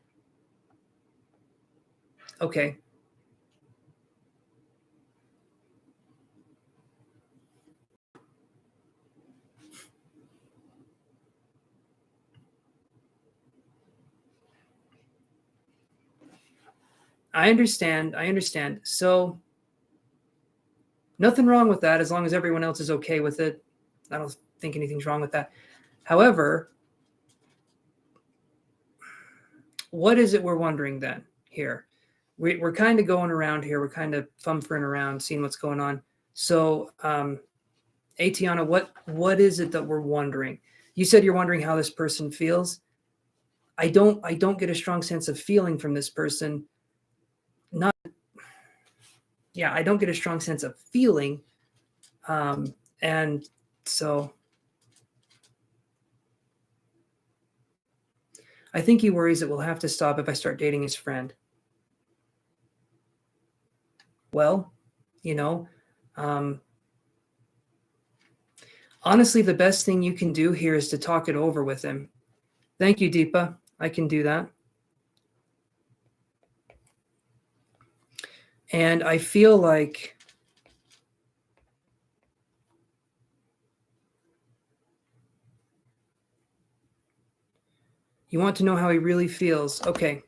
Okay. I understand. So nothing wrong with that as long as everyone else is okay with it. I don't think anything's wrong with that. However, what is it we're wondering then here? We're kind of going around here. We're kind of fumfering around, seeing what's going on. So, Etana, what is it that we're wondering? You said you're wondering how this person feels. I don't get a strong sense of feeling from this person. I don't get a strong sense of feeling. And so I think he worries that we'll have to stop if I start dating his friend. Well, honestly, the best thing you can do here is to talk it over with him. Thank you, Deepa. I can do that. And I feel like you want to know how he really feels. Okay.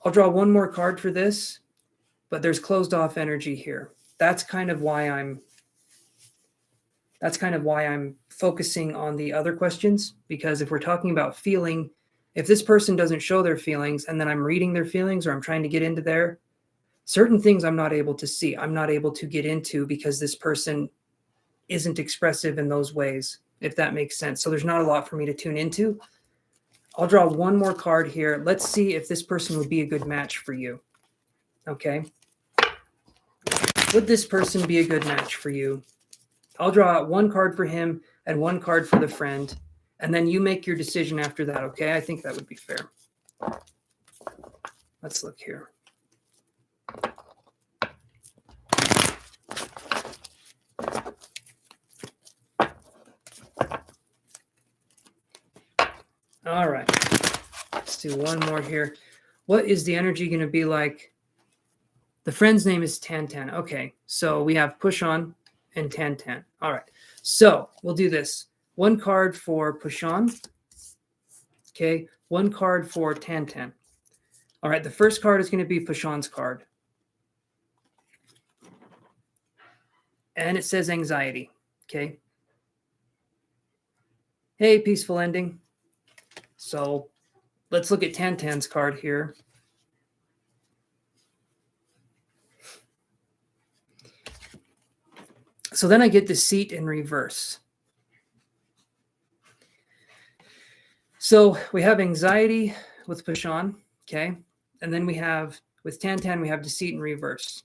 I'll draw one more card for this, but there's closed off energy here. That's kind of why I'm focusing on the other questions, because if we're talking about feeling, if this person doesn't show their feelings and then I'm reading their feelings or I'm trying to get into there, certain things I'm not able to see. I'm not able to get into because this person isn't expressive in those ways, if that makes sense. So there's not a lot for me to tune into. I'll draw one more card here. Let's see if this person would be a good match for you. Okay. Would this person be a good match for you? I'll draw one card for him and one card for the friend, and then you make your decision after that, okay? I think that would be fair. Let's look here. All right. Let's do one more here. What is the energy going to be like? The friend's name is Tantan. Okay, so we have Push On and Tantan. All right, so we'll do this. One card for Push On. Okay, one card for Tantan. All right, the first card is going to be Push On's card. And it says anxiety. Okay. Hey, peaceful ending. So let's look at Tantan's card here. So then I get Deceit in reverse. So we have anxiety with Push On, okay? And then we have, with Tantan, we have Deceit in reverse.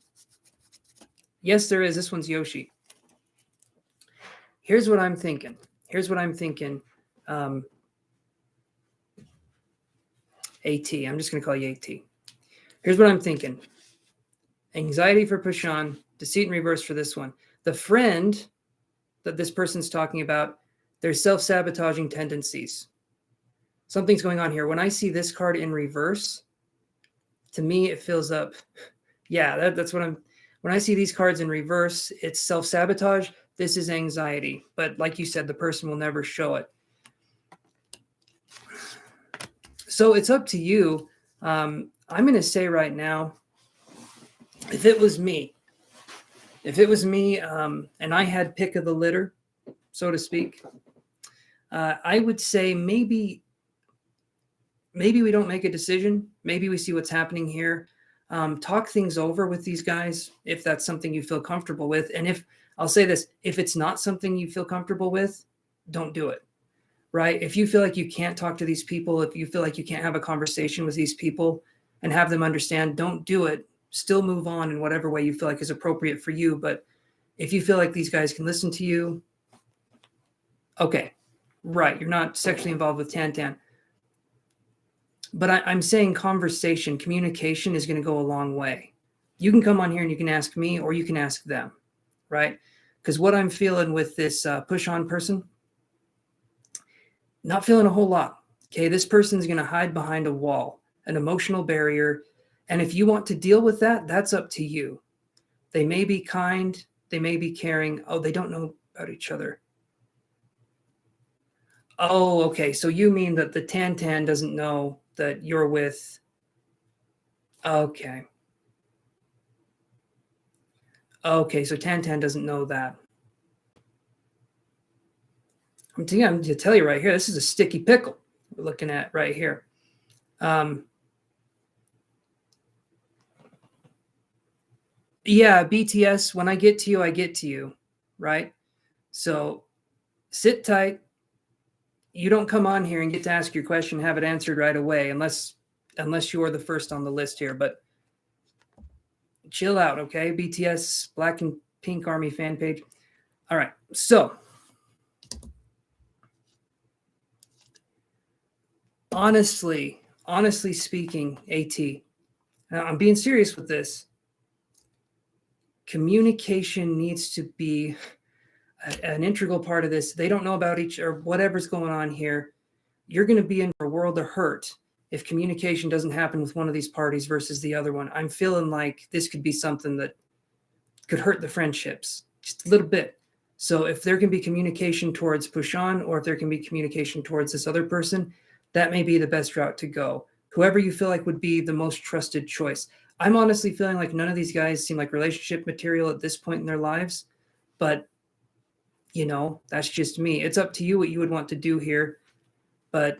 Yes, there is. This one's Yoshi. Here's what I'm thinking. AT. I'm just going to call you AT. Here's what I'm thinking. Anxiety for Push On, Deceit in reverse for this one. The friend that this person's talking about, there's self-sabotaging tendencies. Something's going on here. When I see this card in reverse, to me, it fills up. Yeah, that's what I'm. When I see these cards in reverse, it's self-sabotage. This is anxiety. But like you said, the person will never show it. So it's up to you. I'm going to say right now, if it was me, and I had pick of the litter, so to speak, I would say maybe we don't make a decision. Maybe we see what's happening here. Talk things over with these guys if that's something you feel comfortable with. And if I'll say this, if it's not something you feel comfortable with, don't do it. Right? If you feel like you can't talk to these people, if you feel like you can't have a conversation with these people and have them understand, don't do it. Still move on in whatever way you feel like is appropriate for you. But if you feel like these guys can listen to you, okay, right. You're not sexually involved with Tan. But I'm saying conversation, communication is going to go a long way. You can come on here and you can ask me or you can ask them, right? Because what I'm feeling with this push-on person, not feeling a whole lot. Okay, this person's going to hide behind a wall, an emotional barrier. And if you want to deal with that, that's up to you. They may be kind. They may be caring. Oh, they don't know about each other. Oh, okay. So you mean that the Tan doesn't know that you're with. Okay. Okay, so Tan doesn't know that. I'm going to tell you right here, this is a sticky pickle we're looking at right here. Yeah, BTS, when I get to you, I get to you, right? So sit tight. You don't come on here and get to ask your question, have it answered right away, unless you're the first on the list here. But chill out, okay? BTS, Black and Pink Army fan page. All right, so honestly speaking, AT, now I'm being serious with this. Communication needs to be an integral part of this. They don't know about each or whatever's going on here. You're going to be in for a world of hurt if communication doesn't happen with one of these parties versus the other one. I'm feeling like this could be something that could hurt the friendships just a little bit. So if there can be communication towards push on, or if there can be communication towards this other person, that may be the best route to go. Whoever you feel like would be the most trusted choice. I'm honestly feeling like none of these guys seem like relationship material at this point in their lives, but that's just me. It's up to you what you would want to do here, but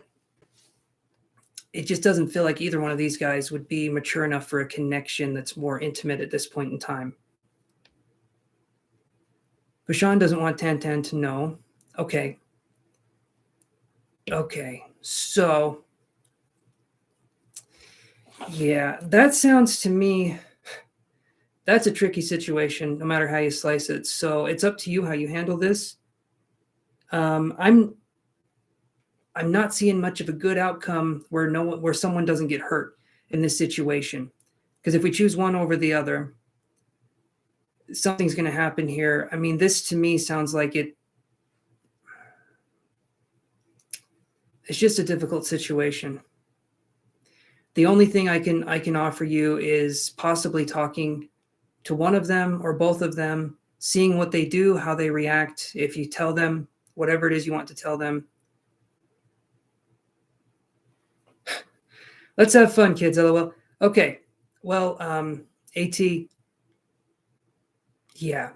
it just doesn't feel like either one of these guys would be mature enough for a connection that's more intimate at this point in time. Bashan doesn't want Tan to know. Okay. So, yeah, that sounds to me, that's a tricky situation, no matter how you slice it. So it's up to you how you handle this. I'm not seeing much of a good outcome where someone doesn't get hurt in this situation. Because if we choose one over the other, something's going to happen here. I mean, this to me sounds like it's just a difficult situation. The only thing I can offer you is possibly talking to one of them or both of them, seeing what they do, how they react. If you tell them whatever it is you want to tell them. Let's have fun, kids. LOL. Okay. Well, AT. Yeah.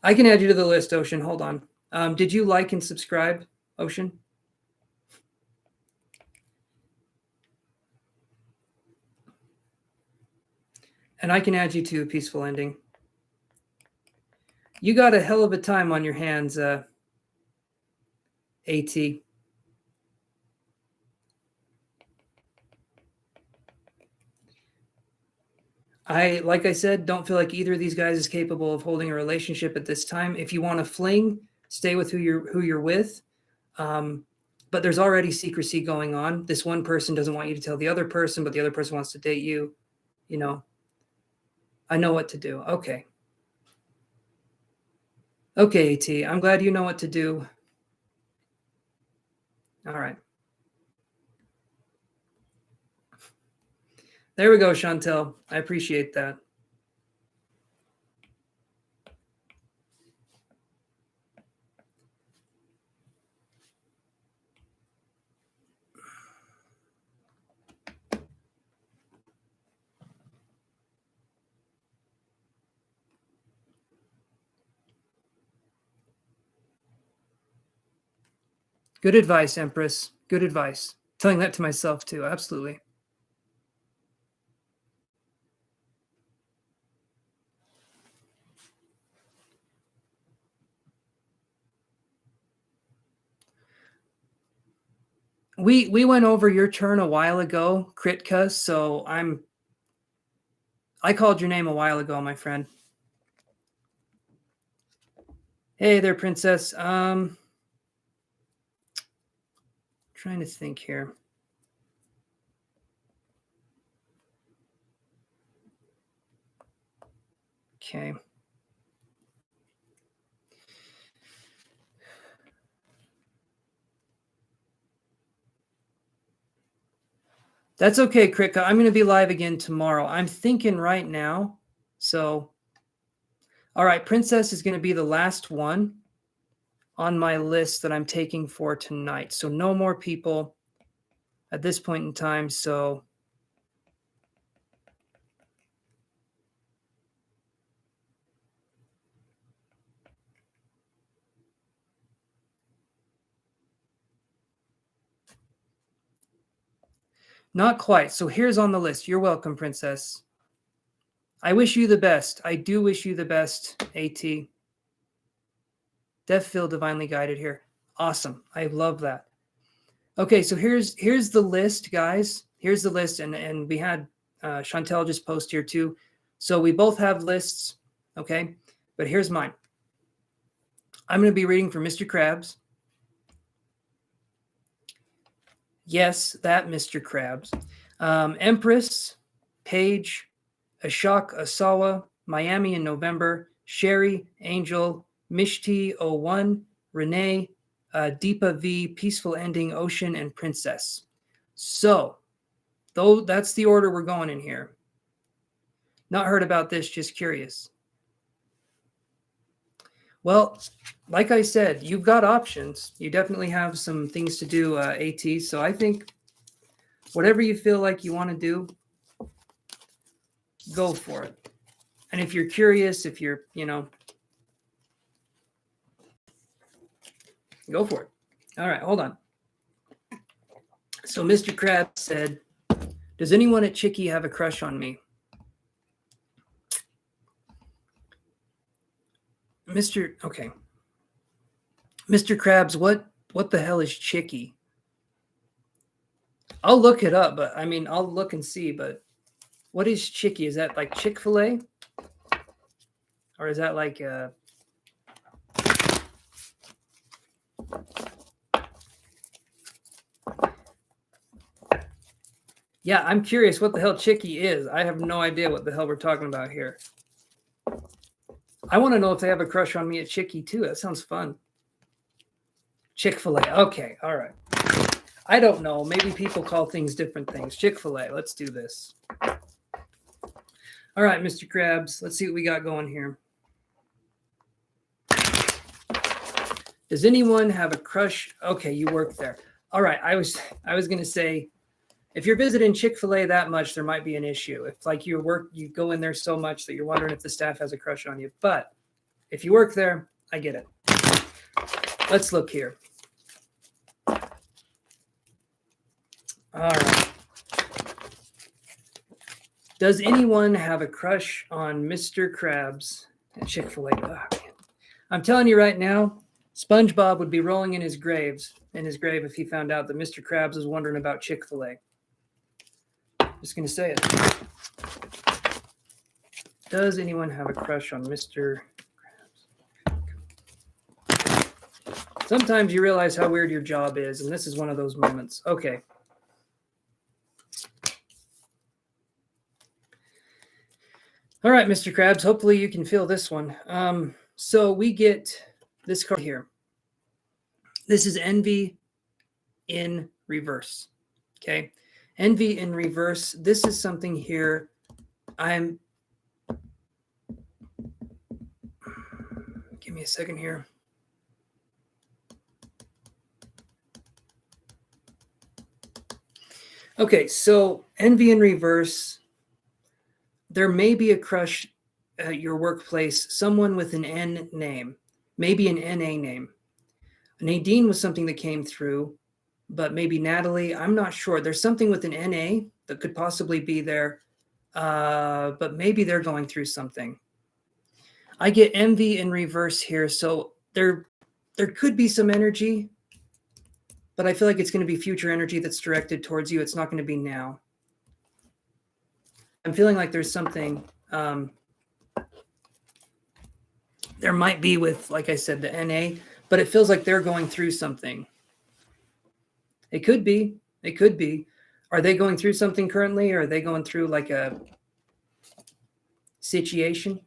I can add you to the list, Ocean. Hold on. Did you like and subscribe, Ocean? And I can add you to a peaceful ending. You got a hell of a time on your hands, AT. Like I said, don't feel like either of these guys is capable of holding a relationship at this time. If you want to fling, stay with who you're with. But there's already secrecy going on. This one person doesn't want you to tell the other person, but the other person wants to date you. I know what to do. Okay, AT. I'm glad you know what to do. All right. There we go, Chantel. I appreciate that. Good advice, Empress. Good advice. Telling that to myself too. Absolutely. We went over your turn a while ago, Kritka, so I called your name a while ago, my friend. Hey there, princess. Trying to think here. Okay. That's okay, Kritka. I'm going to be live again tomorrow. I'm thinking right now. So, all right, princess is going to be the last one on my list that I'm taking for tonight. So no more people at this point in time. So not quite. So here's on the list. You're welcome, princess. I wish you the best. I do wish you the best, AT. Dev feel divinely guided here. Awesome. I love that. Okay, so here's the list, guys. Here's the list, and we had Chantel just post here too. So we both have lists, okay? But here's mine. I'm going to be reading for Mr. Krabs. Yes, that Mr. Krabs. Empress, Paige, Ashok, Asawa, Miami in November, Sherry, Angel, Mishti 01, Renee, Deepa V, Peaceful Ending, Ocean, and Princess. So, though that's the order we're going in here. Not heard about this, just curious. Well, like I said, you've got options. You definitely have some things to do, AT. So I think whatever you feel like you want to do, go for it. And if you're curious, if you're, go for it. All right, hold on. So Mr. Krabs said, does anyone at Chicky have a crush on me? Mr. Krabs, what the hell is Chicky? I'll look it up, but I'll look and see, but what is Chicky? Is that like Chick-fil-A? Or is that like Yeah, I'm curious what the hell Chicky is. I have no idea what the hell we're talking about here. I want to know if they have a crush on me at Chicky too. That sounds fun. Chick-fil-A. Okay, all right. I don't know. Maybe people call things different things. Chick-fil-A. Let's do this. All right, Mr. Krabs. Let's see what we got going here. Does anyone have a crush? Okay, you work there. All right. I was going to say, if you're visiting Chick-fil-A that much, there might be an issue. If like you go in there so much that you're wondering if the staff has a crush on you. But if you work there, I get it. Let's look here. All right. Does anyone have a crush on Mr. Krabs at Chick-fil-A? Oh, man. I'm telling you right now, SpongeBob would be rolling in his grave if he found out that Mr. Krabs was wondering about Chick-fil-A. Just going to say it. Does anyone have a crush on Mr. Krabs? Sometimes you realize how weird your job is, and this is one of those moments. Okay. All right, Mr. Krabs, hopefully you can feel this one. So we get this card here. This is Envy in reverse. Okay. Envy in reverse. This is something here. Give me a second here. Okay, so envy in reverse. There may be a crush at your workplace, someone with an N name, maybe an NA name. Nadine was something that came through, but maybe Natalie. I'm not sure. There's something with an NA that could possibly be there, but maybe they're going through something. I get envy in reverse here, so there could be some energy, but I feel like it's going to be future energy that's directed towards you. It's not going to be now. I'm feeling like there's something there might be with, like I said, the NA, but it feels like they're going through something. It could be. It could be. Are they going through something currently, or are they going through like a situation?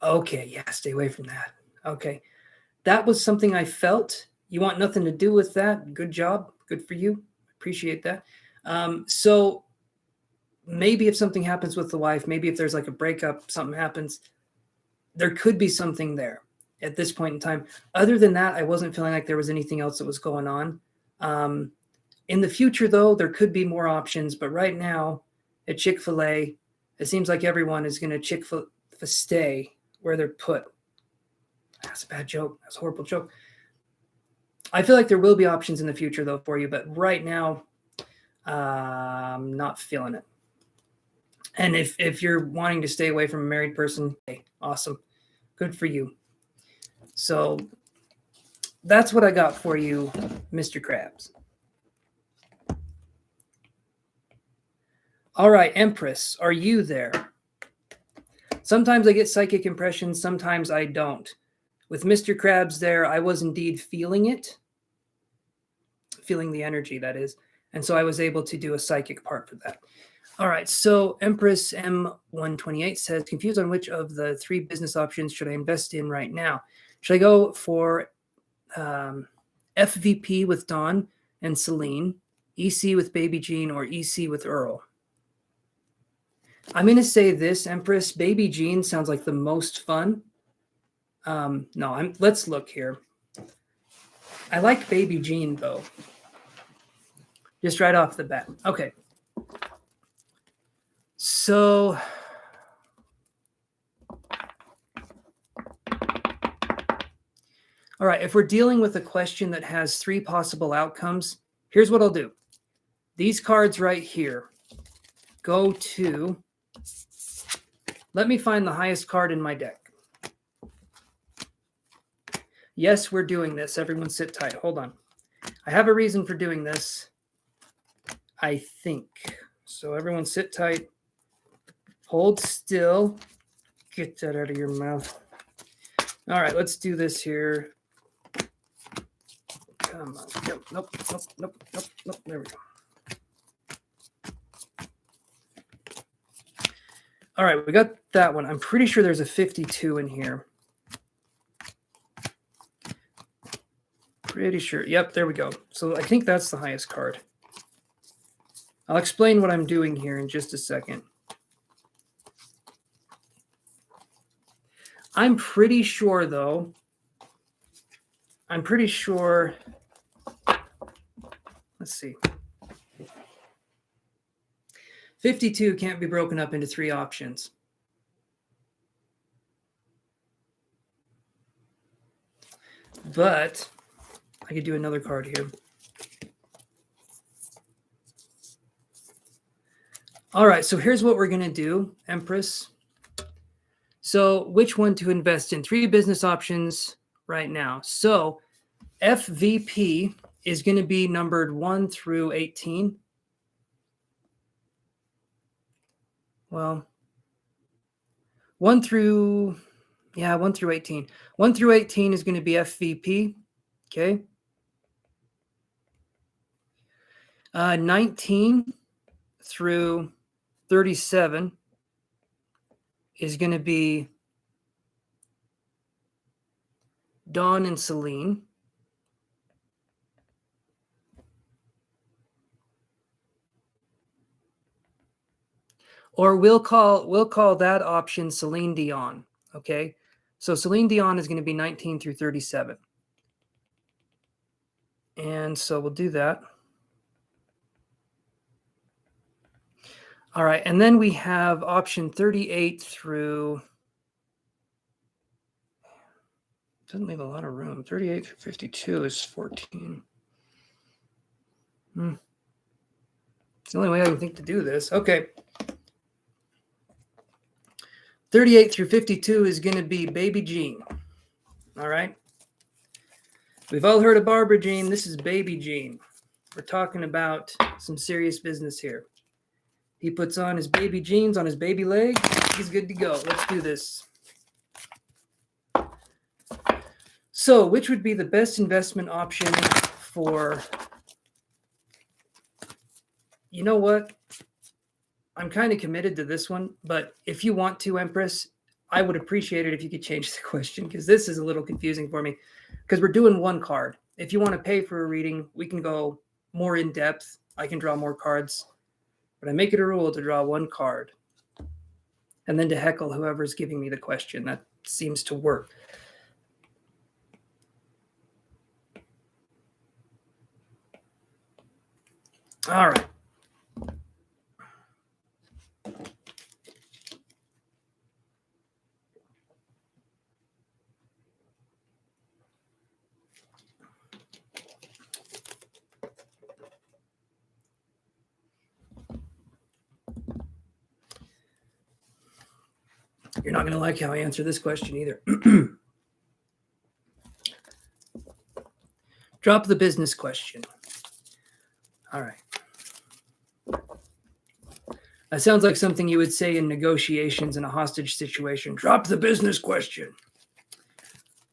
Okay, yeah, stay away from that. Okay. That was something I felt. You want nothing to do with that. Good job. Good for you. Appreciate that. So maybe if something happens with the wife, maybe if there's like a breakup, something happens, there could be something there at this point in time. Other than that, I wasn't feeling like there was anything else that was going on. In the future, though, there could be more options. But right now, at Chick-fil-A, it seems like everyone is going to Chick-fil-A stay where they're put. That's a bad joke. That's a horrible joke. I feel like there will be options in the future, though, for you. But right now, I'm not feeling it. And if you're wanting to stay away from a married person, hey, awesome. Good for you. So that's what I got for you, Mr. Krabs. All right, Empress, are you there? Sometimes I get psychic impressions, sometimes I don't. With Mr. Krabs there, I was indeed feeling it. Feeling the energy, that is. And so I was able to do a psychic part for that. All right, so Empress M128 says, confused on which of the 3 business options should I invest in right now? Should I go for FVP with Dawn and Celine, EC with Baby Jean, or EC with Earl? I'm going to say this, Empress. Baby Jean sounds like the most fun. Let's look here. I like Baby Jean, though. Just right off the bat. Okay. So all right, if we're dealing with a question that has 3 possible outcomes, here's what I'll do. These cards right here go to, let me find the highest card in my deck. Yes, we're doing this. Everyone sit tight. Hold on. I have a reason for doing this, I think. So everyone sit tight. Hold still. Get that out of your mouth. All right, let's do this here. Come on. Nope. There we go. All right, we got that one. I'm pretty sure there's a 52 in here. Pretty sure. Yep, there we go. So I think that's the highest card. I'll explain what I'm doing here in just a second. I'm pretty sure, though. Let's see. 52 can't be broken up into 3 options. But I could do another card here. All right, so here's what we're going to do, Empress. So which one to invest in? 3 business options right now. So FVP is going to be numbered 1 through 18. Well, 1 through 18. 1 through 18 is going to be FVP. Okay. 19 through 37 is going to be Dawn and Celine. Or we'll call that option Celine Dion. Okay. So Celine Dion is going to be 19 through 37. And so we'll do that. All right. And then we have option 38 through, doesn't leave a lot of room. 38 through 52 is 14. It's the only way I can think to do this. Okay. 38 through 52 is going to be Baby Jean. All right. We've all heard of Barbara Jean. This is Baby Jean. We're talking about some serious business here. He puts on his baby jeans on his baby leg. He's good to go. Let's do this. So, which would be the best investment option for, you know what? I'm kind of committed to this one, but if you want to, Empress, I would appreciate it if you could change the question, because this is a little confusing for me, because we're doing one card. If you want to pay for a reading, we can go more in depth. I can draw more cards, but I make it a rule to draw one card and then to heckle whoever's giving me the question. That seems to work. All right. You're not going to like how I answer this question either. Drop the business question. All right. That sounds like something you would say in negotiations in a hostage situation. Drop the business question.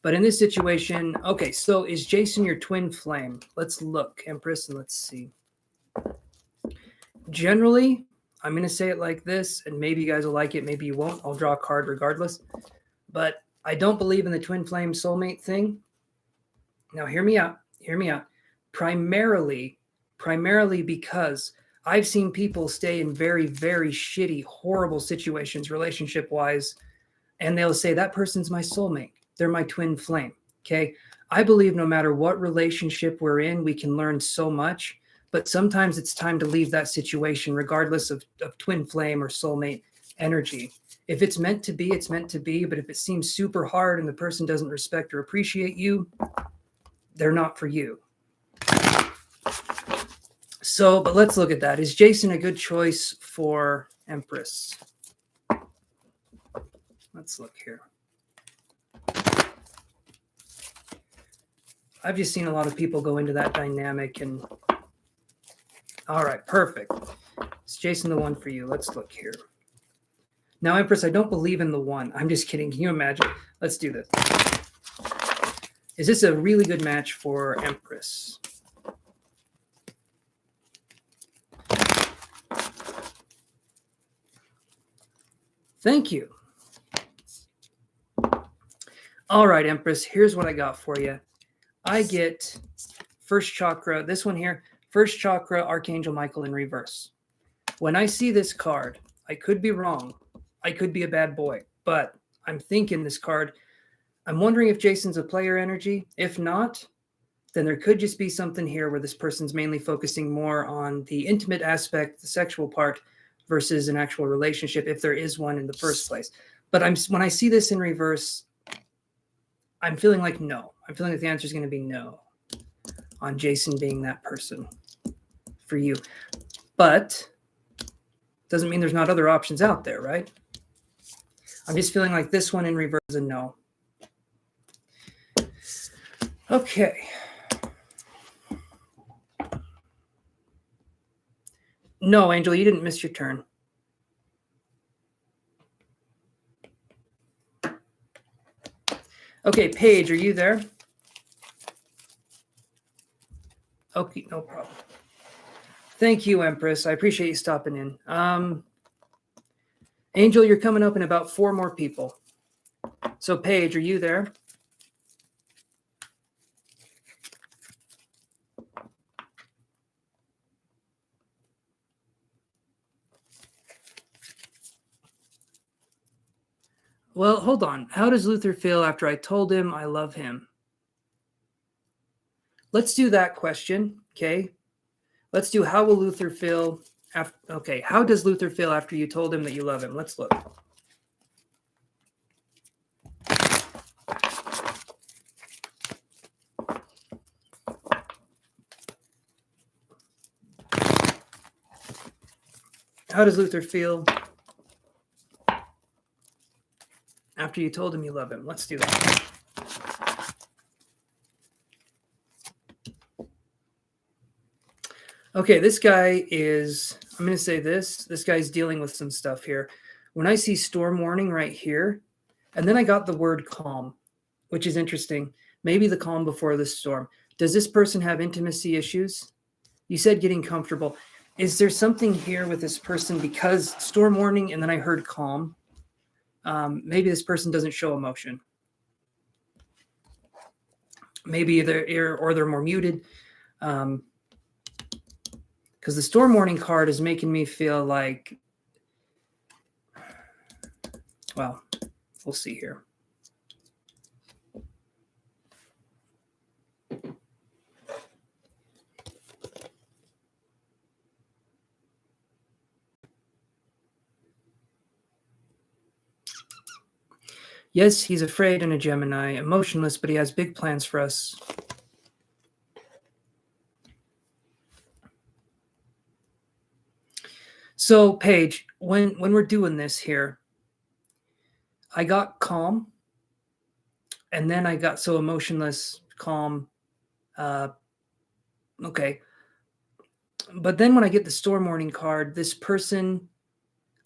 But in this situation, okay, so is Jason your twin flame? Let's look, Empress, and let's see. Generally, I'm going to say it like this, and maybe you guys will like it, maybe you won't. I'll draw a card regardless. But I don't believe in the twin flame soulmate thing. Now, hear me out. Hear me out. Primarily because I've seen people stay in very, very shitty, horrible situations relationship-wise, and they'll say, that person's my soulmate. They're my twin flame, okay? I believe no matter what relationship we're in, we can learn so much, but sometimes it's time to leave that situation regardless of twin flame or soulmate energy. If it's meant to be, it's meant to be, but if it seems super hard and the person doesn't respect or appreciate you, they're not for you. So, but let's look at that. Is Jason a good choice for Empress? Let's look here. I've just seen a lot of people go into that dynamic and all right, perfect. Is Jason the one for you? Let's look here. Now, Empress, I don't believe in the one. I'm just kidding. Can you imagine? Let's do this. Is this a really good match for Empress? Thank you. All right, Empress, here's what I got for you. I get first chakra, this one here, first chakra, Archangel Michael in reverse. When I see this card, I could be wrong. I could be a bad boy, but I'm thinking this card, I'm wondering if Jason's a player energy. If not, then there could just be something here where this person's mainly focusing more on the intimate aspect, the sexual part, versus an actual relationship, if there is one in the first place. But when I see this in reverse, I'm feeling like no. I'm feeling like the answer is going to be no on Jason being that person for you. But doesn't mean there's not other options out there, right? I'm just feeling like this one in reverse is a no. Okay. No, Angel, you didn't miss your turn. Okay, Paige, are you there? Okay, no problem. Thank you, Empress. I appreciate you stopping in. Angel, you're coming up in about 4 more people. So Paige, are you there? Well, hold on. How does Luther feel after I told him I love him? Let's do that question, okay? Let's do how will Luther feel after, okay, how does Luther feel after you told him that you love him? Let's look. How does Luther feel after you told him you love him? Let's do that. Okay, this guy is, I'm going to say this guy's dealing with some stuff here. When I see storm warning right here, and then I got the word calm, which is interesting. Maybe the calm before the storm. Does this person have intimacy issues? You said getting comfortable. Is there something here with this person because storm warning and then I heard calm? Maybe this person doesn't show emotion. Maybe they're more muted. Because the storm warning card is making me feel like, well, we'll see here. Yes, he's afraid and a Gemini, emotionless, but he has big plans for us. So, Paige, when we're doing this here, I got calm, and then I got so emotionless, calm. Okay. But then when I get the storm warning card, this person,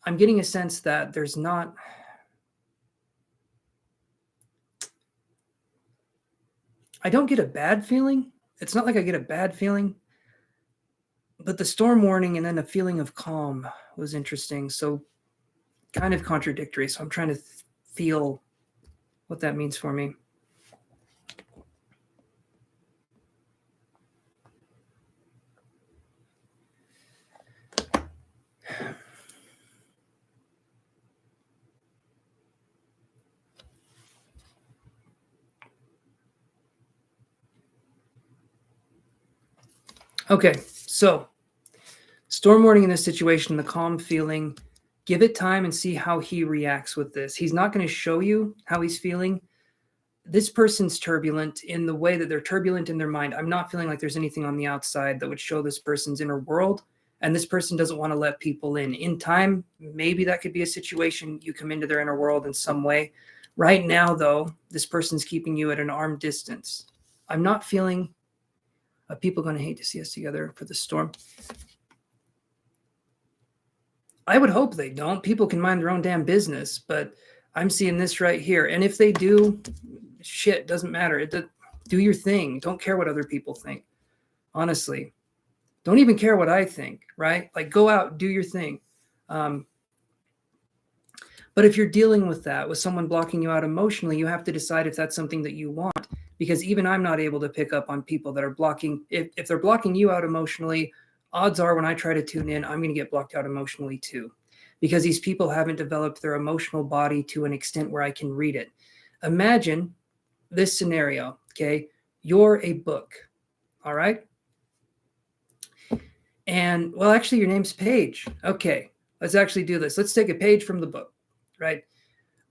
I'm getting a sense that there's not... I don't get a bad feeling. It's not like I get a bad feeling. But the storm warning and then a feeling of calm was interesting. So kind of contradictory. So I'm trying to feel what that means for me. Okay, so storm warning in this situation, the calm feeling, give it time and see how he reacts with this. He's not going to show you how he's feeling. This person's turbulent in the way that they're turbulent in their mind. I'm not feeling like there's anything on the outside that would show this person's inner world. And this person doesn't want to let people in. In time, maybe that could be a situation you come into their inner world in some way. Right now, though, this person's keeping you at an arm distance. I'm not feeling... Are people going to hate to see us together for the storm? I would hope they don't. People can mind their own damn business, but I'm seeing this right here. And if they do, shit, doesn't matter. Do your thing. Don't care what other people think. Honestly, don't even care what I think, right? Like, go out, do your thing. But if you're dealing with that, with someone blocking you out emotionally, you have to decide if that's something that you want. Because even I'm not able to pick up on people that are blocking. If they're blocking you out emotionally, odds are when I try to tune in, I'm going to get blocked out emotionally too. Because these people haven't developed their emotional body to an extent where I can read it. Imagine this scenario, okay? You're a book, all right? And, well, actually, your name's Paige. Okay, let's actually do this. Let's take a page from the book, right?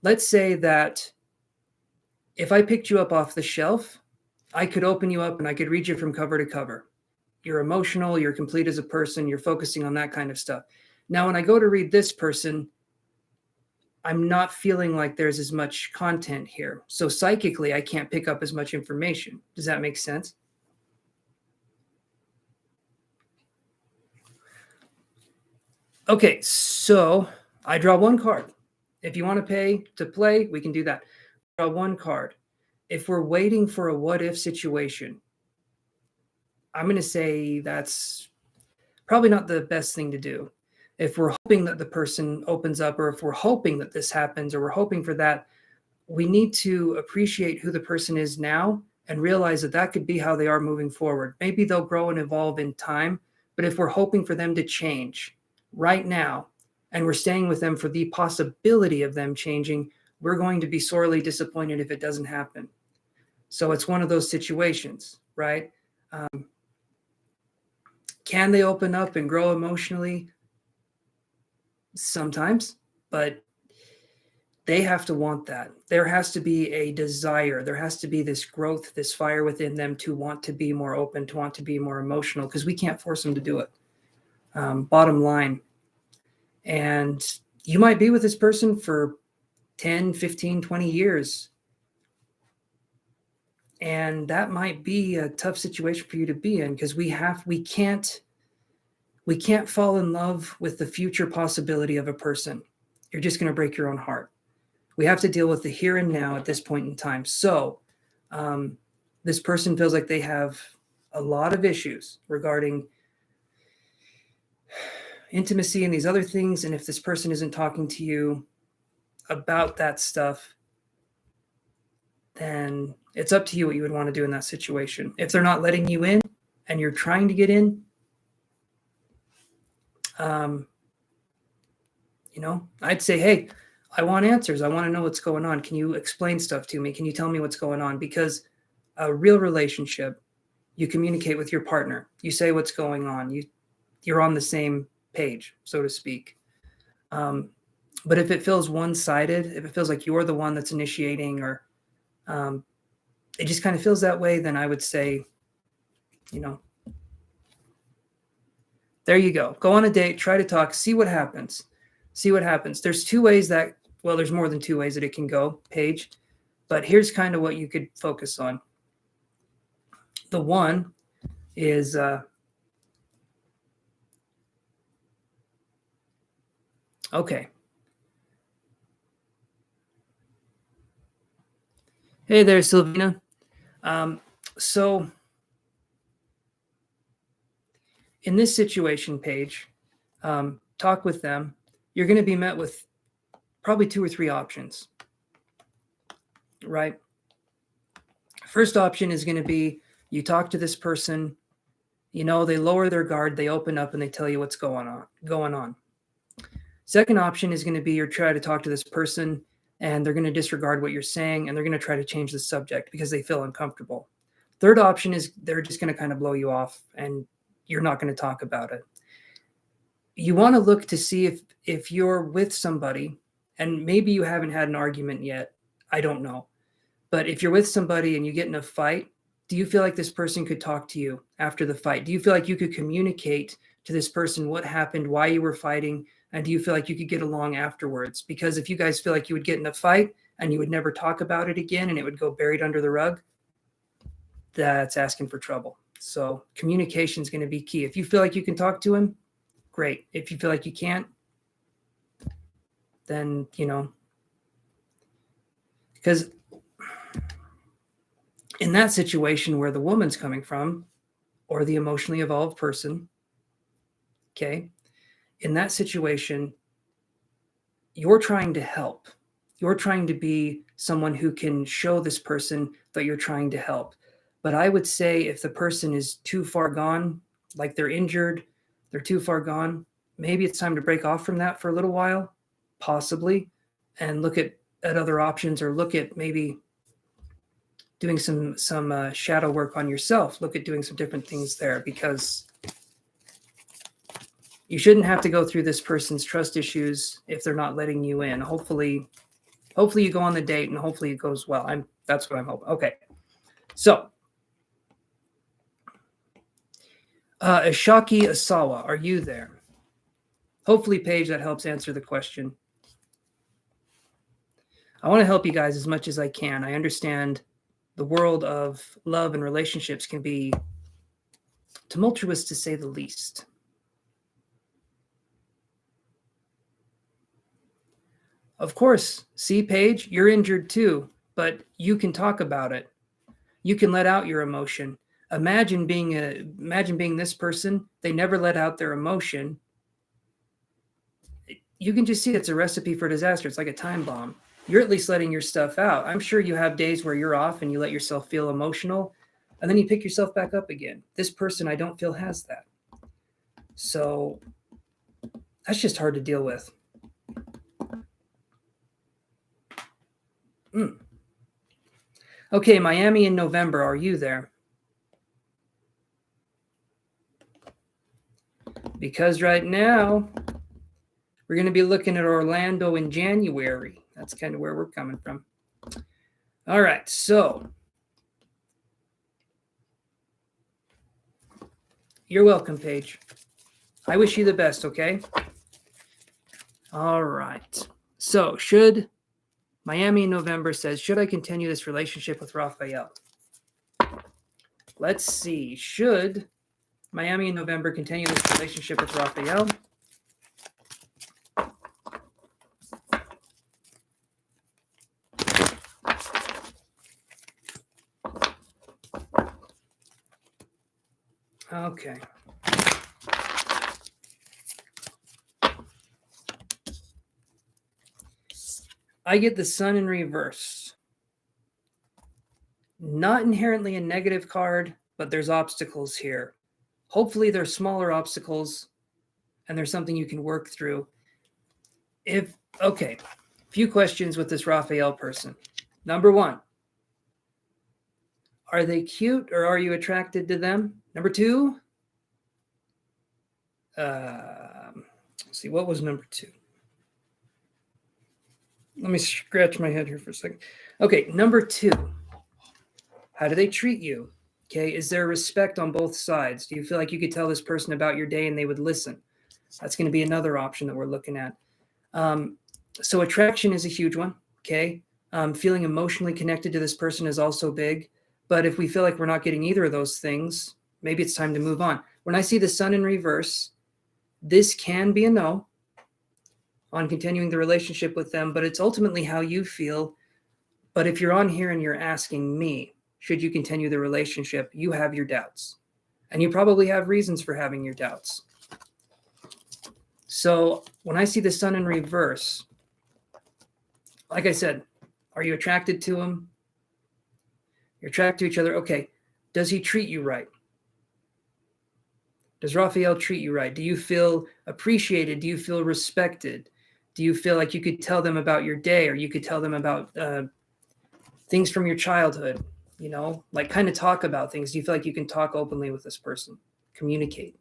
Let's say that if I picked you up off the shelf, I could open you up and I could read you from cover to cover. You're emotional, you're complete as a person, you're focusing on that kind of stuff. Now, when I go to read this person, I'm not feeling like there's as much content here. So psychically, I can't pick up as much information. Does that make sense? Okay, so I draw one card. If you want to pay to play, we can do that. Draw one card. If we're waiting for a what-if situation, I'm going to say that's probably not the best thing to do. if we're hoping that the person opens up, or if we're hoping that this happens, or we're hoping for that, we need to appreciate who the person is now and realize that that could be how they are moving forward. Maybe they'll grow and evolve in time, but if we're hoping for them to change right now and we're staying with them for the possibility of them changing, we're going to be sorely disappointed if it doesn't happen. So it's one of those situations, right? Can they open up and grow emotionally? Sometimes, but they have to want that. There has to be a desire. There has to be this growth, this fire within them to want to be more open, to want to be more emotional, because we can't force them to do it. Bottom line. And you might be with this person for 10, 15, 20 years. And that might be a tough situation for you to be in, because we can't fall in love with the future possibility of a person. You're just going to break your own heart. We have to deal with the here and now at this point in time. So this person feels like they have a lot of issues regarding intimacy and these other things. And if this person isn't talking to you about that stuff, then it's up to you what you would want to do in that situation. If they're not letting you in and you're trying to get in, I'd say, hey, I want answers. I want to know what's going on. Can you explain stuff to me? Can you tell me what's going on? Because a real relationship, you communicate with your partner. You say what's going on. You're on the same page, so to speak. But if it feels one-sided, if it feels like you're the one that's initiating, or it just kind of feels that way, then I would say, there you go. Go on a date, try to talk, see what happens. There's two ways there's more than two ways that it can go, Paige, but here's kind of what you could focus on. The one is, okay. Hey there, Sylvina. So in this situation, Paige, talk with them. You're going to be met with probably 2 or 3 options, right? First option is going to be you talk to this person, they lower their guard, they open up, and they tell you what's going on. Second option is going to be you try to talk to this person, and they're going to disregard what you're saying, and they're going to try to change the subject because they feel uncomfortable. Third option is they're just going to kind of blow you off, and you're not going to talk about it. You want to look to see if you're with somebody, and maybe you haven't had an argument yet. I don't know. But if you're with somebody and you get in a fight, do you feel like this person could talk to you after the fight? Do you feel like you could communicate to this person what happened, why you were fighting, and do you feel like you could get along afterwards? Because if you guys feel like you would get in a fight and you would never talk about it again and it would go buried under the rug, that's asking for trouble. So communication is going to be key. If you feel like you can talk to him, great. If you feel like you can't, then, because in that situation where the woman's coming from, or the emotionally evolved person, okay, in that situation, you're trying to help. You're trying to be someone who can show this person that you're trying to help. But I would say if the person is too far gone, like they're injured, they're too far gone, maybe it's time to break off from that for a little while, possibly, and look at other options, or look at maybe doing some shadow work on yourself. Look at doing some different things there, because you shouldn't have to go through this person's trust issues if they're not letting you in. Hopefully you go on the date and hopefully it goes well. That's what I'm hoping. Okay. So, Ashaki Asawa, are you there? Hopefully, Paige, that helps answer the question. I want to help you guys as much as I can. I understand the world of love and relationships can be tumultuous, to say the least. Of course, see, Paige, you're injured too, but you can talk about it. You can let out your emotion. Imagine being this person. They never let out their emotion. you can just see it's a recipe for disaster. It's like a time bomb. You're at least letting your stuff out. I'm sure you have days where you're off and you let yourself feel emotional, and then you pick yourself back up again. This person, I don't feel, has that. So that's just hard to deal with. Okay, Miami in November. Are you there? Because right now, we're going to be looking at Orlando in January. That's kind of where we're coming from. All right, so you're welcome, Paige. I wish you the best, okay? All right. So Miami in November says, should I continue this relationship with Raphael? Let's see. Should Miami in November continue this relationship with Raphael? Okay. I get the Sun in reverse. Not inherently a negative card, but there's obstacles here. Hopefully there's smaller obstacles and there's something you can work through. Okay, few questions with this Raphael person. Number one, are they cute or are you attracted to them? Number two, let's see, what was number two? Let me scratch my head here for a second. Okay, number two, how do they treat you? Okay, is there respect on both sides? Do you feel like you could tell this person about your day and they would listen? That's going to be another option that we're looking at. So attraction is a huge one, okay? Feeling emotionally connected to this person is also big. But if we feel like we're not getting either of those things, maybe it's time to move on. When I see the Sun in reverse, this can be a no on continuing the relationship with them, but it's ultimately how you feel. But if you're on here and you're asking me, should you continue the relationship, you have your doubts. And you probably have reasons for having your doubts. So when I see the Sun in reverse, like I said, are you attracted to him? You're attracted to each other. Okay. Does he treat you right? Does Raphael treat you right? Do you feel appreciated? Do you feel respected? Do you feel like you could tell them about your day, or you could tell them about things from your childhood? You know, like kind of talk about things. Do you feel like you can talk openly with this person? Communicate.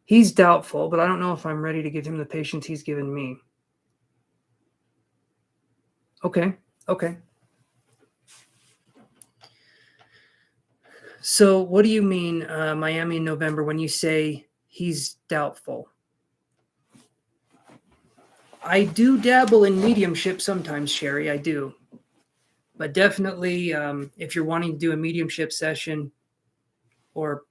He's doubtful, but I don't know if I'm ready to give him the patience he's given me. Okay. So what do you mean, Miami in November, when you say he's doubtful? I do dabble in mediumship sometimes, Sherry. I do. But definitely, if you're wanting to do a mediumship session or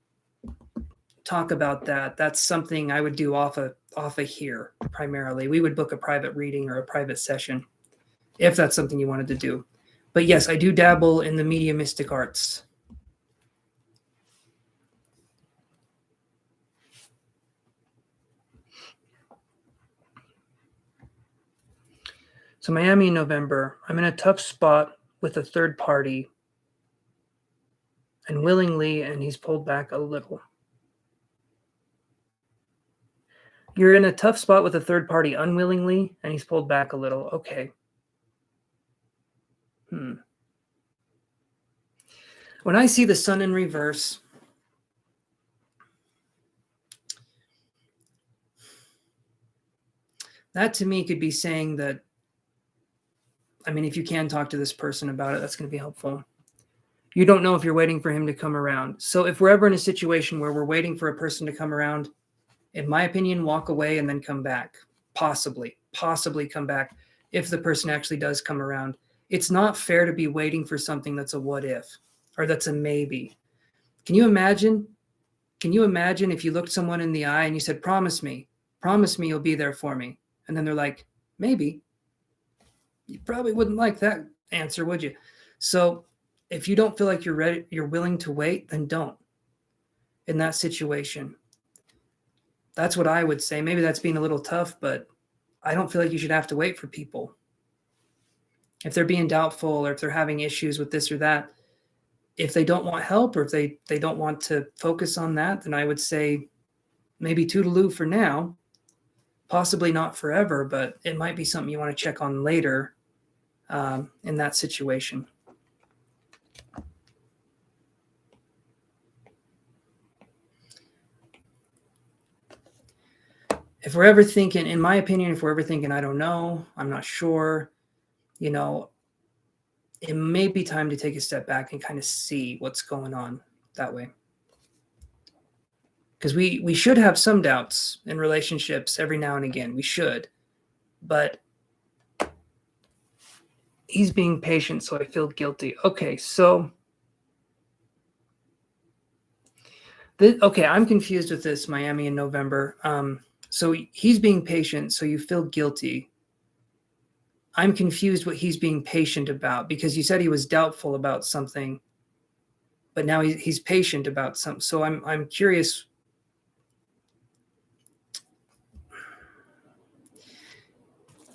talk about that, that's something I would do off of here primarily. We would book a private reading or a private session if that's something you wanted to do. But yes, I do dabble in the mediumistic arts. So Miami in November, I'm in a tough spot with a third party, and willingly, and he's pulled back a little. You're in a tough spot with a third party unwillingly, and he's pulled back a little. Okay. When I see the Sun in reverse, that to me could be saying that, I mean, if you can talk to this person about it, that's going to be helpful. You don't know if you're waiting for him to come around. So if we're ever in a situation where we're waiting for a person to come around, in my opinion, walk away and then come back. Possibly come back if the person actually does come around. It's not fair to be waiting for something that's a what if, or that's a maybe. Can you imagine if you looked someone in the eye and you said, promise me you'll be there for me. And then they're like, maybe. You probably wouldn't like that answer, would you? So if you don't feel like you're ready, you're willing to wait, then don't in that situation. That's what I would say. Maybe that's being a little tough, but I don't feel like you should have to wait for people. If they're being doubtful or if they're having issues with this or that, if they don't want help or if they don't want to focus on that, then I would say maybe toodaloo for now, possibly not forever, but it might be something you want to check on later in that situation. If we're ever thinking, in my opinion, if we're ever thinking, I don't know, I'm not sure, you know, it may be time to take a step back and kind of see what's going on that way. Because we should have some doubts in relationships every now and again. We should. But he's being patient, so I feel guilty. Okay, so okay, I'm confused with this Miami in November. So he's being patient, so you feel guilty. I'm confused what he's being patient about because you said he was doubtful about something, but now he's patient about something. So I'm curious.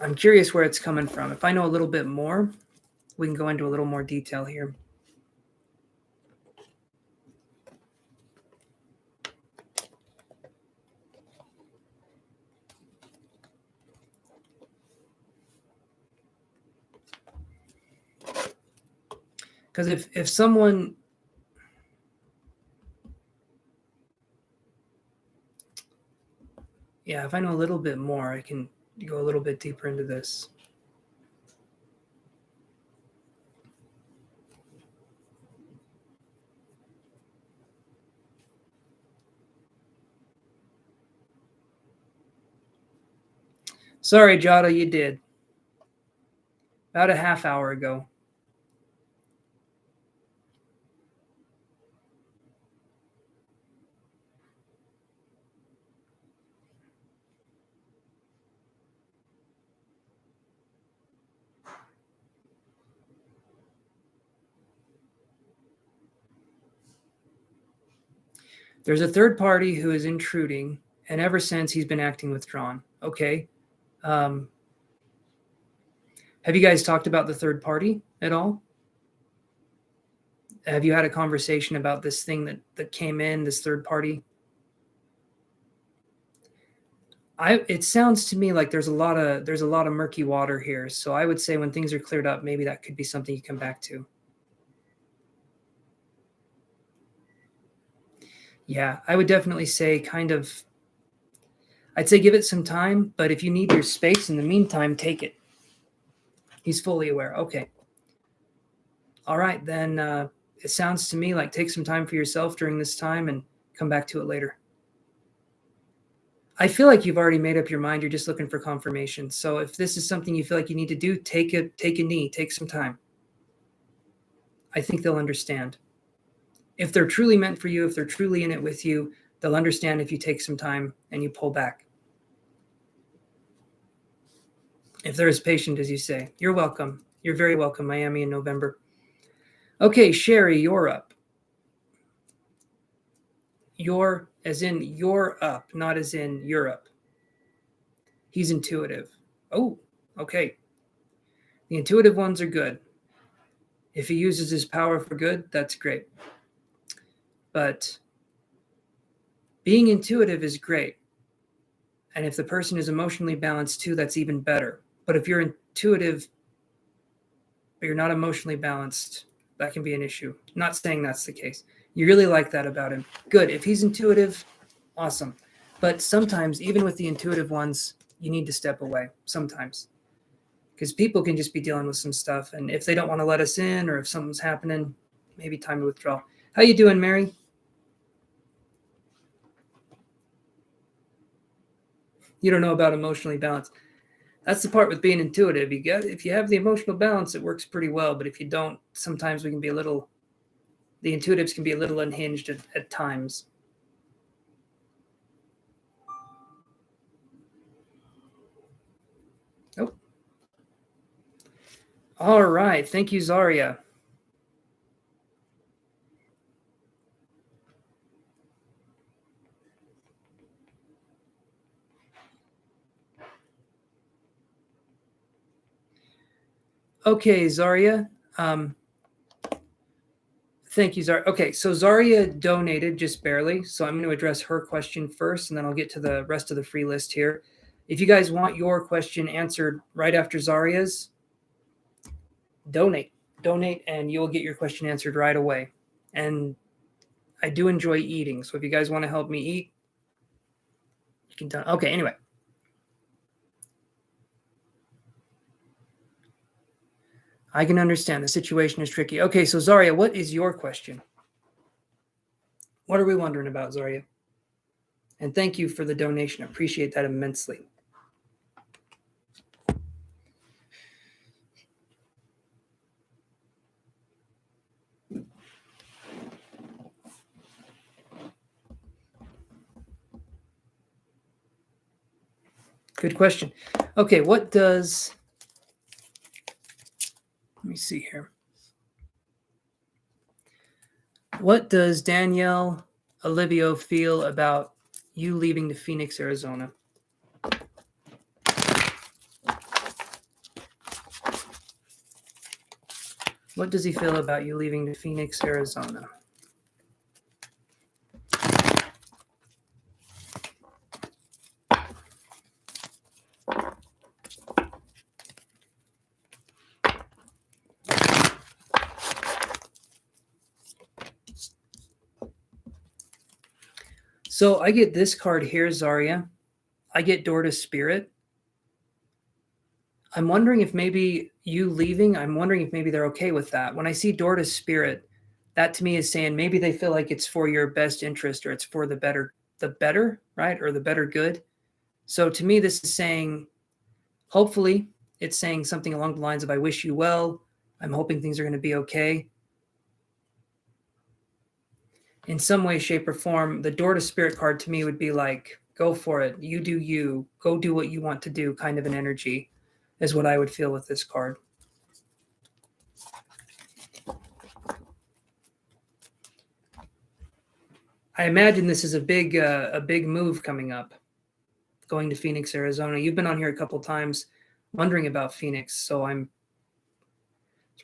I'm curious where it's coming from. If I know a little bit more, we can go into a little more detail here. Because if someone, yeah, if I know a little bit more, I can go a little bit deeper into this. Sorry, Jada, you did. About a half hour ago. There's a third party who is intruding, and ever since he's been acting withdrawn. Okay. Have you guys talked about the third party at all? Have you had a conversation about this thing that came in, this third party? It sounds to me like there's a lot of murky water here. So I would say when things are cleared up, maybe that could be something you come back to. Yeah, I would definitely say I'd say give it some time, but if you need your space in the meantime, take it. He's fully aware. Okay. All right, then it sounds to me like take some time for yourself during this time and come back to it later. I feel like you've already made up your mind. You're just looking for confirmation. So if this is something you feel like you need to do, take a knee, take some time. I think they'll understand. If they're truly meant for you, if they're truly in it with you, they'll understand if you take some time and you pull back. If they're as patient as you say. You're welcome. You're very welcome, Miami in November. Okay, Sherry, you're up. You're as in you're up, not as in Europe. He's intuitive. Oh, okay. The intuitive ones are good. If he uses his power for good, that's great. But being intuitive is great. And if the person is emotionally balanced too, that's even better. But if you're intuitive, but you're not emotionally balanced, that can be an issue. I'm not saying that's the case. You really like that about him. Good. If he's intuitive, awesome. But sometimes, even with the intuitive ones, you need to step away sometimes. Because people can just be dealing with some stuff. And if they don't want to let us in or if something's happening, maybe time to withdraw. How you doing, Mary? You don't know about emotionally balanced. That's the part with being intuitive. If you have the emotional balance, it works pretty well. But if you don't, sometimes the intuitives can be a little unhinged at times. Oh. All right. Thank you, Zaria. Okay, Zaria. Thank you, Zaria. Okay, so Zaria donated just barely, so I'm going to address her question first, and then I'll get to the rest of the free list here. If you guys want your question answered right after Zaria's, donate, and you'll get your question answered right away. And I do enjoy eating, so if you guys want to help me eat, you can. Okay, anyway. I can understand the situation is tricky. Okay, so Zaria, what is your question? What are we wondering about, Zaria? And thank you for the donation. I appreciate that immensely. Good question. Okay, what does, let me see here. What does Danielle Olivio feel about you leaving to Phoenix, Arizona? What does he feel about you leaving to Phoenix, Arizona? So I get this card here, Zaria. I get Door to Spirit. I'm wondering if maybe you leaving, I'm wondering if maybe they're okay with that. When I see Door to Spirit, that to me is saying maybe they feel like it's for your best interest or it's for the better, right? Or the better good. So to me, this is saying, hopefully, it's saying something along the lines of, I wish you well. I'm hoping things are going to be okay. In some way, shape, or form, the Door to Spirit card to me would be like, go for it. You do you. Go do what you want to do, kind of an energy is what I would feel with this card. I imagine this is a big move coming up, going to Phoenix, Arizona. You've been on here a couple times wondering about Phoenix, so there's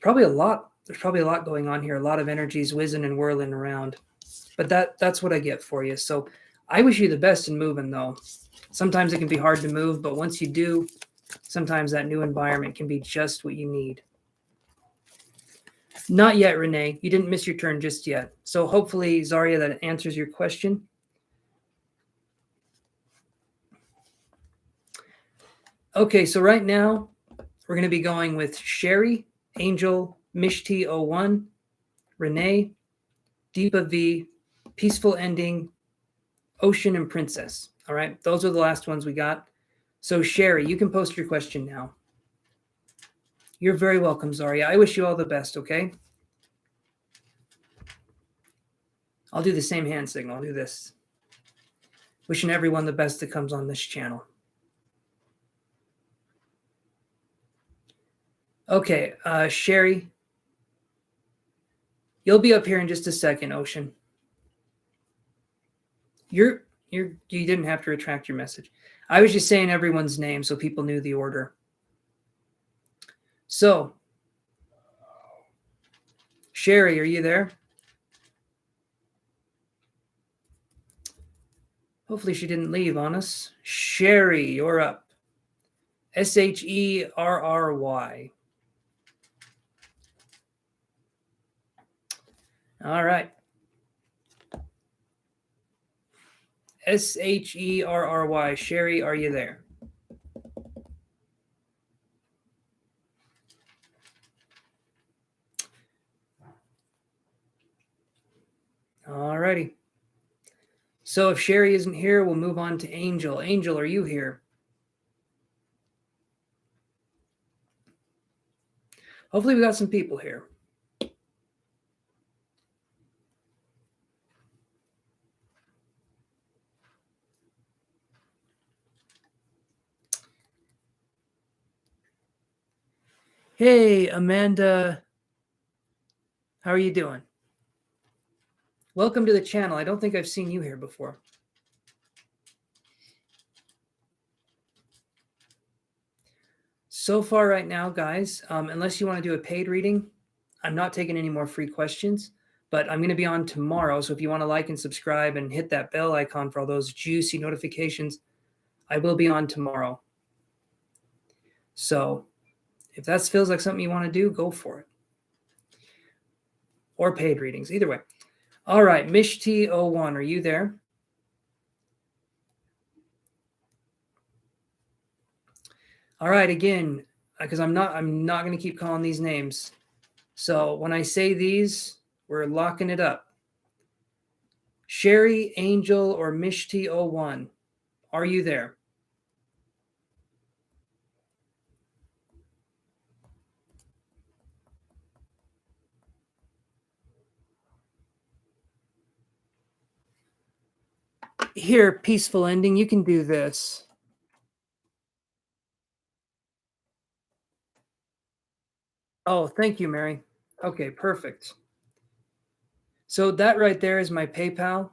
probably a lot going on here, a lot of energies whizzing and whirling around. But that's what I get for you. So I wish you the best in moving, though. Sometimes it can be hard to move, but once you do, sometimes that new environment can be just what you need. Not yet, Renee. You didn't miss your turn just yet. So hopefully, Zaria, that answers your question. Okay, so right now, we're going to be going with Sherry, Angel, Mishti01, Renee, Deepa V, Peaceful Ending, Ocean, and Princess. All right, those are the last ones we got. So Sherry, you can post your question now. You're very welcome, Zaria. I wish you all the best, okay? I'll do the same hand signal. I'll do this. Wishing everyone the best that comes on this channel. Okay, Sherry, you'll be up here in just a second, Ocean. You didn't have to retract your message. I was just saying everyone's name so people knew the order. So, Sherry, are you there? Hopefully she didn't leave on us. Sherry, you're up. Sherry. All right. Sherry. Sherry, are you there? All righty. So if Sherry isn't here, we'll move on to Angel. Angel, are you here? Hopefully we got some people here. Hey, Amanda. How are you doing? Welcome to the channel. I don't think I've seen you here before. So far right now, guys, unless you want to do a paid reading, I'm not taking any more free questions, but I'm going to be on tomorrow. So if you want to like and subscribe and hit that bell icon for all those juicy notifications, I will be on tomorrow. So if that feels like something you want to do, go for it. Or paid readings, either way. All right, Mishti01, are you there? All right, again, because I'm not going to keep calling these names. So when I say these, we're locking it up. Sherry, Angel, or Mishti01, are you there? Here, peaceful ending, you can do this. Oh, thank you, Mary. Okay, perfect. So that right there is my PayPal.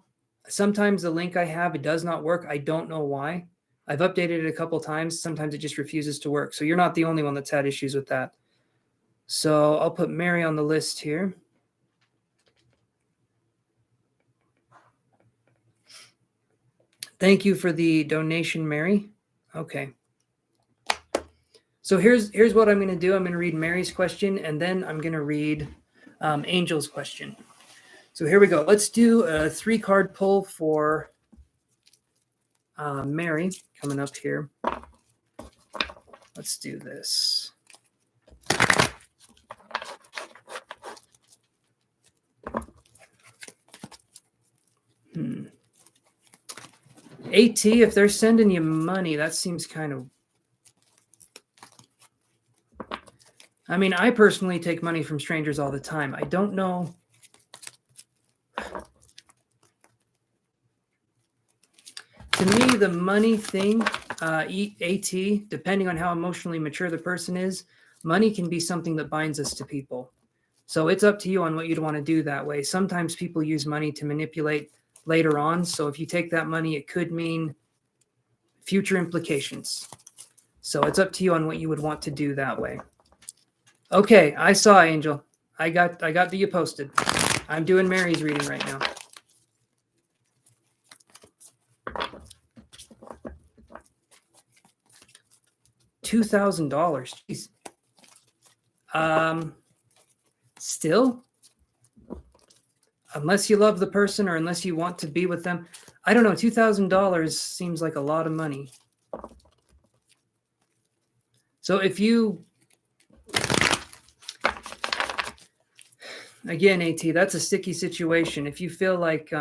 Sometimes the link I have, it does not work. I don't know why. I've updated it a couple times. Sometimes it just refuses to work. So you're not the only one that's had issues with that. So I'll put Mary on the list here. Thank you for the donation, Mary. Okay. So here's what I'm going to do. I'm going to read Mary's question, and then I'm going to read Angel's question. So here we go. Let's do a 3-card pull for Mary coming up here. Let's do this. AT, if they're sending you money, that seems kind of... I mean, I personally take money from strangers all the time. I don't know. To me, the money thing, AT, depending on how emotionally mature the person is, money can be something that binds us to people. So it's up to you on what you'd want to do that way. Sometimes people use money to manipulate later on. So if you take that money, it could mean future implications. So it's up to you on what you would want to do that way. Okay, I saw Angel. I got that you posted. I'm doing Mary's reading right now. $2,000. Jeez. Still, unless you love the person or unless you want to be with them, I don't know. $2,000 seems like a lot of money. So if you, again, AT, that's a sticky situation. If you feel like,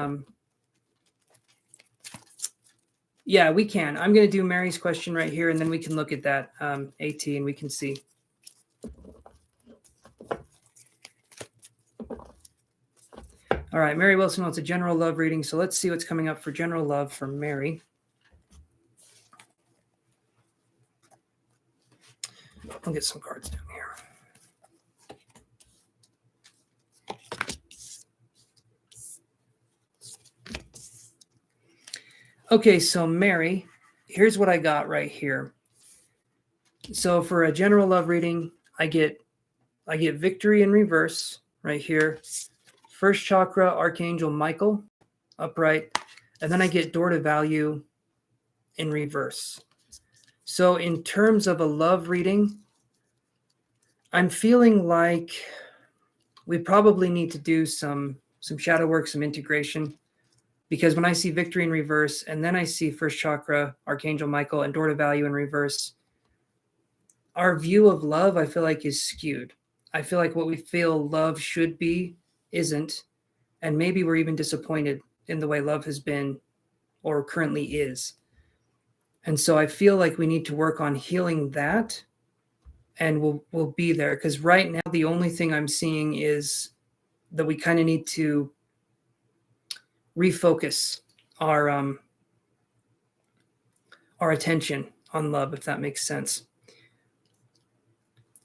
yeah, we can. I'm going to do Mary's question right here, and then we can look at that, AT, and we can see. All right, Mary Wilson wants a general love reading, so let's see what's coming up for general love from Mary. I'll get some cards down here. Okay, so Mary, here's what I got right here. So for a general love reading, I get victory in reverse right here. First chakra, Archangel Michael, upright. And then I get door to value in reverse. So in terms of a love reading, I'm feeling like we probably need to do some shadow work, some integration. Because when I see victory in reverse, and then I see first chakra, Archangel Michael, and door to value in reverse, our view of love, I feel like, is skewed. I feel like what we feel love should be isn't. And maybe we're even disappointed in the way love has been or currently is. And so I feel like we need to work on healing that, and we'll be there. Because right now, the only thing I'm seeing is that we kind of need to refocus our attention on love, if that makes sense.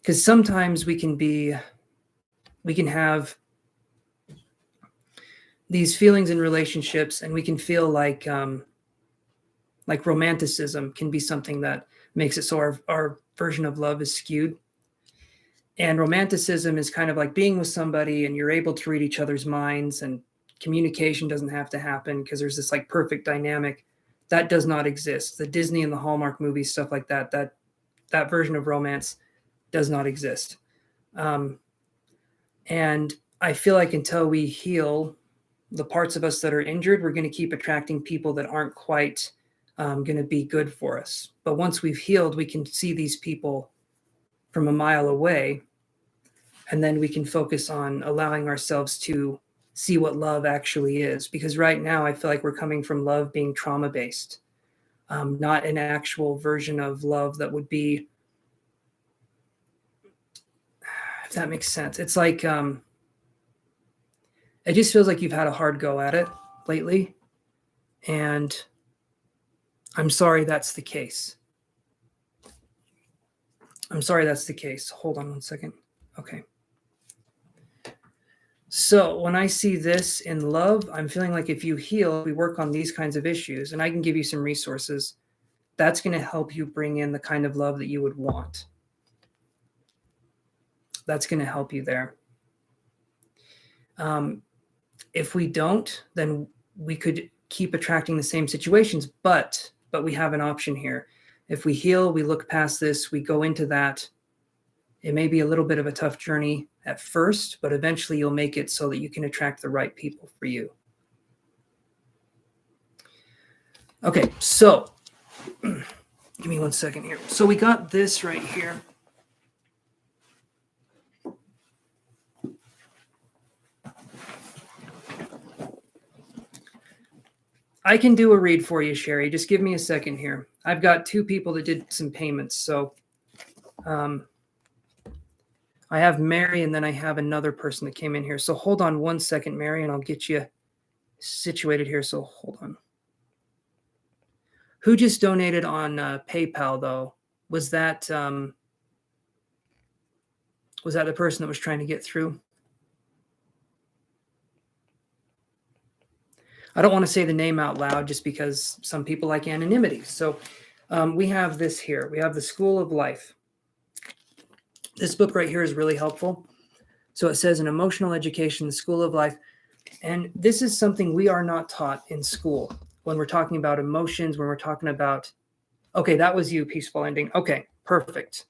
because sometimes we can have these feelings in relationships, and we can feel like romanticism can be something that makes it so our version of love is skewed. And romanticism is kind of like being with somebody and you're able to read each other's minds, and communication doesn't have to happen because there's this like perfect dynamic that does not exist. The Disney and the Hallmark movies, stuff like that, that version of romance does not exist. And I feel like until we heal the parts of us that are injured, we're going to keep attracting people that aren't quite going to be good for us. But once we've healed, we can see these people from a mile away, and then we can focus on allowing ourselves to see what love actually is. Because right now, I feel like we're coming from love being trauma-based, not an actual version of love that would be, if that makes sense. It's like, it just feels like you've had a hard go at it lately. And I'm sorry that's the case. I'm sorry that's the case. Hold on one second. Okay. So when I see this in love, I'm feeling like if you heal, we work on these kinds of issues, and I can give you some resources, that's going to help you bring in the kind of love that you would want. That's going to help you there. If we don't, then we could keep attracting the same situations, but we have an option here. If we heal, we look past this, we go into that. It may be a little bit of a tough journey at first, but eventually you'll make it so that you can attract the right people for you. Okay, so give me 1 second here. So we got this right here. I can do a read for you, Sherry. Just give me a second here. I've got 2 people that did some payments. So I have Mary, and then I have another person that came in here. So hold on 1 second, Mary, and I'll get you situated here. So hold on. Who just donated on PayPal, though? Was that the person that was trying to get through? I don't want to say the name out loud just because some people like anonymity. So we have this here. We have the School of Life. This book right here is really helpful. So it says an emotional education, the School of Life. And this is something we are not taught in school when we're talking about emotions, when we're talking about, okay, that was you, peaceful ending. Okay, perfect.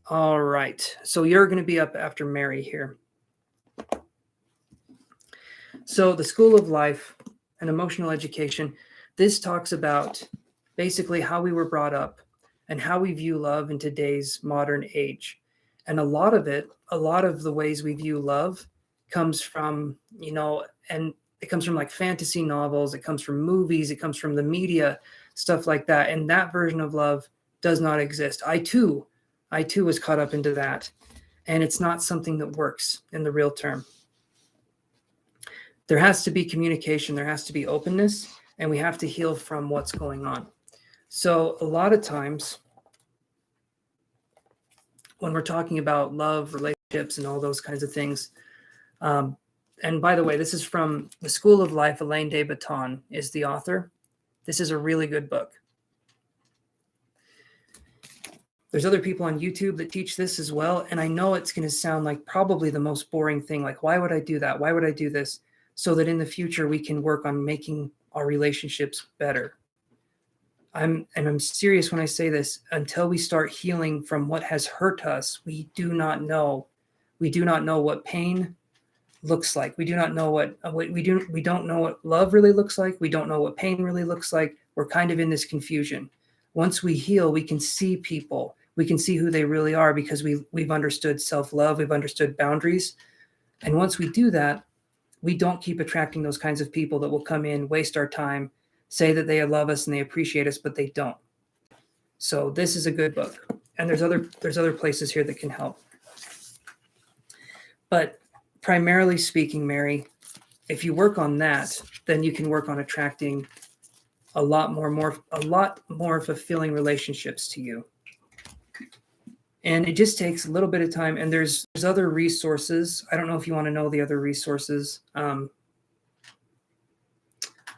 All right. So you're going to be up after Mary here. So the School of Life and emotional education, this talks about basically how we were brought up and how we view love in today's modern age. And a lot of the ways we view love comes from, and it comes from like fantasy novels, it comes from movies, it comes from the media, stuff like that. And that version of love does not exist. I too was caught up into that. And it's not something that works in the real term. There has to be communication, there has to be openness, and we have to heal from what's going on. So a lot of times when we're talking about love, relationships, and all those kinds of things, and by the way, this is from The School of Life. Elaine de Botton is the author. This is a really good book. There's other people on YouTube that teach this as well, and I know it's going to sound like probably the most boring thing, like, why would I do that? Why would I do this? So that in the future we can work on making our relationships better. I'm serious when I say this. Until we start healing from what has hurt us, we do not know what pain looks like. We do not know we don't know what love really looks like. We don't know what pain really looks like. We're kind of in this confusion. Once we heal, we can see people. We can see who they really are because we've understood self-love. We've understood boundaries. And once we do that, we don't keep attracting those kinds of people that will come in, waste our time, say that they love us and they appreciate us, but they don't. So this is a good book. And there's other places here that can help. But primarily speaking, Mary, if you work on that, then you can work on attracting a lot more fulfilling relationships to you. And it just takes a little bit of time. And there's other resources. I don't know if you want to know the other resources,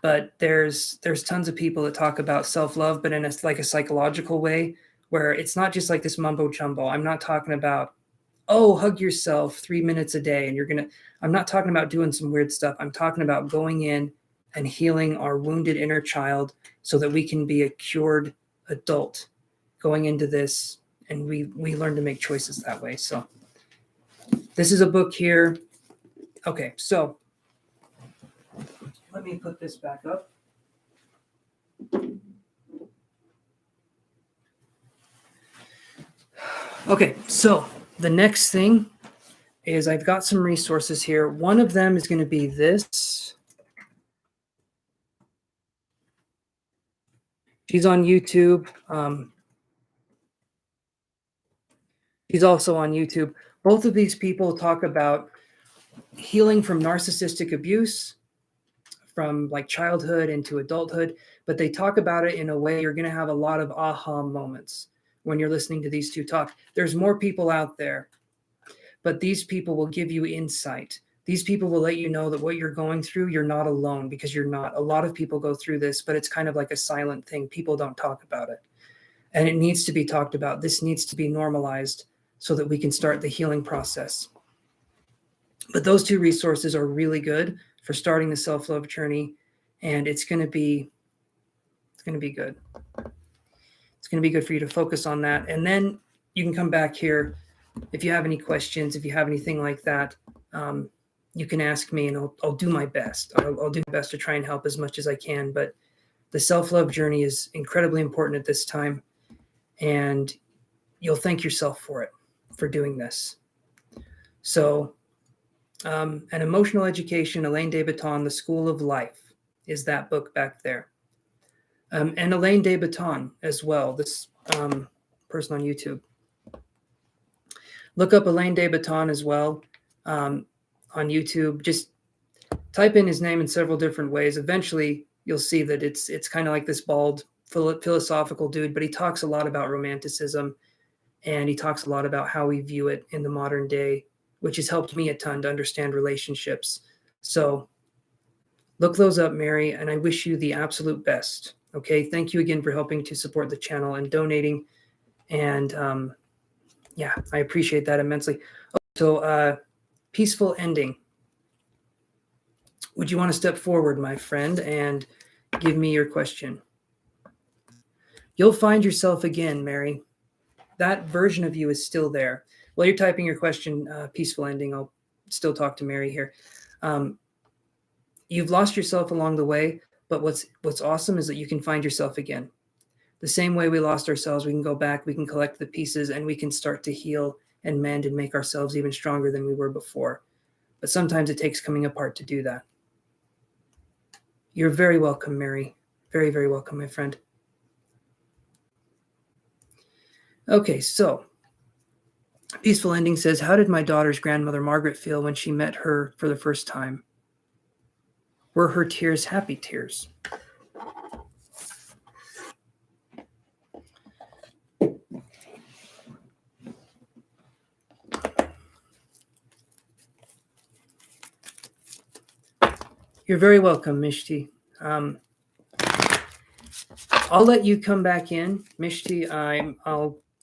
but there's tons of people that talk about self-love, but in a like a psychological way, where it's not just like this mumbo jumbo. I'm not talking about, oh, hug yourself 3 minutes a day and I'm not talking about doing some weird stuff. I'm talking about going in and healing our wounded inner child so that we can be a cured adult going into this, and we learn to make choices that way. So this is a book here. Okay, so let me put this back up. Okay, so the next thing is I've got some resources here. One of them is going to be this. She's on YouTube. She's also on YouTube. Both of these people talk about healing from narcissistic abuse, from like childhood into adulthood, but they talk about it in a way you're going to have a lot of aha moments when you're listening to these two talk. There's more people out there, but these people will give you insight. These people will let you know that what you're going through, you're not alone, because you're not. A lot of people go through this, but it's kind of like a silent thing. People don't talk about it. And it needs to be talked about. This needs to be normalized so that we can start the healing process. But those two resources are really good for starting the self-love journey, and it's going to be good. It's going to be good for you to focus on that. And then you can come back here if you have any questions, if you have anything like that. You can ask me, and I'll do my best. I'll do my best to try and help as much as I can. But the self-love journey is incredibly important at this time, and you'll thank yourself for it, for doing this. So an emotional education, Elaine de Botton, The School of Life, is that book back there. And Elaine de Botton as well, this person on YouTube. Look up Elaine de Botton as well on YouTube. Just type in his name in several different ways. Eventually, you'll see that it's kind of like this bald, philosophical dude, but he talks a lot about romanticism, and he talks a lot about how we view it in the modern day, which has helped me a ton to understand relationships. So look those up, Mary, and I wish you the absolute best. Okay, thank you again for helping to support the channel and donating. And yeah, I appreciate that immensely. So peaceful ending. Would you want to step forward, my friend, and give me your question? You'll find yourself again, Mary. That version of you is still there. While you're typing your question, peaceful ending, I'll still talk to Mary here. You've lost yourself along the way, but what's awesome is that you can find yourself again. The same way we lost ourselves, we can go back, we can collect the pieces, and we can start to heal and mend and make ourselves even stronger than we were before. But sometimes it takes coming apart to do that. You're very welcome, Mary. Very, very welcome, my friend. Okay, so peaceful ending says, how did my daughter's grandmother Margaret feel when she met her for the first time? Were her tears happy tears? You're very welcome, Mishti. I'll let you come back in, Mishti.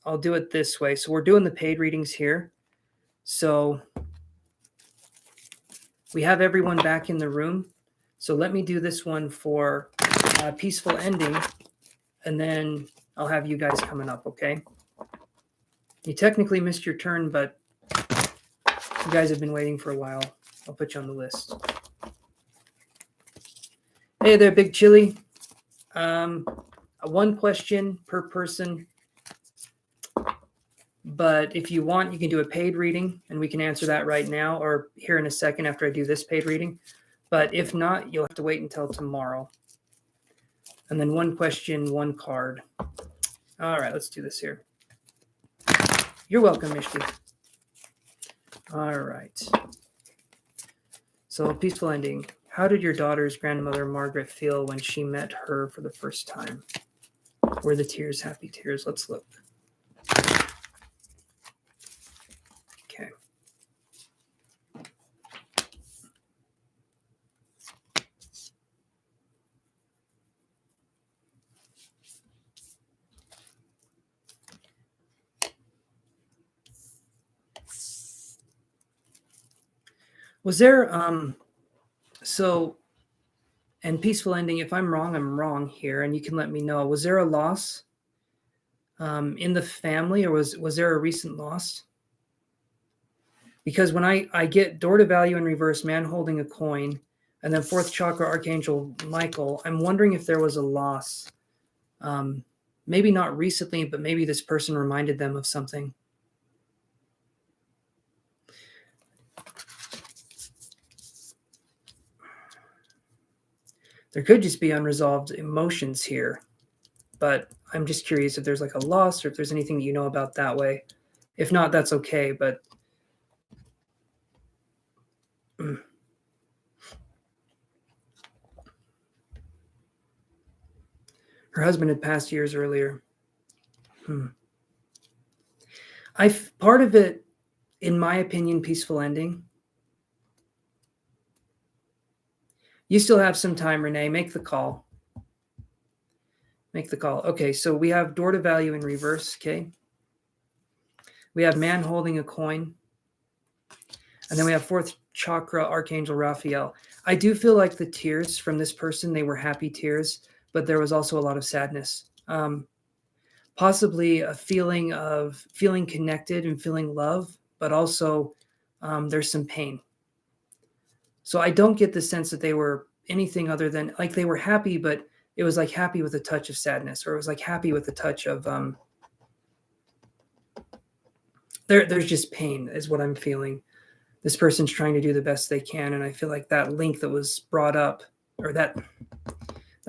I'll do it this way. So we're doing the paid readings here. So we have everyone back in the room. So let me do this one for peaceful ending, and then I'll have you guys coming up, okay? You technically missed your turn, but you guys have been waiting for a while. I'll put you on the list. Hey there, Big Chili. One question per person. But if you want, you can do a paid reading, and we can answer that right now or here in a second after I do this paid reading. But if not, you'll have to wait until tomorrow. And then one question, one card. All right, let's do this here. You're welcome, Mishti. All right. So peaceful ending. How did your daughter's grandmother, Margaret, feel when she met her for the first time? Were the tears happy tears? Let's look. Okay. Was there so and peaceful ending, if I'm wrong here, and you can let me know. Was there a loss in the family, or was there a recent loss? Because when I get door to value in reverse, man holding a coin, and then fourth chakra archangel Michael, I'm wondering if there was a loss. Maybe not recently, but maybe this person reminded them of something. There could just be unresolved emotions here, but I'm just curious if there's like a loss or if there's anything you know about that way. If not, that's okay, but her husband had passed years earlier. Part of it, in my opinion, peaceful ending. You still have some time, Renee. Make the call. Make the call. Okay, so we have door to value in reverse, okay? We have man holding a coin. And then we have fourth chakra archangel Raphael. I do feel like the tears from this person, they were happy tears, but there was also a lot of sadness. Possibly a feeling of feeling connected and feeling love, but also there's some pain. So I don't get the sense that they were anything other than like they were happy, but it was like happy with a touch of sadness, or it was like happy with a touch of there's just pain is what I'm feeling. This person's trying to do the best they can, and I feel like that link that was brought up, or that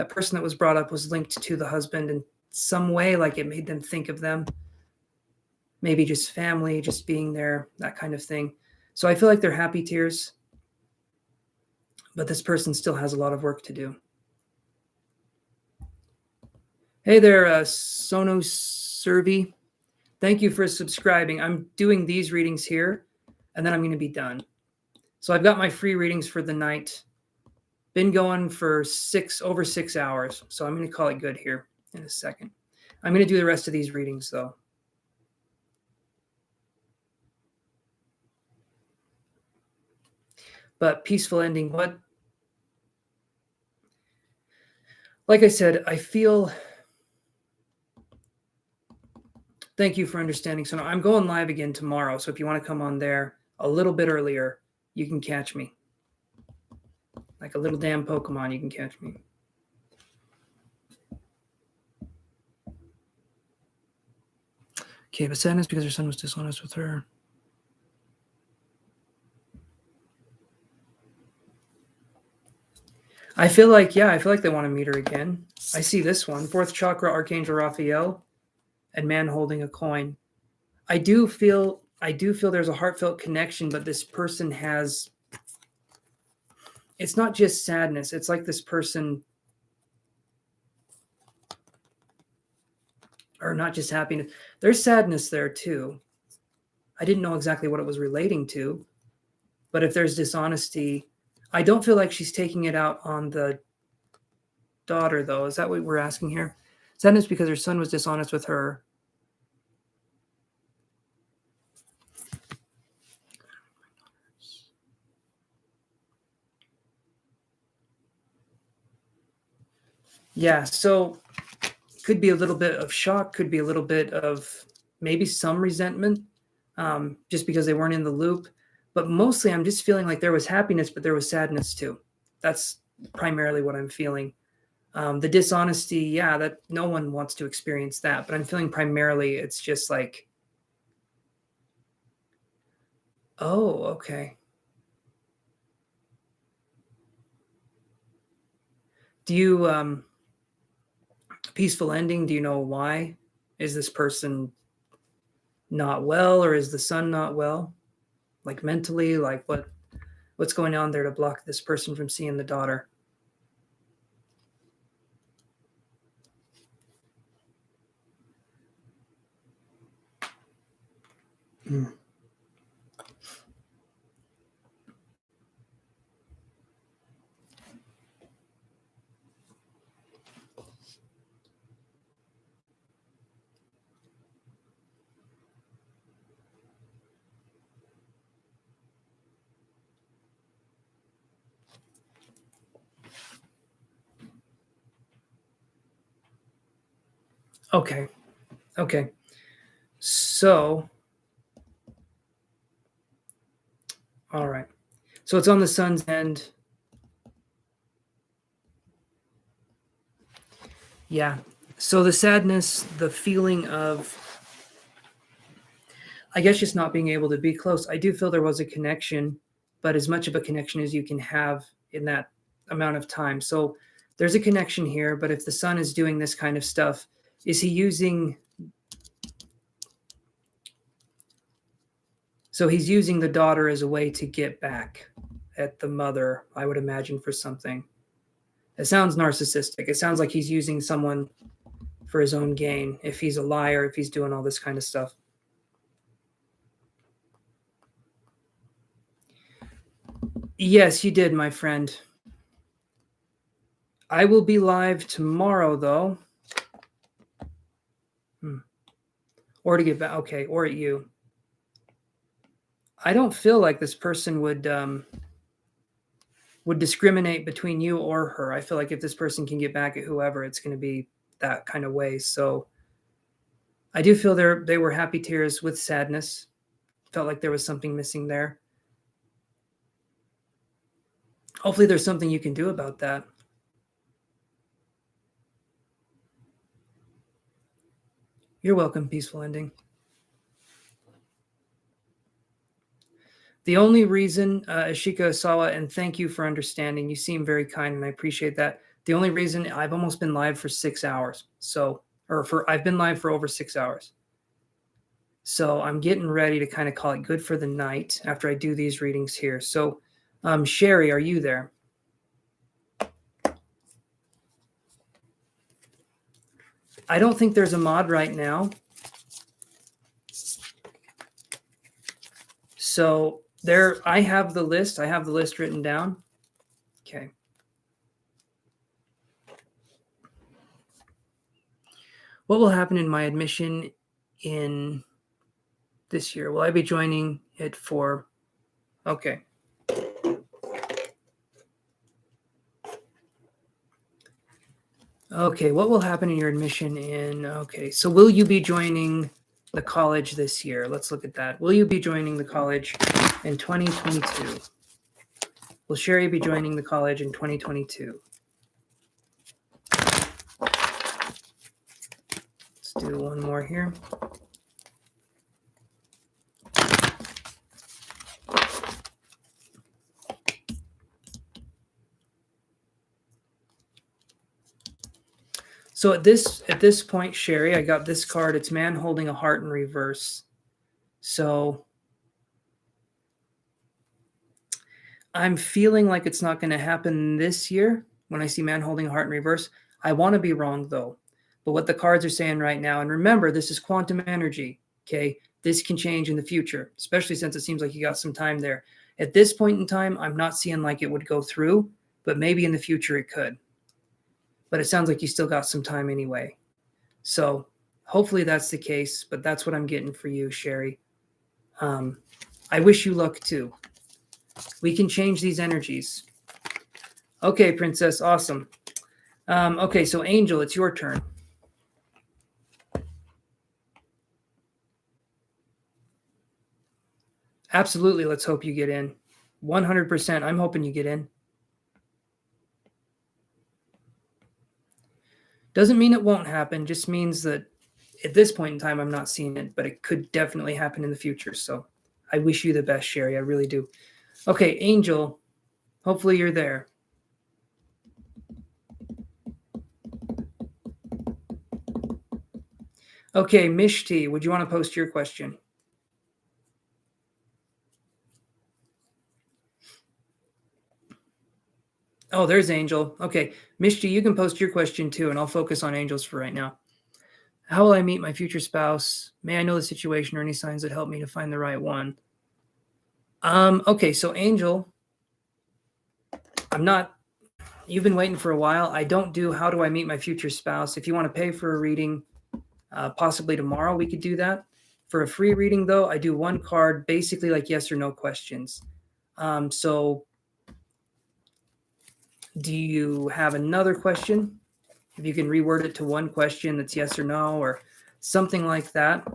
person that was brought up was linked to the husband in some way, like it made them think of them. Maybe just family, just being there, that kind of thing. So I feel like they're happy tears, but this person still has a lot of work to do. Hey there, Sono Servi. Thank you for subscribing. I'm doing these readings here, and then I'm going to be done. So I've got my free readings for the night. Been going for over 6 hours, so I'm going to call it good here in a second. I'm going to do the rest of these readings, though. But peaceful ending, what? Like I said, I feel... Thank you for understanding. So I'm going live again tomorrow, so if you want to come on there a little bit earlier, you can catch me. Like a little damn Pokemon, you can catch me. Okay, but sadness because her son was dishonest with her. I feel like they want to meet her again. I see this one, fourth chakra, Archangel Raphael, and man holding a coin. I do feel there's a heartfelt connection, but this person has, it's not just sadness. It's like this person, or not just happiness. There's sadness there too. I didn't know exactly what it was relating to, but if there's dishonesty, I don't feel like she's taking it out on the daughter, though. Is that what we're asking here? Sadness because her son was dishonest with her. Yeah, so could be a little bit of shock, could be a little bit of maybe some resentment, just because they weren't in the loop. But mostly I'm just feeling like there was happiness, but there was sadness too. That's primarily what I'm feeling. The dishonesty, yeah, that no one wants to experience that. But I'm feeling primarily it's just like, oh, okay. Do you, peaceful ending, do you know why? Is this person not well, or is the son not well? Like mentally, like what's going on there to block this person from seeing the daughter? Okay. Okay. So, all right. So it's on the sun's end. Yeah. So the sadness, the feeling of, I guess, just not being able to be close. I do feel there was a connection, but as much of a connection as you can have in that amount of time. So there's a connection here, but if the sun is doing this kind of stuff, is he using, so he's using the daughter as a way to get back at the mother, I would imagine, for something. It sounds narcissistic. It sounds like he's using someone for his own gain, if he's a liar, if he's doing all this kind of stuff. Yes, you did, my friend. I will be live tomorrow, though. Or to get back. Okay, or at you. I don't feel like this person would discriminate between you or her. I feel like if this person can get back at whoever, it's going to be that kind of way. So I do feel they were happy tears with sadness. Felt like there was something missing there. Hopefully there's something you can do about that. You're welcome, Peaceful Ending. The only reason, Ashika Asawa, and thank you for understanding. You seem very kind, and I appreciate that. The only reason I've almost been live for 6 hours. I've been live for over 6 hours. So I'm getting ready to kind of call it good for the night after I do these readings here. So, Sherry, are you there? I don't think there's a mod right now. So there, I have the list. I have the list written down. Okay. What will happen in my admission in this year? Will I be joining it for? Okay. Okay, what will happen in your admission in? Okay, so will you be joining the college this year? Let's look at that. Will you be joining the college in 2022? Will Sherry be joining the college in 2022? Let's do one more here. So at this point, Sherry, I got this card. It's man holding a heart in reverse. So I'm feeling like it's not going to happen this year when I see man holding a heart in reverse. I want to be wrong, though. But what the cards are saying right now, and remember, this is quantum energy, okay? This can change in the future, especially since it seems like you got some time there. At this point in time, I'm not seeing like it would go through, but maybe in the future it could. But it sounds like you still got some time anyway. So hopefully that's the case, but that's what I'm getting for you, Sherry. I wish you luck too. We can change these energies. Okay, Princess, awesome. Okay, so Angel, it's your turn. Absolutely, let's hope you get in. 100%, I'm hoping you get in. Doesn't mean it won't happen, just means that at this point in time, I'm not seeing it, but it could definitely happen in the future. So I wish you the best, Sherry. I really do. Okay, Angel, hopefully you're there. Okay, Mishti, would you want to post your question? Oh, there's Angel. Okay, Mishti, you can post your question too, and I'll focus on Angels for right now. How will I meet my future spouse? May I know the situation or any signs that help me to find the right one? Okay, so Angel, you've been waiting for a while. I don't do how do I meet my future spouse. If you want to pay for a reading, possibly tomorrow we could do that. For a free reading, though, I do one card, basically like yes or no questions. So do you have another question? If you can reword it to one question that's yes or no or something like that.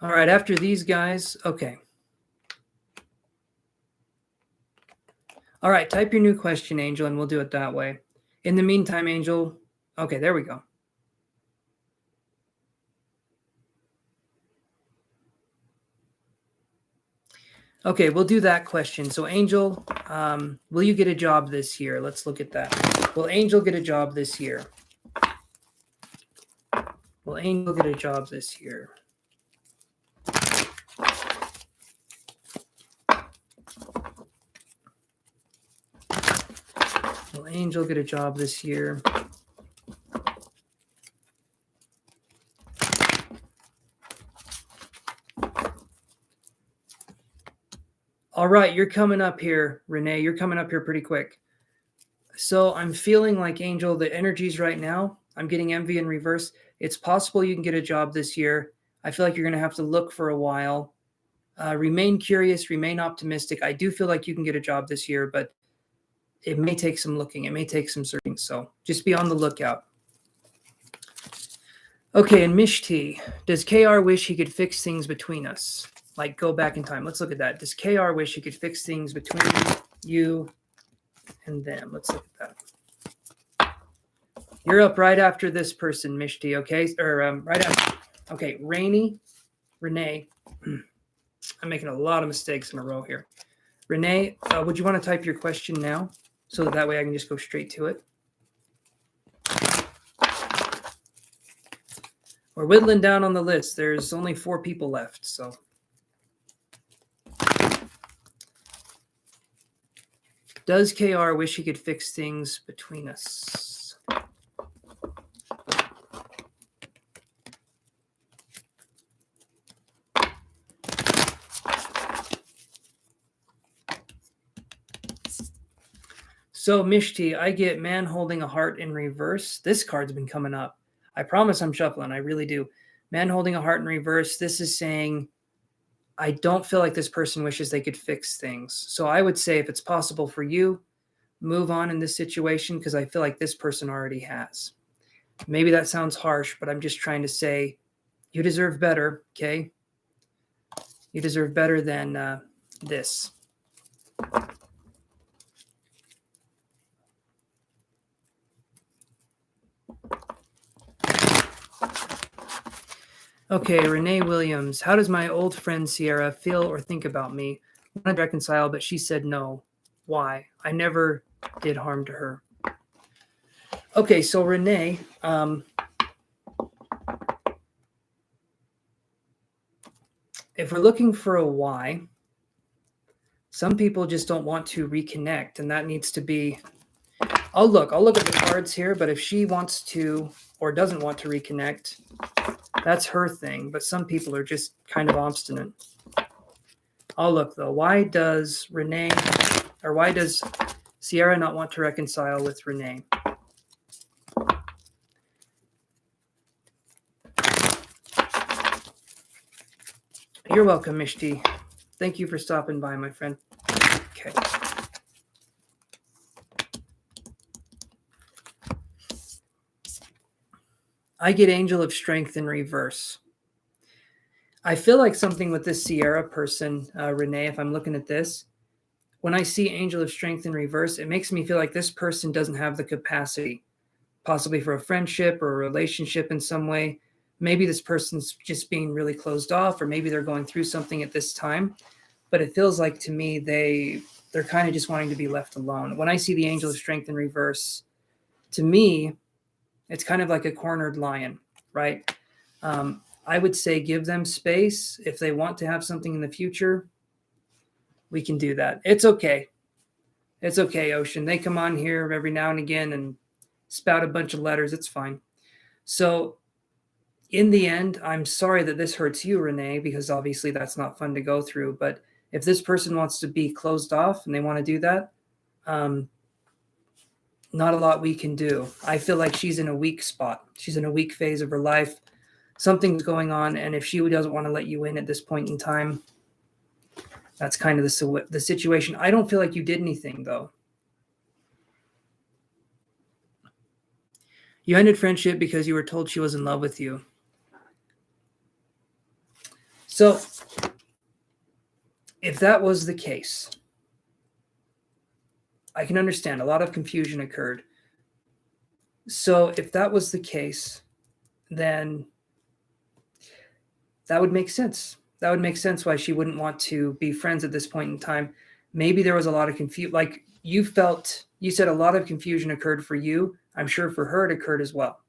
All right, after these guys, okay. All right, type your new question, Angel, and we'll do it that way. In the meantime, Angel, okay, there we go. Okay, we'll do that question. So, Angel, will you get a job this year? Let's look at that. Will Angel get a job this year? Will Angel get a job this year? Will Angel get a job this year? All right, you're coming up here, Renee. You're coming up here pretty quick. So I'm feeling like, Angel, the energies right now, I'm getting envy in reverse. It's possible you can get a job this year. I feel like you're going to have to look for a while. Remain curious, remain optimistic. I do feel like you can get a job this year, but it may take some looking. It may take some searching. So just be on the lookout. Okay, and Mishti, does KR wish he could fix things between us? Like go back in time. Let's look at that. Does KR wish he could fix things between you and them? Let's look at that. You're up right after this person, Mishti, okay? Or right after. Okay, Renee. I'm making a lot of mistakes in a row here. Renee, would you want to type your question now so that way I can just go straight to it? We're whittling down on the list. There's only 4 people left, so. Does KR wish he could fix things between us? So, Mishti, I get man holding a heart in reverse. This card's been coming up. I promise I'm shuffling. I really do. Man holding a heart in reverse. This is saying, I don't feel like this person wishes they could fix things. So I would say if it's possible for you, move on in this situation because I feel like this person already has. Maybe that sounds harsh, but I'm just trying to say you deserve better, okay? You deserve better than this. Okay, Renee Williams. How does my old friend Sierra feel or think about me? I wanted to reconcile, but she said no. Why? I never did harm to her. Okay, so Renee, if we're looking for a why, some people just don't want to reconnect, and that needs to be. I'll look at the cards here, but if she wants to or doesn't want to reconnect, that's her thing. But some people are just kind of obstinate. I'll look though. Why does Sierra not want to reconcile with Renee? You're welcome, Mishti. Thank you for stopping by, my friend. Okay. I get Angel of Strength in reverse. I feel like something with this Sierra person, Renee, if I'm looking at this, when I see Angel of Strength in reverse, it makes me feel like this person doesn't have the capacity, possibly for a friendship or a relationship in some way. Maybe this person's just being really closed off, or maybe they're going through something at this time. But it feels like to me they're kind of just wanting to be left alone. When I see the Angel of Strength in reverse, to me, it's kind of like a cornered lion, right? I would say give them space. If they want to have something in the future, we can do that. It's okay. It's okay, Ocean. They come on here every now and again and spout a bunch of letters. It's fine. So in the end, I'm sorry that this hurts you, Renee, because obviously that's not fun to go through. But If this person wants to be closed off and they want to do that, not a lot we can do. I feel like she's in a weak spot. She's in a weak phase of her life. Something's going on, and if she doesn't want to let you in at this point in time, that's kind of the situation. I don't feel like you did anything, though. You ended friendship because you were told she was in love with you. So, if that was the case, I can understand. A lot of confusion occurred. So, if that was the case, then that would make sense. That would make sense why she wouldn't want to be friends at this point in time. Maybe there was a lot of confusion. Like you said a lot of confusion occurred for you. I'm sure for her it occurred as well.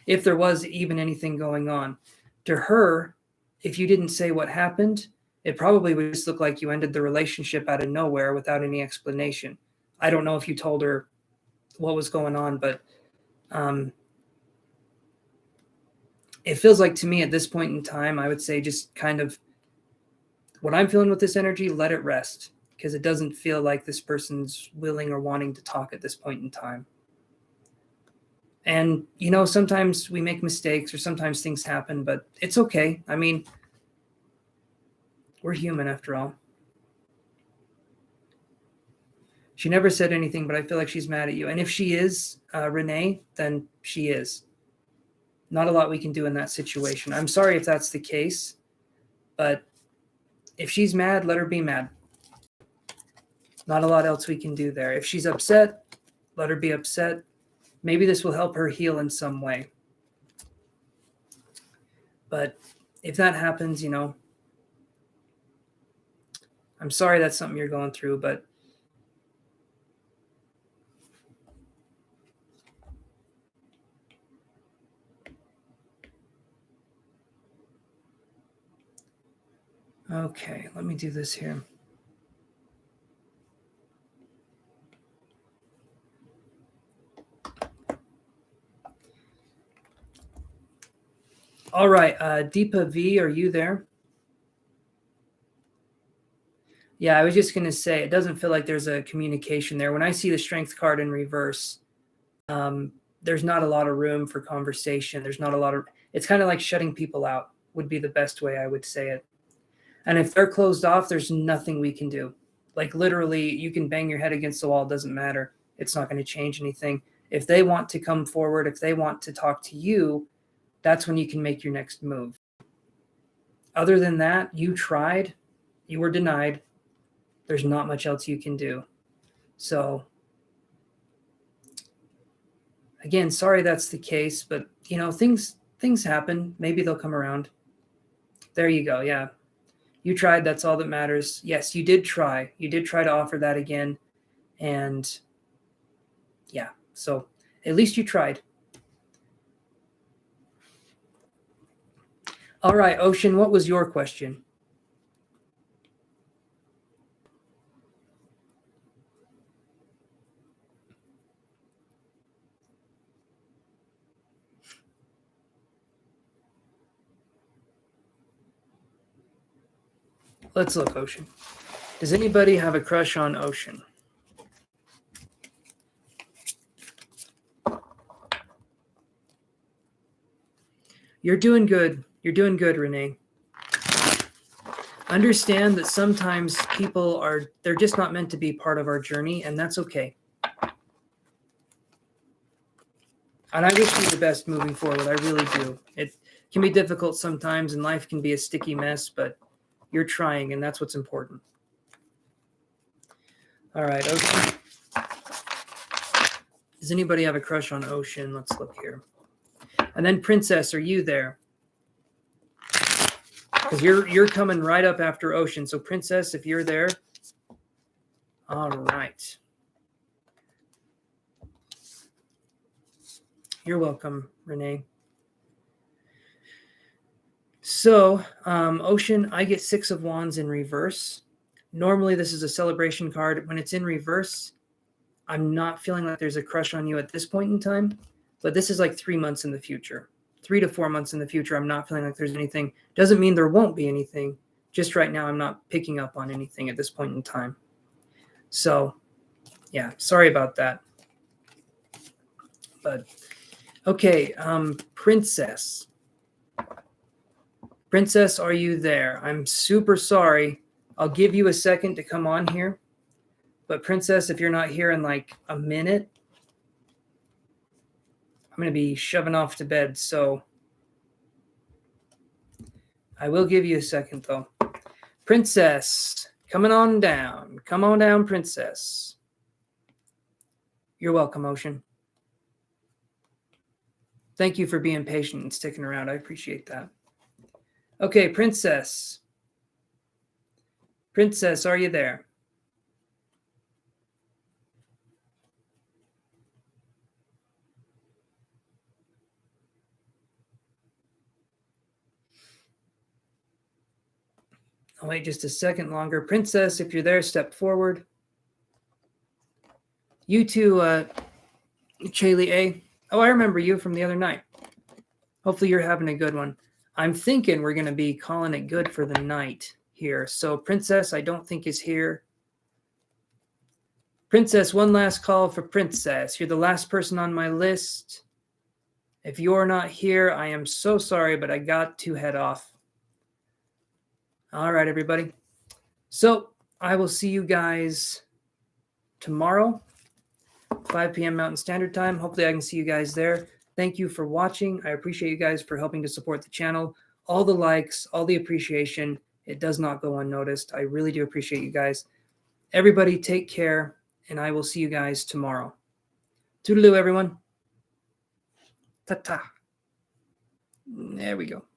If there was even anything going on. To her, if you didn't say what happened, it probably would just look like you ended the relationship out of nowhere without any explanation. I don't know if you told her what was going on, but it feels like to me at this point in time, I would say just kind of what I'm feeling with this energy, let it rest, because it doesn't feel like this person's willing or wanting to talk at this point in time. And, sometimes we make mistakes or sometimes things happen, but it's okay. I mean, we're human after all. She never said anything, but I feel like she's mad at you. And if she is, Renee, then she is. Not a lot we can do in that situation. I'm sorry if that's the case, but if she's mad, let her be mad. Not a lot else we can do there. If she's upset, let her be upset. Maybe this will help her heal in some way. But if that happens, I'm sorry that's something you're going through, but okay, let me do this here. All right, Deepa V, are you there? Yeah, I was just going to say, it doesn't feel like there's a communication there. When I see the Strength card in reverse, there's not a lot of room for conversation. It's kind of like shutting people out would be the best way I would say it. And if they're closed off, there's nothing we can do. Like literally, you can bang your head against the wall. It doesn't matter. It's not going to change anything. If they want to come forward, if they want to talk to you, that's when you can make your next move. Other than that, you tried, you were denied. There's not much else you can do. So, again, sorry that's the case, but things happen. Maybe they'll come around. There you go. Yeah. You tried. That's all that matters. Yes, you did try. You did try to offer that again. And yeah, so at least you tried. All right, Ocean, what was your question? Let's look, Ocean. Does anybody have a crush on Ocean? You're doing good. You're doing good, Renee. Understand that sometimes they're just not meant to be part of our journey, and that's okay. And I wish you the best moving forward. I really do. It can be difficult sometimes, and life can be a sticky mess, but you're trying, and that's what's important. All right, Ocean. Does anybody have a crush on Ocean? Let's look here. And then Princess, are you there? Because you're coming right up after Ocean. So Princess, if you're there. All right. You're welcome, Renee. So, Ocean, I get 6 of Wands in reverse. Normally, this is a celebration card. When it's in reverse, I'm not feeling like there's a crush on you at this point in time. But this is like 3 months in the future. 3 to 4 months in the future, I'm not feeling like there's anything. Doesn't mean there won't be anything. just right now, I'm not picking up on anything at this point in time. So, yeah, sorry about that. But, okay, Princess. Princess, are you there? I'm super sorry. I'll give you a second to come on here. But Princess, if you're not here in like a minute, I'm going to be shoving off to bed. So I will give you a second, though. Princess, coming on down. Come on down, Princess. You're welcome, Ocean. Thank you for being patient and sticking around. I appreciate that. Okay, Princess. Princess, are you there? I'll wait just a second longer. Princess, if you're there, step forward. You too, Chaylee A. Oh, I remember you from the other night. Hopefully you're having a good one. I'm thinking we're going to be calling it good for the night here. So Princess, I don't think is here. Princess, one last call for Princess. You're the last person on my list. If you're not here, I am so sorry, but I got to head off. All right, everybody. So I will see you guys tomorrow, 5 p.m. Mountain Standard Time. Hopefully I can see you guys there. Thank you for watching. I appreciate you guys for helping to support the channel. All the likes, all the appreciation. It does not go unnoticed. I really do appreciate you guys. Everybody take care, and I will see you guys tomorrow. Toodaloo, everyone. Ta-ta. There we go.